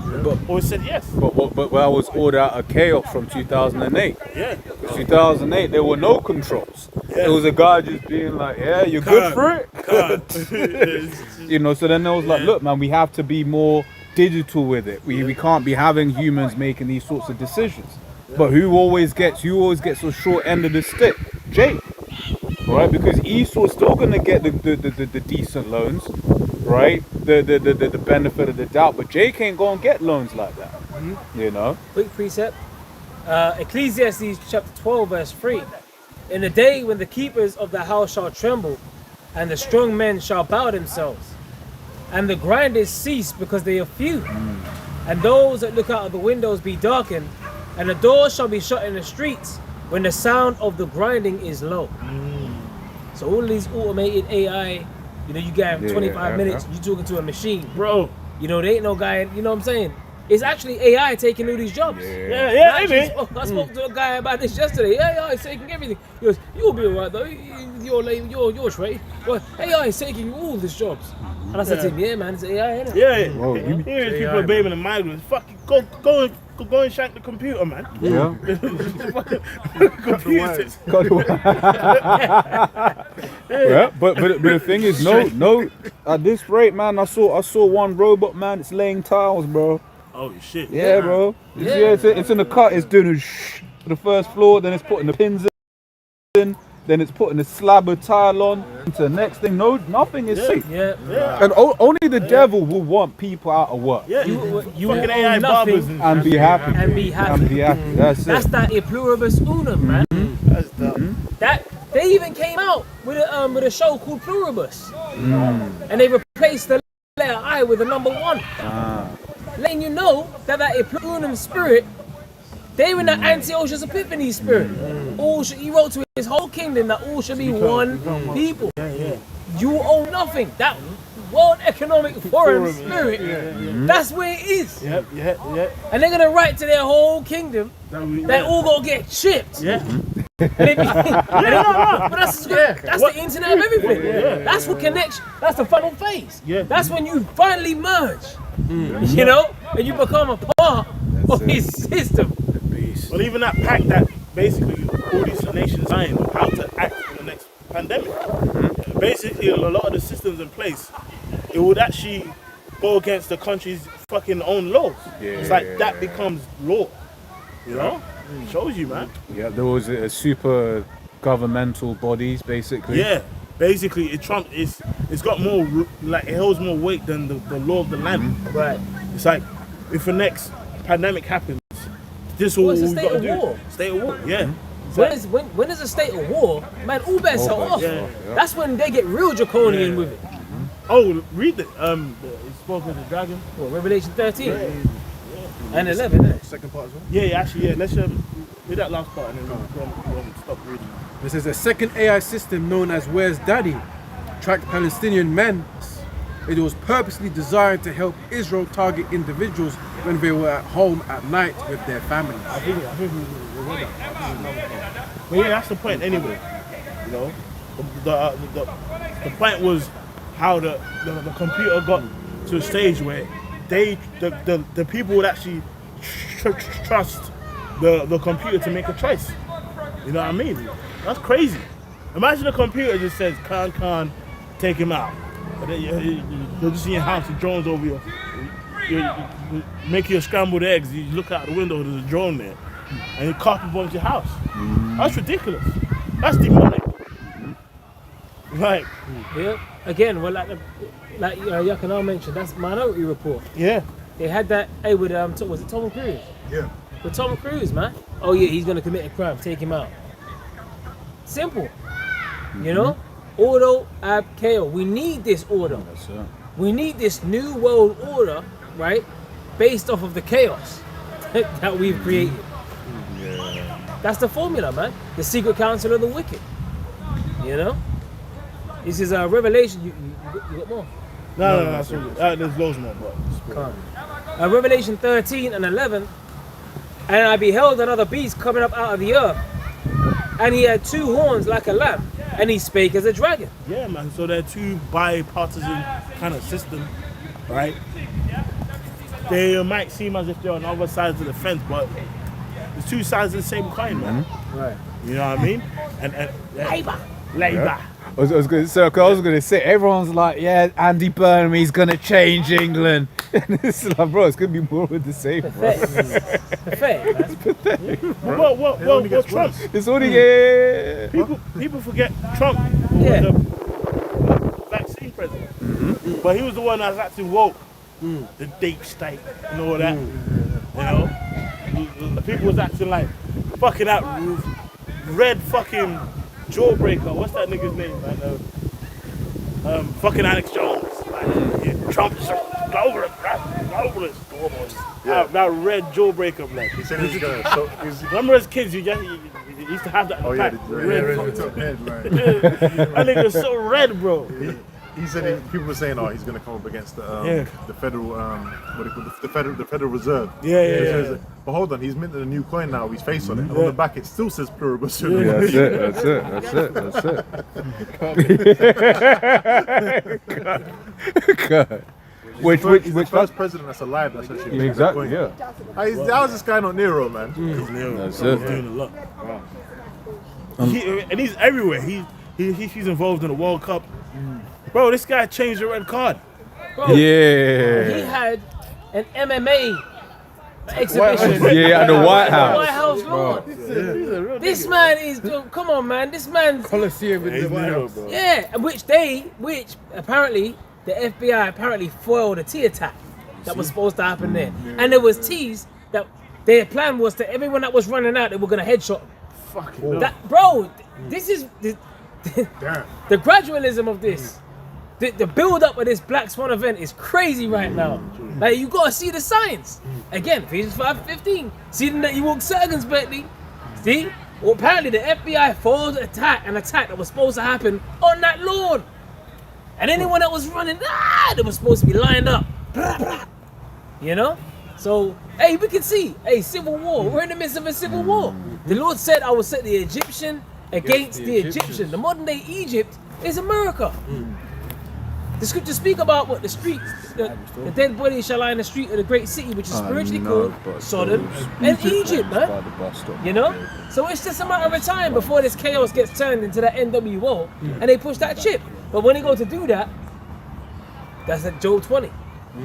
or it said yes. But I was ordered out of chaos from 2008. Yeah. 2008, there were no controls. It was a guy just being like, yeah, you're good for it. You know, so then I was like, look, man, we have to be more digital with it. We can't be having humans making these sorts of decisions. But who always gets the short end of the stick? Jake. Right? Because Esau's still gonna get the decent loans, right? The benefit of the doubt, but Jake ain't gonna get loans like that. You know? Quick precept. Ecclesiastes chapter 12, verse 3. In the day when the keepers of the house shall tremble, and the strong men shall bow themselves, and the grinders cease because they are few, and those that look out of the windows be darkened, and the doors shall be shut in the streets when the sound of the grinding is low. So all these automated AI, you know, you got 25 minutes, you talking to a machine. Bro. You know, there ain't no guy, you know what I'm saying? It's actually AI taking all these jobs. I spoke to a guy about this yesterday. AI is taking everything. He goes, you'll be alright though. You're straight. Well, AI is taking all these jobs. And I said to him, yeah, man, it's AI, innit? Yeah. Here is people are blaming the migrants. Fucking go and shank the computer, man. Yeah. Computers. Yeah, but the thing is, no. At this rate, man, I saw one robot, man. It's laying tiles, bro. Oh shit. Yeah, bro. It's in the cut. It's doing to the first floor. Then it's putting the pins in. Then it's putting a slab of tile on. To the next thing, nothing is safe. Yeah. And only the devil will want people out of work. Yeah. You fucking own AI nothing barbers And be happy. and be happy. That's That's it. that e pluribus unum, man. That's dumb. That they even came out with a show called Pluribus, and they replaced the letter I with the number 1, letting you know that e pluribus spirit, they were in that Antiochus Epiphanes spirit. He wrote to his whole kingdom that all should be one people. You own nothing. That World Economic Forum spirit, that's where it is. Yep. And they're gonna write to their whole kingdom that all gonna get chipped. Yeah. And it be, but that's the internet of everything. That's what connects. That's the final phase. That's when you finally merge. You know, and you become a part of his system. Well, even that pact that basically all these nations signed of how to act in the next pandemic. Basically, a lot of the systems in place, it would actually go against the country's fucking own laws. It's like that becomes law. You know? It shows you, man. Yeah, there was a super governmental bodies, basically. Yeah, basically, it's got more, like, it holds more weight than the law of the land. Right. It's like, if the next pandemic happens, this is all it's a we've state got to of do. war. State of war, yeah. When there's a state of war, man, all bets are off. That's when they get real draconian with it. Oh, read it. It's spoken of the dragon. Well, Revelation 13 and 11, isn't it? Second part as well. Yeah, actually, yeah. Let's read that last part and then we'll stop reading. This is a second AI system known as Where's Daddy tracked Palestinian men. It was purposely designed to help Israel target individuals when they were at home at night with their families. I think we read that. But yeah, that's the point anyway. You know, the point was how the computer got to a stage where the people would actually trust the computer to make a choice. You know what I mean? That's crazy. Imagine a computer just says, Khan, take him out. And then you're just in your house, the drone's over you make your scrambled eggs, you look out the window, there's a drone there, and it carpet bombs your house. That's ridiculous. That's demonic. Right. Yeah. Again, well, like Yakanal mentioned, that's Minority Report. Yeah. They had that. With was it Tom Cruise? Yeah. With Tom Cruise, man. Oh yeah, he's gonna commit a crime. Take him out. Simple. You know, ordo ab chaos. We need this order. We need this new world order, right? Based off of the chaos that we've created. That's the formula, man. The secret counsel of the wicked. You know. This is a Revelation. You got more? No, that's all good. There's loads more, but Revelation 13 and 11. And I beheld another beast coming up out of the earth, and he had 2 horns like a lamb, and he spake as a dragon. Yeah, man. So they're two bipartisan kind of system, right? They might seem as if they're on other sides of the fence, but it's two sides of the same coin, man. Right. You know what I mean? And Labour. I was going to say, everyone's like, yeah, Andy Burnham, he's going to change England. And it's like, bro, it's going to be more of the same, bro. Pathetic, man. Well, Trump. It's only, People forget Trump Yeah. was the vaccine president, but he was the one that was acting woke, the deep state and all that. You know, people was acting like fucking that red fucking jawbreaker. What's that nigga's name, man? Fucking Alex Jones. Like, yeah, Trump's a globalist. That red jawbreaker, man. He said he was going to. Remember as kids, you used to have that in the pack. The Red top head, right. That nigga's so red, bro. He said people were saying, he's going to come up against the federal, what do you call it? the Federal Reserve. Yeah. But hold on, he's minted a new coin now. His face on it, and on the back it still says pluribus. that's it. God. Which the first president that's alive that's actually exactly, coin. yeah. How is this guy not Nero, man? That's He's it. doing a lot. And he's everywhere. He's involved in the World Cup. Bro, this guy changed the red card. Bro, Yeah. he had an MMA exhibition. Yeah, at the White House. White House lawn. This man is, come on, man. This man, Coliseum in the White House. yeah, which apparently the FBI apparently foiled a T attack that was supposed to happen there, and there was T's that their plan was to everyone that was running out, they were gonna headshot him. Fucking That, bro, this is the gradualism of this. The build up of this Black Swan event is crazy right now. Like, you gotta see the signs. Again, Ephesians 5:15. See that you walk circumspectly. See? Well, apparently the FBI foiled an attack that was supposed to happen on that lawn. And anyone that was running, they were supposed to be lined up. Blah, blah. You know? So, hey, we can see, civil war. We're in the midst of a civil war. The Lord said, I will set the Egyptian against the Egyptian. The modern day Egypt is America. The scriptures speak about what the streets, the dead body shall lie in the street of the great city, which is spiritually called Sodom and Egypt, man. You know? So it's just a matter of time before this chaos gets turned into that NWO and they push that chip. But when they go to do that, that's like Job 20.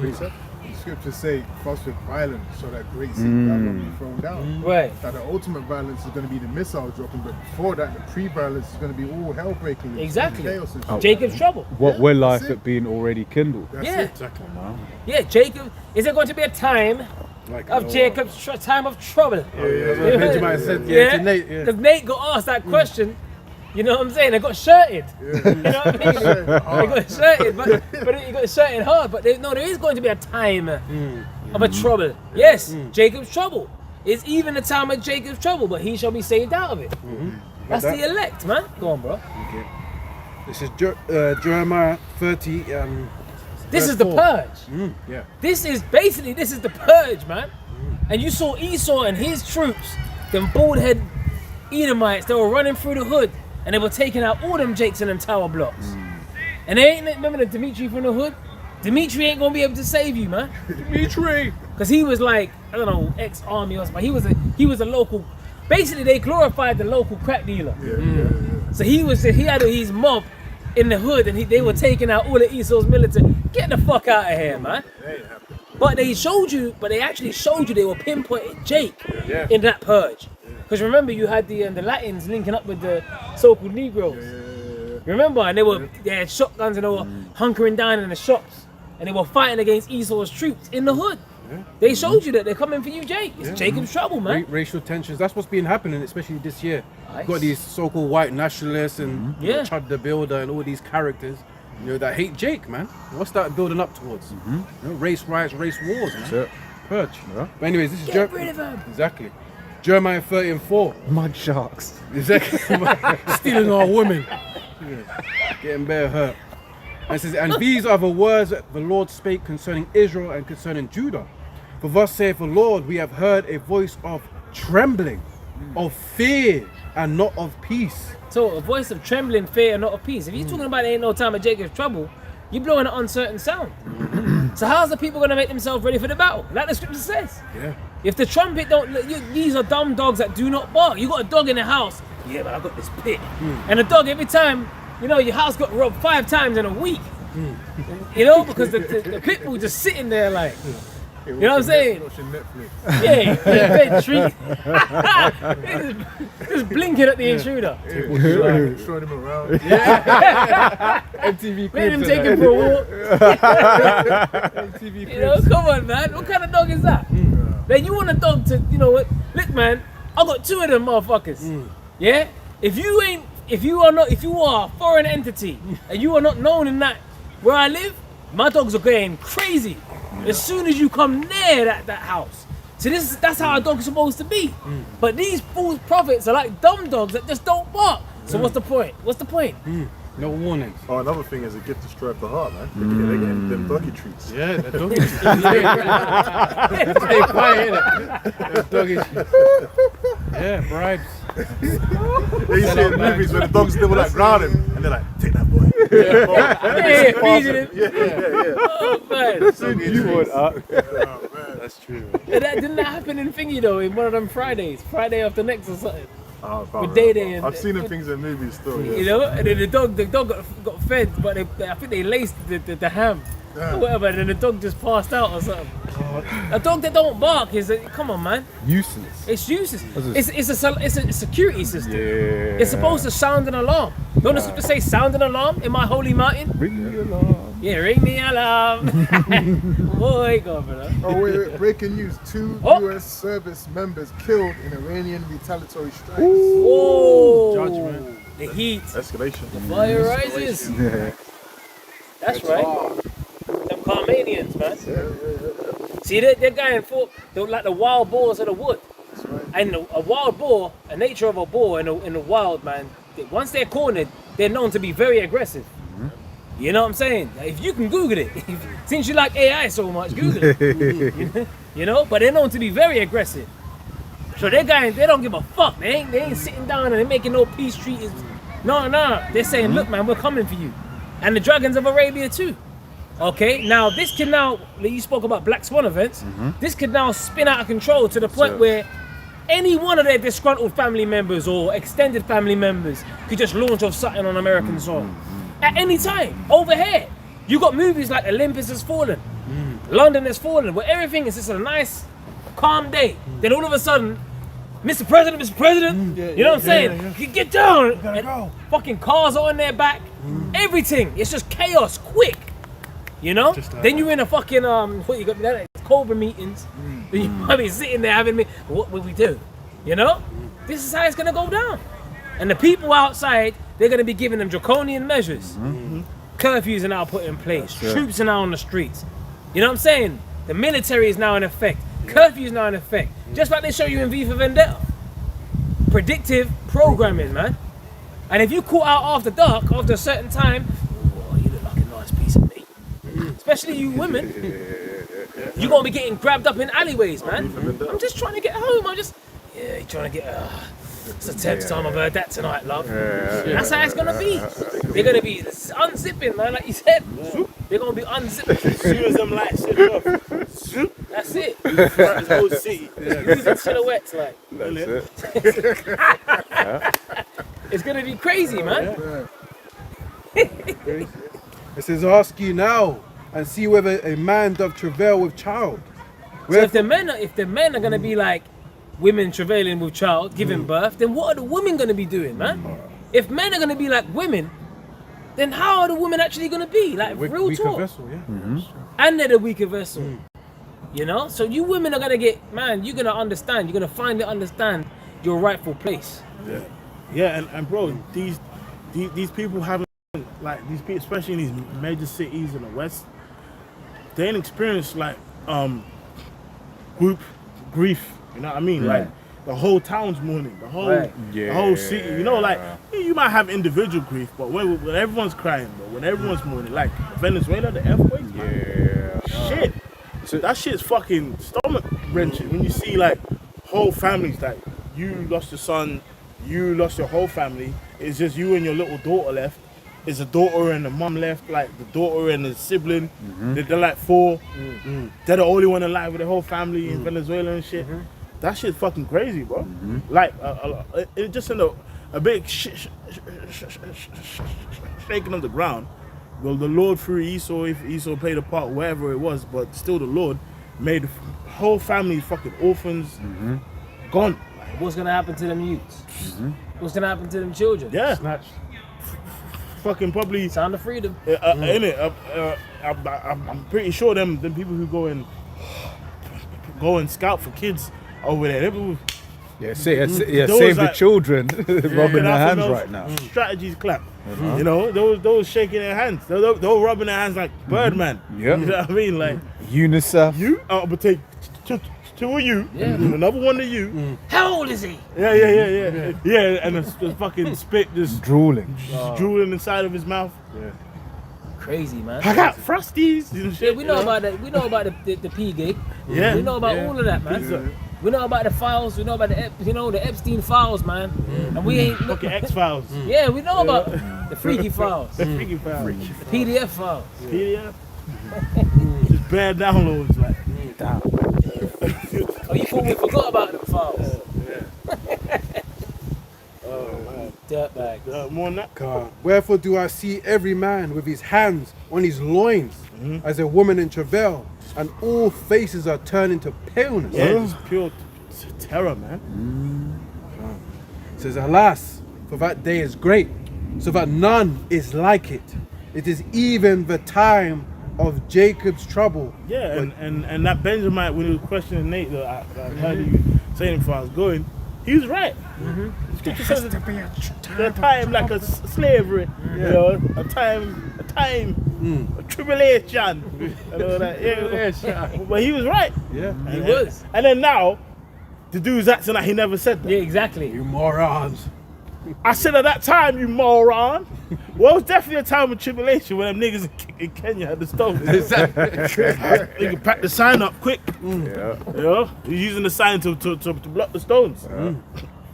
The scriptures say, first with violence, so that great city will be thrown down. Right. That the ultimate violence is going to be the missile dropping, but before that, the pre-violence is going to be all hell breaking. Exactly. Chaos and shit. Jacob's trouble. What will life it being already kindled? That's Yeah. it. Exactly. Yeah, Jacob. Is there going to be a time of Jacob's time of trouble? Yeah. Benjamin said, Yeah, to Nate, because Nate got asked that question. You know what I'm saying? They got shirted. You know what I mean? They got shirted, but he got shirted hard. But there is going to be a time of a trouble. Yes, Jacob's trouble. It's even the time of Jacob's trouble, but he shall be saved out of it. That's the elect, man. Go on, bro. Okay. This is Jeremiah 30. This is the purge. Yeah. This is the purge, man. And you saw Esau and his troops, them bald-head Edomites, they were running through the hood and they were taking out all them Jakes and them tower blocks. And they ain't, remember the Dimitri from the hood? Dimitri ain't gonna be able to save you, man. Dimitri! Because he was like, I don't know, ex-army or something. He was a local, basically they glorified the local crack dealer. So he had his mob in the hood and they were taking out all of Esau's military. Get the fuck out of here, man. But they actually showed you they were pinpointing Jake in that purge. Because remember, you had the Latins linking up with the so-called Negroes. Remember, and they had shotguns and they were hunkering down in the shops, and they were fighting against Esau's troops in the hood. They showed you that they're coming for you, Jake. It's Jacob's trouble, man. Racial tensions. That's what's been happening, especially this year. You've got these so-called white nationalists and Chad the Builder and all these characters, that hate Jake, man. What's that building up towards? Race riots, race wars, man. Purge. But anyways, this is Get rid of him. Exactly. Jeremiah 30:4. Mud sharks. Exactly. Stealing our women. Getting bare hurt. And it says, and these are the words that the Lord spake concerning Israel and concerning Judah. For thus saith the Lord, we have heard a voice of trembling of fear and not of peace. So a voice of trembling, fear, and not of peace. If you're talking about there ain't no time of Jacob's trouble, you're blowing an uncertain sound. So how's the people gonna make themselves ready for the battle? Like the scripture says. Yeah. If the trumpet don't, these are dumb dogs that do not bark. You got a dog in the house. Yeah, but I got this pit. And the dog every time, you know, your house got robbed 5 times in a week. You know, because the pit bull just sitting there like. You know what I'm saying? Yeah, bed treat. just blinking at the intruder. Showing him around. MTV Made him take him for a walk. You know, come on, man. What kind of dog is that? Then you want a dog to, you know what? Look, man, I got 2 of them motherfuckers. Yeah? If you are a foreign entity and you are not known in that where I live, my dogs are going crazy. As soon as you come near that house. So that's how a dog's supposed to be. But these false prophets are like dumb dogs that just don't bark. So what's the point? What's the point? No warnings. Oh, another thing is a gift to stroke the heart, man. They're getting them doggy treats. Yeah, the doggy treats. They quiet, innit? Doggy treats. Yeah, bribes. They used to see in movies where the dogs still like grounding and they're like, take that boy. Feeding him. Oh, man. That's true. Didn't that happen in Thingy though, in one of them Fridays? Friday after next or something? With Day and I've seen them things in movies still. Yeah. You know, and then the dog got fed, but I think they laced the ham or whatever, and then the dog just passed out or something. A dog that don't bark is come on, man. Useless. It's useless. It's a security system. Yeah. It's supposed to sound an alarm. Don't the scripture say sound an alarm in my holy mountain? Ring the alarm. Yeah, ring the alarm. Boy, go brother. Oh wait, breaking news. 2 US service members killed in Iranian retaliatory strikes. Oh, Judgment. the heat. Escalation. The fire rises. That's right. Them Carmanians, man. See, they're going for like the wild boars of the wood. That's right. And a wild boar, a nature of a boar in the wild, man, once they're cornered, they're known to be very aggressive. You know what I'm saying? If you can Google it, since you like AI so much, Google it. You know, but they're known to be very aggressive. So they don't give a fuck. They ain't sitting down and they're making no peace treaties. No, they're saying, look, man, we're coming for you. And the dragons of Arabia too. Okay, now this can you spoke about Black Swan events, this could now spin out of control to the point where any one of their disgruntled family members or extended family members could just launch off something on American soil. At any time, over here. You got movies like Olympus Has Fallen, London Has Fallen, where everything is just a nice, calm day. Then all of a sudden, Mr. President, you know what I'm saying? You get down, and fucking cars are on their back, everything. It's just chaos, quick. You know? Then you're in a fucking what you got that Cobra meetings. Then you might be sitting there having me. What will we do? You know? This is how it's gonna go down. And the people outside, they're gonna be giving them draconian measures. Curfews are now put in place. Troops are now on the streets. You know what I'm saying? The military is now in effect. Curfew is now in effect. Just like they show you in V for Vendetta. Predictive programming, man. And if you caught out after dark, after a certain time, oh, you look like a nice piece of meat. Especially you women. You're gonna be getting grabbed up in alleyways, man. I'm just trying to get home. You're trying to get. It's the 10th time I've heard that tonight, love. That's how it's gonna be. They're gonna be unzipping, man, like you said. They're gonna be unzipping. As soon as them lights shut off, That's it. the whole city. Using silhouettes, like. It's gonna be crazy, man. It says, ask you now and see whether a man doth travail with child. So if the men are gonna be like women travailing with child, giving birth, then what are the women gonna be doing, man? If men are gonna be like women, then how are the women actually gonna be? Like real weaker talk. vessel, yeah. And they're the weaker vessel. You know? So you women are gonna get, man, you're gonna understand, you're gonna finally understand your rightful place. Yeah, and bro, these people haven't, like these people, especially in these major cities in the West, they ain't experienced like group grief. You know what I mean? Like the whole town's mourning, the whole city. You know, like you might have individual grief, but when everyone's crying, bro, when everyone's mourning, like Venezuela, the earthquake, shit, so that shit's fucking stomach wrenching when you see like whole families like you lost your son, you lost your whole family. It's just you and your little daughter left. It's a daughter and a mum left, like the daughter and the sibling. They're like 4. They're the only one alive with the whole family in Venezuela and shit. That shit's fucking crazy, bro. Like, it just in a big shaking of the ground. Well, the Lord through Esau, if Esau played a part, wherever it was, but still the Lord made the whole family fucking orphans, gone. What's gonna happen to them youths? What's gonna happen to them children? Yeah. Snatched. Fucking probably. Sound of freedom. Innit? I'm pretty sure them people who go and scout for kids over there. Yeah, save Those the like- children rubbing their hands right now. Strategies clap. You know, those shaking their hands. Those rubbing their hands like Birdman. Yeah. You know what I mean? Like, UNICEF. you, I'm gonna take two of you, another one of you. How old is he? Yeah. And the fucking spit just Drooling. drooling inside of his mouth. Crazy, man. I got frosties and shit. Yeah, we know about that. We know about the P gig. Yeah. We know about all of that, man. We know about the files. We know about the Epstein files, man. And we ain't Fucking X-Files. Yeah, we know about the freaky files, The freaky files. the PDF files. PDF. Just bad downloads, like. Oh, you thought we forgot about them files? Dirtbag. More than that. God. Wherefore do I see every man with his hands on his loins as a woman in travail, and all faces are turned into paleness. Yeah, just pure terror, man. It says, alas, for that day is great, so that none is like it. It is even the time of Jacob's trouble. Yeah, and that Benjamin, when he was questioning Nate, that I heard you saying before I was going, he was right. Scripture says the time like a slavery, you know, a time, a tribulation, and all that. Yeah, but he was right. Yeah. He was. And then now, the dude's acting like he never said that. Yeah, exactly. You morons. I said at that time, you moron. Well, it was definitely a time of tribulation when them niggas in Kenya had the stones. They can pack the sign up quick. Yeah. You know, he's using the sign to block the stones.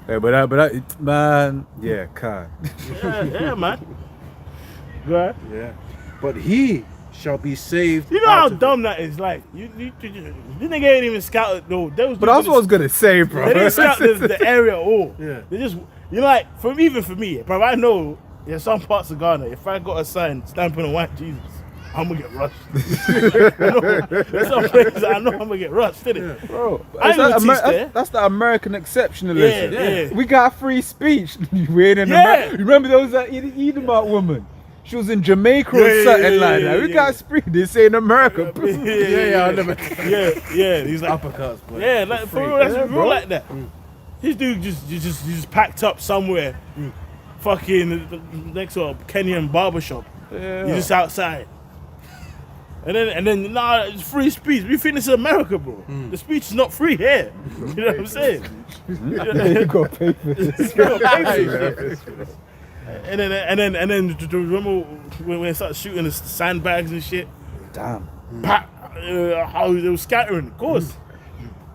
Yeah, but that, man, yeah, can't. Yeah, man. Right. Yeah. But he shall be saved. You know out how of it. dumb that is. Like, this nigga ain't even scouted though. But that's what I was gonna say, bro. They didn't scout the area at all. Yeah. They just, you know, like, even for me, bro, I know in some parts of Ghana, if I got a sign stamping a white Jesus, I'm gonna get rushed. There's some places I know I'm gonna get rushed, innit? Bro, I ain't gonna teach there. that's the American exceptionalism. Yeah. We got free speech. We ain't in Yeah. America. Remember there was that Edomite woman? She was in Jamaica or Yeah, something yeah, like yeah, that. We yeah. got free. This ain't America. I never. Yeah. He's like Uppercuts, but yeah, like for real, that's Yeah, real bro. like that. This dude just packed up somewhere, fucking next to a Kenyan barbershop. Yeah. He's just outside. And then nah, it's free speech. We think this is America, bro. The speech is not free here. You know what I'm saying? You got to pay for this. And then remember when they started shooting the sandbags and shit? Damn. How they were scattering, of course.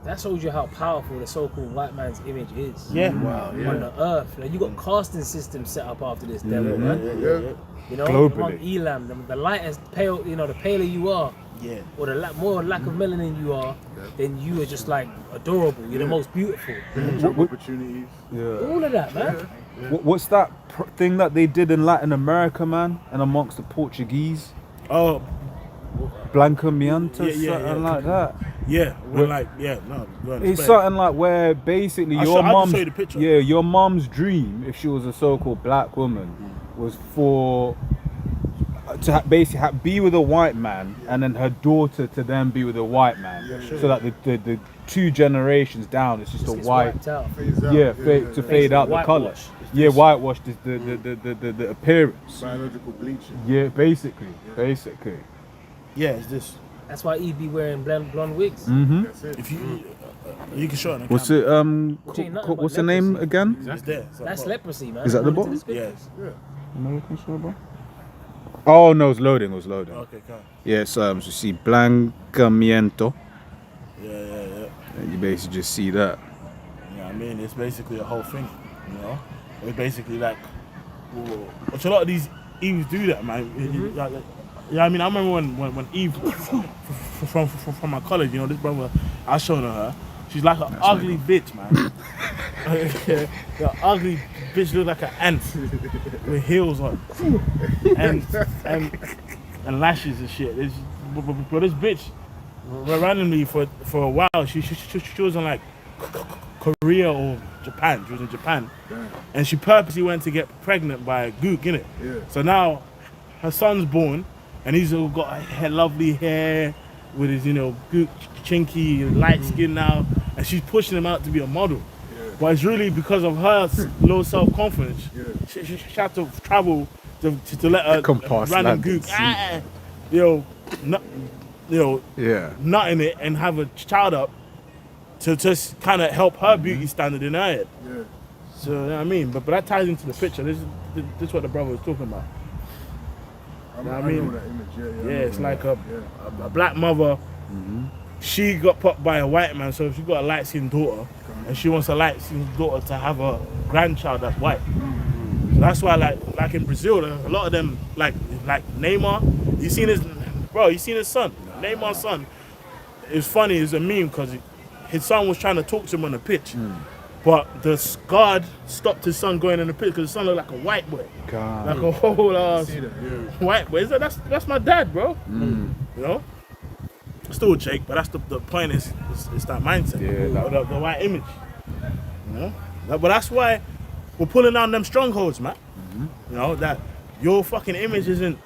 That shows you how powerful the so-called white man's image is. Yeah. On the earth. Like, you got casting systems set up after this devil, man. You know, Globally. among Elam, the lightest pale, you know, the paler you are, Yeah. or the more lack of melanin you are, then you are just like adorable. You're the most beautiful. Job opportunities. All of that, man. What's that thing that they did in Latin America, man? And amongst the Portuguese? Oh, Blancamiento, Yeah, something like that. yeah. We're like, yeah, no. Go on, It's explain. something like where basically I'll your just mom's show you the picture. yeah, your mom's dream, if she was a so-called black woman, was for to basically be with a white man, and then her daughter to then be with a white man, so that the two generations down, it's just a It's white. wiped out. To fade out the color. Whitewash. Yeah, whitewash the appearance. Biological bleaching. Yeah, basically. Yeah, it's this. That's why Eve be wearing blonde wigs. Mm-hmm. That's it. If you can show it on the What's camera. it? Which ain't nothing but What's the name leprosy. again? It's there. It's That's like, leprosy, man. Is that the According to bottom? scriptures. Yeah. American Silver. Oh no, it's loading. It was loading. Okay, come. Yes, so you see Blancamiento, Yeah. and you basically just see that. Yeah, I mean, it's basically a whole thing, you know. It's basically like, which a lot of these Eves do that, man. Yeah, I mean, I remember when Eve from my college, you know, this brother, I showed her. She's like an ugly bitch, man. The ugly bitch look like an ant with heels on and lashes and shit. But this bitch, randomly for a while, she was in like Korea or Japan. She was in Japan, and she purposely went to get pregnant by a gook, innit? Yeah. So now her son's born, and he's all got lovely hair with his, you know, gook, chinky, light skin now, and she's pushing him out to be a model. But it's really because of her low self-confidence. She had to travel to let a random gook, nut in it and have a child up to just kind of help her beauty standard in her head. So, you know what I mean? But that ties into the picture. This is what the brother was talking about. You know what I mean? know that image, Yeah, it's like a black mother. She got popped by a white man, so she got a light-skinned daughter, and she wants a light-skinned daughter to have a grandchild that's white. So that's why, like in Brazil, a lot of them, like Neymar, you seen his son, Neymar's son. It's funny, it's a meme because his son was trying to talk to him on the pitch, but the guard stopped his son going in the pitch because his son looked like a white boy, like a whole white boy. That's my dad, bro. You know. Still Jake, but that's the point is that mindset, the white image, you know. But that's why we're pulling down them strongholds, man. You know that your fucking image isn't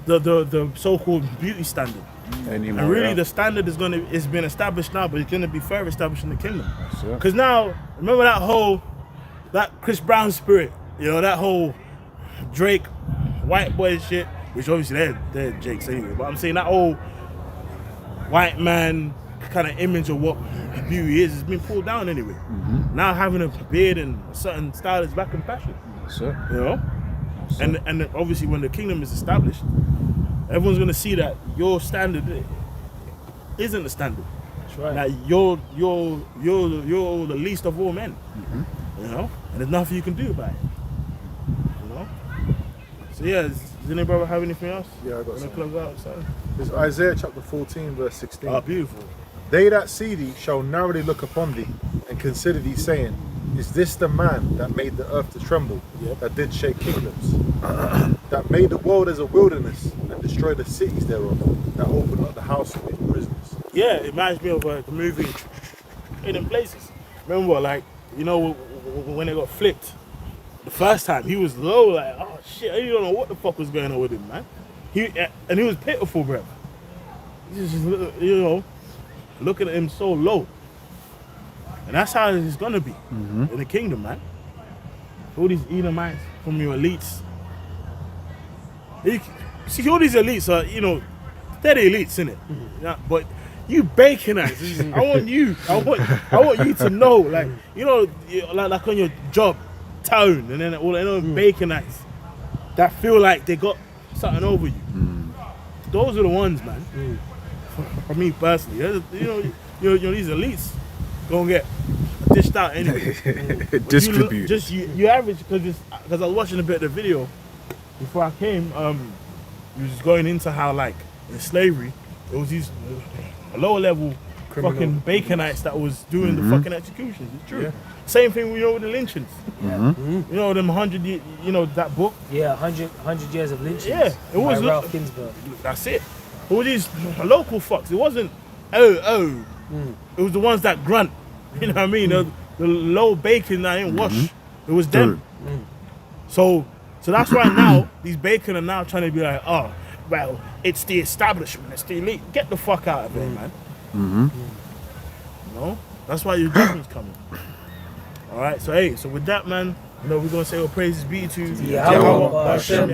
the so-called beauty standard anymore. And really, the standard is been established now, but it's gonna be further established in the kingdom. Because now, remember that Chris Brown spirit, you know, that whole Drake white boy shit, which obviously they're Jakes anyway. But I'm saying that whole white man kind of image of what beauty is has been pulled down anyway. Now having a beard and a certain style is back in fashion. You know? And obviously when the kingdom is established, everyone's gonna see that your standard isn't the standard. That's right. That you're the least of all men. You know? And there's nothing you can do about it. You know? So yeah, does any brother have anything else? Yeah, I got something. Close out, son? It's Isaiah chapter 14, verse 16. Oh, beautiful. They that see thee shall narrowly look upon thee, and consider thee, saying, is this the man that made the earth to tremble, that did shake kingdoms, that made the world as a wilderness, and destroyed the cities thereof, that opened up the house of his prisoners? Yeah, it reminds me of the movie Hidden Places. Remember, like, you know, when it got flipped, the first time, he was low, like, oh shit, I don't know what the fuck was going on with him, man. He was pitiful, bro. Just, you know, looking at him so low. And that's how it's gonna be in the kingdom, man. All these Edomites from your elites. See, all these elites are, you know, they're the elites, innit? Yeah, but you Baconites, I want you to know, like, you know, like on your job, tone, and then all Baconites that feel like they got something over you. Those are the ones, man. For me personally, you know, these elites gonna get dished out anyway. Distribute. You average because I was watching a bit of the video before I came. You was going into how, like, in slavery, it was these lower level fucking Baconites that was doing the fucking executions. It's true. Same thing, you know, with the lynchings. You know, them 100, you know, that book. Yeah, 100 years of lynchings. Yeah, it was by Ralph Ginsberg. That's it. All these local fucks. It wasn't It was the ones that grunt. You know what I mean? The low bacon that ain't wash. It was them. So that's why now these bacon are now trying to be like, oh, well, it's the establishment, it's the elite. Get the fuck out of it, man. You know? That's why your judgment's coming. Alright, so with that, man, you know, we're gonna say all praises be to Yahweh, Hashem,